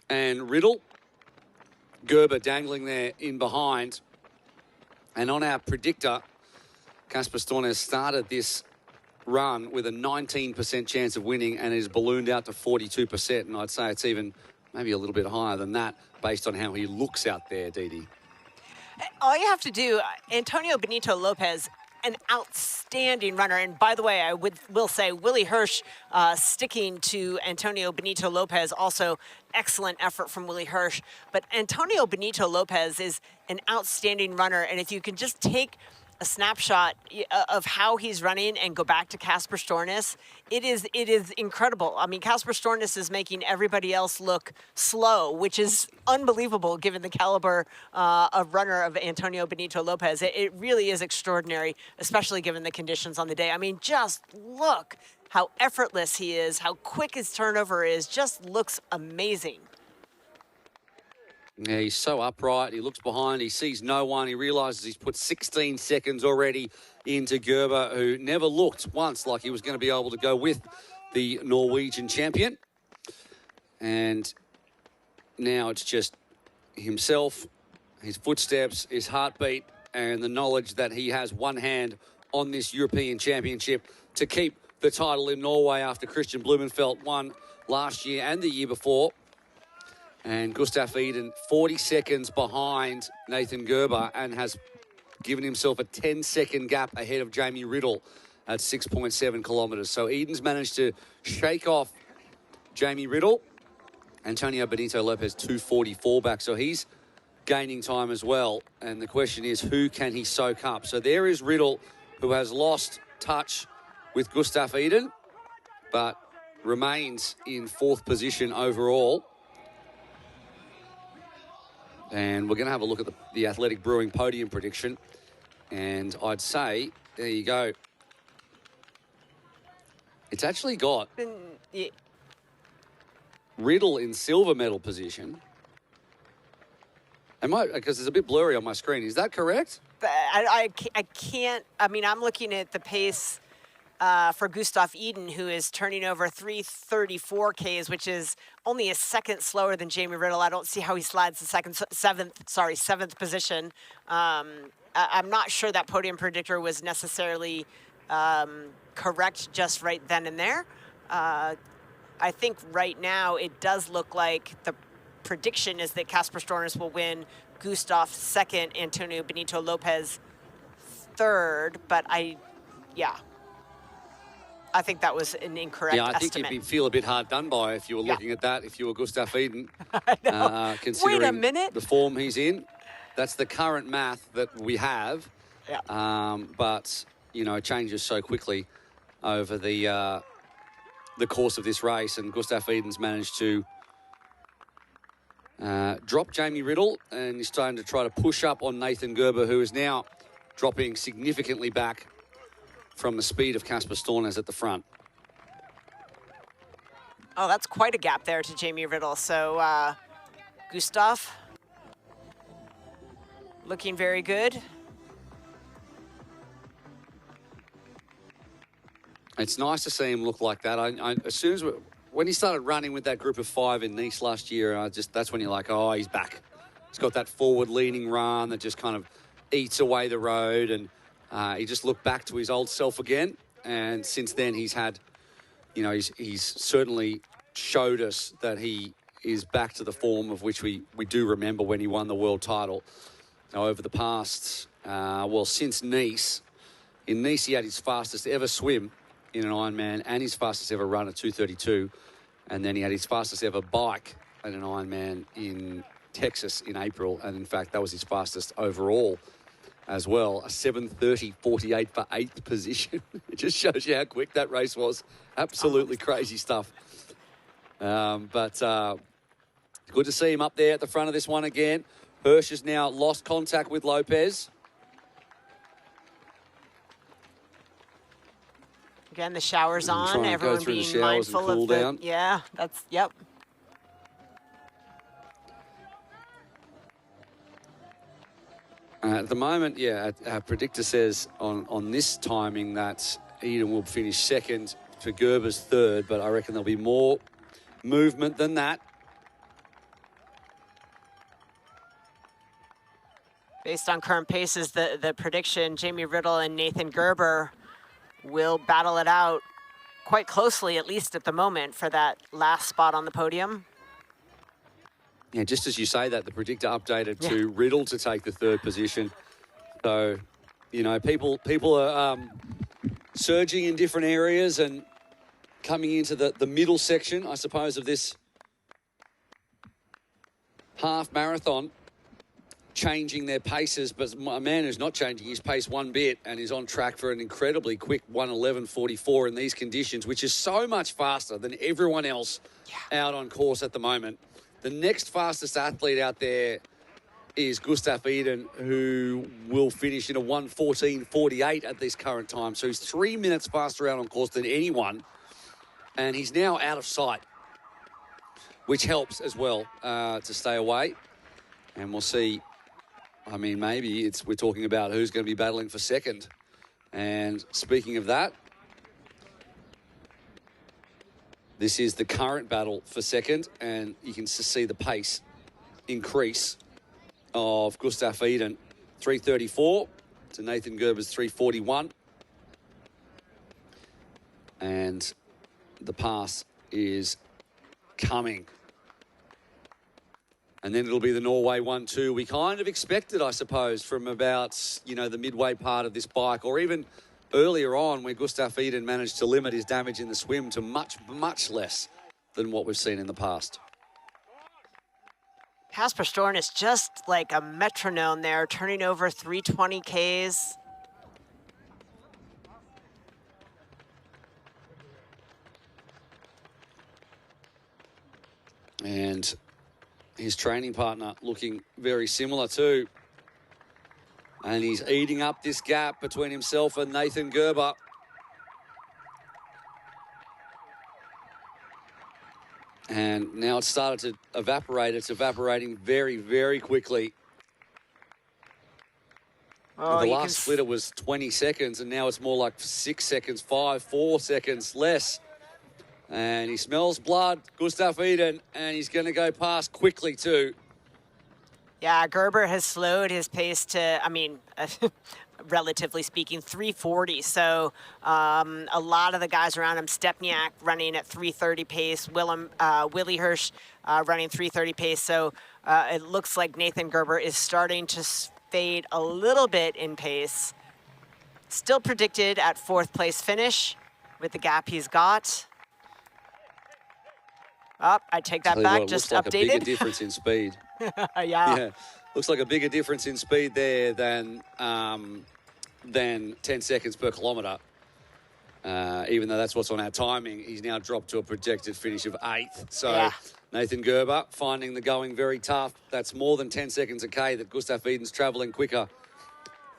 and Riddle. Gerber dangling there in behind. And on our predictor, Casper Stornes started this run with a 19% chance of winning and is ballooned out to 42%. And I'd say it's even maybe a little bit higher than that based on how he looks out there, Dee. All you have to do, Antonio Benito Lopez, an outstanding runner. And by the way, I will say Willie Hirsch sticking to Antonio Benito Lopez, also excellent effort from Willie Hirsch. But Antonio Benito Lopez is an outstanding runner. And if you can just take a snapshot of how he's running and go back to Casper Stornes, it is incredible. I mean, Casper Stornes is making everybody else look slow, which is unbelievable given the caliber of runner of Antonio Benito Lopez. It really is extraordinary, especially given the conditions on the day. I mean, just look how effortless he is, how quick his turnover is, just looks amazing. Yeah, he's so upright. He looks behind. He sees no one. He realises he's put 16 seconds already into Gerber, who never looked once like he was going to be able to go with the Norwegian champion. And now it's just himself, his footsteps, his heartbeat, and the knowledge that he has one hand on this European Championship to keep the title in Norway after Christian Blumenfeld won last year and the year before. And Gustav Eden 40 seconds behind Nathan Gerber and has given himself a 10-second gap ahead of Jamie Riddle at 6.7 kilometres. So Eden's managed to shake off Jamie Riddle. Antonio Benito Lopez 2:44 back, so he's gaining time as well. And the question is, who can he soak up? So there is Riddle, who has lost touch with Gustav Eden, but remains in 4th position overall. And we're going to have a look at the Athletic Brewing podium prediction. And I'd say, there you go. It's actually got Riddle in silver medal position. Because it's a bit blurry on my screen. Is that correct? I can't. I mean, I'm looking at the pace for Gustav Eden, who is turning over 3:34 Ks, which is only a second slower than Jamie Riddle. I don't see how he slides the seventh position. I'm not sure that podium predictor was necessarily correct just right then and there. I think right now it does look like the prediction is that Casper Stornes will win, Gustav second, Antonio Benito Lopez third, but I think that was an incorrect estimate. Yeah, I think you'd feel a bit hard done by if you were looking at that, if you were Gustav Eden. Considering Wait a minute. the form he's in. That's the current math that we have. Yeah. But, you know, it changes so quickly over the course of this race. And Gustav Eden's managed to drop Jamie Riddle, and he's starting to try to push up on Nathan Gerber, who is now dropping significantly back from the speed of Casper Stornes at the front. Oh, that's quite a gap there to Jamie Riddle. So Gustav looking very good. It's nice to see him look like that. As soon as when he started running with that group of 5 in Nice last year, that's when you're like, oh, he's back. He's got that forward-leaning run that just kind of eats away the road, and he just looked back to his old self again. And since then, he's had, you know, he's certainly showed us that he is back to the form of which we do remember when he won the world title. Now, over the past, since Nice. In Nice, he had his fastest ever swim in an Ironman and his fastest ever run at 2:32. And then he had his fastest ever bike at an Ironman in Texas in April. And in fact, that was his fastest overall as well. A 7:30.48 for 8th position. It just shows you how quick that race was. Absolutely crazy stuff. But good to see him up there at the front of this one again. Hirsch has now lost contact with Lopez. Again, the shower's on. Everyone being mindful of down. Yeah, that's, yep. At the moment, yeah, our predictor says on this timing that Eden will finish second to Gerber's third, but I reckon there'll be more movement than that. Based on current paces, the prediction, Jamie Riddle and Nathan Gerber will battle it out quite closely, at least at the moment, for that last spot on the podium. Yeah, just as you say that, the predictor updated to Riddle to take the third position. So, you know, people are surging in different areas and coming into the middle section, I suppose, of this half marathon, changing their paces. But a man who's not changing his pace one bit and is on track for an incredibly quick 1:11.44 in these conditions, which is so much faster than everyone else out on course at the moment. The next fastest athlete out there is Gustav Eden, who will finish in a 1:14.48 at this current time. So he's 3 minutes faster out on course than anyone. And he's now out of sight, which helps as well to stay away. And we'll see. I mean, maybe we're talking about who's going to be battling for second. And speaking of that, this is the current battle for second, and you can see the pace increase of Gustav Eden, 3:34 to Nathan Gerber's 3:41. And the pass is coming. And then it'll be the Norway 1-2. We kind of expected, I suppose, from about, you know, the midway part of this bike, or even earlier on where Gustav Eden managed to limit his damage in the swim to much, much less than what we've seen in the past. Casper Storn is just like a metronome there, turning over 320 Ks. And his training partner looking very similar too. And he's eating up this gap between himself and Nathan Gerber. And now it's started to evaporate. It's evaporating very, very quickly. Oh, the last splitter was 20 seconds, and now it's more like 6 seconds, 4 seconds less. And he smells blood, Gustav Eden, and he's going to go past quickly too. Yeah, Gerber has slowed his pace to, I mean, relatively speaking, 3:40. So a lot of the guys around him, Stepniak running at 3:30 pace, Willie Hirsch running 3:30 pace. So it looks like Nathan Gerber is starting to fade a little bit in pace. Still predicted at 4th place finish with the gap he's got. I take that back, just looks like updated. a bigger difference in speed. Yeah. Looks like a bigger difference in speed there than 10 seconds per kilometre. Even though that's what's on our timing, he's now dropped to a projected finish of 8th. So Nathan Gerber finding the going very tough. That's more than 10 seconds a K that Gustav Eden's travelling quicker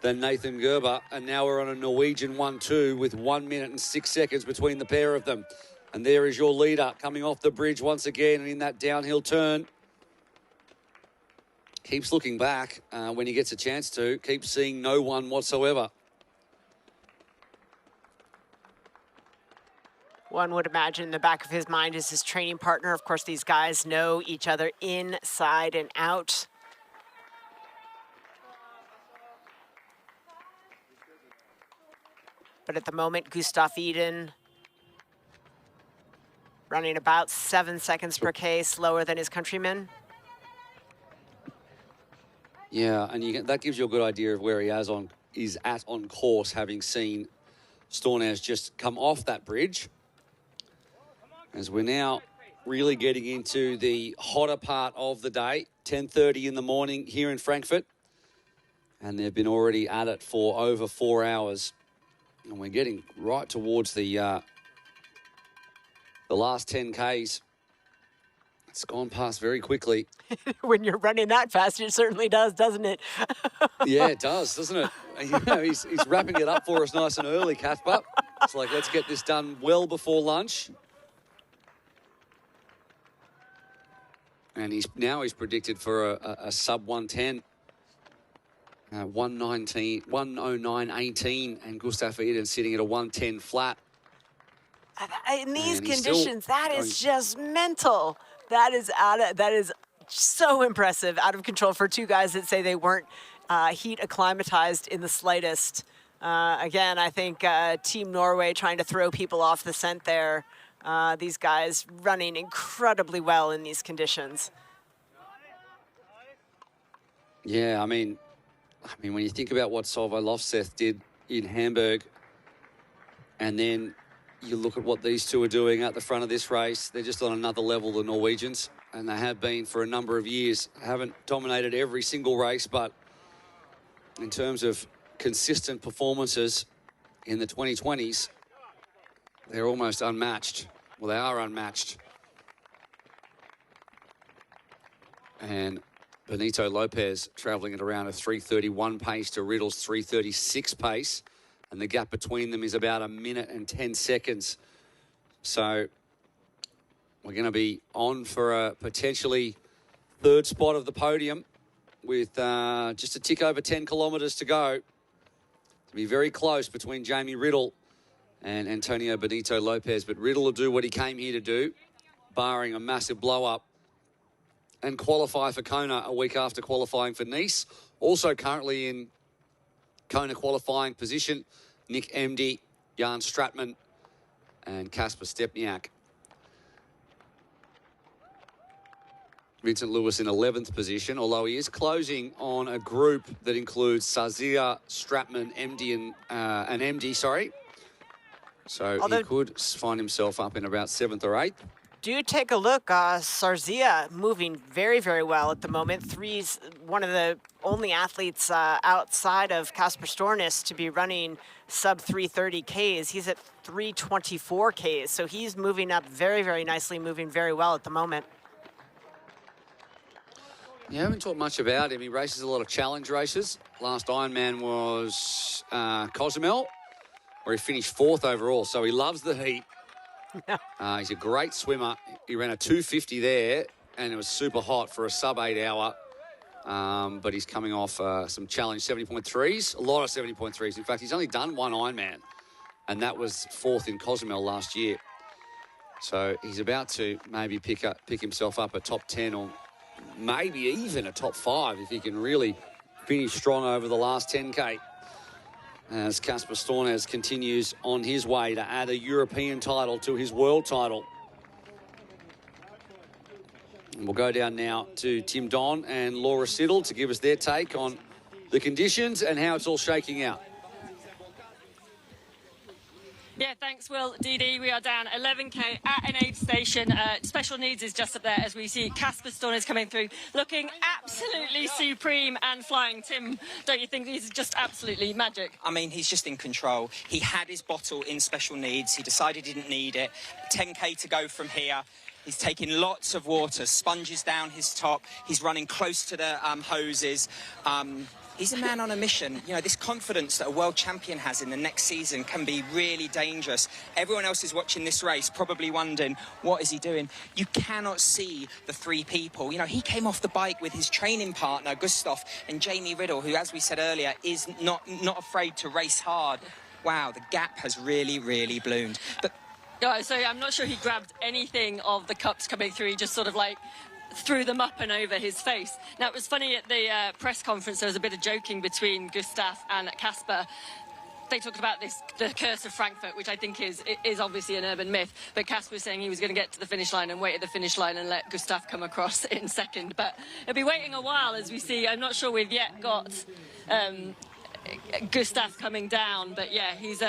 than Nathan Gerber. And now we're on a Norwegian 1-2 with 1 minute and 6 seconds between the pair of them. And there is your leader coming off the bridge once again and in that downhill turn. Keeps looking back when he gets a chance to. Keeps seeing no one whatsoever. One would imagine in the back of his mind is his training partner. Of course, these guys know each other inside and out. But at the moment, Gustav Eden running about 7 seconds per K, slower than his countrymen. Yeah, and that gives you a good idea of where he is at on course, having seen Stornaz just come off that bridge. As we're now really getting into the hotter part of the day, 10:30 in the morning here in Frankfurt. And they've been already at it for over 4 hours. And we're getting right towards the last 10 Ks. It's gone past very quickly. When you're running that fast, it certainly does, doesn't it? Yeah, it does, doesn't it? You know, he's wrapping it up for us nice and early, Casper. It's like, let's get this done well before lunch. And he's predicted for a sub 110. 109.18, and Gustav Iden sitting at a 110 flat. In these conditions, that is just mental. That is so impressive, out of control for two guys that say they weren't heat acclimatized in the slightest. Again, I think Team Norway trying to throw people off the scent there. These guys running incredibly well in these conditions. Yeah, I mean, when you think about what Solveig Lofseth did in Hamburg, and then you look at what these two are doing at the front of this race, they're just on another level, the Norwegians, and they have been for a number of years. Haven't dominated every single race, but in terms of consistent performances in the 2020s, they're almost unmatched. Well, they are unmatched. And Benito Lopez travelling at around a 3:31 pace to Riddle's 3:36 pace. And the gap between them is about 1 minute and 10 seconds. So we're going to be on for a potentially third spot of the podium with just a tick over 10 kilometres to go. To be very close between Jamie Riddle and Antonio Benito Lopez. But Riddle will do what he came here to do, barring a massive blow-up, and qualify for Kona a week after qualifying for Nice. Also currently in Kona qualifying position, Nick Emdy, Jan Stratman, and Kasper Stepniak. Vincent Lewis in 11th position, although he is closing on a group that includes Sazia, Stratman, Emdy, and Emdy, sorry. So he could find himself up in about 7th or 8th. Do take a look. Sarzia moving very, very well at the moment. Three's one of the only athletes outside of Kasper Stornes to be running sub 330 Ks. He's at 324 Ks. So he's moving up very, very nicely, moving very well at the moment. You haven't talked much about him. He races a lot of challenge races. Last Ironman was Cozumel, where he finished 4th overall. So he loves the heat. He's a great swimmer. He ran a 250 there, and it was super hot for a sub 8 hour. But he's coming off some challenge 70.3s, a lot of 70.3s. In fact, he's only done one Ironman, and that was 4th in Cozumel last year. So he's about to maybe pick himself up a top 10 or maybe even a top 5 if he can really finish strong over the last 10K. As Kasper Stornes continues on his way to add a European title to his world title. And we'll go down now to Tim Don and Laura Siddle to give us their take on the conditions and how it's all shaking out. Yeah, thanks, Will. DD, we are down 11K at an aid station. Special needs is just up there as we see Kasper Stornes coming through, looking absolutely supreme and flying. Tim, don't you think he's just absolutely magic? I mean, he's just in control. He had his bottle in special needs. He decided he didn't need it. 10K to go from here. He's taking lots of water, sponges down his top. He's running close to the hoses. He's a man on a mission. You know, this confidence that a world champion has in the next season can be really dangerous. Everyone else is watching this race, probably wondering, what is he doing? You cannot see the three people. You know, he came off the bike with his training partner, Gustav, and Jamie Riddle, who, as we said earlier, is not afraid to race hard. Wow, the gap has really, really bloomed. But yeah, so I'm not sure he grabbed anything of the cups coming through. He just sort of like threw them up and over his face. Now, it was funny at the press conference, there was a bit of joking between Gustav and Kasper. They talked about the curse of Frankfurt, which I think is obviously an urban myth. But Kasper was saying he was going to get to the finish line and wait at the finish line and let Gustav come across in second. But he'll be waiting a while, as we see. I'm not sure we've yet got Gustav coming down, but yeah, he's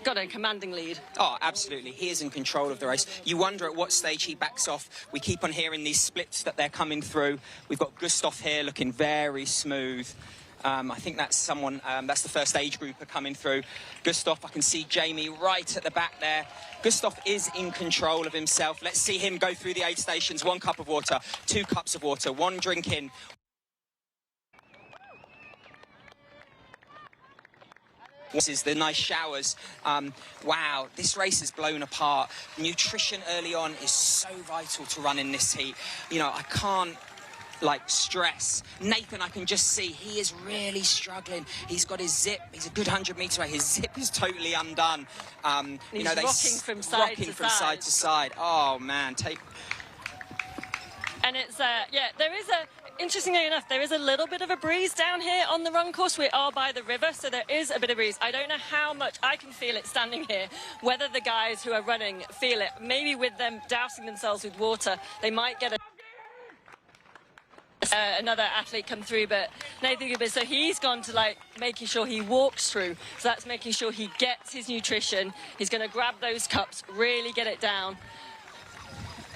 got a commanding lead. Oh, absolutely. He is in control of the race. You wonder at what stage he backs off. We keep on hearing these splits that they're coming through. We've got Gustav here looking very smooth. I think that's someone, that's the first age grouper coming through. Gustav, I can see Jamie right at the back there. Gustav is in control of himself. Let's see him go through the aid stations. 1 cup of water, 2 cups of water, 1 drink in. This is the nice showers. Wow, this race has blown apart. Nutrition early on is so vital to run in this heat. You know, I can't like stress. Nathan, I can just see he is really struggling. He's got his zip. He's a good 100 metres away. His zip is totally undone. He's rocking from side to side. Oh man, And it's there is interestingly enough, there is a little bit of a breeze down here on the run course. We are by the river, so there is a bit of breeze. I don't know how much I can feel it standing here, whether the guys who are running feel it. Maybe with them dousing themselves with water, they might get another athlete come through, but Nathan, so he's gone to like making sure he walks through. So that's making sure he gets his nutrition. He's going to grab those cups, really get it down.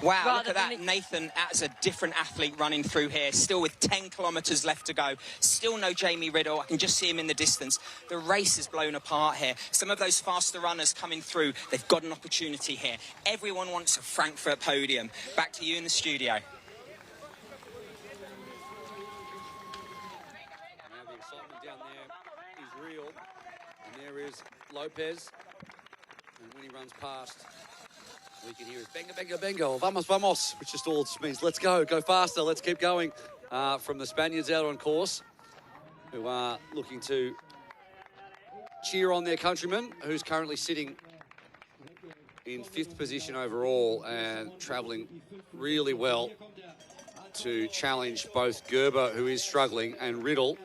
Wow, look at that. Nathan as a different athlete running through here, still with 10 kilometres left to go. Still no Jamie Riddle. I can just see him in the distance. The race is blown apart here. Some of those faster runners coming through, they've got an opportunity here. Everyone wants a Frankfurt podium. Back to you in the studio. Now the excitement down there is real. And there is Lopez. And when he runs past, we can hear his benga, benga, benga, or vamos, vamos, which just all just means let's go faster, let's keep going, from the Spaniards out on course, who are looking to cheer on their countryman, who's currently sitting in 5th position overall and travelling really well to challenge both Gerber, who is struggling, and Riddle.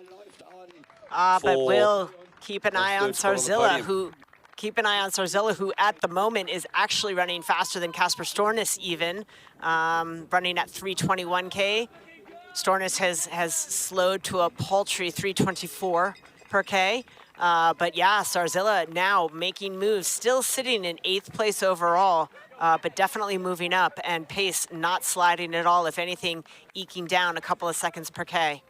But we'll keep an eye on Sarzilla, who at the moment is actually running faster than Kasper Stornes even, running at 321K. Stornes has slowed to a paltry 324 per K. But yeah, Sarzilla now making moves, still sitting in 8th place overall, but definitely moving up, and pace not sliding at all, if anything, eking down a couple of seconds per K.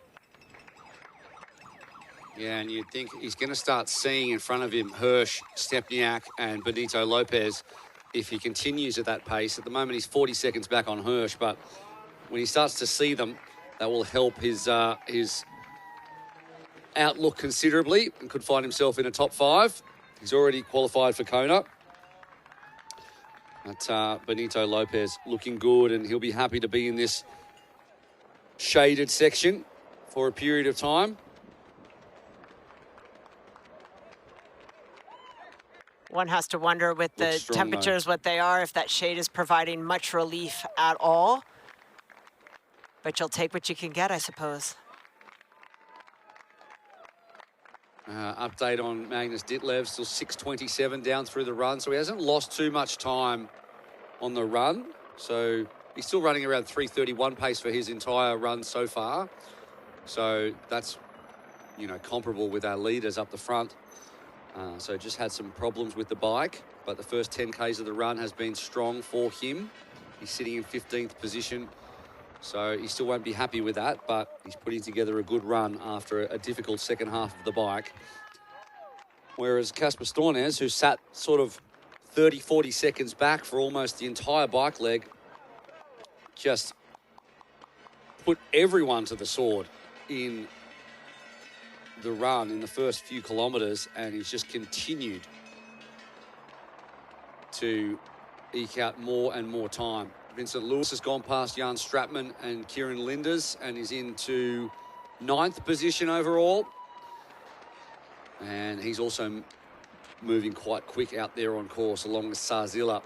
Yeah, and you'd think he's going to start seeing in front of him Hirsch, Stepniak, and Benito Lopez if he continues at that pace. At the moment, he's 40 seconds back on Hirsch, but when he starts to see them, that will help his outlook considerably, and could find himself in a top 5. He's already qualified for Kona. But Benito Lopez looking good, and he'll be happy to be in this shaded section for a period of time. One has to wonder with the temperatures what they are, if that shade is providing much relief at all. But you'll take what you can get, I suppose. Update on Magnus Ditlev, still 6:27 down through the run, so he hasn't lost too much time on the run. So he's still running around 3:31 pace for his entire run so far. So that's, comparable with our leaders up the front. So just had some problems with the bike, but the first 10 Ks of the run has been strong for him. He's sitting in 15th position, so he still won't be happy with that, but he's putting together a good run after a difficult second half of the bike. Whereas Kasper Stornes, who sat sort of 30, 40 seconds back for almost the entire bike leg, just put everyone to the sword in the run in the first few kilometres, and he's just continued to eke out more and more time. Vincent Lewis has gone past Jan Stratman and Kieran Linders and is into 9th position overall. And he's also moving quite quick out there on course along with Sarzilla.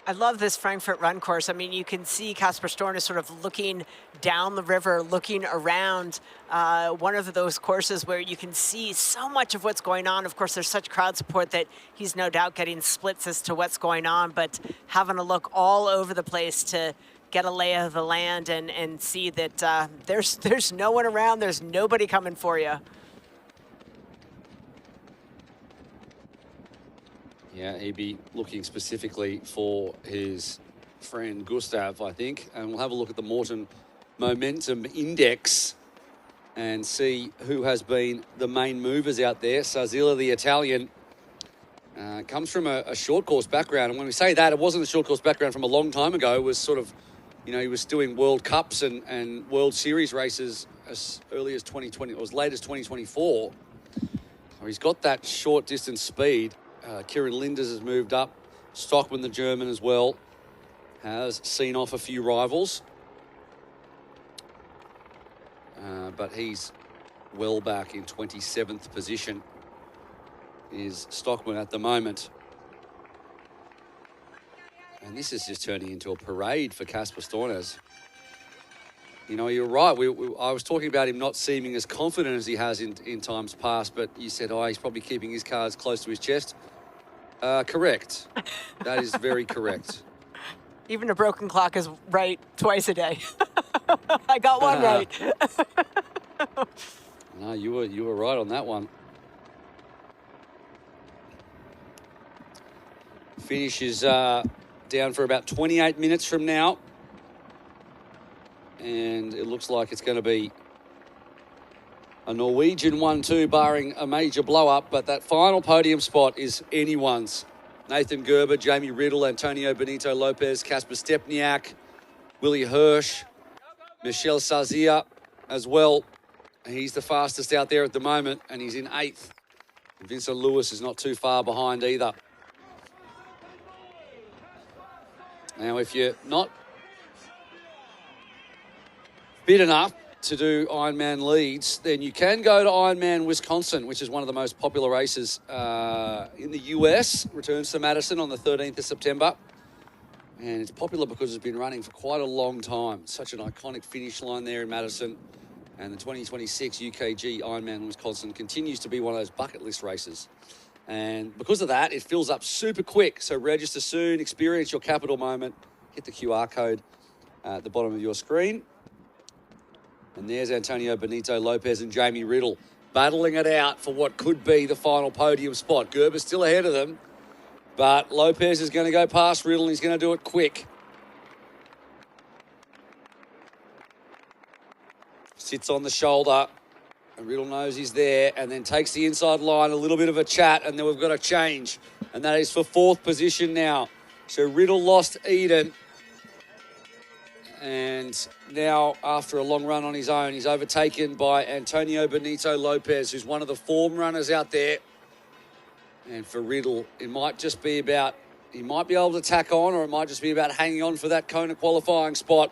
I love this Frankfurt run course. I mean, you can see Kasper Stornes sort of looking down the river, looking around. One of those courses where you can see so much of what's going on. Of course, there's such crowd support that he's no doubt getting splits as to what's going on, but having a look all over the place to get a lay of the land and see that there's no one around, there's nobody coming for you. Yeah, he'd be looking specifically for his friend Gustav, I think. And we'll have a look at the Morton Momentum Index and see who has been the main movers out there. Sarzilla, the Italian, comes from a short course background. And when we say that, it wasn't a short course background from a long time ago. It was sort of, he was doing World Cups and World Series races as early as 2020, or as late as 2024. So he's got that short distance speed. Kieran Linders has moved up. Stockman, the German, as well, has seen off a few rivals. but he's well back in 27th position, is Stockman at the moment. And this is just turning into a parade for Casper Stornes. You know, you're right. I was talking about him not seeming as confident as he has in times past, but you said, oh, he's probably keeping his cards close to his chest. Correct. That is very correct. Even a broken clock is right twice a day. I got one right. No, you were right on that one. Finish is down for about 28 minutes from now. And it looks like it's going to be a Norwegian 1-2, barring a major blow-up. But that final podium spot is anyone's. Nathan Gerber, Jamie Riddle, Antonio Benito Lopez, Kasper Stepniak, Willie Hirsch, Michel Sazia as well. He's the fastest out there at the moment, and he's in 8th. Vincent Lewis is not too far behind either. Now, if you're not fit enough to do Ironman Leeds, then you can go to Ironman Wisconsin, which is one of the most popular races in the US. Returns to Madison on the 13th of September. And it's popular because it's been running for quite a long time. Such an iconic finish line there in Madison. And the 2026 UKG Ironman Wisconsin continues to be one of those bucket list races. And because of that, it fills up super quick. So register soon, experience your capital moment. Hit the QR code at the bottom of your screen. And there's Antonio Benito Lopez and Jamie Riddle battling it out for what could be the final podium spot. Gerber's still ahead of them, but Lopez is going to go past Riddle and he's going to do it quick. Sits on the shoulder, and Riddle knows he's there, and then takes the inside line, a little bit of a chat, and then we've got a change. And that is for 4th position now. So Riddle lost Eden. And now, after a long run on his own, he's overtaken by Antonio Benito Lopez, who's one of the form runners out there. And for Riddle, it might just be about, he might be able to tack on, or it might just be about hanging on for that Kona qualifying spot.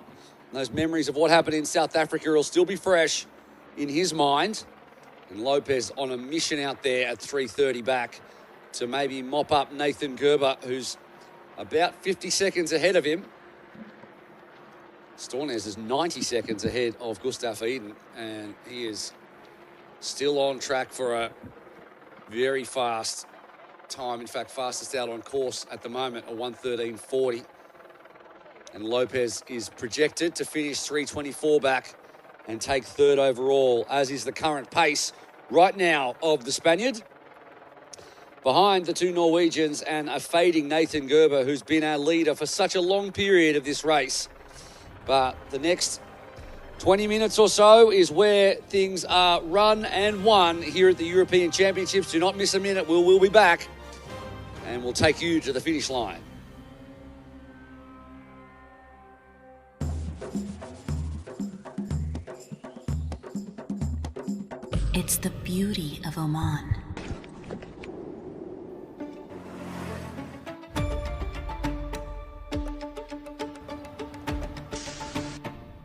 And those memories of what happened in South Africa will still be fresh in his mind. And Lopez on a mission out there at 3:30 back to maybe mop up Nathan Gerber, who's about 50 seconds ahead of him. Stornes is 90 seconds ahead of Gustav Eden, and he is still on track for a very fast time. In fact, fastest out on course at the moment, a 1:13.40. And Lopez is projected to finish 3:24 back and take 3rd overall, as is the current pace right now of the Spaniard. Behind the 2 Norwegians and a fading Nathan Gerber, who's been our leader for such a long period of this race. But the next 20 minutes or so is where things are run and won here at the European Championships. Do not miss a minute. We'll be back, and we'll take you to the finish line. It's the beauty of Oman.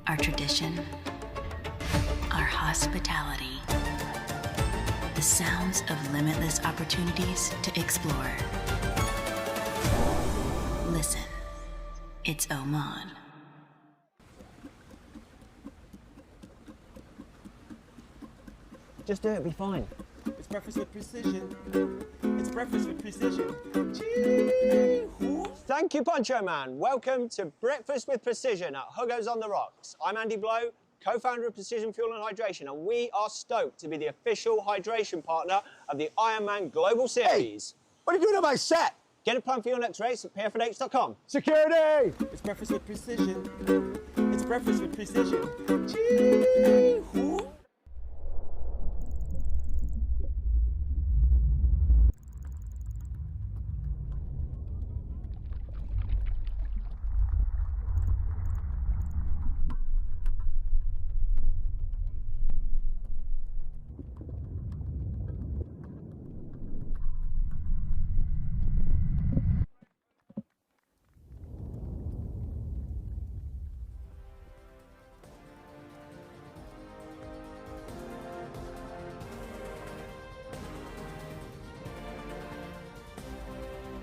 Our tradition, our hospitality, the sounds of limitless opportunities to explore. Listen, it's Oman. Just do it, be fine. It's breakfast with precision. It's breakfast with precision. Thank you, Poncho Man. Welcome to Breakfast with Precision at Hugo's on the Rocks. I'm Andy Blow, co-founder of Precision Fuel and Hydration, and we are stoked to be the official hydration partner of the Ironman Global Series. Hey, what are you doing on my set? Get a plan for your next race at pfnh.com. Security! It's breakfast with precision. It's breakfast with precision.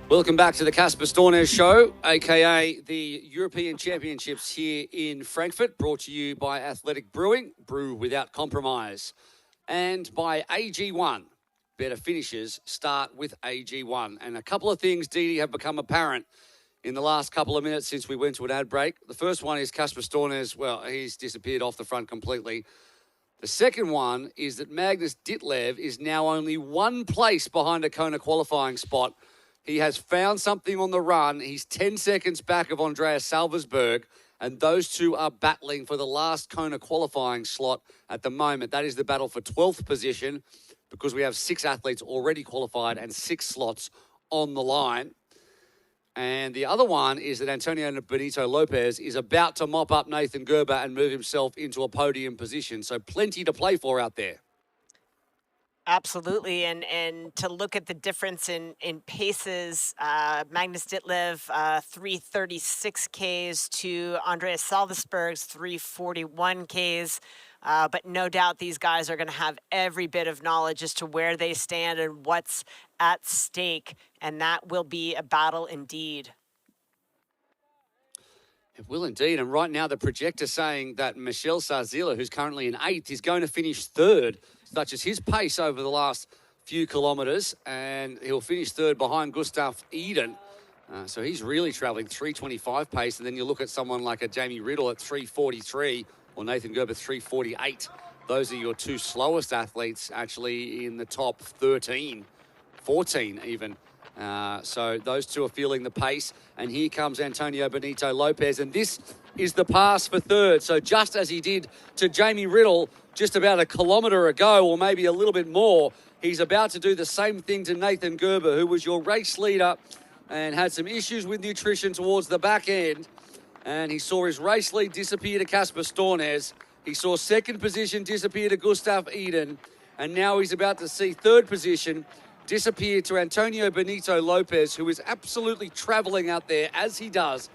Welcome back to the Casper Stornes Show, aka the European Championships here in Frankfurt, brought to you by Athletic Brewing, brew without compromise, and by AG1. Better finishes start with AG1. And a couple of things, Didi, have become apparent in the last couple of minutes since we went to an ad break. The first one is Casper Stornes, well, he's disappeared off the front completely. The second one is that Magnus Ditlev is now only one place behind a Kona qualifying spot. He has found something on the run. He's 10 seconds back of Andreas Salversberg, and those two are battling for the last Kona qualifying slot at the moment. That is the battle for 12th position because we have 6 athletes already qualified and 6 slots on the line. And the other one is that Antonio Benito Lopez is about to mop up Nathan Gerber and move himself into a podium position. So plenty to play for out there. Absolutely, and to look at the difference in paces, Magnus Ditlev 3:36 Ks to Andreas Salversberg's 3:41 Ks. But no doubt these guys are going to have every bit of knowledge as to where they stand and what's at stake, and that will be a battle indeed. It will indeed, and right now the projector saying that Michel Sarzila, who's currently in 8th, is going to finish 3rd, such as his pace over the last few kilometres, and he'll finish 3rd behind Gustav Iden. So he's really travelling 3:25 pace, and then you look at someone like a Jamie Riddle at 3:43 or Nathan Gerber 3:48. Those are your 2 slowest athletes actually in the top 13, 14 even. So those 2 are feeling the pace, and here comes Antonio Benito Lopez, and this is the pass for 3rd. So just as he did to Jamie Riddle just about a kilometre ago, or maybe a little bit more, he's about to do the same thing to Nathan Gerber, who was your race leader and had some issues with nutrition towards the back end. And he saw his race lead disappear to Casper Stornes. He saw 2nd position disappear to Gustav Iden. And now he's about to see 3rd position disappear to Antonio Benito Lopez, who is absolutely travelling out there as he does.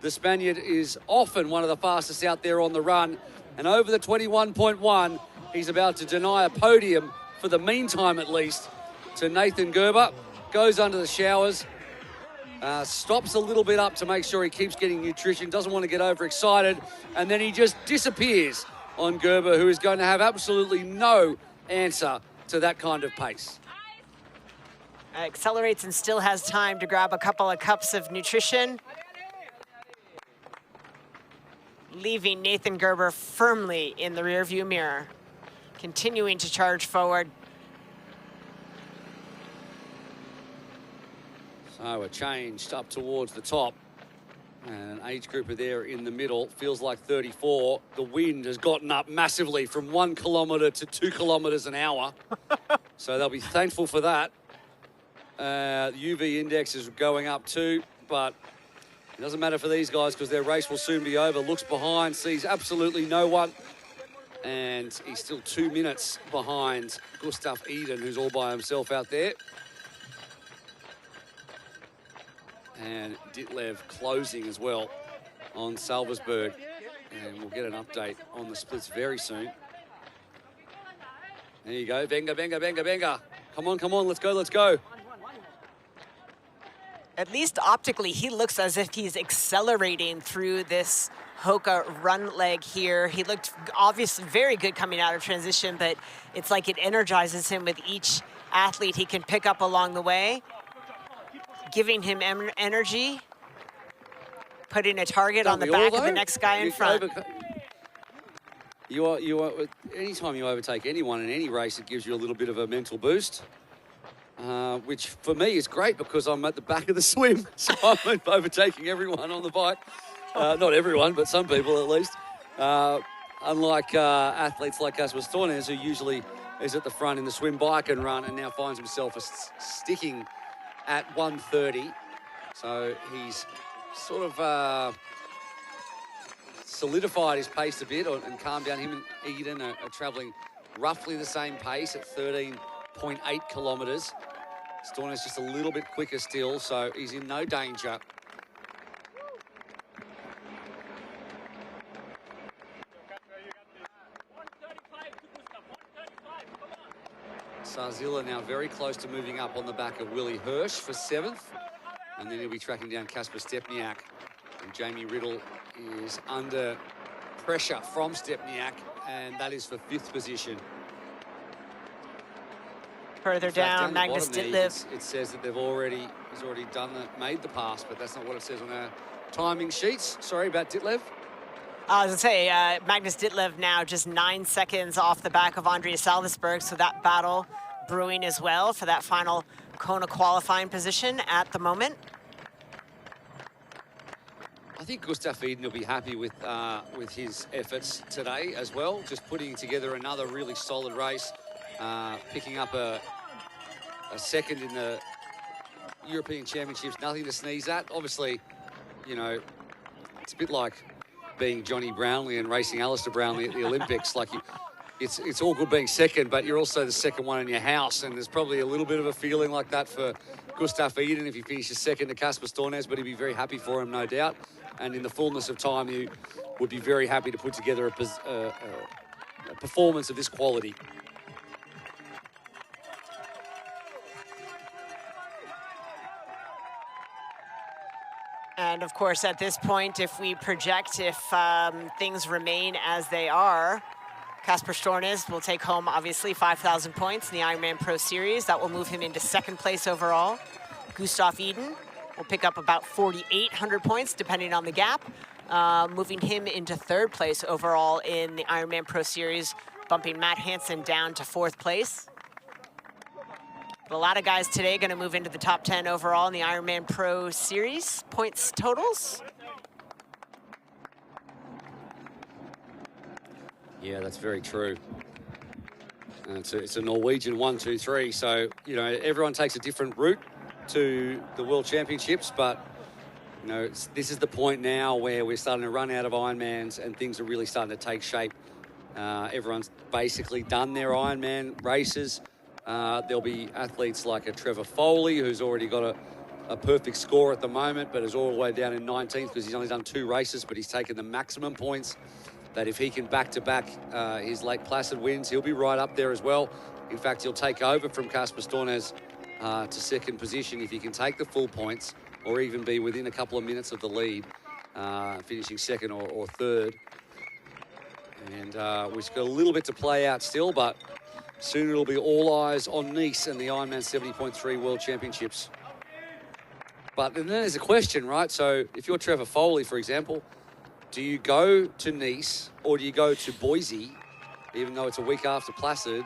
The Spaniard is often one of the fastest out there on the run. And over the 21.1, he's about to deny a podium, for the meantime at least, to Nathan Gerber. Goes under the showers, stops a little bit up to make sure he keeps getting nutrition, doesn't want to get overexcited, and then he just disappears on Gerber, who is going to have absolutely no answer to that kind of pace. Accelerates and still has time to grab a couple of cups of nutrition, leaving Nathan Gerber firmly in the rearview mirror, continuing to charge forward. So a change up towards the top. And an age grouper there in the middle, feels like 34. The wind has gotten up massively from 1 kilometre to 2 kilometres an hour. So they'll be thankful for that. The UV index is going up too, but it doesn't matter for these guys because their race will soon be over. Looks behind, sees absolutely no one. And he's still 2 minutes behind Gustav Iden, who's all by himself out there. And Ditlev closing as well on Salversberg. And we'll get an update on the splits very soon. There you go. Venga, venga, venga, venga. Come on, let's go, let's go. At least optically, he looks as if he's accelerating through this Hoka run leg here. He looked obviously very good coming out of transition, but it's like it energizes him with each athlete he can pick up along the way, giving him energy, putting a target on the back of the next guy in front. You are, anytime you overtake anyone in any race, it gives you a little bit of a mental boost. Which for me is great because I'm at the back of the swim, so I'm overtaking everyone on the bike. Not everyone, but some people at least. Unlike athletes like Casper Stornes, who usually is at the front in the swim, bike and run, and now finds himself sticking at 1:30. So he's sort of solidified his pace a bit and calmed down. Him and Eden are travelling roughly the same pace at 13.8 kilometres. Stornes just a little bit quicker still, so he's in no danger. Sarzila now very close to moving up on the back of Willie Hirsch for 7th. And then he'll be tracking down Kasper Stepniak. And Jamie Riddle is under pressure from Stepniak, and that is for 5th position. Further down, Magnus Ditlev. It says that he's already made the pass, but that's not what it says on our timing sheets. Sorry about Ditlev. I was going to say, Magnus Ditlev now just 9 seconds off the back of Andreas Salzburg, so that battle brewing as well for that final Kona qualifying position at the moment. I think Gustav Eden will be happy with his efforts today as well, just putting together another really solid race, picking up a second in the European Championships, nothing to sneeze at. Obviously, you know, it's a bit like being Johnny Brownlee and racing Alistair Brownlee at the Olympics. Like, it's all good being second, but you're also the second one in your house, and there's probably a little bit of a feeling like that for Gustav Eden if he finishes second to Kasper Stornes, but he'd be very happy for him, no doubt. And in the fullness of time, you would be very happy to put together a performance of this quality. And of course, at this point, if we project, if things remain as they are, Kasper Stornes will take home, obviously, 5,000 points in the Ironman Pro Series. That will move him into 2nd place overall. Gustav Eden will pick up about 4,800 points, depending on the gap, moving him into 3rd place overall in the Ironman Pro Series, bumping Matt Hansen down to 4th place. But a lot of guys today going to move into the top 10 overall in the Ironman Pro Series points totals. Yeah, that's very true. It's a Norwegian 1, 2, 3. So, you know, everyone takes a different route to the World Championships, but, you know, this is the point now where we're starting to run out of Ironmans and things are really starting to take shape. Everyone's basically done their Ironman races. There'll be athletes like a Trevor Foley, who's already got a perfect score at the moment, but is all the way down in 19th because he's only done 2 races, but he's taken the maximum points. That if he can back-to-back his Lake Placid wins, he'll be right up there as well. In fact, he'll take over from Kasper Stornes to 2nd position if he can take the full points or even be within a couple of minutes of the lead, finishing 2nd or 3rd. And we've got a little bit to play out still, but soon it'll be all eyes on Nice and the Ironman 70.3 World Championships. But then there's a question, right? So if you're Trevor Foley, for example, do you go to Nice or do you go to Boise, even though it's a week after Placid?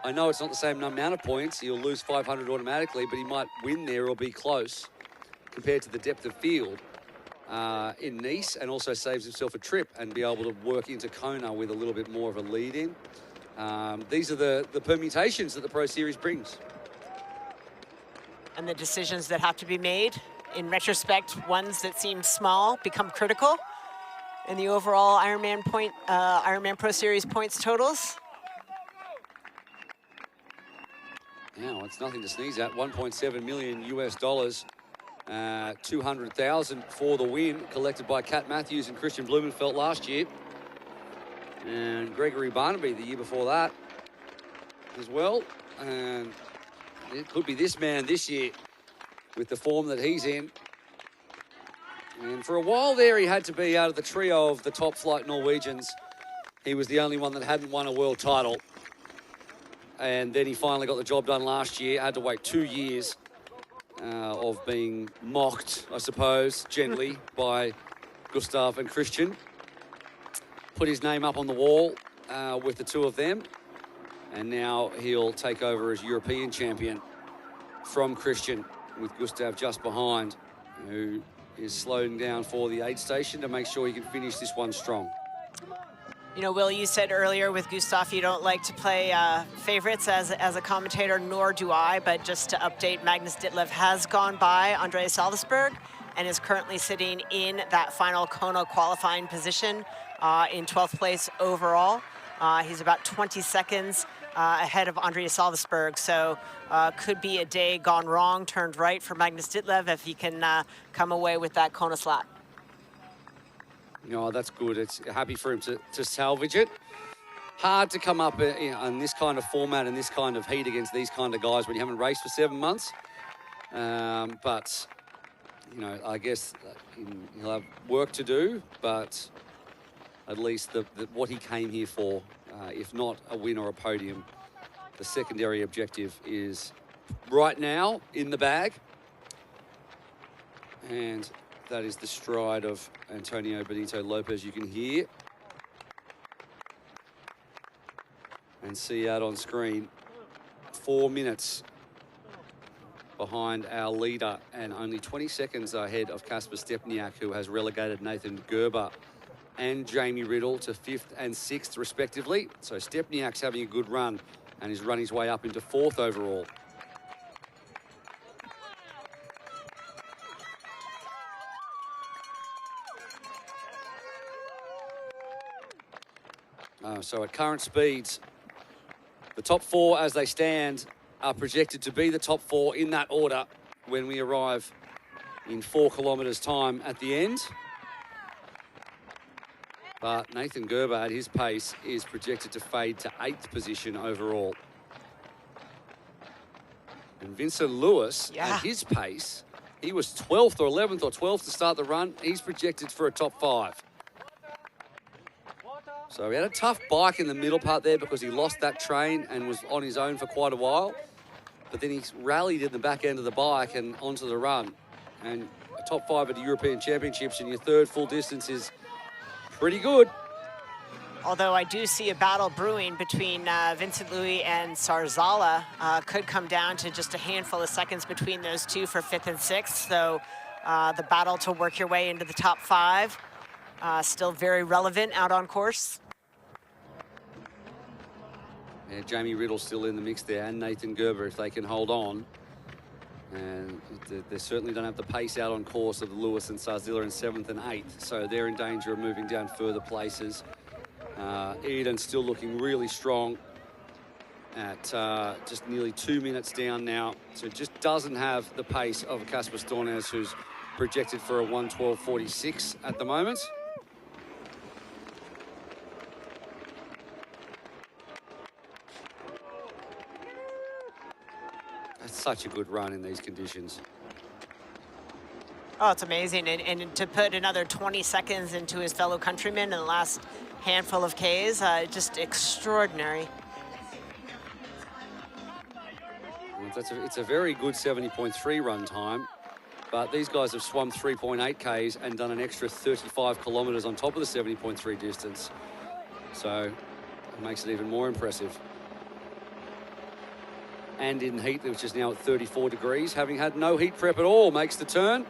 I know it's not the same amount of points. He'll lose 500 automatically, but he might win there or be close compared to the depth of field in Nice, and also saves himself a trip and be able to work into Kona with a little bit more of a lead in. These are the permutations that the Pro Series brings. And the decisions that have to be made, in retrospect, ones that seem small become critical in the overall Ironman Pro Series points totals. Now, it's nothing to sneeze at. 1.7 million US dollars, 200,000 for the win, collected by Kat Matthews and Christian Blumenfeld last year, and Gregory Barnaby the year before that as well. And it could be this man this year with the form that he's in. And for a while there, he had to be out of the trio of the top flight Norwegians. He was the only one that hadn't won a world title. And then he finally got the job done last year. Had to wait 2 years of being mocked, I suppose, gently by Gustav and Christian. Put his name up on the wall with the 2 of them. And now he'll take over as European champion from Christian, with Gustav just behind, who is slowing down for the aid station to make sure he can finish this one strong. You know, Will, you said earlier with Gustav you don't like to play favorites as a commentator, nor do I, but just to update, Magnus Ditlev has gone by Andreas Salzburg and is currently sitting in that final Kona qualifying position in 12th place overall. He's about 20 seconds ahead of Andreas Salzburg, so could be a day gone wrong, turned right for Magnus Ditlev if he can come away with that Kona slot. No, that's good. It's happy for him to salvage it. Hard to come up in this kind of format and this kind of heat against these kind of guys when you haven't raced for 7 months. But you know, I guess he'll have work to do, but at least what he came here for, if not a win or a podium, the secondary objective is right now in the bag. And that is the stride of Antonio Benito Lopez, you can hear and see out on screen. 4 minutes behind our leader and only 20 seconds ahead of Kasper Stepniak, who has relegated Nathan Gerber and Jamie Riddle to 5th and 6th respectively. So Stepniak's having a good run and is running his way up into 4th overall. So at current speeds, the top 4 as they stand are projected to be the top 4 in that order when we arrive in 4 kilometres time at the end. But Nathan Gerber at his pace is projected to fade to 8th position overall. And Vincent Lewis at his pace, he was 12th or 11th or 12th to start the run. He's projected for a top 5. So he had a tough bike in the middle part there because he lost that train and was on his own for quite a while. But then he rallied in the back end of the bike and onto the run. And a top 5 at the European Championships in your 3rd full distance is pretty good. Although I do see a battle brewing between Vincent Louis and Sarzala. Could come down to just a handful of seconds between those two for 5th and 6th. So the battle to work your way into the top 5. Still very relevant out on course. Yeah, Jamie Riddle's still in the mix there, and Nathan Gerber if they can hold on. And they certainly don't have the pace out on course of Lewis and Sarzila in 7th and 8th, so they're in danger of moving down further places. Eden's still looking really strong at just nearly 2 minutes down now, so just doesn't have the pace of Kasper Stornes, who's projected for a 1:12.46 at the moment. That's such a good run in these conditions. Oh, it's amazing. And to put another 20 seconds into his fellow countrymen in the last handful of Ks, just extraordinary. It's a very good 70.3 run time, but these guys have swum 3.8 Ks and done an extra 35 kilometres on top of the 70.3 distance. So it makes it even more impressive. And in heat, which is now at 34 degrees, having had no heat prep at all, makes the turn.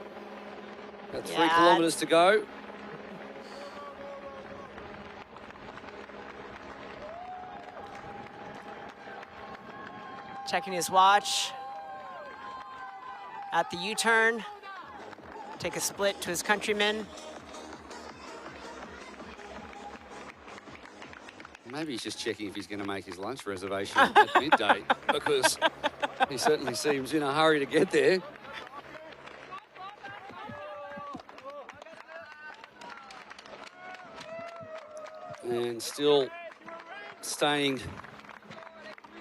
Got 3 kilometres to go. Checking his watch at the U-turn. Take a split to his countrymen. Maybe he's just checking if he's going to make his lunch reservation at midday, because he certainly seems in a hurry to get there. And still staying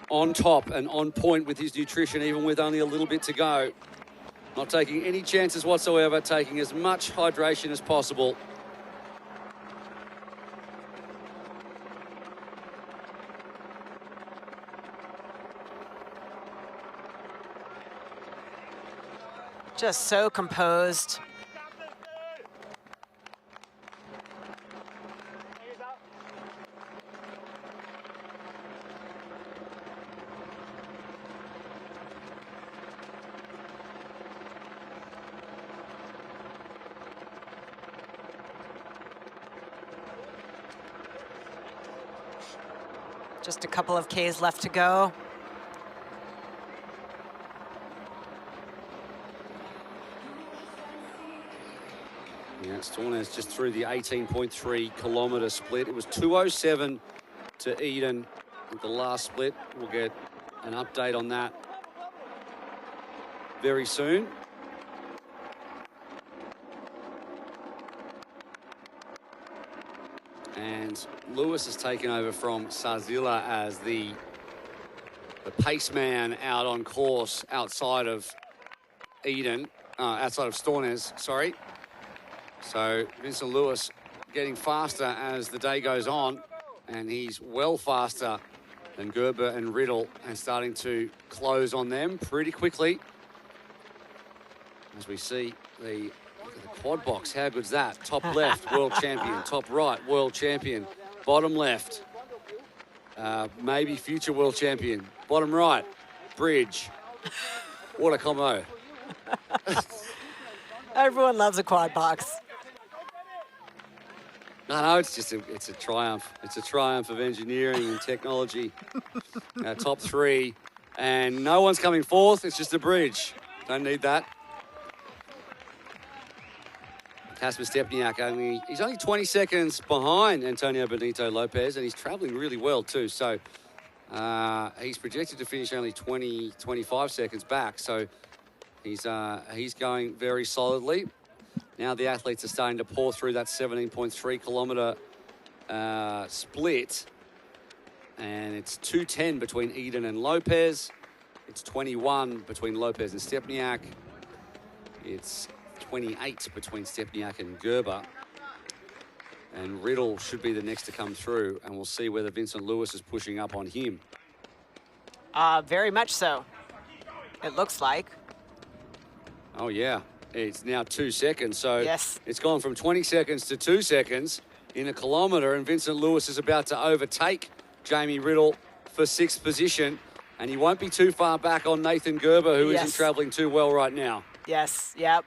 on top and on point with his nutrition, even with only a little bit to go. Not taking any chances whatsoever, taking as much hydration as possible. Just so composed. Just a couple of Ks left to go. Yeah, Stornes just through the 18.3 kilometre split. It was 2:07 to Eden with the last split. We'll get an update on that very soon. And Lewis has taken over from Sarzila as the pace man out on course outside of Eden. outside of Stornes, sorry. So Vincent Lewis getting faster as the day goes on, and he's well faster than Gerber and Riddle, and starting to close on them pretty quickly. As we see the quad box, how good's that? Top left, world champion. Top right, world champion. Bottom left, maybe future world champion. Bottom right, bridge. What a combo. Everyone loves a quad box. No, it's just it's a triumph. It's a triumph of engineering and technology. Top three, and no one's coming fourth. It's just a bridge. Don't need that. Kasper Stepniak, he's only 20 seconds behind Antonio Benito Lopez, and he's traveling really well too. So he's projected to finish only 25 seconds back. So he's going very solidly. Now the athletes are starting to pour through that 17.3 kilometre split. And it's 2:10 between Eden and Lopez. It's 21 between Lopez and Stepniak. It's 28 between Stepniak and Gerber. And Riddle should be the next to come through. And we'll see whether Vincent Lewis is pushing up on him. Very much so. It looks like. Oh, yeah. It's now 2 seconds, so yes. It's gone from 20 seconds to 2 seconds in a kilometre, and Vincent Lewis is about to overtake Jamie Riddle for 6th position, and he won't be too far back on Nathan Gerber, who isn't travelling too well right now. Yes, yep.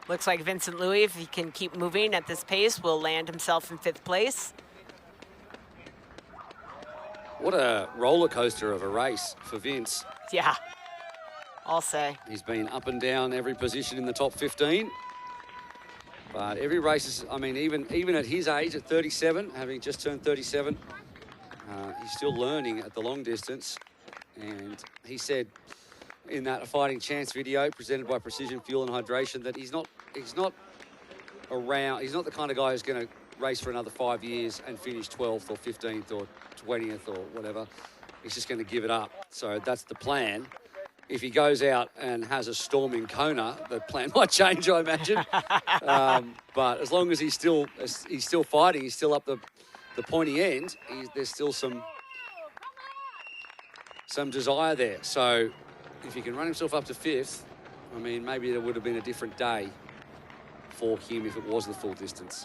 Looks like Vincent Louis, if he can keep moving at this pace, will land himself in 5th place. What a roller coaster of a race for Vince. Yeah. I'll say. He's been up and down every position in the top 15. But every race is, I mean, even at his age, at 37, having just turned 37, he's still learning at the long distance. And he said in that Fighting Chance video presented by Precision Fuel and Hydration that he's not the kind of guy who's going to race for another 5 years and finish 12th or 15th or 20th or whatever. He's just going to give it up. So that's the plan. If he goes out and has a storm in Kona, the plan might change, I imagine. But as long as he's still fighting, he's still up the pointy end. There's still some desire there. So if he can run himself up to 5th, I mean, maybe it would have been a different day for him if it was the full distance.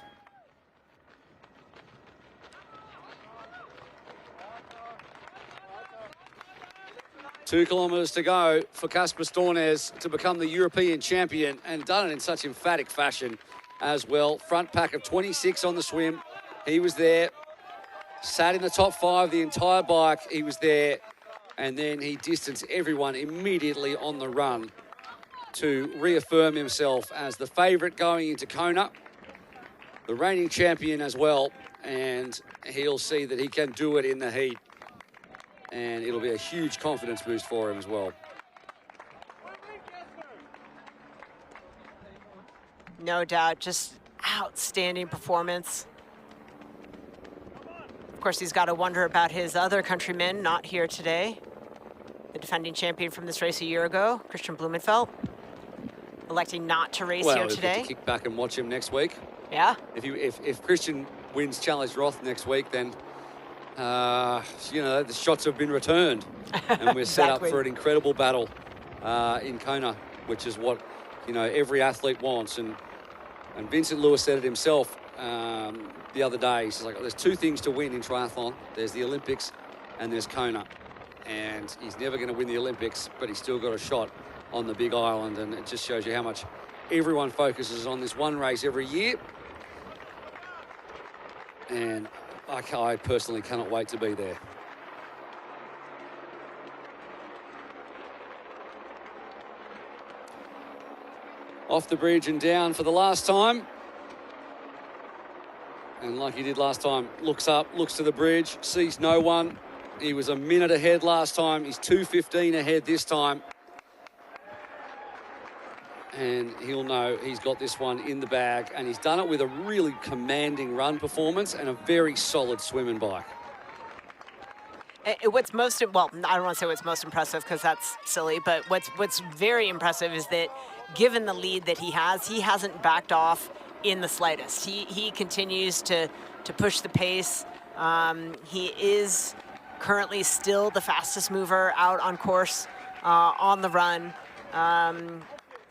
Two kilometres to go for Kasper Stornes to become the European champion, and done it in such emphatic fashion as well. Front pack of 26 on the swim. He was there, sat in the top 5 the entire bike. He was there, and then he distanced everyone immediately on the run to reaffirm himself as the favourite going into Kona, the reigning champion as well, and he'll see that he can do it in the heat. And it'll be a huge confidence boost for him as well. No doubt, just outstanding performance. Of course, he's got to wonder about his other countrymen not here today. The defending champion from this race a year ago, Christian Blumenfeld, electing not to race here today. Well, to kick back and watch him next week. Yeah. If Christian wins Challenge Roth next week, then the shots have been returned, and we're set up for an incredible battle in Kona, which is what every athlete wants. And Vincent Lewis said it himself the other day. He's like, there's 2 things to win in triathlon. There's the Olympics and there's Kona. And he's never going to win the Olympics, but he's still got a shot on the big island. And it just shows you how much everyone focuses on this one race every year. And I personally cannot wait to be there. Off the bridge and down for the last time. And like he did last time, looks up, looks to the bridge, sees no one. He was a minute ahead last time. He's 2:15 ahead this time. And he'll know he's got this one in the bag, and he's done it with a really commanding run performance and a very solid swim and bike. What's most, well, I don't want to say what's most impressive because that's silly, but what's very impressive is that given the lead that he hasn't backed off in the slightest. He continues to push the pace. He is currently still the fastest mover out on course on the run.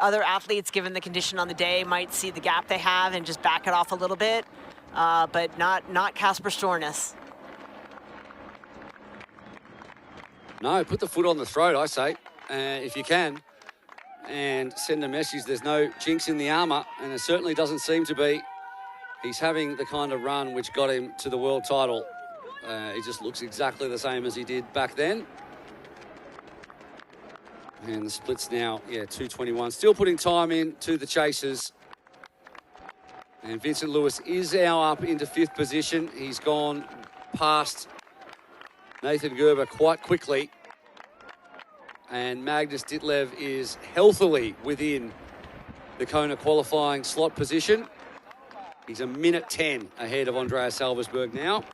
Other athletes, given the condition on the day, might see the gap they have and just back it off a little bit, but not Casper Stornes. No, put the foot on the throat, I say, if you can, and send a message. There's no chinks in the armour, and it certainly doesn't seem to be. He's having the kind of run which got him to the world title. He just looks exactly the same as he did back then. And the split's now, 2:21. Still putting time in to the chasers. And Vincent Lewis is now up into 5th position. He's gone past Nathan Gerber quite quickly. And Magnus Ditlev is healthily within the Kona qualifying slot position. He's a minute 10 ahead of Andreas Salversberg now.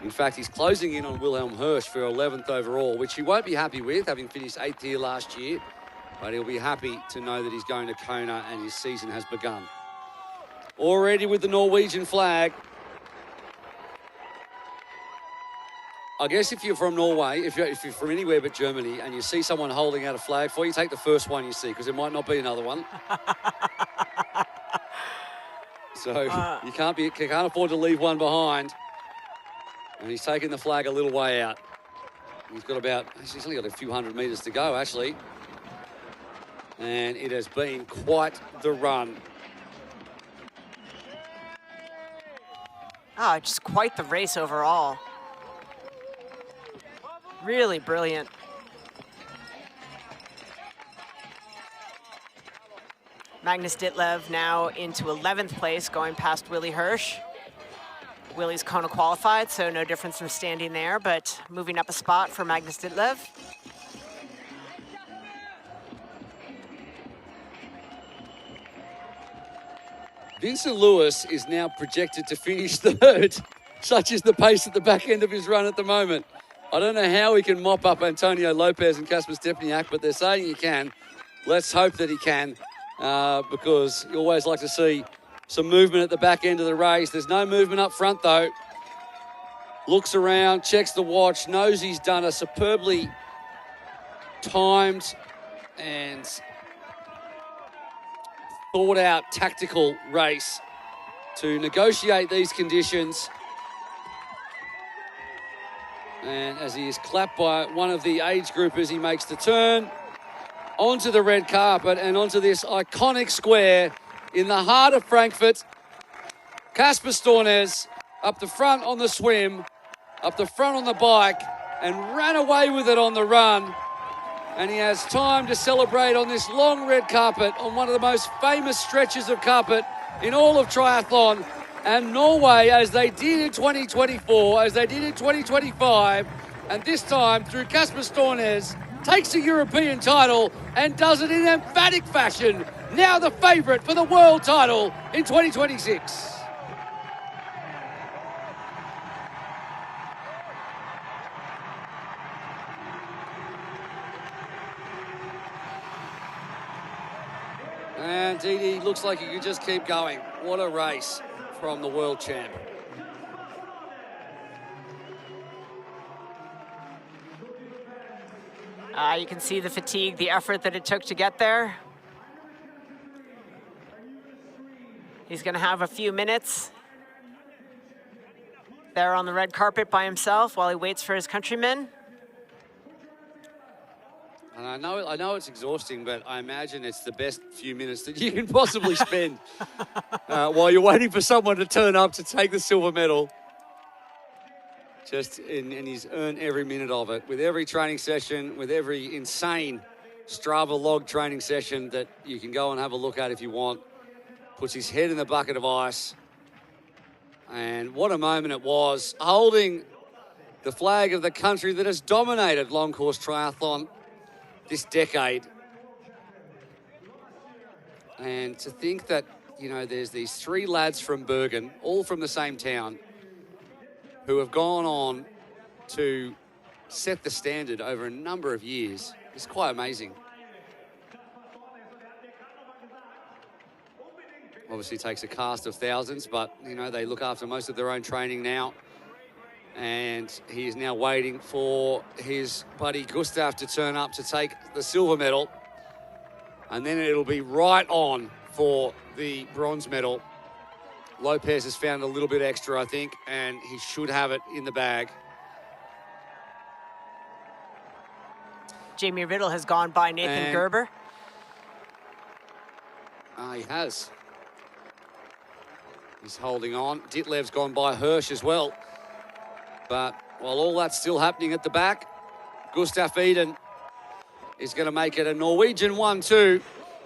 In fact, he's closing in on Wilhelm Hirsch for 11th overall, which he won't be happy with, having finished 8th here last year. But he'll be happy to know that he's going to Kona and his season has begun. Already with the Norwegian flag. I guess if you're from Norway, if you're from anywhere but Germany, and you see someone holding out a flag for you, take the first one you see, because there might not be another one. So you can't afford to leave one behind. And he's taken the flag a little way out. He's only got a few hundred metres to go, actually. And it has been quite the run. Just quite the race overall. Really brilliant. Magnus Ditlev now into 11th place, going past Willy Hirsch. Willie's Kona qualified, so no difference from standing there, but moving up a spot for Magnus Ditlev. Vincent Lewis is now projected to finish 3rd. Such is the pace at the back end of his run at the moment. I don't know how he can mop up Antonio Lopez and Kasper Stepniak, but they're saying he can. Let's hope that he can, because you always like to see some movement at the back end of the race. There's no movement up front, though. Looks around, checks the watch, knows he's done a superbly timed and thought-out tactical race to negotiate these conditions. And as he is clapped by one of the age groupers, he makes the turn onto the red carpet and onto this iconic square in the heart of Frankfurt. Casper Stornes up the front on the swim, up the front on the bike, and ran away with it on the run. And he has time to celebrate on this long red carpet on one of the most famous stretches of carpet in all of triathlon. And Norway, as they did in 2024, as they did in 2025, and this time through Casper Stornes, takes the European title and does it in emphatic fashion. Now the favourite for the world title in 2026. And Didi looks like he could just keep going. What a race from the world champ. You can see the fatigue, the effort that it took to get there. He's going to have a few minutes there on the red carpet by himself while he waits for his countrymen. And I know it's exhausting, but I imagine it's the best few minutes that you can possibly spend while you're waiting for someone to turn up to take the silver medal. And he's earned every minute of it with every training session, with every insane Strava log training session that you can go and have a look at if you want. Puts his head in the bucket of ice. And what a moment it was, holding the flag of the country that has dominated long course triathlon this decade. And to think that, there's these 3 lads from Bergen, all from the same town, who have gone on to set the standard over a number of years. It's quite amazing. Obviously takes a cast of thousands, but, you know, they look after most of their own training now. And he is now waiting for his buddy Gustav to turn up to take the silver medal. And then it'll be right on for the bronze medal. Lopez has found a little bit extra, I think, and he should have it in the bag. Jamie Riddle has gone by Nathan Gerber. He has. He's holding on. Ditlev's gone by Hirsch as well. But while all that's still happening at the back, Gustav Iden is going to make it a Norwegian 1-2,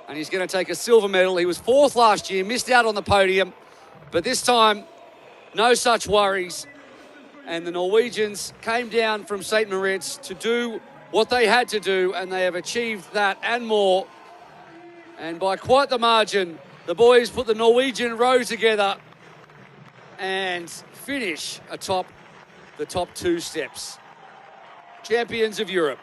and he's going to take a silver medal. He was 4th last year, missed out on the podium, but this time, no such worries. And the Norwegians came down from St. Moritz to do what they had to do, and they have achieved that and more. And by quite the margin, the boys put the Norwegian row together and finish atop the top 2 steps. Champions of Europe.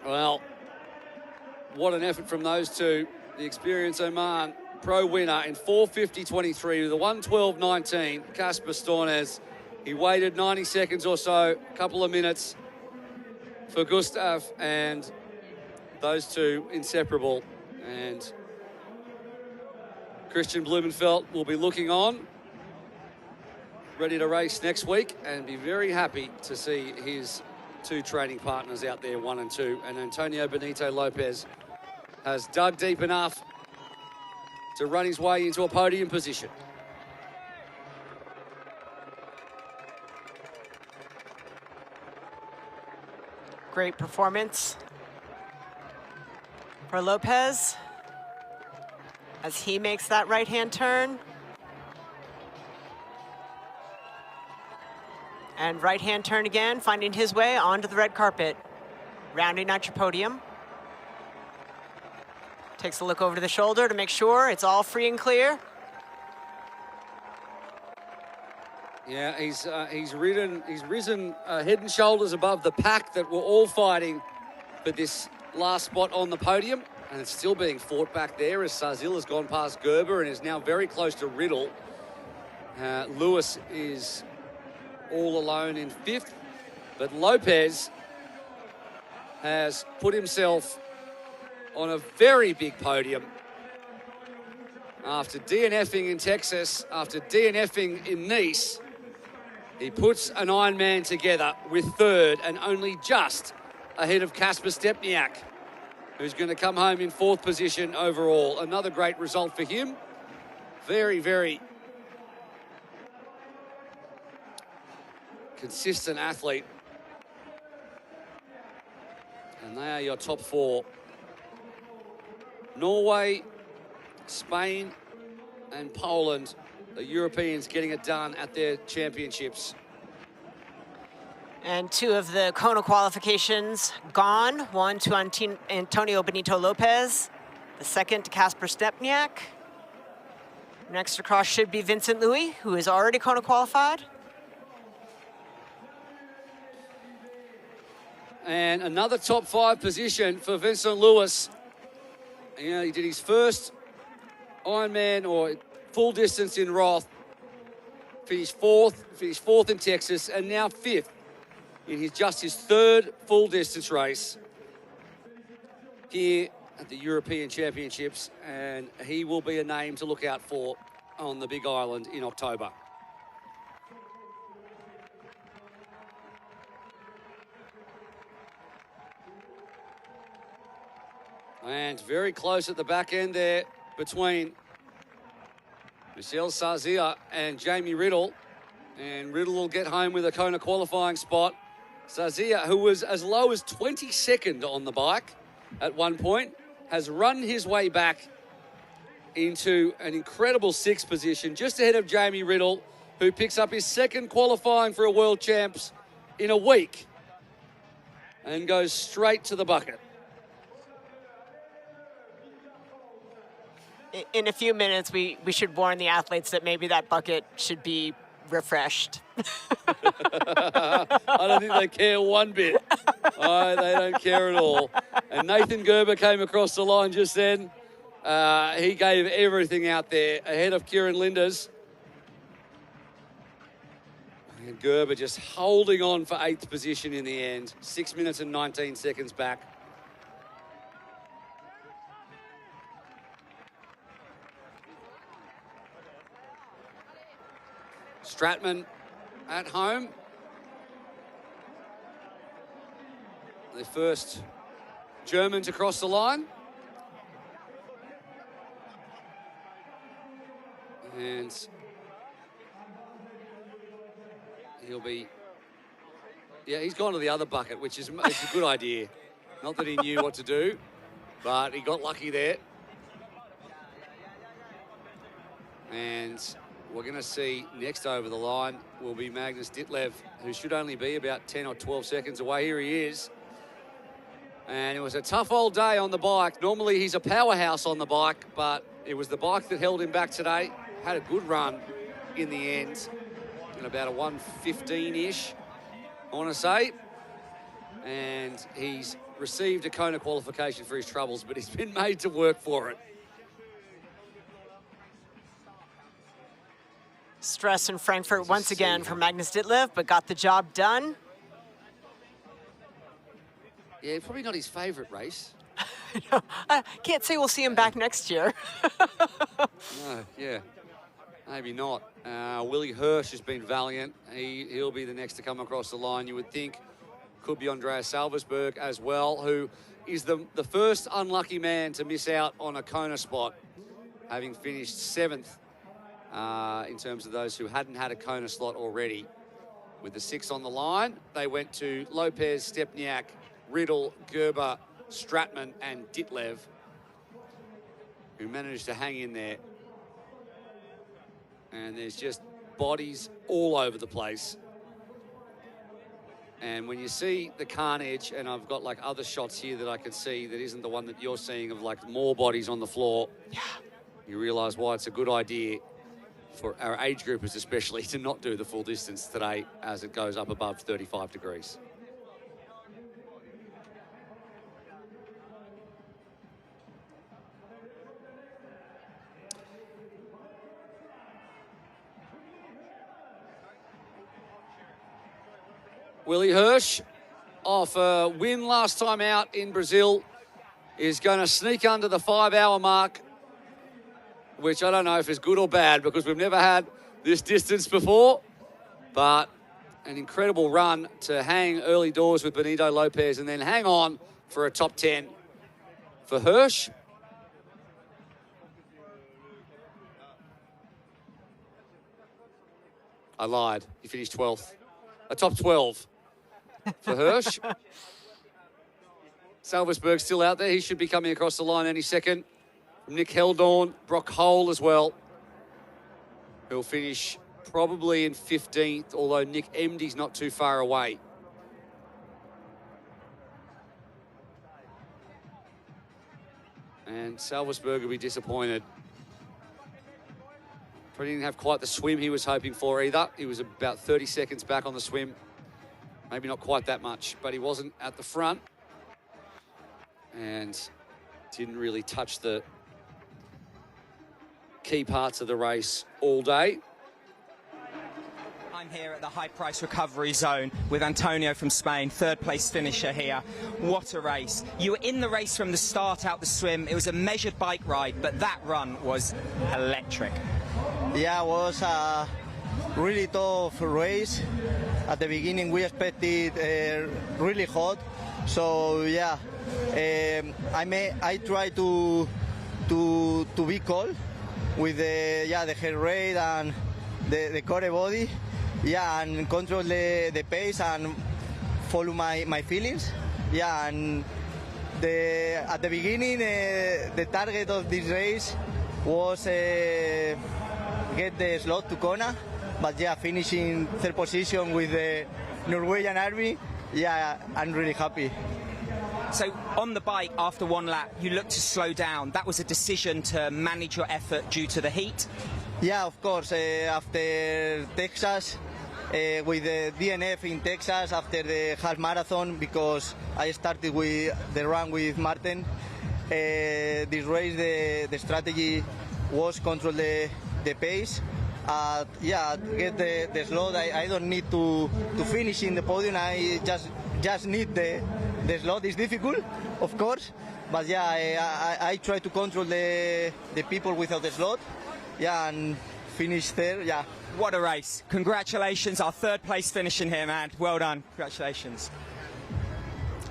Well, what an effort from those two. The Experience Oman Pro winner in 4:50.23 with a 1:12.19, Casper Stornes. He waited 90 seconds or so, a couple of minutes for Gustav, and those two inseparable. And Christian Blumenfeld will be looking on, ready to race next week, and be very happy to see his 2 training partners out there, 1 and 2. And Antonio Benito Lopez has dug deep enough to run his way into a podium position. Great performance for Lopez as he makes that right-hand turn. And right-hand turn again, finding his way onto the red carpet, rounding out your podium. Takes a look over to the shoulder to make sure it's all free and clear. Yeah, he's risen head and shoulders above the pack that were all fighting for this last spot on the podium, and it's still being fought back there as Sazil has gone past Gerber and is now very close to Riddle. Lewis is all alone in 5th, but Lopez has put himself on a very big podium after DNFing in Texas, after DNFing in Nice. He puts an Ironman together with 3rd and only just ahead of Kasper Stepniak, who's going to come home in 4th position overall. Another great result for him. Very, very consistent athlete. And they are your top 4. Norway, Spain, and Poland, the Europeans getting it done at their championships. And 2 of the Kona qualifications gone. 1 to Antonio Benito Lopez, the 2nd to Kasper Stepniak. Next across should be Vincent Louis, who is already Kona qualified. And another top 5 position for Vincent Lewis. You know, he did his first Ironman or full distance in Roth, finished fourth in Texas, and now 5th in just his 3rd full distance race here at the European Championships, and he will be a name to look out for on the Big Island in October. And very close at the back end there between Michel Sazia and Jamie Riddle. And Riddle will get home with a Kona qualifying spot. Sazia, who was as low as 22nd on the bike at one point, has run his way back into an incredible 6th position, just ahead of Jamie Riddle, who picks up his 2nd qualifying for a World Champs in a week and goes straight to the bucket. in a few minutes, we should warn the athletes that maybe that bucket should be refreshed. I don't think they care one bit. Oh, they don't care at all. And Nathan Gerber came across the line just then. He gave everything out there ahead of Kieran Linders. And Gerber just holding on for 8th position in the end. 6 minutes and 19 seconds back. Stratman at home. The first German to cross the line. And he'll be, yeah, he's gone to the other bucket, which is it's a good idea. Not that he knew what to do, but he got lucky there. And we're going to see next over the line will be Magnus Ditlev, who should only be about 10 or 12 seconds away. Here he is. And it was a tough old day on the bike. Normally he's a powerhouse on the bike, but it was the bike that held him back today. Had a good run in the end, in about a 1:15-ish, I want to say. And he's received a Kona qualification for his troubles, but he's been made to work for it. Stress in Frankfurt once again for Magnus Ditlev, but got the job done. Yeah, probably not his favourite race. No, I can't say we'll see him back next year. No, yeah, maybe not. Willie Hirsch has been valiant. He'll be the next to come across the line, you would think. Could be Andreas Salversberg as well, who is the first unlucky man to miss out on a Kona spot, having finished 7th in terms of those who hadn't had a Kona slot already. With the 6 on the line, they went to Lopez, Stepniak, Riddle, Gerber, Stratman and Ditlev, who managed to hang in there. And there's just bodies all over the place. And when you see the carnage, and I've got like other shots here that I can see that isn't the one that you're seeing of like more bodies on the floor, you realise why it's a good idea for our age groupers especially to not do the full distance today as it goes up above 35 degrees. Willie Hirsch, off a win last time out in Brazil, is going to sneak under the 5-hour mark, which I don't know if is good or bad because we've never had this distance before, but an incredible run to hang early doors with Benito Lopez and then hang on for a top 10 for Hirsch. I lied, he finished 12th. A top 12 for Hirsch. Salversberg's still out there. He should be coming across the line any second. Nick Heldorn, Brock Hole as well. He'll finish probably in 15th, although Nick Emdy's not too far away. And Salversberg will be disappointed. Probably didn't have quite the swim he was hoping for either. He was about 30 seconds back on the swim. Maybe not quite that much, but he wasn't at the front. And didn't really touch the key parts of the race all day. I'm here at the high price recovery zone with Antonio from Spain, 3rd place finisher here. What a race. You were in the race from the start out the swim. It was a measured bike ride, but that run was electric. Yeah, it was a really tough race. At the beginning we expected really hot, so yeah, I tried to be cold with the heart rate and the core body, and control the pace and follow my feelings. Yeah, and at the beginning the target of this race was get the slot to Kona, but yeah, finishing 3rd position with the Norwegian Army, yeah, I'm really happy. So on the bike, after one lap, you looked to slow down. That was a decision to manage your effort due to the heat? Yeah, of course. After Texas, with the DNF in Texas, after the half marathon, because I started with the run with Martin, this race, the strategy was control the pace. Yeah, get the slot. I don't need to finish in the podium. I just need the slot. It's difficult, of course, but yeah, I try to control the people without the slot. Yeah, and finish there. Yeah. What a race! Congratulations, our third place finish in here, man. Well done. Congratulations.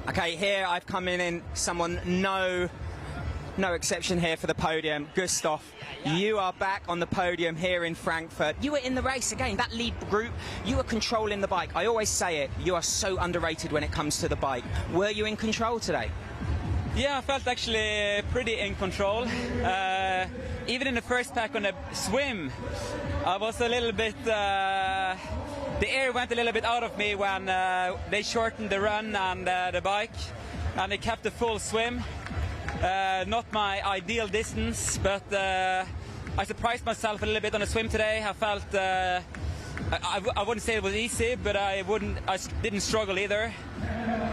Okay, here I've come in someone no exception here for the podium. Gustav, you are back on the podium here in Frankfurt. You were in the race again, that lead group. You were controlling the bike. I always say it, you are so underrated when it comes to the bike. Were you in control today? Yeah, I felt actually pretty in control. Even in the first pack on the swim, I was a little bit... the air went a little bit out of me when they shortened the run and the bike, and they kept the full swim. Not my ideal distance, but I surprised myself a little bit on the swim today. I felt I wouldn't say it was easy, but I didn't struggle either.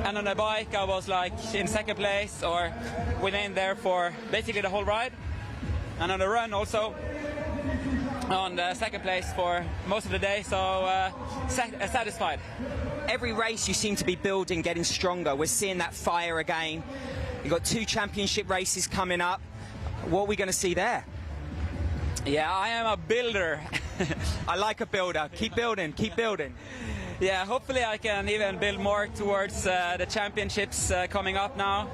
And on the bike, I was like in second place or within there for basically the whole ride. And on the run also on the second place for most of the day, so satisfied. Every race you seem to be building, getting stronger. We're seeing that fire again. You've got 2 championship races coming up. What are we going to see there? Yeah, I am a builder. I like a builder. Keep building, keep building. Yeah, hopefully I can even build more towards the championships coming up now.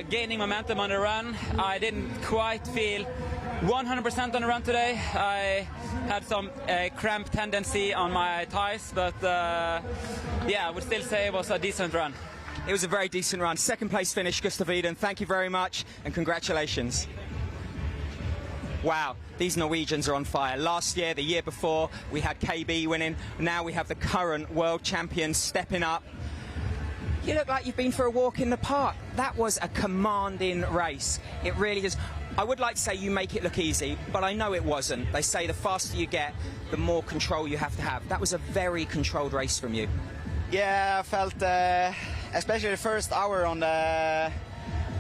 Gaining momentum on the run. I didn't quite feel 100% on the run today. I had some cramp tendency on my thighs, but yeah, I would still say it was a decent run. It was a very decent run. Second place finish, Gustav Eden. Thank you very much and congratulations. Wow, these Norwegians are on fire. Last year, the year before, we had KB winning. Now we have the current world champions stepping up. You look like you've been for a walk in the park. That was a commanding race. It really is. I would like to say you make it look easy, but I know it wasn't. They say the faster you get, the more control you have to have. That was a very controlled race from you. Yeah, I felt, especially the first hour on the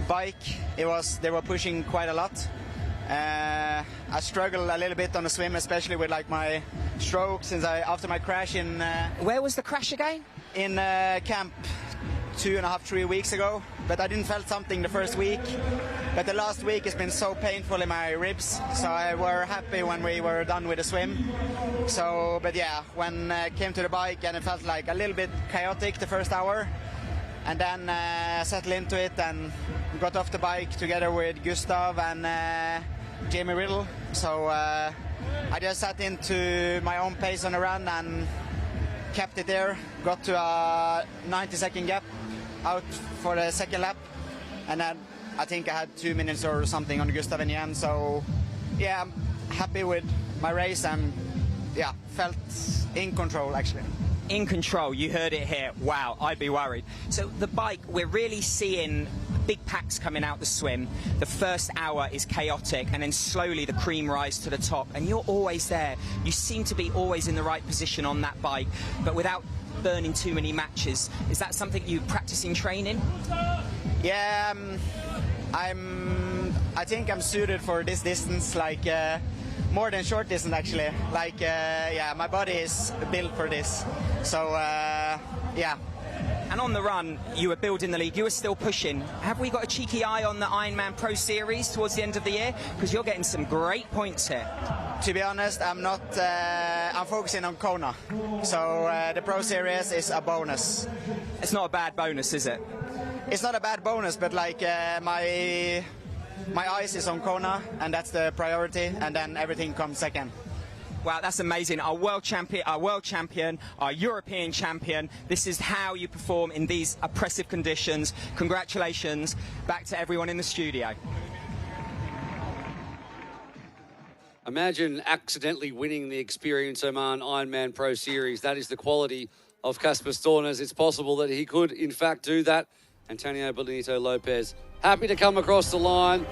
bike, they were pushing quite a lot. I struggled a little bit on the swim, especially with like my stroke after my crash in. Where was the crash again? In camp 2.5-3 weeks ago. But I didn't felt something the first week. But the last week has been so painful in my ribs, so I were happy when we were done with the swim. So, but yeah, when I came to the bike and it felt like a little bit chaotic the first hour, and then settled into it and got off the bike together with Gustav and Jamie Riddle. So I just sat into my own pace on the run and kept it there. Got to a 90-second gap out for the second lap, and then I think I had 2 minutes or something on Gustav in the end. So yeah, I'm happy with my race and yeah, felt in control actually. In control, you heard it here. Wow, I'd be worried. So the bike, we're really seeing big packs coming out the swim. The first hour is chaotic, and then slowly the cream rise to the top, and you're always there. You seem to be always in the right position on that bike, but without burning too many matches. Is that something you practice in training? Yeah, I think I'm suited for this distance, like more than short distance actually. Like yeah, my body is built for this. So yeah. And on the run, you were building the lead, you were still pushing. Have we got a cheeky eye on the IRONMAN Pro Series towards the end of the year? Because you're getting some great points here. To be honest, I'm not, I'm focusing on Kona. So the Pro Series is a bonus. It's not a bad bonus, is it? It's not a bad bonus, but like my eyes is on Kona, and that's the priority, and then everything comes second. Wow, that's amazing. Our world champion, our European champion. This is how you perform in these oppressive conditions. Congratulations. Back to everyone in the studio. Imagine accidentally winning the Experience Oman IRONMAN Pro Series. That is the quality of Kasper Stornes. It's possible that he could, in fact, do that. Antonio Benito Lopez. Happy to come across the line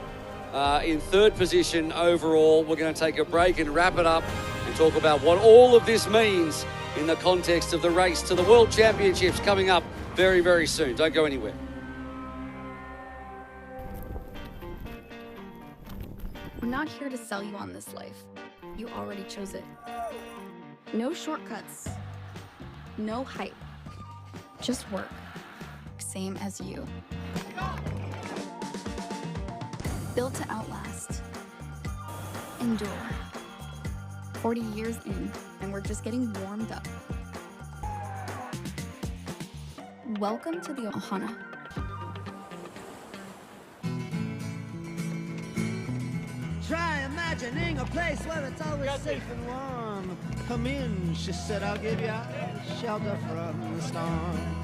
in third position overall. We're going to take a break and wrap it up and talk about what all of this means in the context of the race to the World Championships coming up very, very soon. Don't go anywhere. We're not here to sell you on this life. You already chose it. No shortcuts. No hype. Just work. Same as you. Built to outlast. Endure. 40 years in, and we're just getting warmed up. Welcome to the Ohana. Try imagining a place where it's always safe and warm. Come in, she said, I'll give you shelter from the storm.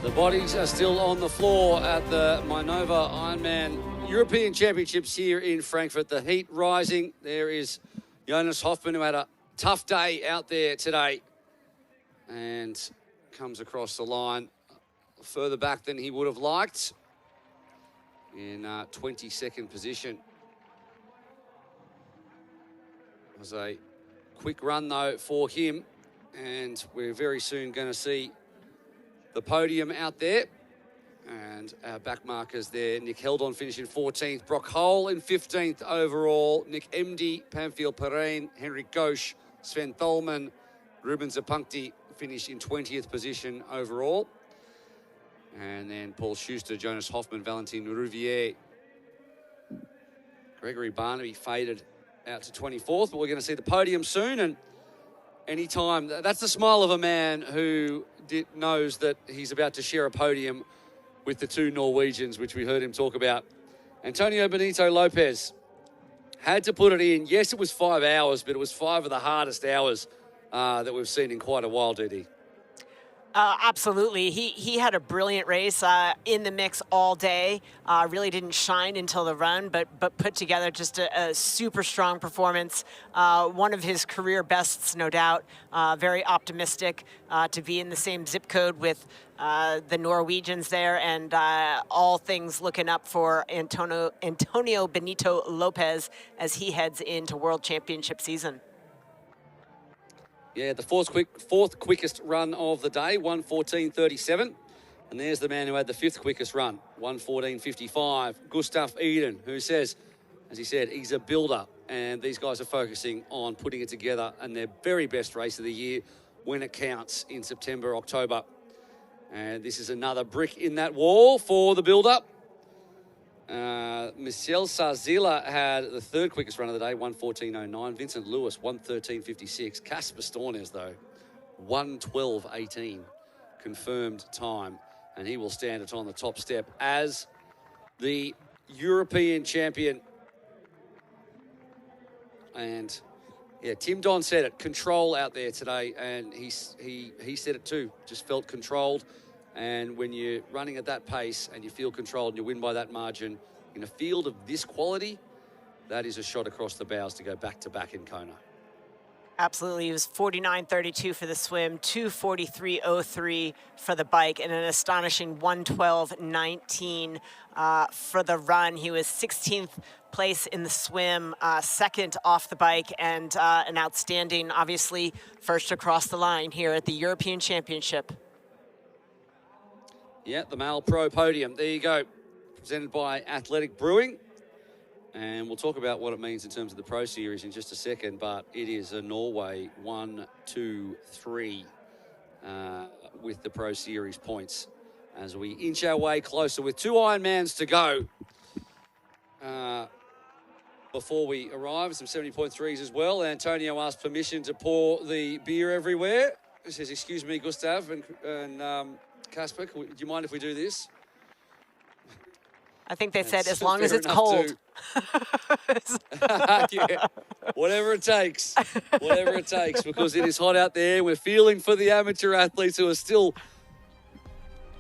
The bodies are still on the floor at the Mainova Ironman European Championships here in Frankfurt. The heat rising. There is Jonas Hoffmann, who had a tough day out there today and comes across the line further back than he would have liked in 22nd position. It was a quick run, though, for him, and we're very soon going to see the podium out there. And our back markers there, Nick Heldon finishing 14th, Brock Hole in 15th overall, Nick Emdy, Pamphile Perrine, Henrik Gauche, Sven Tholman, Ruben Zapunkty finished in 20th position overall. And then Paul Schuster, Jonas Hoffmann, Valentin Rouvier. Gregory Barnaby faded out to 24th, but we're going to see the podium soon. And anytime, that's the smile of a man who knows that he's about to share a podium with the two Norwegians, which we heard him talk about. Antonio Benito Lopez had to put it in. Yes, it was 5 hours, but it was 5 of the hardest hours that we've seen in quite a while, DD. Absolutely. He had a brilliant race in the mix all day. Really didn't shine until the run, but put together just a super strong performance. One of his career bests, no doubt. Very optimistic to be in the same zip code with the Norwegians there, and all things looking up for Antonio Benito Lopez as he heads into World Championship season. Yeah, the fourth quickest run of the day, 1:14.37. And there's the man who had the fifth quickest run, 1:14.55. Gustav Eden, who says, as he said, he's a builder. And these guys are focusing on putting it together in their very best race of the year when it counts in September, October. And this is another brick in that wall for the build-up. Michel Sarzila had the third quickest run of the day, 1:14.09. Vincent Lewis, 1:13.56. Casper Stornes, though, 1:12.18 confirmed time. And he will stand it on the top step as the European champion. And, yeah, Tim Don said it, control out there today. And he said it too, just felt controlled. And when you're running at that pace and you feel controlled and you win by that margin in a field of this quality, that is a shot across the bows to go back-to-back in Kona. Absolutely. He was 49.32 for the swim, 2:43.03 for the bike, and an astonishing 1:12.19 for the run. He was 16th place in the swim, second off the bike, and an outstanding, obviously, first across the line here at the European Championship. Yeah, the male pro podium. There you go. presented by Athletic Brewing. And we'll talk about what it means in terms of the Pro Series in just a second, but it is a Norway 1, 2, 3 with the Pro Series points as we inch our way closer with 2 Ironmans to go before we arrive. Some 70.3s as well. Antonio asked permission to pour the beer everywhere. He says, excuse me, Gustav and Casper, do you mind if we do this? I think they said as long as it's cold. Yeah, whatever it takes. Whatever it takes, because it is hot out there. We're feeling for the amateur athletes who are still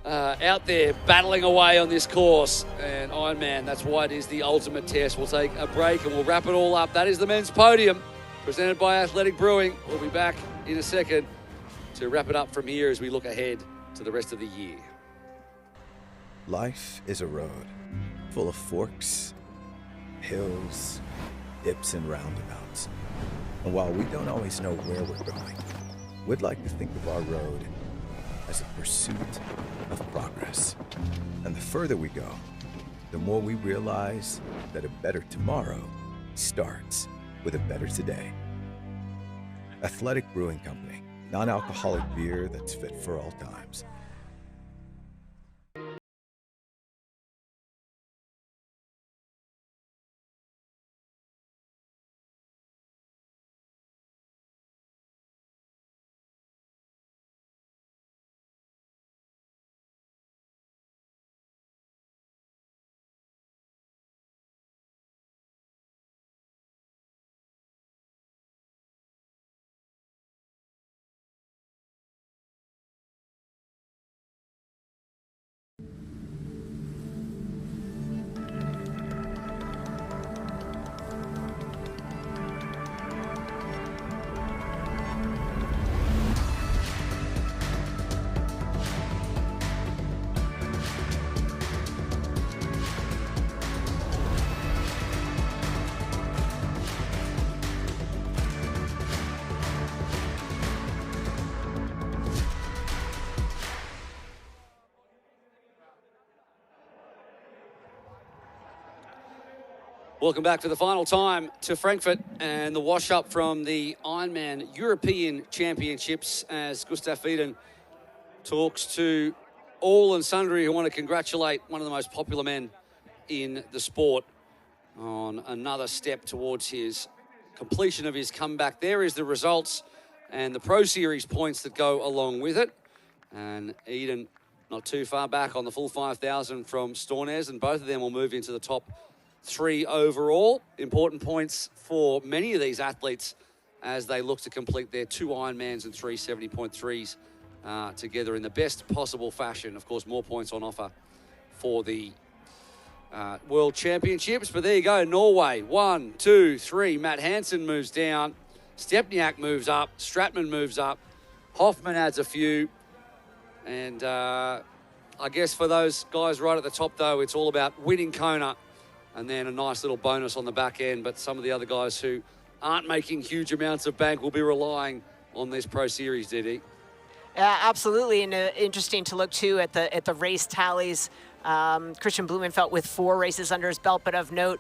out there battling away on this course. And Ironman, that's why it is the ultimate test. We'll take a break and we'll wrap it all up. That is the men's podium presented by Athletic Brewing. We'll be back in a second to wrap it up from here as we look ahead to the rest of the year. Life is a road full of forks, hills, dips, and roundabouts. And while we don't always know where we're going, we'd like to think of our road as a pursuit of progress. And the further we go, the more we realize that a better tomorrow starts with a better today. Athletic Brewing Company, non-alcoholic beer that's fit for all times. Welcome back for the final time to Frankfurt and the wash-up from the Ironman European Championships as Gustav Eden talks to all and sundry who want to congratulate one of the most popular men in the sport on another step towards his completion of his comeback. There is the results and the Pro Series points that go along with it. And Eden not too far back on the full 5,000 from Stornes, and both of them will move into the top 3 overall. Important points for many of these athletes as they look to complete their 2 Ironmans and 3 70.3s together in the best possible fashion. Of course, more points on offer for the World Championships. But there you go, Norway, 1, 2, 3. Matt Hansen moves down. Stepniak moves up. Stratman moves up. Hoffman adds a few. And I guess for those guys right at the top, though, it's all about winning Kona and then a nice little bonus on the back end. But some of the other guys who aren't making huge amounts of bank will be relying on this Pro Series, DD. Yeah, absolutely, and interesting to look too at the race tallies. Christian Blumenfeld with 4 races under his belt, but of note,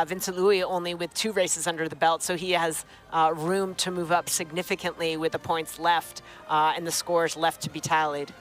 Vincent Louis only with 2 races under the belt, so he has room to move up significantly with the points left and the scores left to be tallied.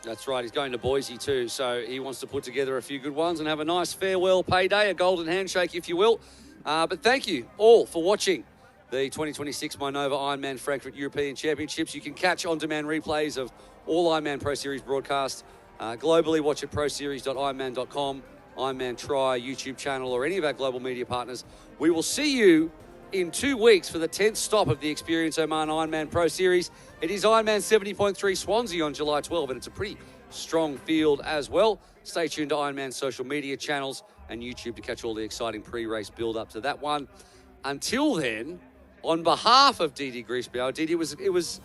That's right, he's going to Boise too, so he wants to put together a few good ones and have a nice farewell payday, a golden handshake, if you will. But thank you all for watching the 2026 Mainova Ironman Frankfurt European Championships. You can catch on-demand replays of all Ironman Pro Series broadcasts globally. Watch at proseries.ironman.com, Ironman Try YouTube channel, or any of our global media partners. We will see you in 2 weeks for the 10th stop of the Experience Oman Ironman Pro Series. It is Ironman 70.3 Swansea on July 12, and it's a pretty strong field as well. Stay tuned to Ironman's social media channels and YouTube to catch all the exciting pre-race build-up to that one. Until then, on behalf of Didi Griesbauer, Didi, it was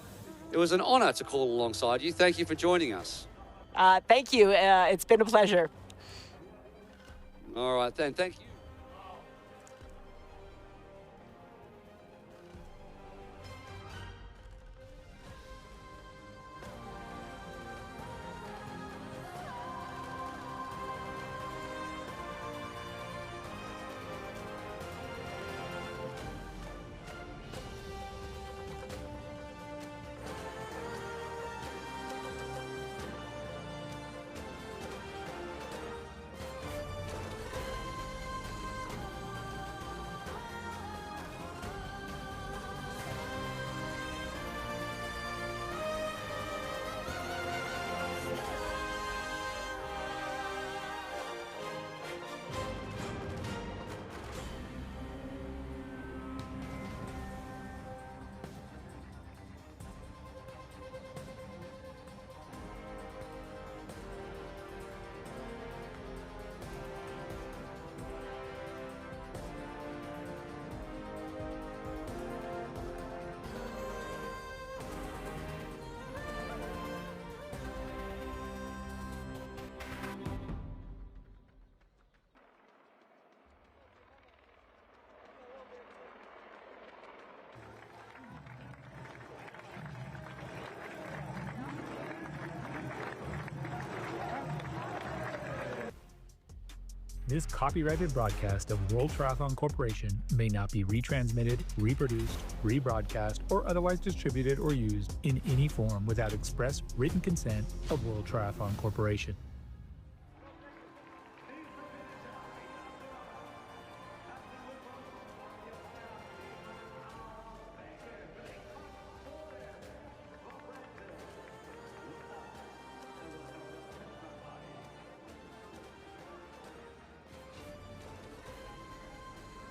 an honour to call alongside you. Thank you for joining us. Thank you. It's been a pleasure. All right, then. Thank you. This copyrighted broadcast of World Triathlon Corporation may not be retransmitted, reproduced, rebroadcast, or otherwise distributed or used in any form without express written consent of World Triathlon Corporation.